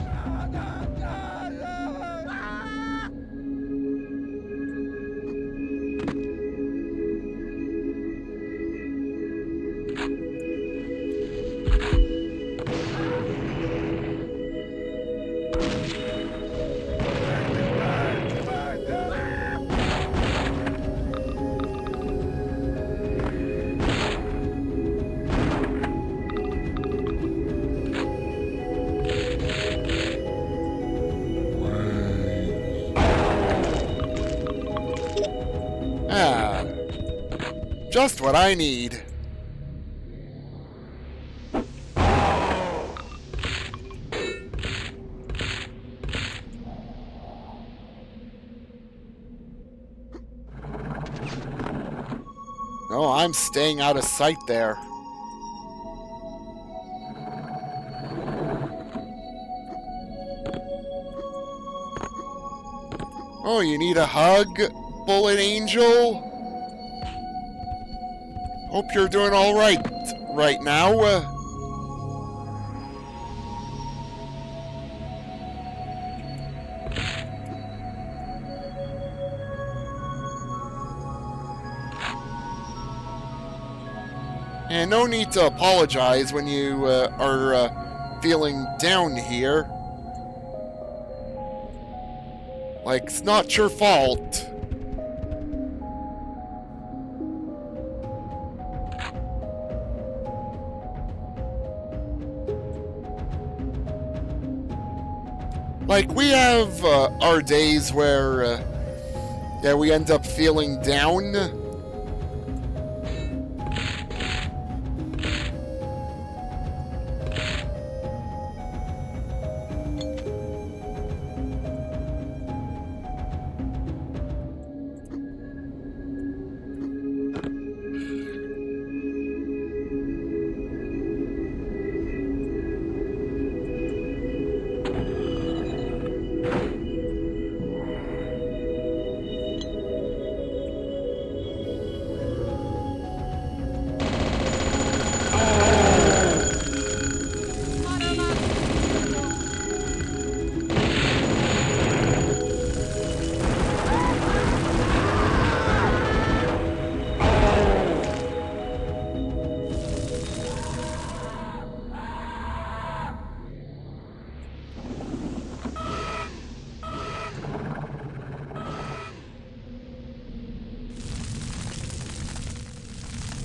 Just what I need. No, I'm staying out of sight there. Oh, you need a hug, Bullet Angel? Hope you're doing all right now. And no need to apologize when you are feeling down here. Like, it's not your fault. Like, we have our days where, yeah, we end up feeling down.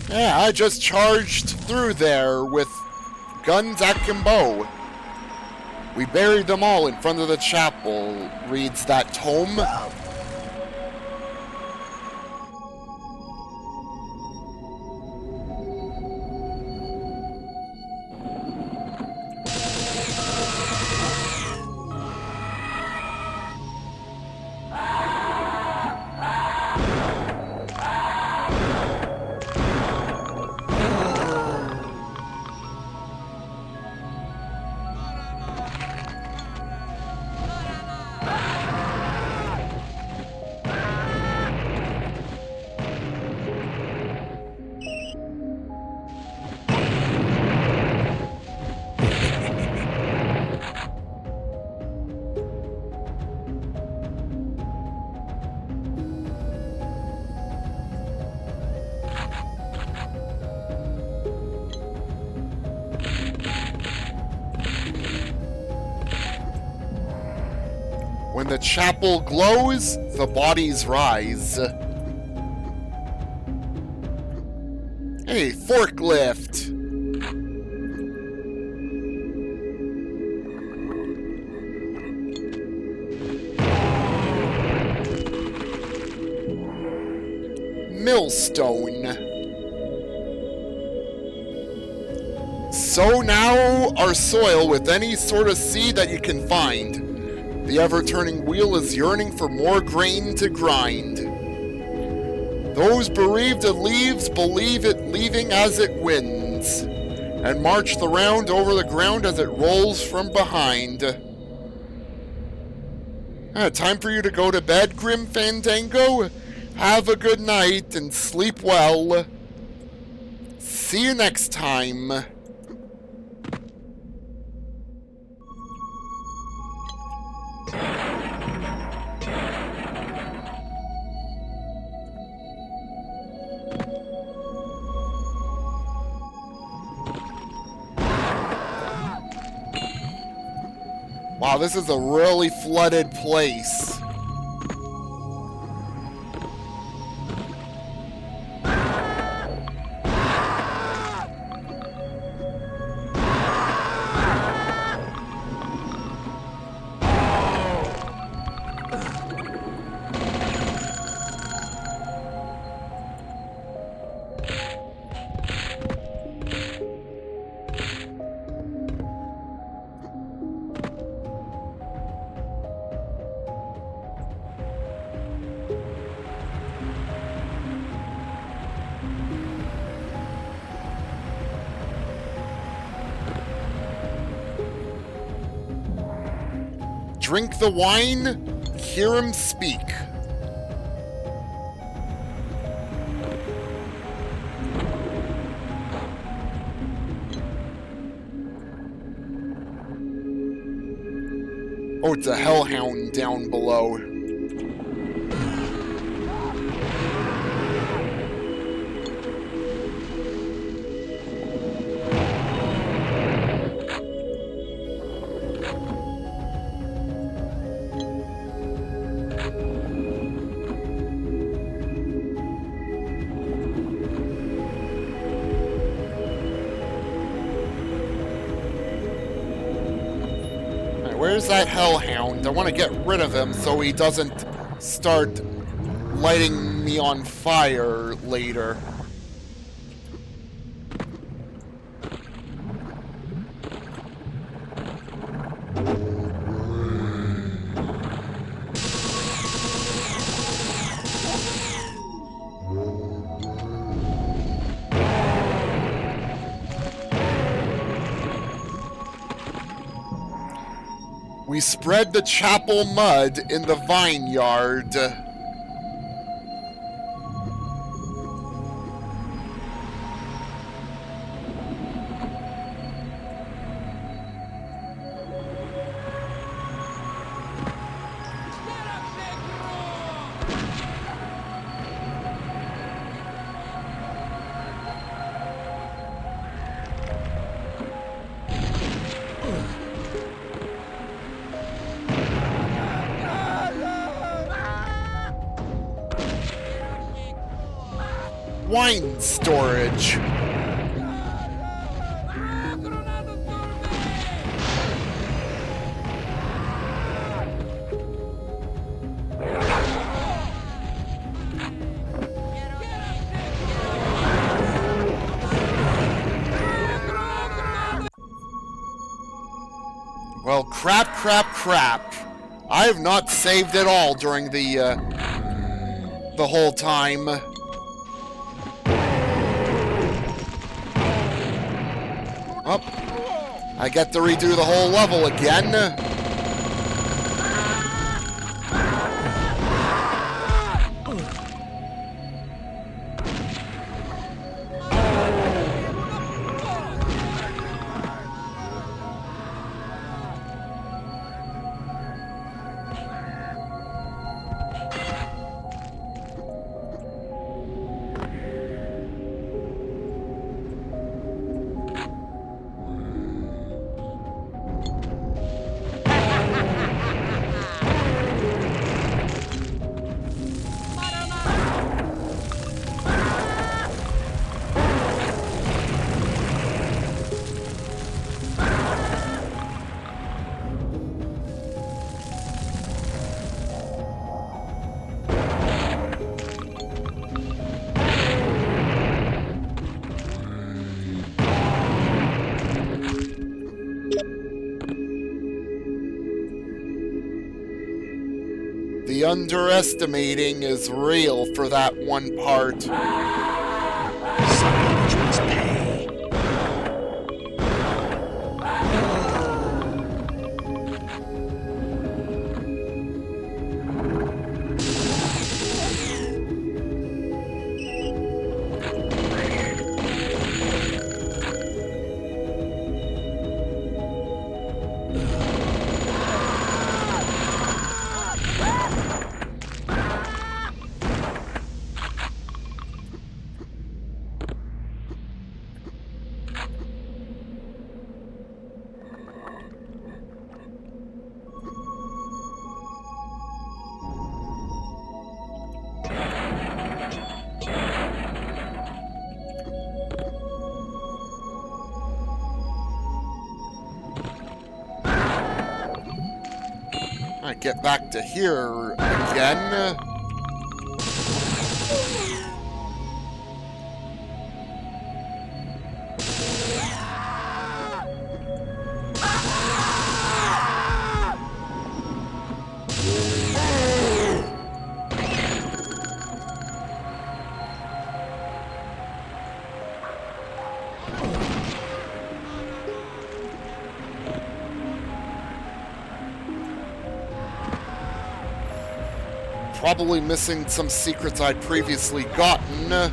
Yeah, I just charged through there with guns akimbo. We buried them all in front of the chapel, reads that tome. When the chapel glows, the bodies rise. Hey, forklift! Millstone. Sow now our soil with any sort of seed that you can find. The ever-turning wheel is yearning for more grain to grind. Those bereaved of leaves believe it leaving as it wins, and march the round over the ground as it rolls from behind. Time for you to go to bed, Grim Fandango. Have a good night and sleep well. See you next time. Wow, this is a really flooded place. Drink the wine, hear him speak. Oh, it's a hellhound down below. Where's that hellhound? I want to get rid of him so he doesn't start lighting me on fire later. We spread the chapel mud in the vineyard. wine storage. Well, crap. I have not saved at all during the whole time. Oh, I get to redo the whole level again. The underestimating is real for that one part. Someone must pay. I get back to here again. Probably missing some secrets I'd previously gotten.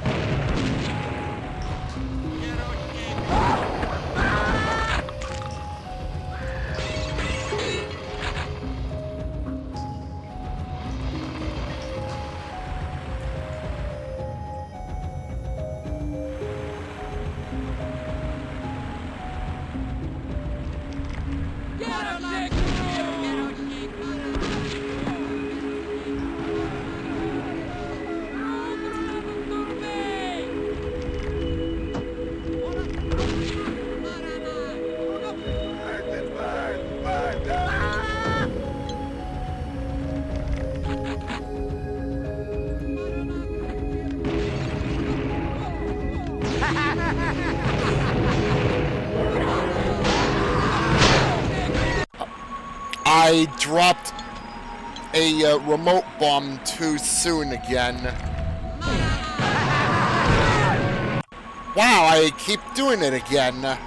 I dropped a remote bomb too soon again. Wow, I keep doing it again.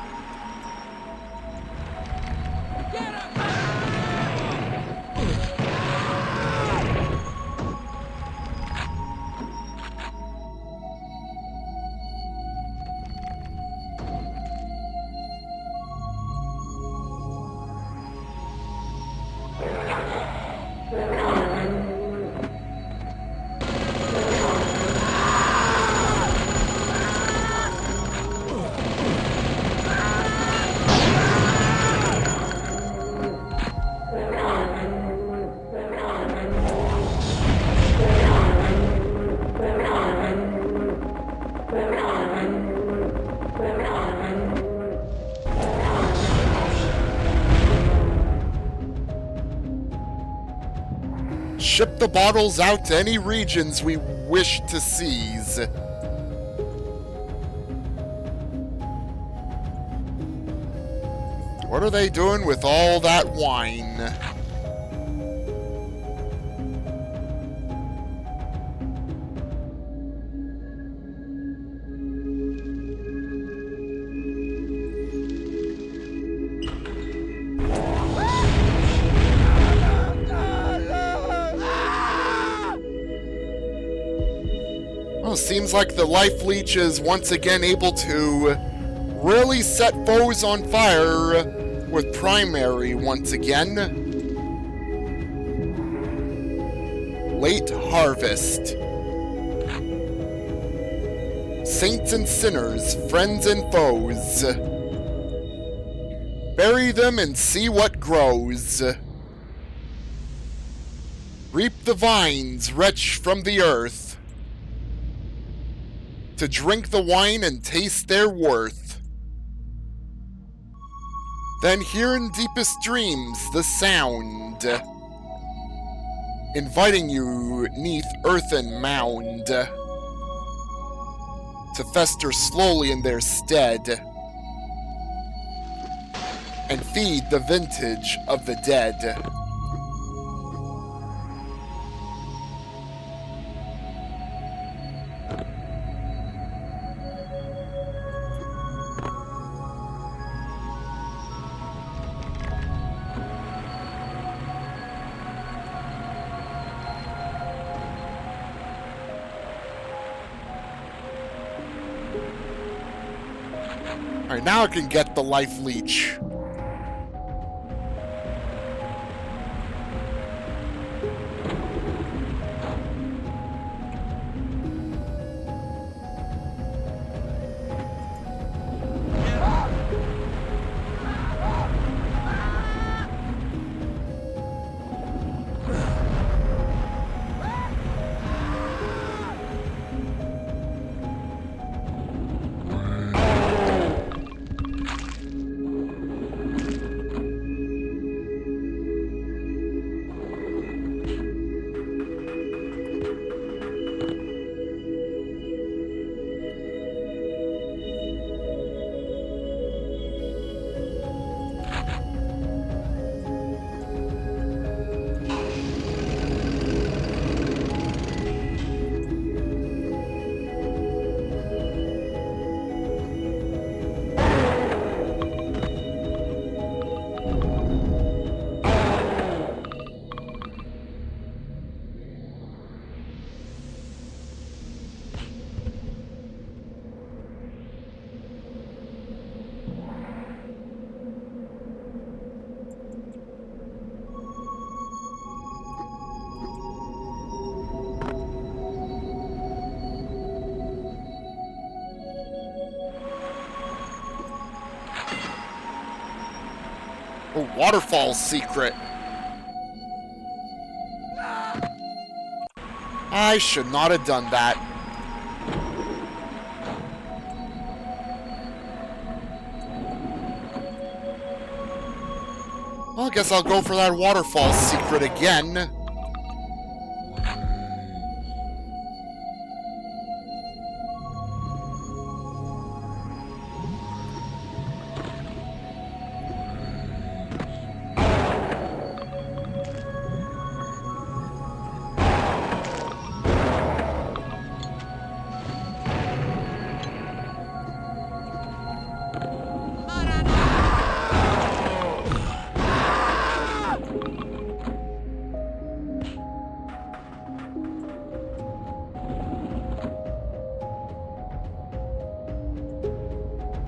Ship the bottles out to any regions we wish to seize. What are they doing with all that wine? Well, seems like the life leech is once again able to really set foes on fire with primary once again. Late harvest. Saints and sinners, friends and foes. Bury them and see what grows. Reap the vines, wretch from the earth. To drink the wine and taste their worth. Then hear in deepest dreams the sound, inviting you neath earthen mound, to fester slowly in their stead, and feed the vintage of the dead. Alright, now I can get the life leech. A waterfall secret. I should not have done that. Well, I guess I'll go for that waterfall secret again.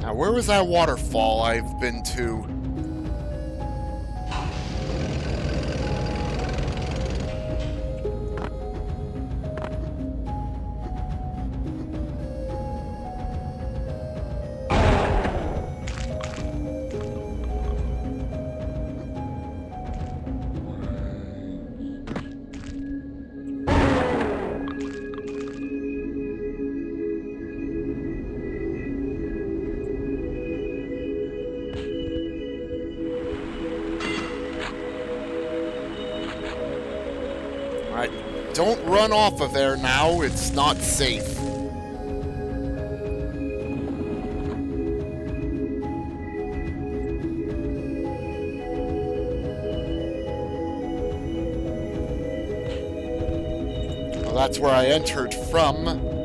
Now, where was that waterfall I've been to? don't run off of there now. It's not safe. Well, that's where I entered from.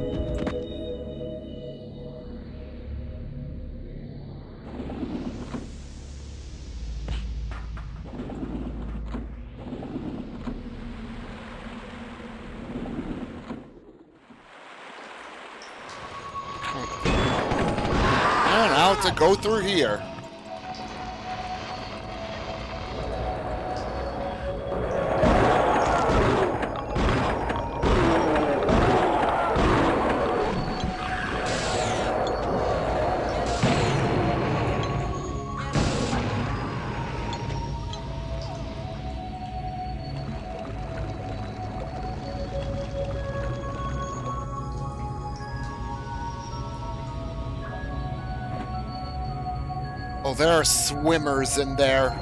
And now to go through here. Oh, there are swimmers in there.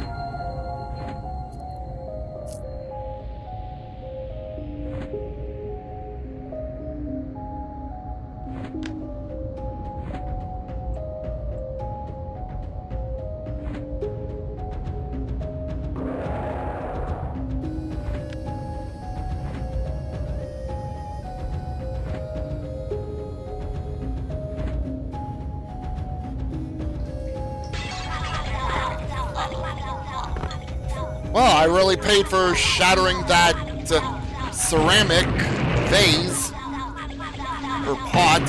Well, I really paid for shattering that ceramic vase or pot.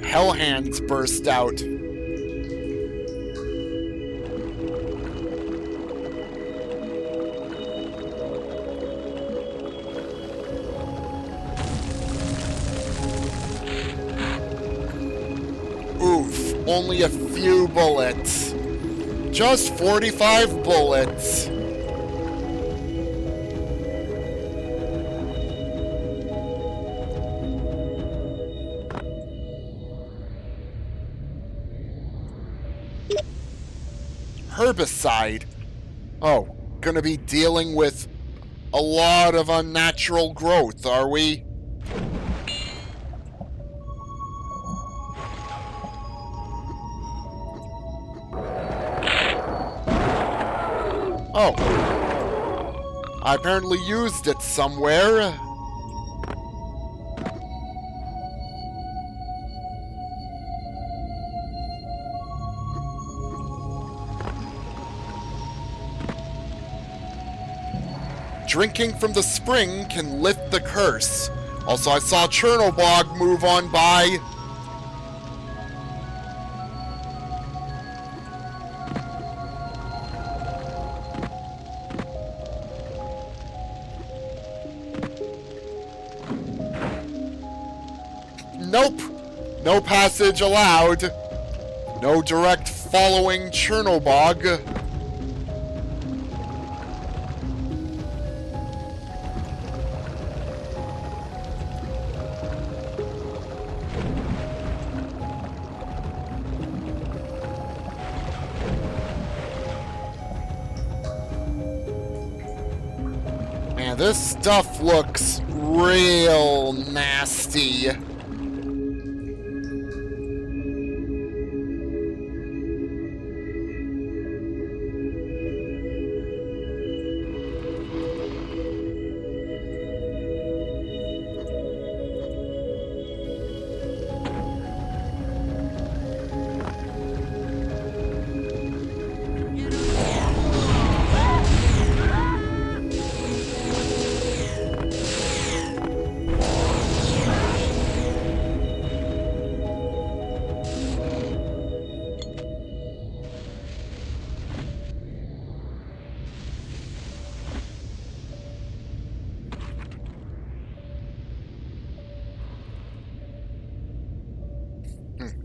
Hell hands burst out. Oof, only a few bullets. Just 45 bullets. Herbicide. Oh, gonna be dealing with a lot of unnatural growth, are we? Oh. I apparently used it somewhere. Drinking from the spring can lift the curse. Also, I saw Tchernobog move on by. Nope. No passage allowed. No direct following Tchernobog. Man, this stuff looks real nasty.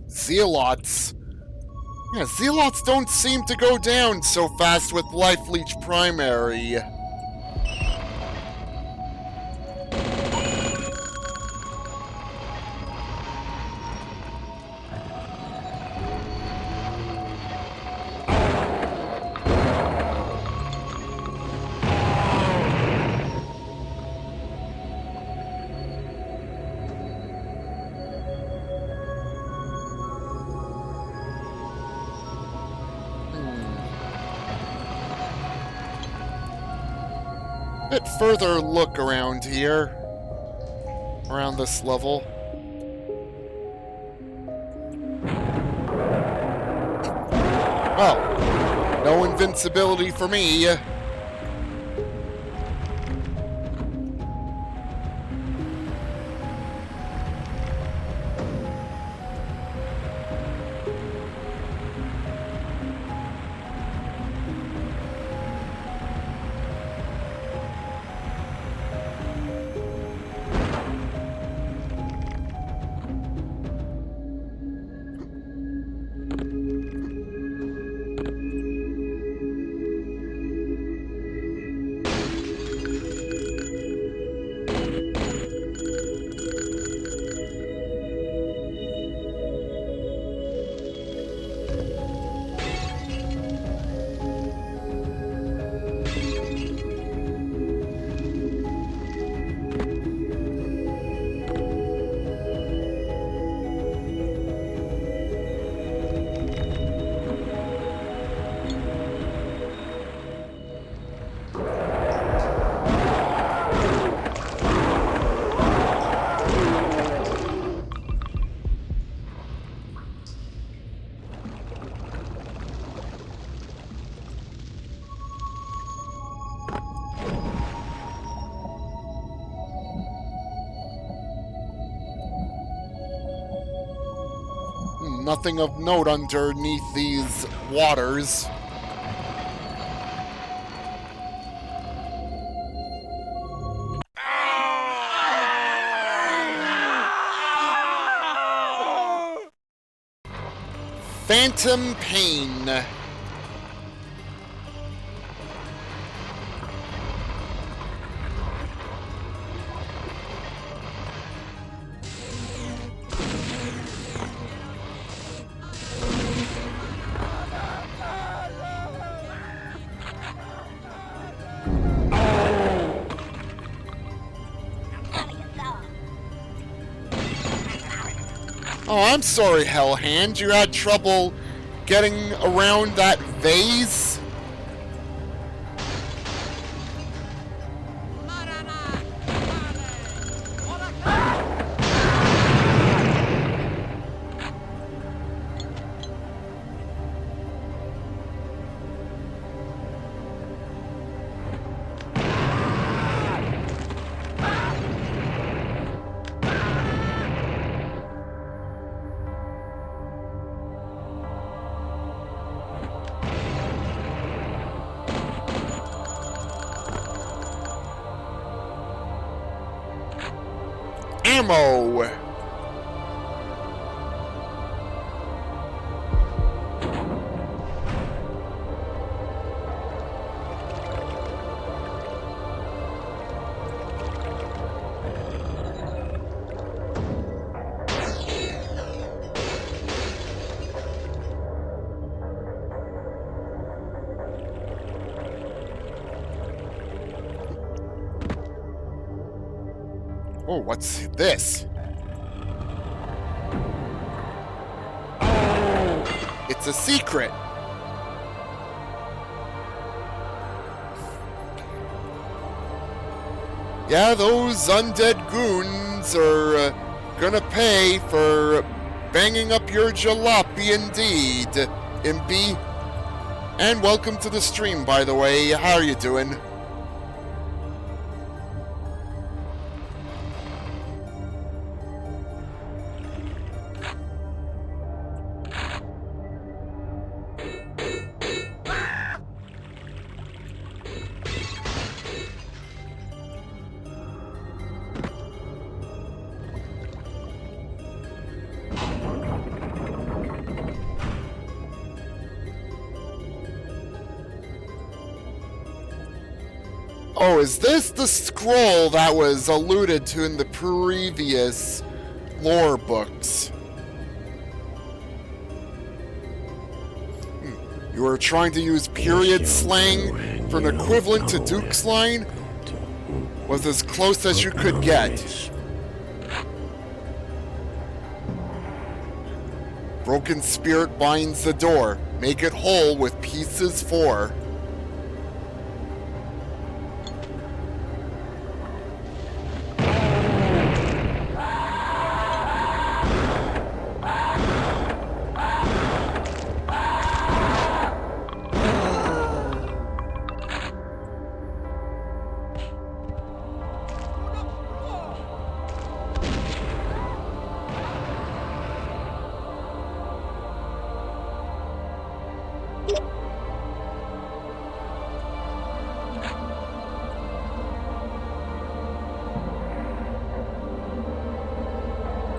Zealots. Yeah, Zealots don't seem to go down so fast with Life Leech Primary. bit further look around here. Around this level. Well, no invincibility for me. Nothing of note underneath these waters. Phantom Pain. Oh, I'm sorry, Hellhand. You had trouble getting around that vase? Ammo! Oh, what's this? It's a secret. Yeah, those undead goons are gonna pay for banging up your jalopy indeed, Impy. And welcome to the stream, by the way. How are you doing? Oh, is this the scroll that was alluded to in the previous lore books? You were trying to use period slang for an equivalent to Duke's line? Was as close as you could get. Broken spirit binds the door. Make it whole with pieces 4.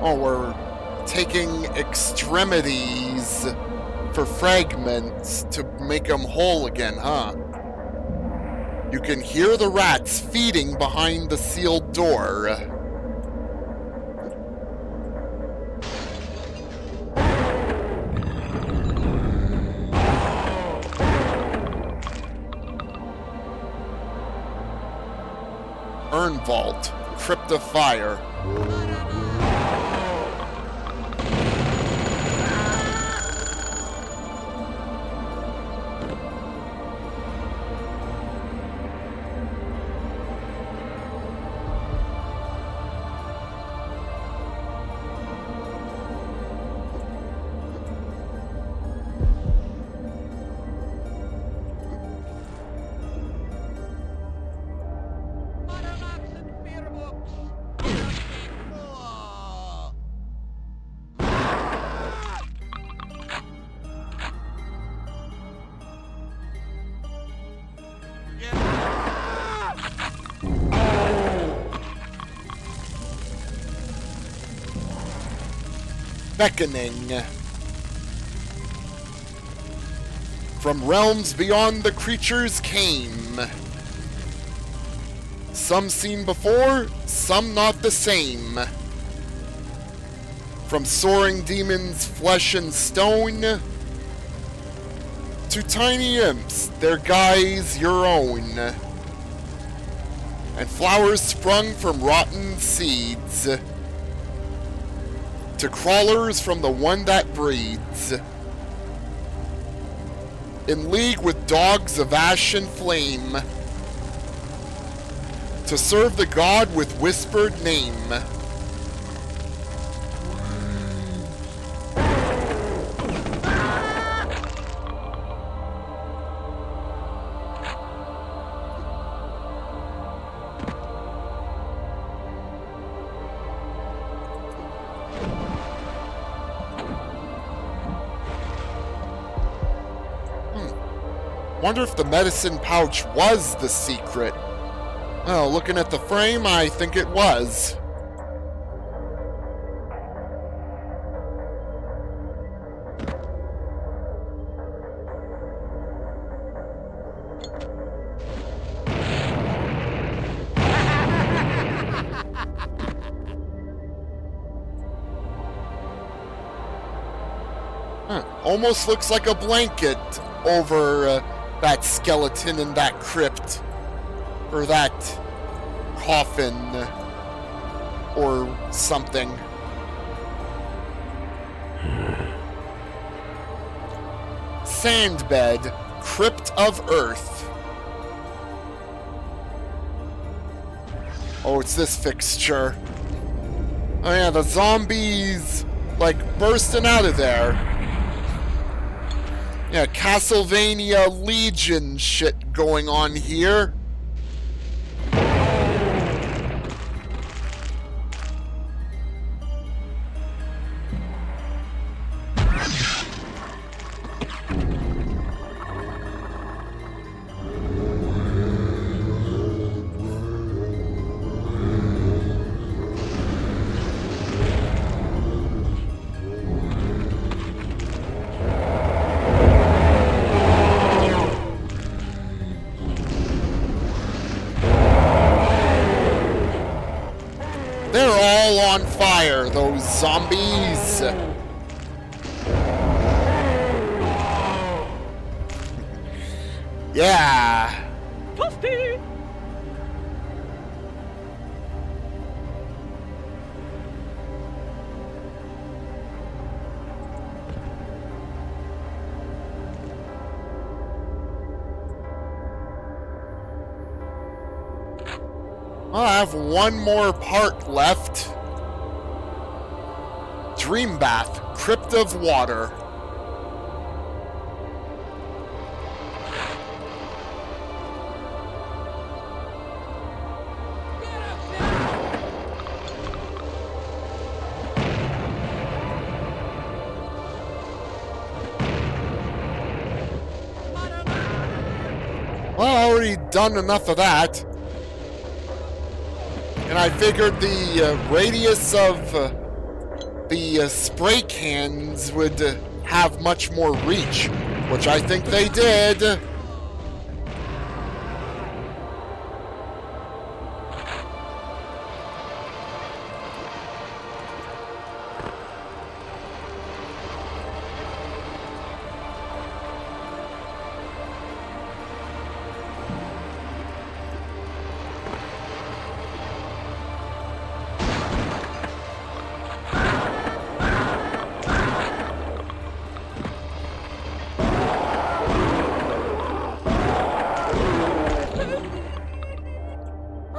Oh, we're taking extremities for fragments to make them whole again, huh? You can hear the rats feeding behind the sealed door. Urn vault, crypt of fire. Beckoning. From realms beyond the creatures came. Some seen before, some not the same. From soaring demons, flesh and stone, to tiny imps, their guise your own. And flowers sprung from rotten seeds, to crawlers from the one that breeds. In league with dogs of ash and flame, to serve the god with whispered name. Wonder if the medicine pouch was the secret. Well, looking at the frame, I think it was. Almost looks like a blanket over that skeleton in that crypt, or that coffin, or something. Sandbed, crypt of earth. Oh, it's this fixture. Oh yeah, the zombies, like, bursting out of there. Yeah, Castlevania Legion shit going on here. On fire, those zombies. Yeah. Toasty! Well, I have one more part left. Dream Bath, Crypt of Water. Well, I already done enough of that. And I figured the radius of the spray cans would have much more reach, which I think they did.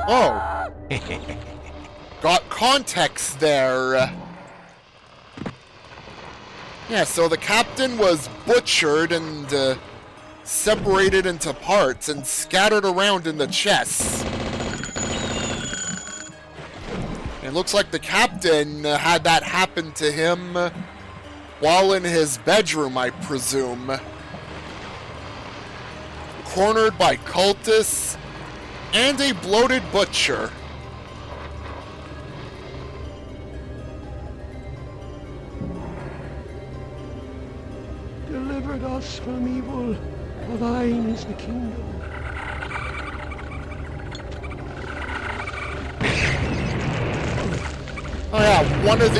Oh. Got context there. Yeah, so the captain was butchered and separated into parts and scattered around in the chests. It looks like the captain had that happen to him while in his bedroom, I presume. Cornered by cultists and a bloated butcher. Delivered us from evil, for thine is the kingdom. Oh yeah, one of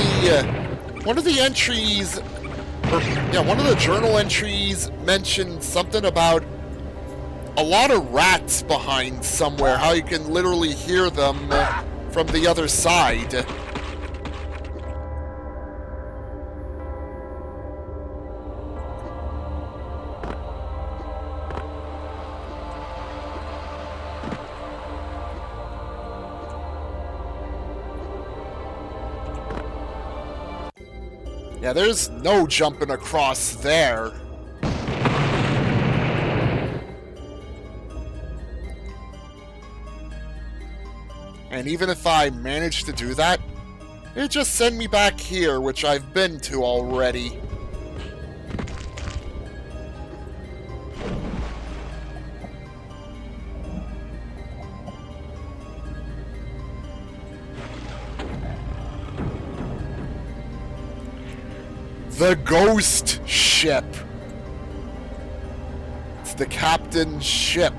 the entries, one of the journal entries mentioned something about a lot of rats behind somewhere, how you can literally hear them from the other side. Yeah, there's no jumping across there. And even if I manage to do that, it just send me back here, which I've been to already. The ghost ship. It's the captain's ship.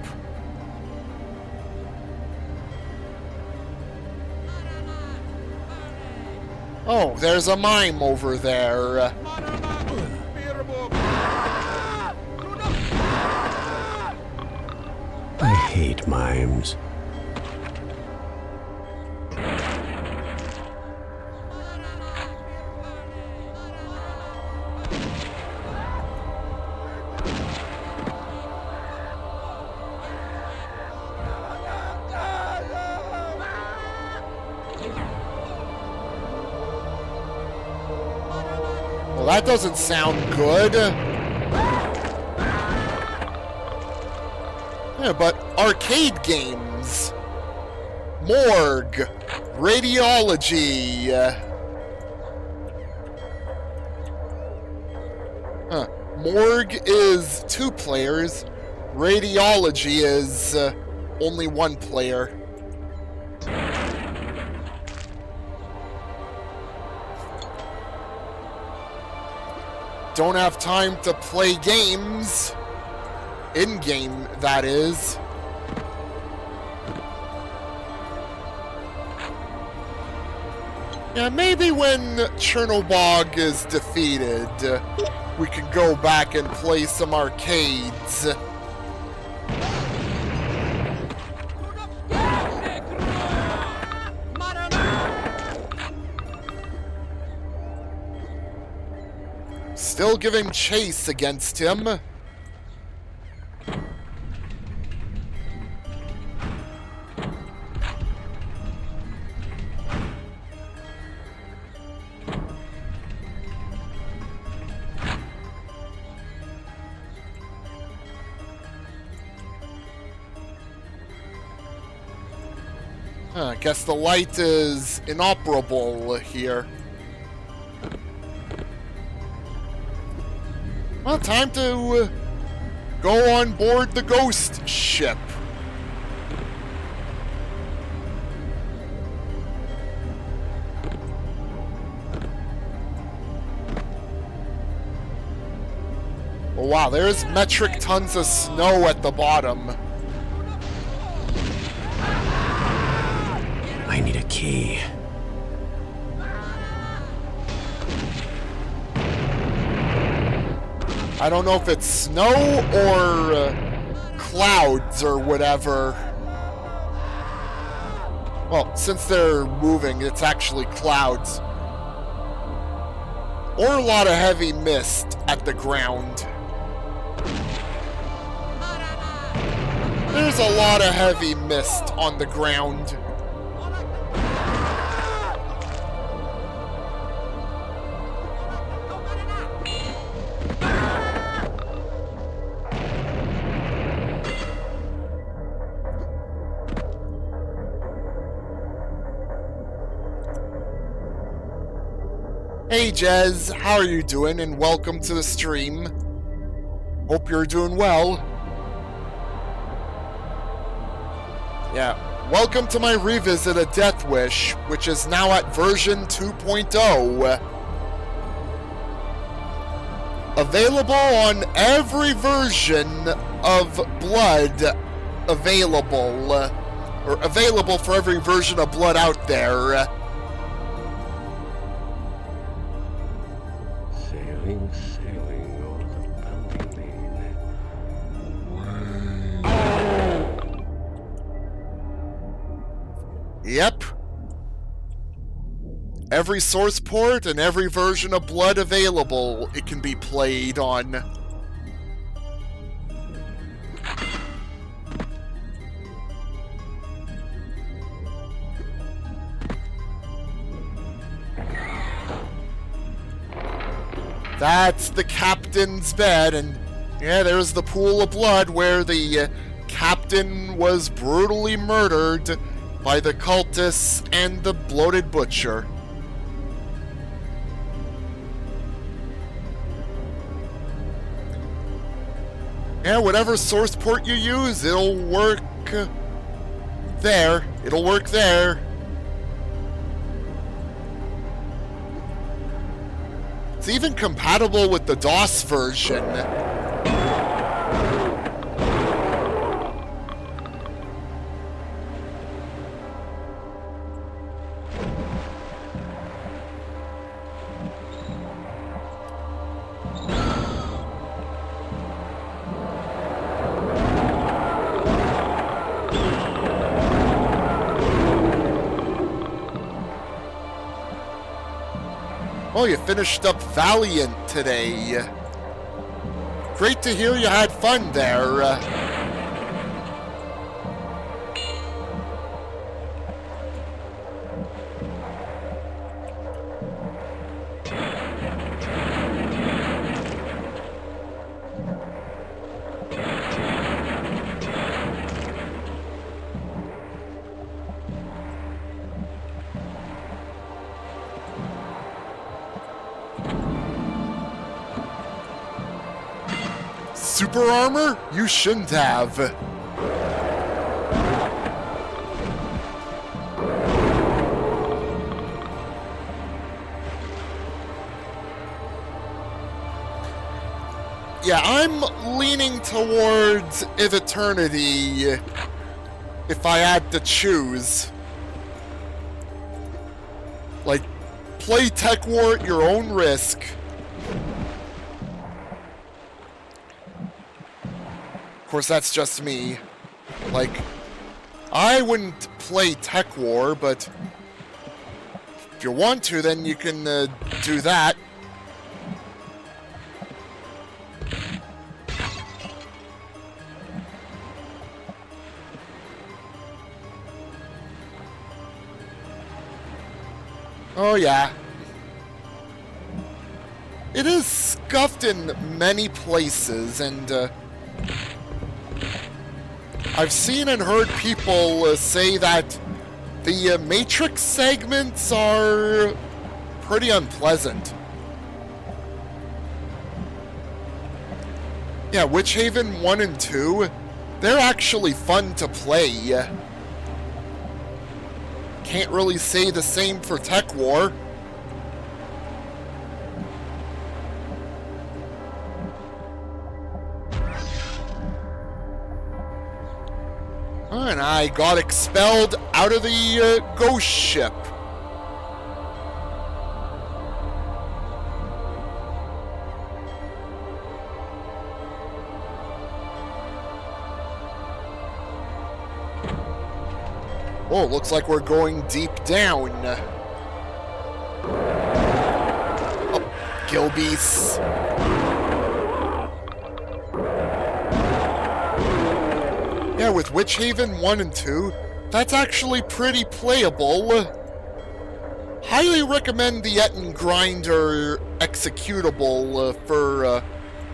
Oh, there's a mime over there. I hate mimes. Well, that doesn't sound good. Yeah, but arcade games. Morgue. Radiology. Morgue is 2 players. Radiology is only 1 player. Don't have time to play games. In-game, that is. Yeah, maybe when Tchernobog is defeated, we can go back and play some arcades. Still giving chase against him. I guess the light is inoperable here. Well, time to go on board the ghost ship. Oh, wow, there's metric tons of snow at the bottom. I need a key. I don't know if it's snow or clouds or whatever. Well, since they're moving, it's actually clouds. Or a lot of heavy mist at the ground. There's a lot of heavy mist on the ground. Hey Jez, how are you doing? And welcome to the stream. Hope you're doing well. Yeah, welcome to my revisit of Death Wish, which is now at version 2.0. Available on every version of Blood available. Or available for every version of Blood out there. Sailing, sailing o'er the bounding main. Yep. Every source port and every version of Blood available, it can be played on. That's the captain's bed, and yeah, there's the pool of blood where the captain was brutally murdered by the cultists and the bloated butcher. Yeah, whatever source port you use, it'll work there. It'll work there. It's even compatible with the DOS version. Oh, you finished up Valiant today. Great to hear you had fun there. Super armor? You shouldn't have. Yeah, I'm leaning towards If Eternity if I had to choose. Like, play Tech War at your own risk. Of course, that's just me. Like, I wouldn't play Tech War, but if you want to, then you can do that. Oh yeah. It is scuffed in many places, and I've seen and heard people say that the Matrix segments are pretty unpleasant. Yeah, Witch Haven 1 and 2, they're actually fun to play. Can't really say the same for Tech War. And I got expelled out of the ghost ship. Oh, looks like we're going deep down. Oh, Gilbeasts. Yeah, with Witch Haven 1 and 2, that's actually pretty playable. Highly recommend the Etten Grinder executable for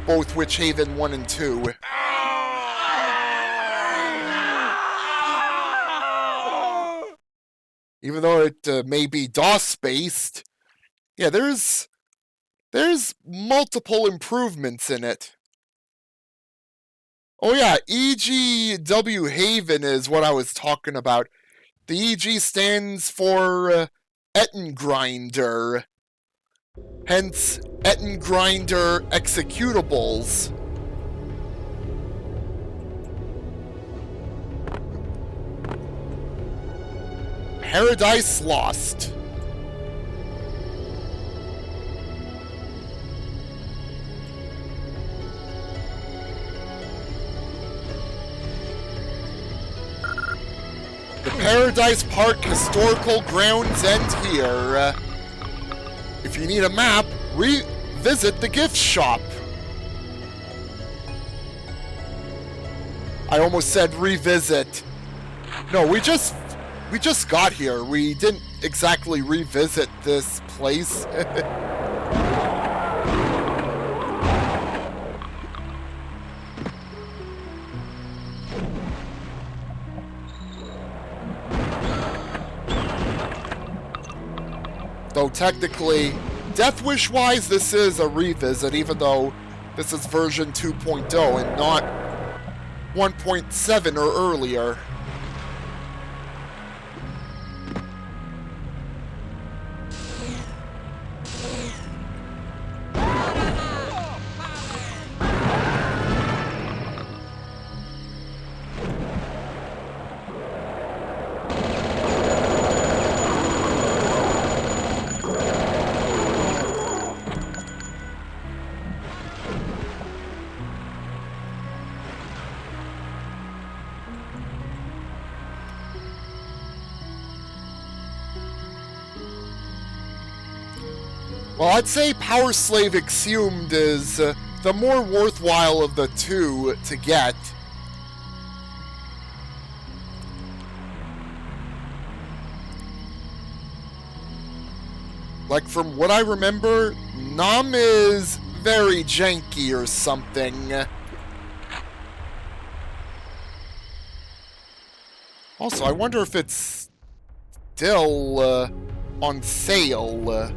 both Witch Haven 1 and 2. Even though it may be DOS-based, yeah, there's multiple improvements in it. Oh yeah, EGW Haven is what I was talking about. The EG stands for Etten Grinder. Hence, Etten Grinder executables. Paradise Lost. The Paradise Park historical grounds end here. If you need a map, revisit the gift shop. I almost said revisit. No, we just got here. We didn't exactly revisit this place. Though technically, Death Wish-wise, this is a revisit, even though this is version 2.0 and not 1.7 or earlier. Well, I'd say Power Slave Exhumed is the more worthwhile of the two to get. Like, from what I remember, Nom is very janky or something. Also, I wonder if it's still on sale.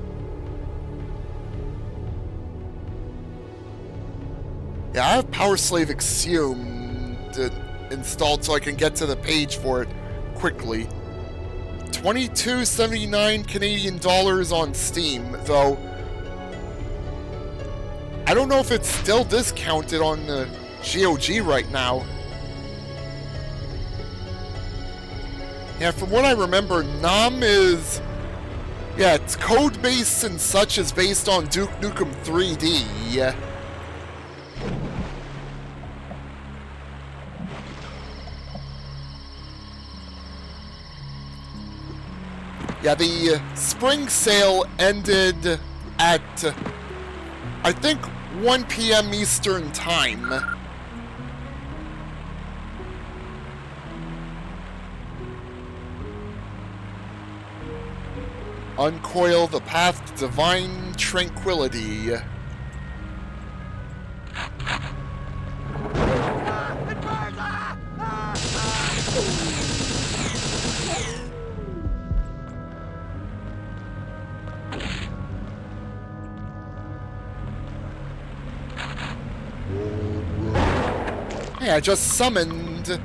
Yeah, I have Power Slave Exhumed installed so I can get to the page for it quickly. $22.79 Canadian dollars on Steam, though I don't know if it's still discounted on the GOG right now. Yeah, from what I remember, Nom is... yeah, its code base and such is based on Duke Nukem 3D. Yeah, the spring sale ended at, I think, 1 p.m. Eastern Time. Uncoil the path to divine tranquility. Hey, I just summoned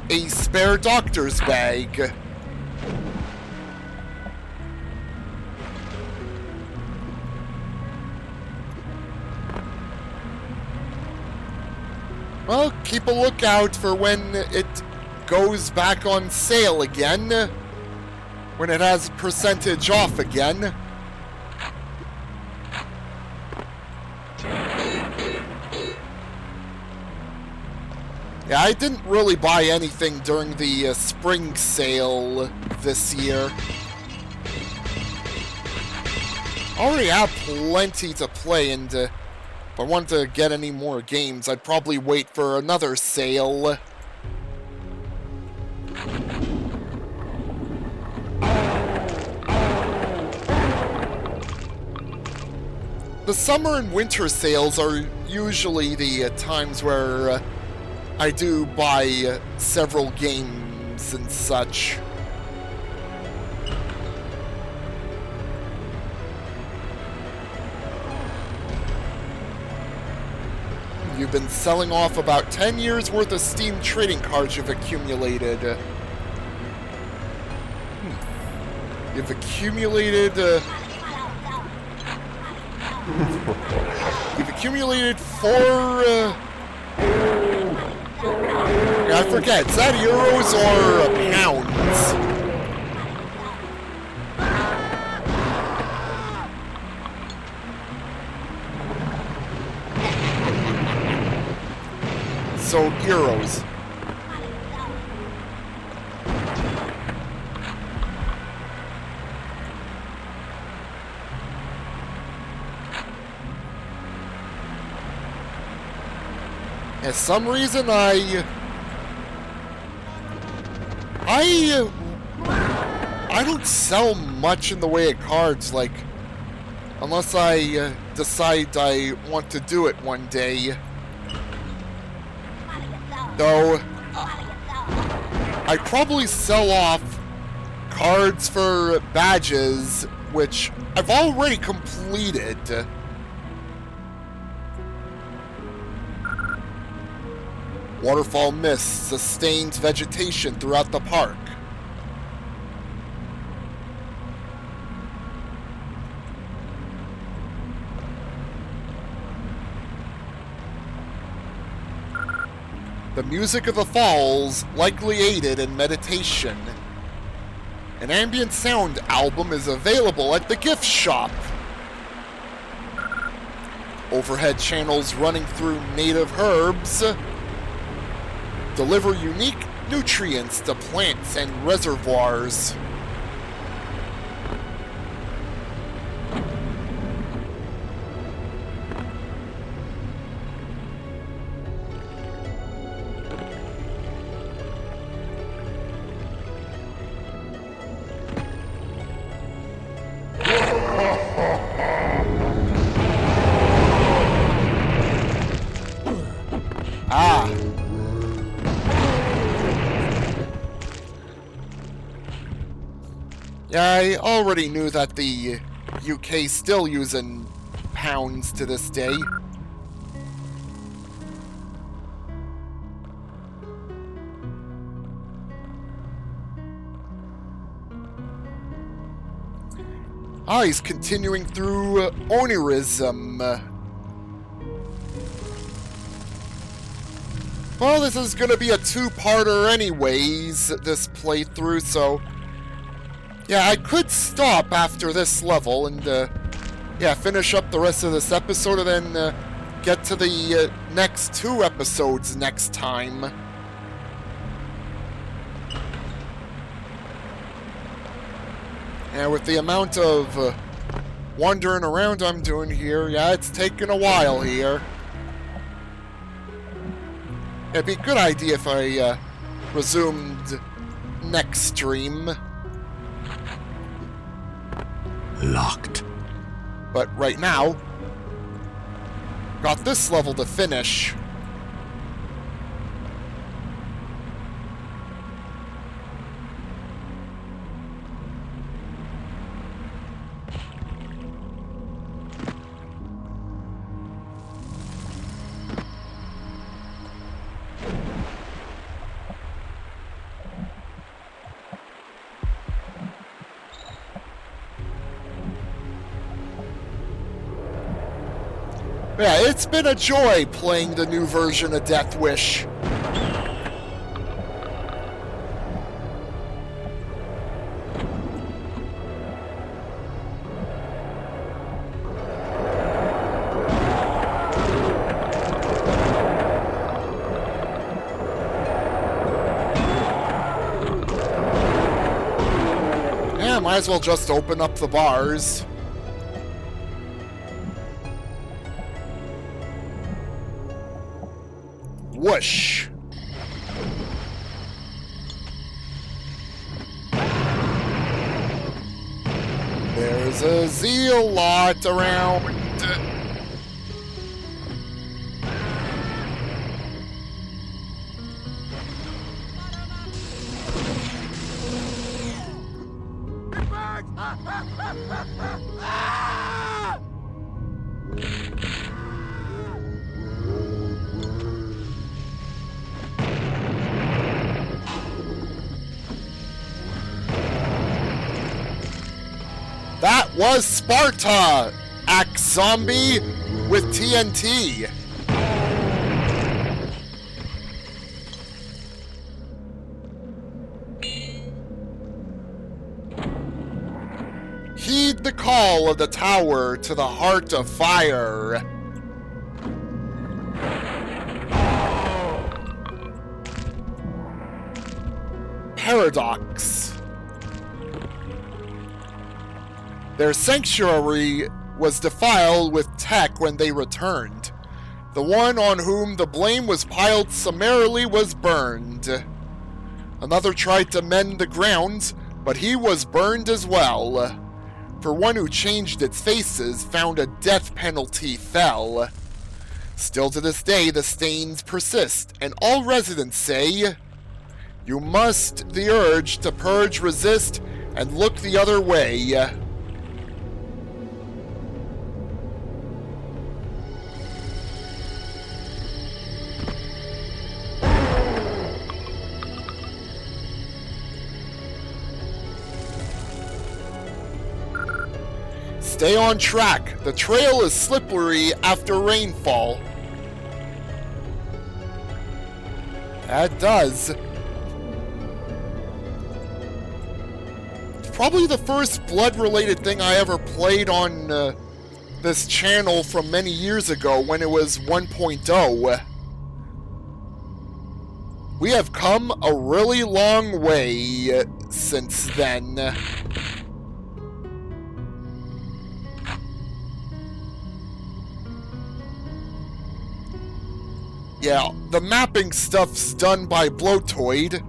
a spare doctor's bag. Well, keep a lookout for when it goes back on sale again when it has percentage off again. Yeah, I didn't really buy anything during the spring sale this year. Already have plenty to play, and if I wanted to get any more games, I'd probably wait for another sale. The summer and winter sales are usually the times where I do buy several games and such. You've been selling off about 10 years worth of Steam trading cards you've accumulated. You've accumulated... You've accumulated 4... I forget, is that euros or pounds? So, euros. For some reason, I don't sell much in the way of cards, like, unless I decide I want to do it one day. Though, I'd probably sell off cards for badges, which I've already completed. Waterfall mist sustains vegetation throughout the park. The music of the falls likely aided in meditation. An ambient sound album is available at the gift shop. Overhead channels running through native herbs deliver unique nutrients to plants and reservoirs. I already knew that the UK still using pounds to this day. He's continuing through Onirism. Well, this is gonna be a two-parter anyways, this playthrough, so... yeah, I could stop after this level and, yeah, finish up the rest of this episode and then get to the next 2 episodes next time. And with the amount of wandering around I'm doing here, yeah, it's taking a while here. It'd be a good idea if I resumed next stream. Locked. But right now, got this level to finish. Yeah, it's been a joy playing the new version of Death Wish. Might as well just open up the bars. Whoosh. There's a zealot around. That was Sparta! Axe Zombie with TNT. Heed the call of the tower to the heart of fire. Paradox. Their sanctuary was defiled with tech when they returned. The one on whom the blame was piled summarily was burned. Another tried to mend the grounds, but he was burned as well. For one who changed its faces found a death penalty fell. Still to this day the stains persist, and all residents say, you must the urge to purge resist and look the other way. Stay on track. The trail is slippery after rainfall. That does. It's probably the first blood-related thing I ever played on this channel from many years ago when it was 1.0. We have come a really long way since then. Yeah, the mapping stuff's done by Bloatoid.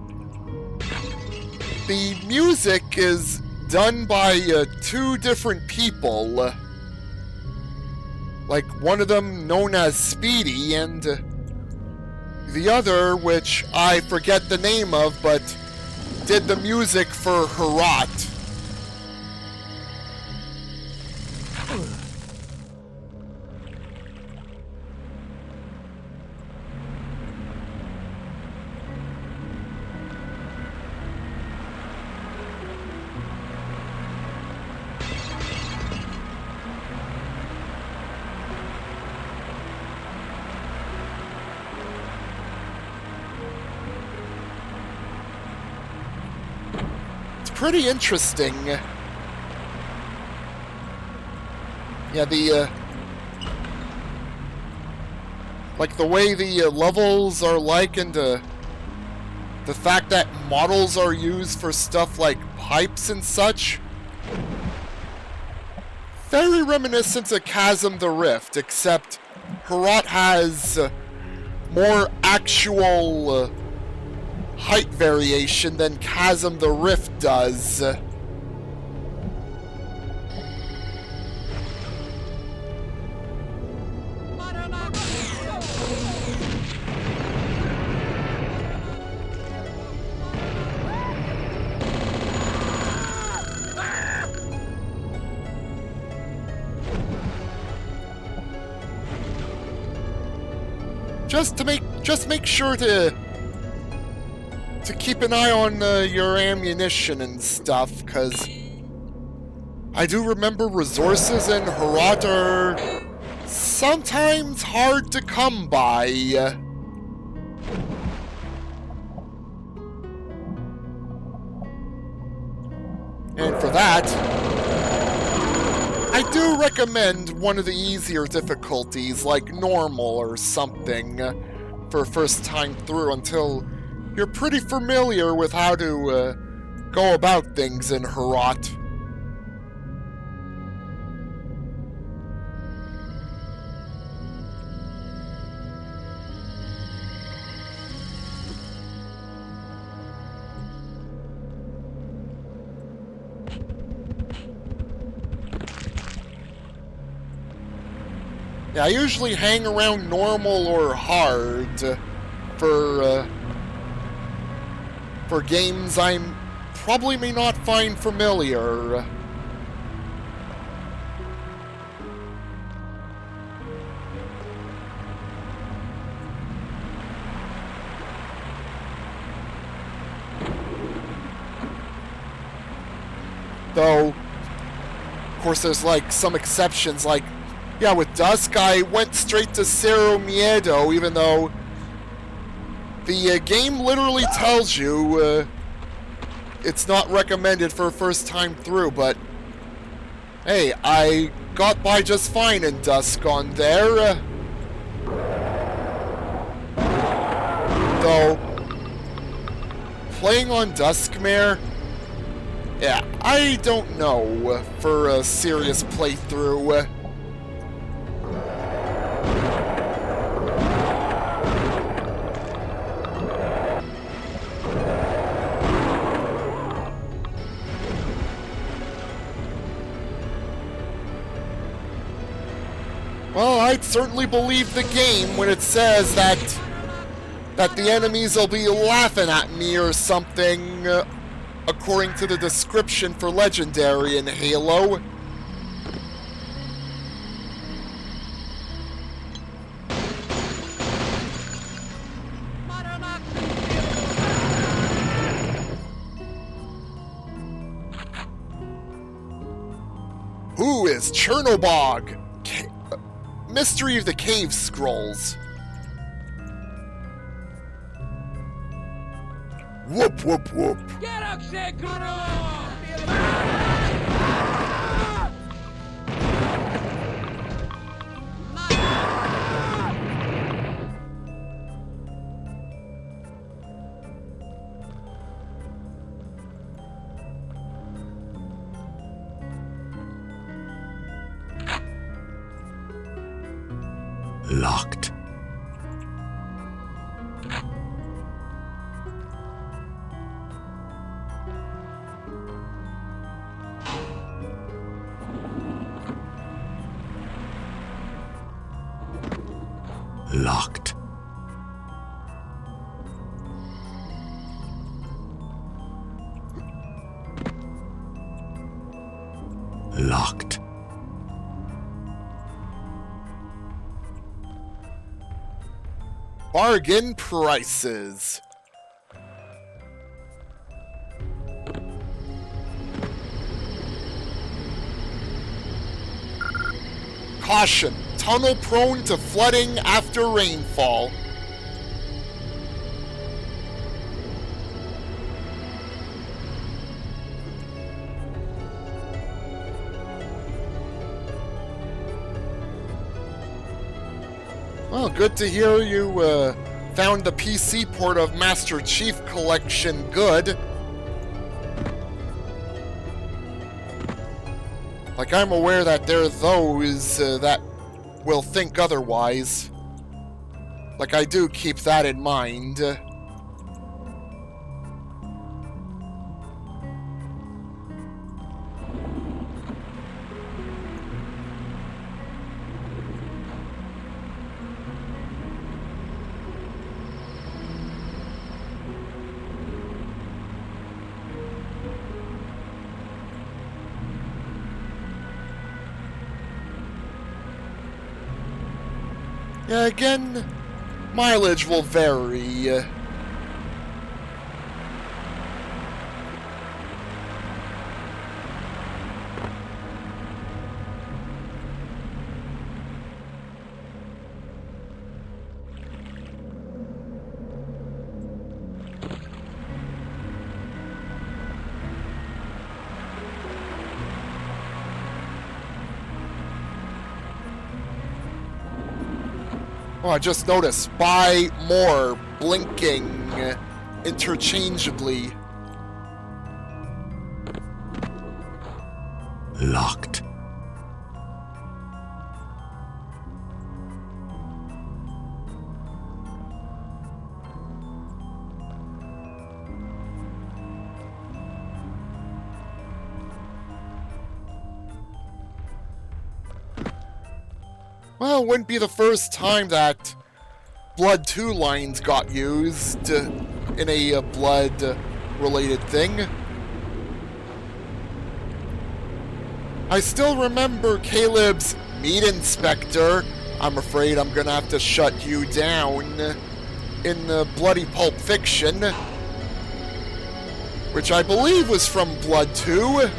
The music is done by two different people. Like, one of them known as Speedy, and the other, which I forget the name of, but did the music for Herat. Pretty interesting. Yeah, the like the way the levels are like, and the fact that models are used for stuff like pipes and such. Very reminiscent of Chasm the Rift, except Herat has more actual height variation than Chasm the Rift does. Just make sure to keep an eye on your ammunition and stuff, because I do remember resources in Herat are sometimes hard to come by. And for that, I do recommend one of the easier difficulties, like normal or something, for first time through, until you're pretty familiar with how to go about things in Herat. Yeah, I usually hang around normal or hard for games I'm probably may not find familiar. Though, of course, there's like some exceptions, like, yeah, with Dusk, I went straight to Cero Miedo, even though the game literally tells you it's not recommended for a first time through, but hey, I got by just fine in Dusk on there. Though, playing on Duskmare, yeah, I don't know for a serious playthrough. Well, I'd certainly believe the game when it says that the enemies will be laughing at me or something, according to the description for Legendary in Halo. Who is Tchernobog? Mystery of the Cave Scrolls. Whoop, whoop, whoop. Locked. Locked. Locked. Bargain prices. Caution, tunnel prone to flooding after rainfall. Well, good to hear you found the PC port of Master Chief Collection good. Like, I'm aware that there are those that will think otherwise. Like, I do keep that in mind. Yeah, again, mileage will vary. Oh, I just noticed. Buy more, blinking interchangeably. Locked. Well, it wouldn't be the first time that Blood 2 lines got used in a blood-related thing. I still remember Caleb's meat inspector. I'm afraid I'm gonna have to shut you down in the Bloody Pulp Fiction, which I believe was from Blood 2.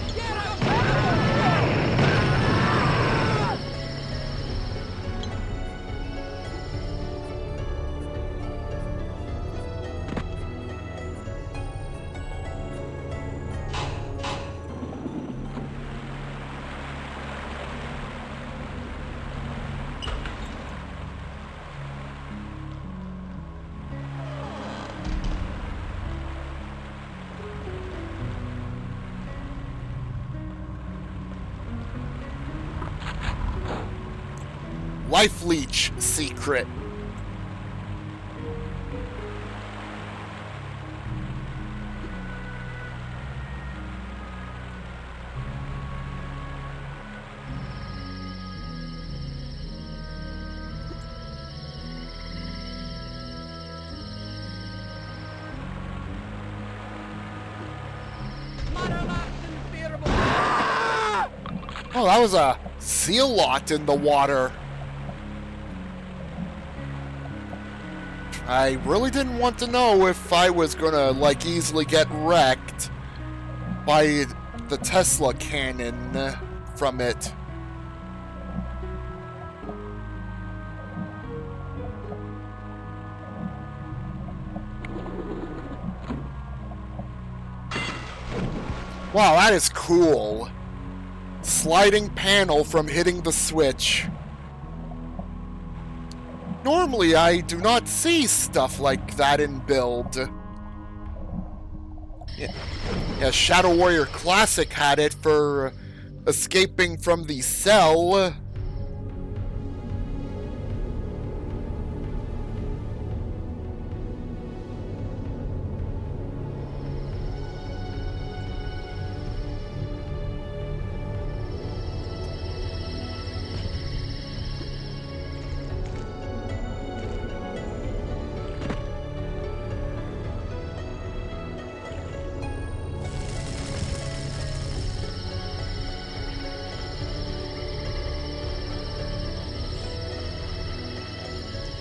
Life Leech secret. Oh, that was a seal lot in the water. I really didn't want to know if I was gonna, like, easily get wrecked by the Tesla cannon from it. Wow, that is cool. Sliding panel from hitting the switch. Normally, I do not see stuff like that in Build. Yeah, Shadow Warrior Classic had it for escaping from the cell.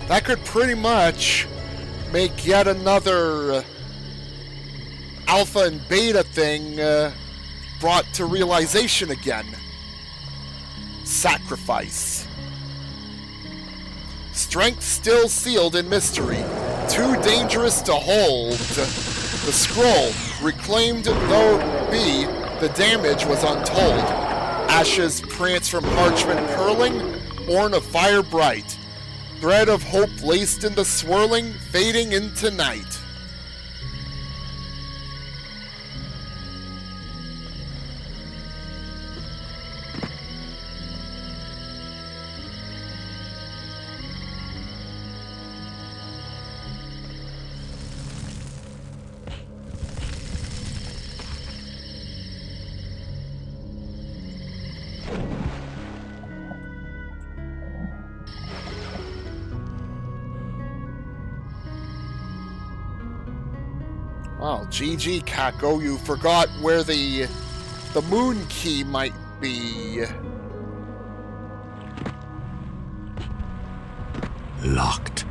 That could pretty much make yet another alpha and beta thing brought to realization again. Sacrifice. Strength still sealed in mystery. Too dangerous to hold. The scroll, reclaimed though be, the damage was untold. Ashes prance from parchment curling, born of fire bright. Thread of hope laced in the swirling, fading into night. Oh, GG, Kako, you forgot where the moon key might be. Locked.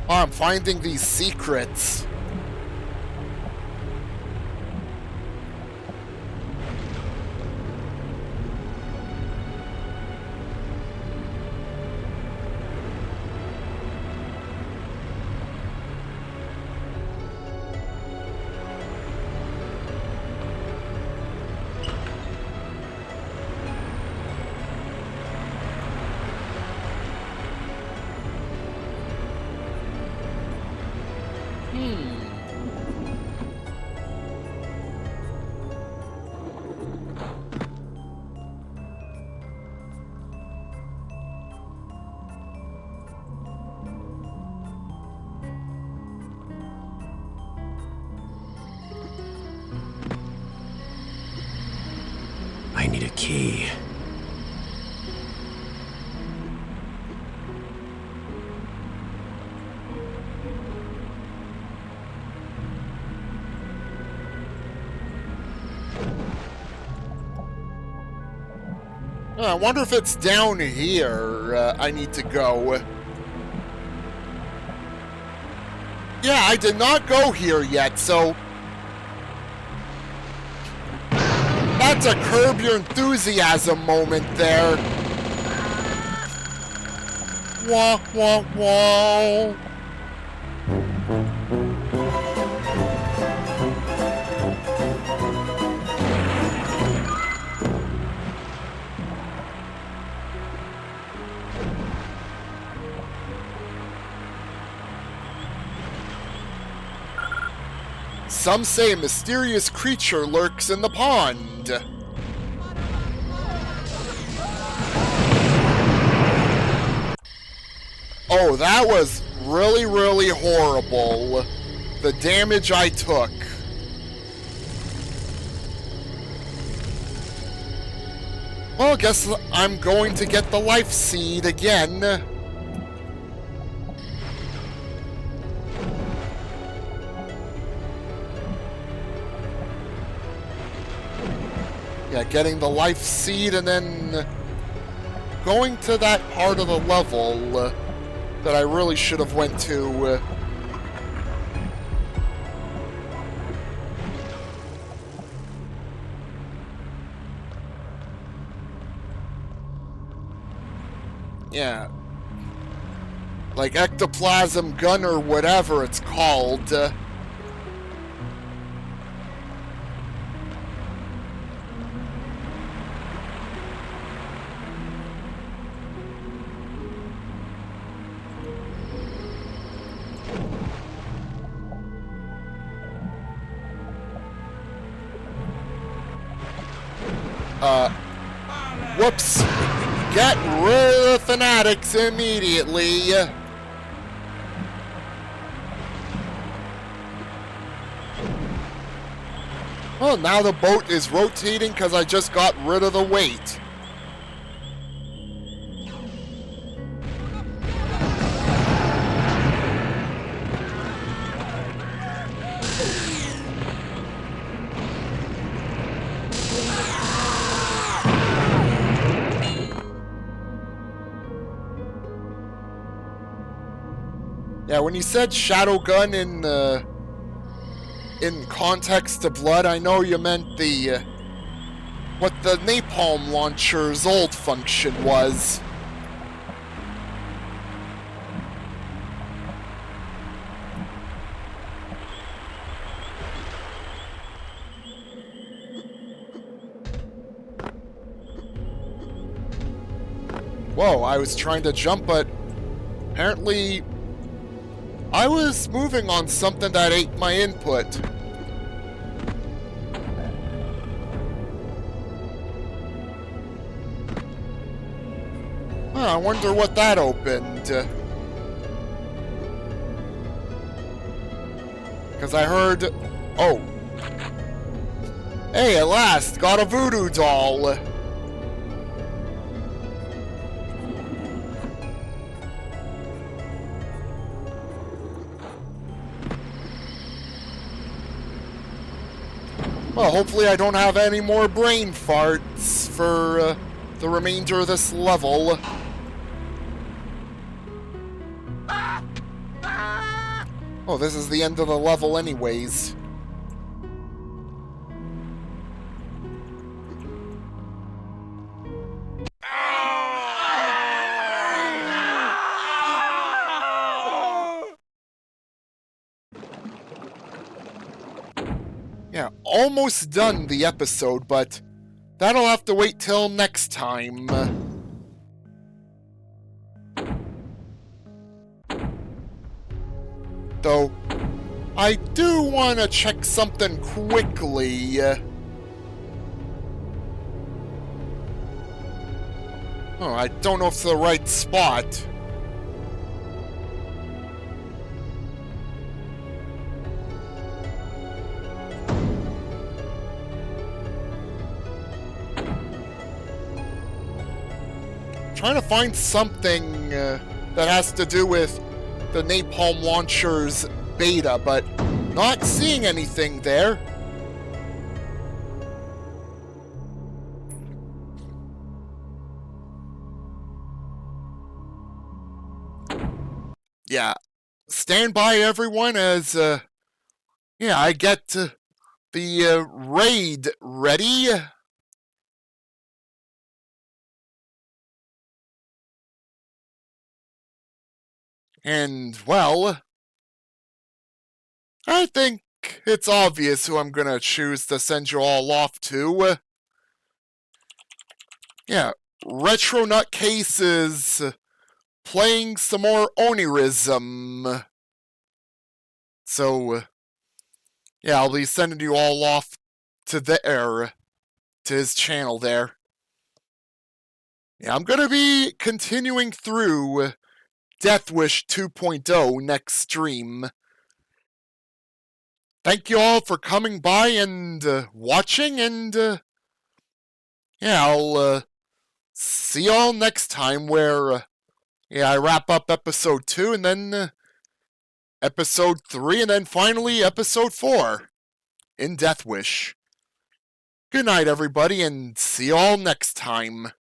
Oh, I'm finding these secrets. I need a key. I wonder if it's down here I need to go. Yeah, I did not go here yet, so... That's a Curb Your Enthusiasm moment there. Wah, wah, wah. Some say a mysterious creature lurks in the pond. Oh, that was really, really horrible. The damage I took. Well, I guess I'm going to get the life seed again. Yeah, getting the life seed and then going to that part of the level that I really should have went to. Yeah. Like ectoplasm gun or whatever it's called. Whoops. Get rid of the fanatics immediately. Well, now the boat is rotating because I just got rid of the weight. Yeah, when you said shadow gun in context to Blood, I know you meant the what the napalm launcher's old function was. Whoa, I was trying to jump, but apparently I was moving on something that ate my input. I wonder what that opened. Because I heard... Oh. Hey, at last, got a voodoo doll. Well, hopefully I don't have any more brain farts for the remainder of this level. Oh, this is the end of the level anyways. Yeah, almost done the episode, but that'll have to wait till next time. Though, I do want to check something quickly. Oh, I don't know if it's the right spot. trying to find something that has to do with the napalm launcher's beta, but not seeing anything there. Yeah, stand by everyone as, I get the raid ready. And, well, I think it's obvious who I'm gonna choose to send you all off to. Yeah, Retro Nutcase is playing some more Onirism. So, yeah, I'll be sending you all off to there, to his channel there. Yeah, I'm gonna be continuing through Death Wish 2.0 next stream. Thank you all for coming by and watching, and I'll see y'all next time where I wrap up episode 2 and then episode 3 and then finally episode 4 in Death Wish. Good night, everybody, and see y'all next time.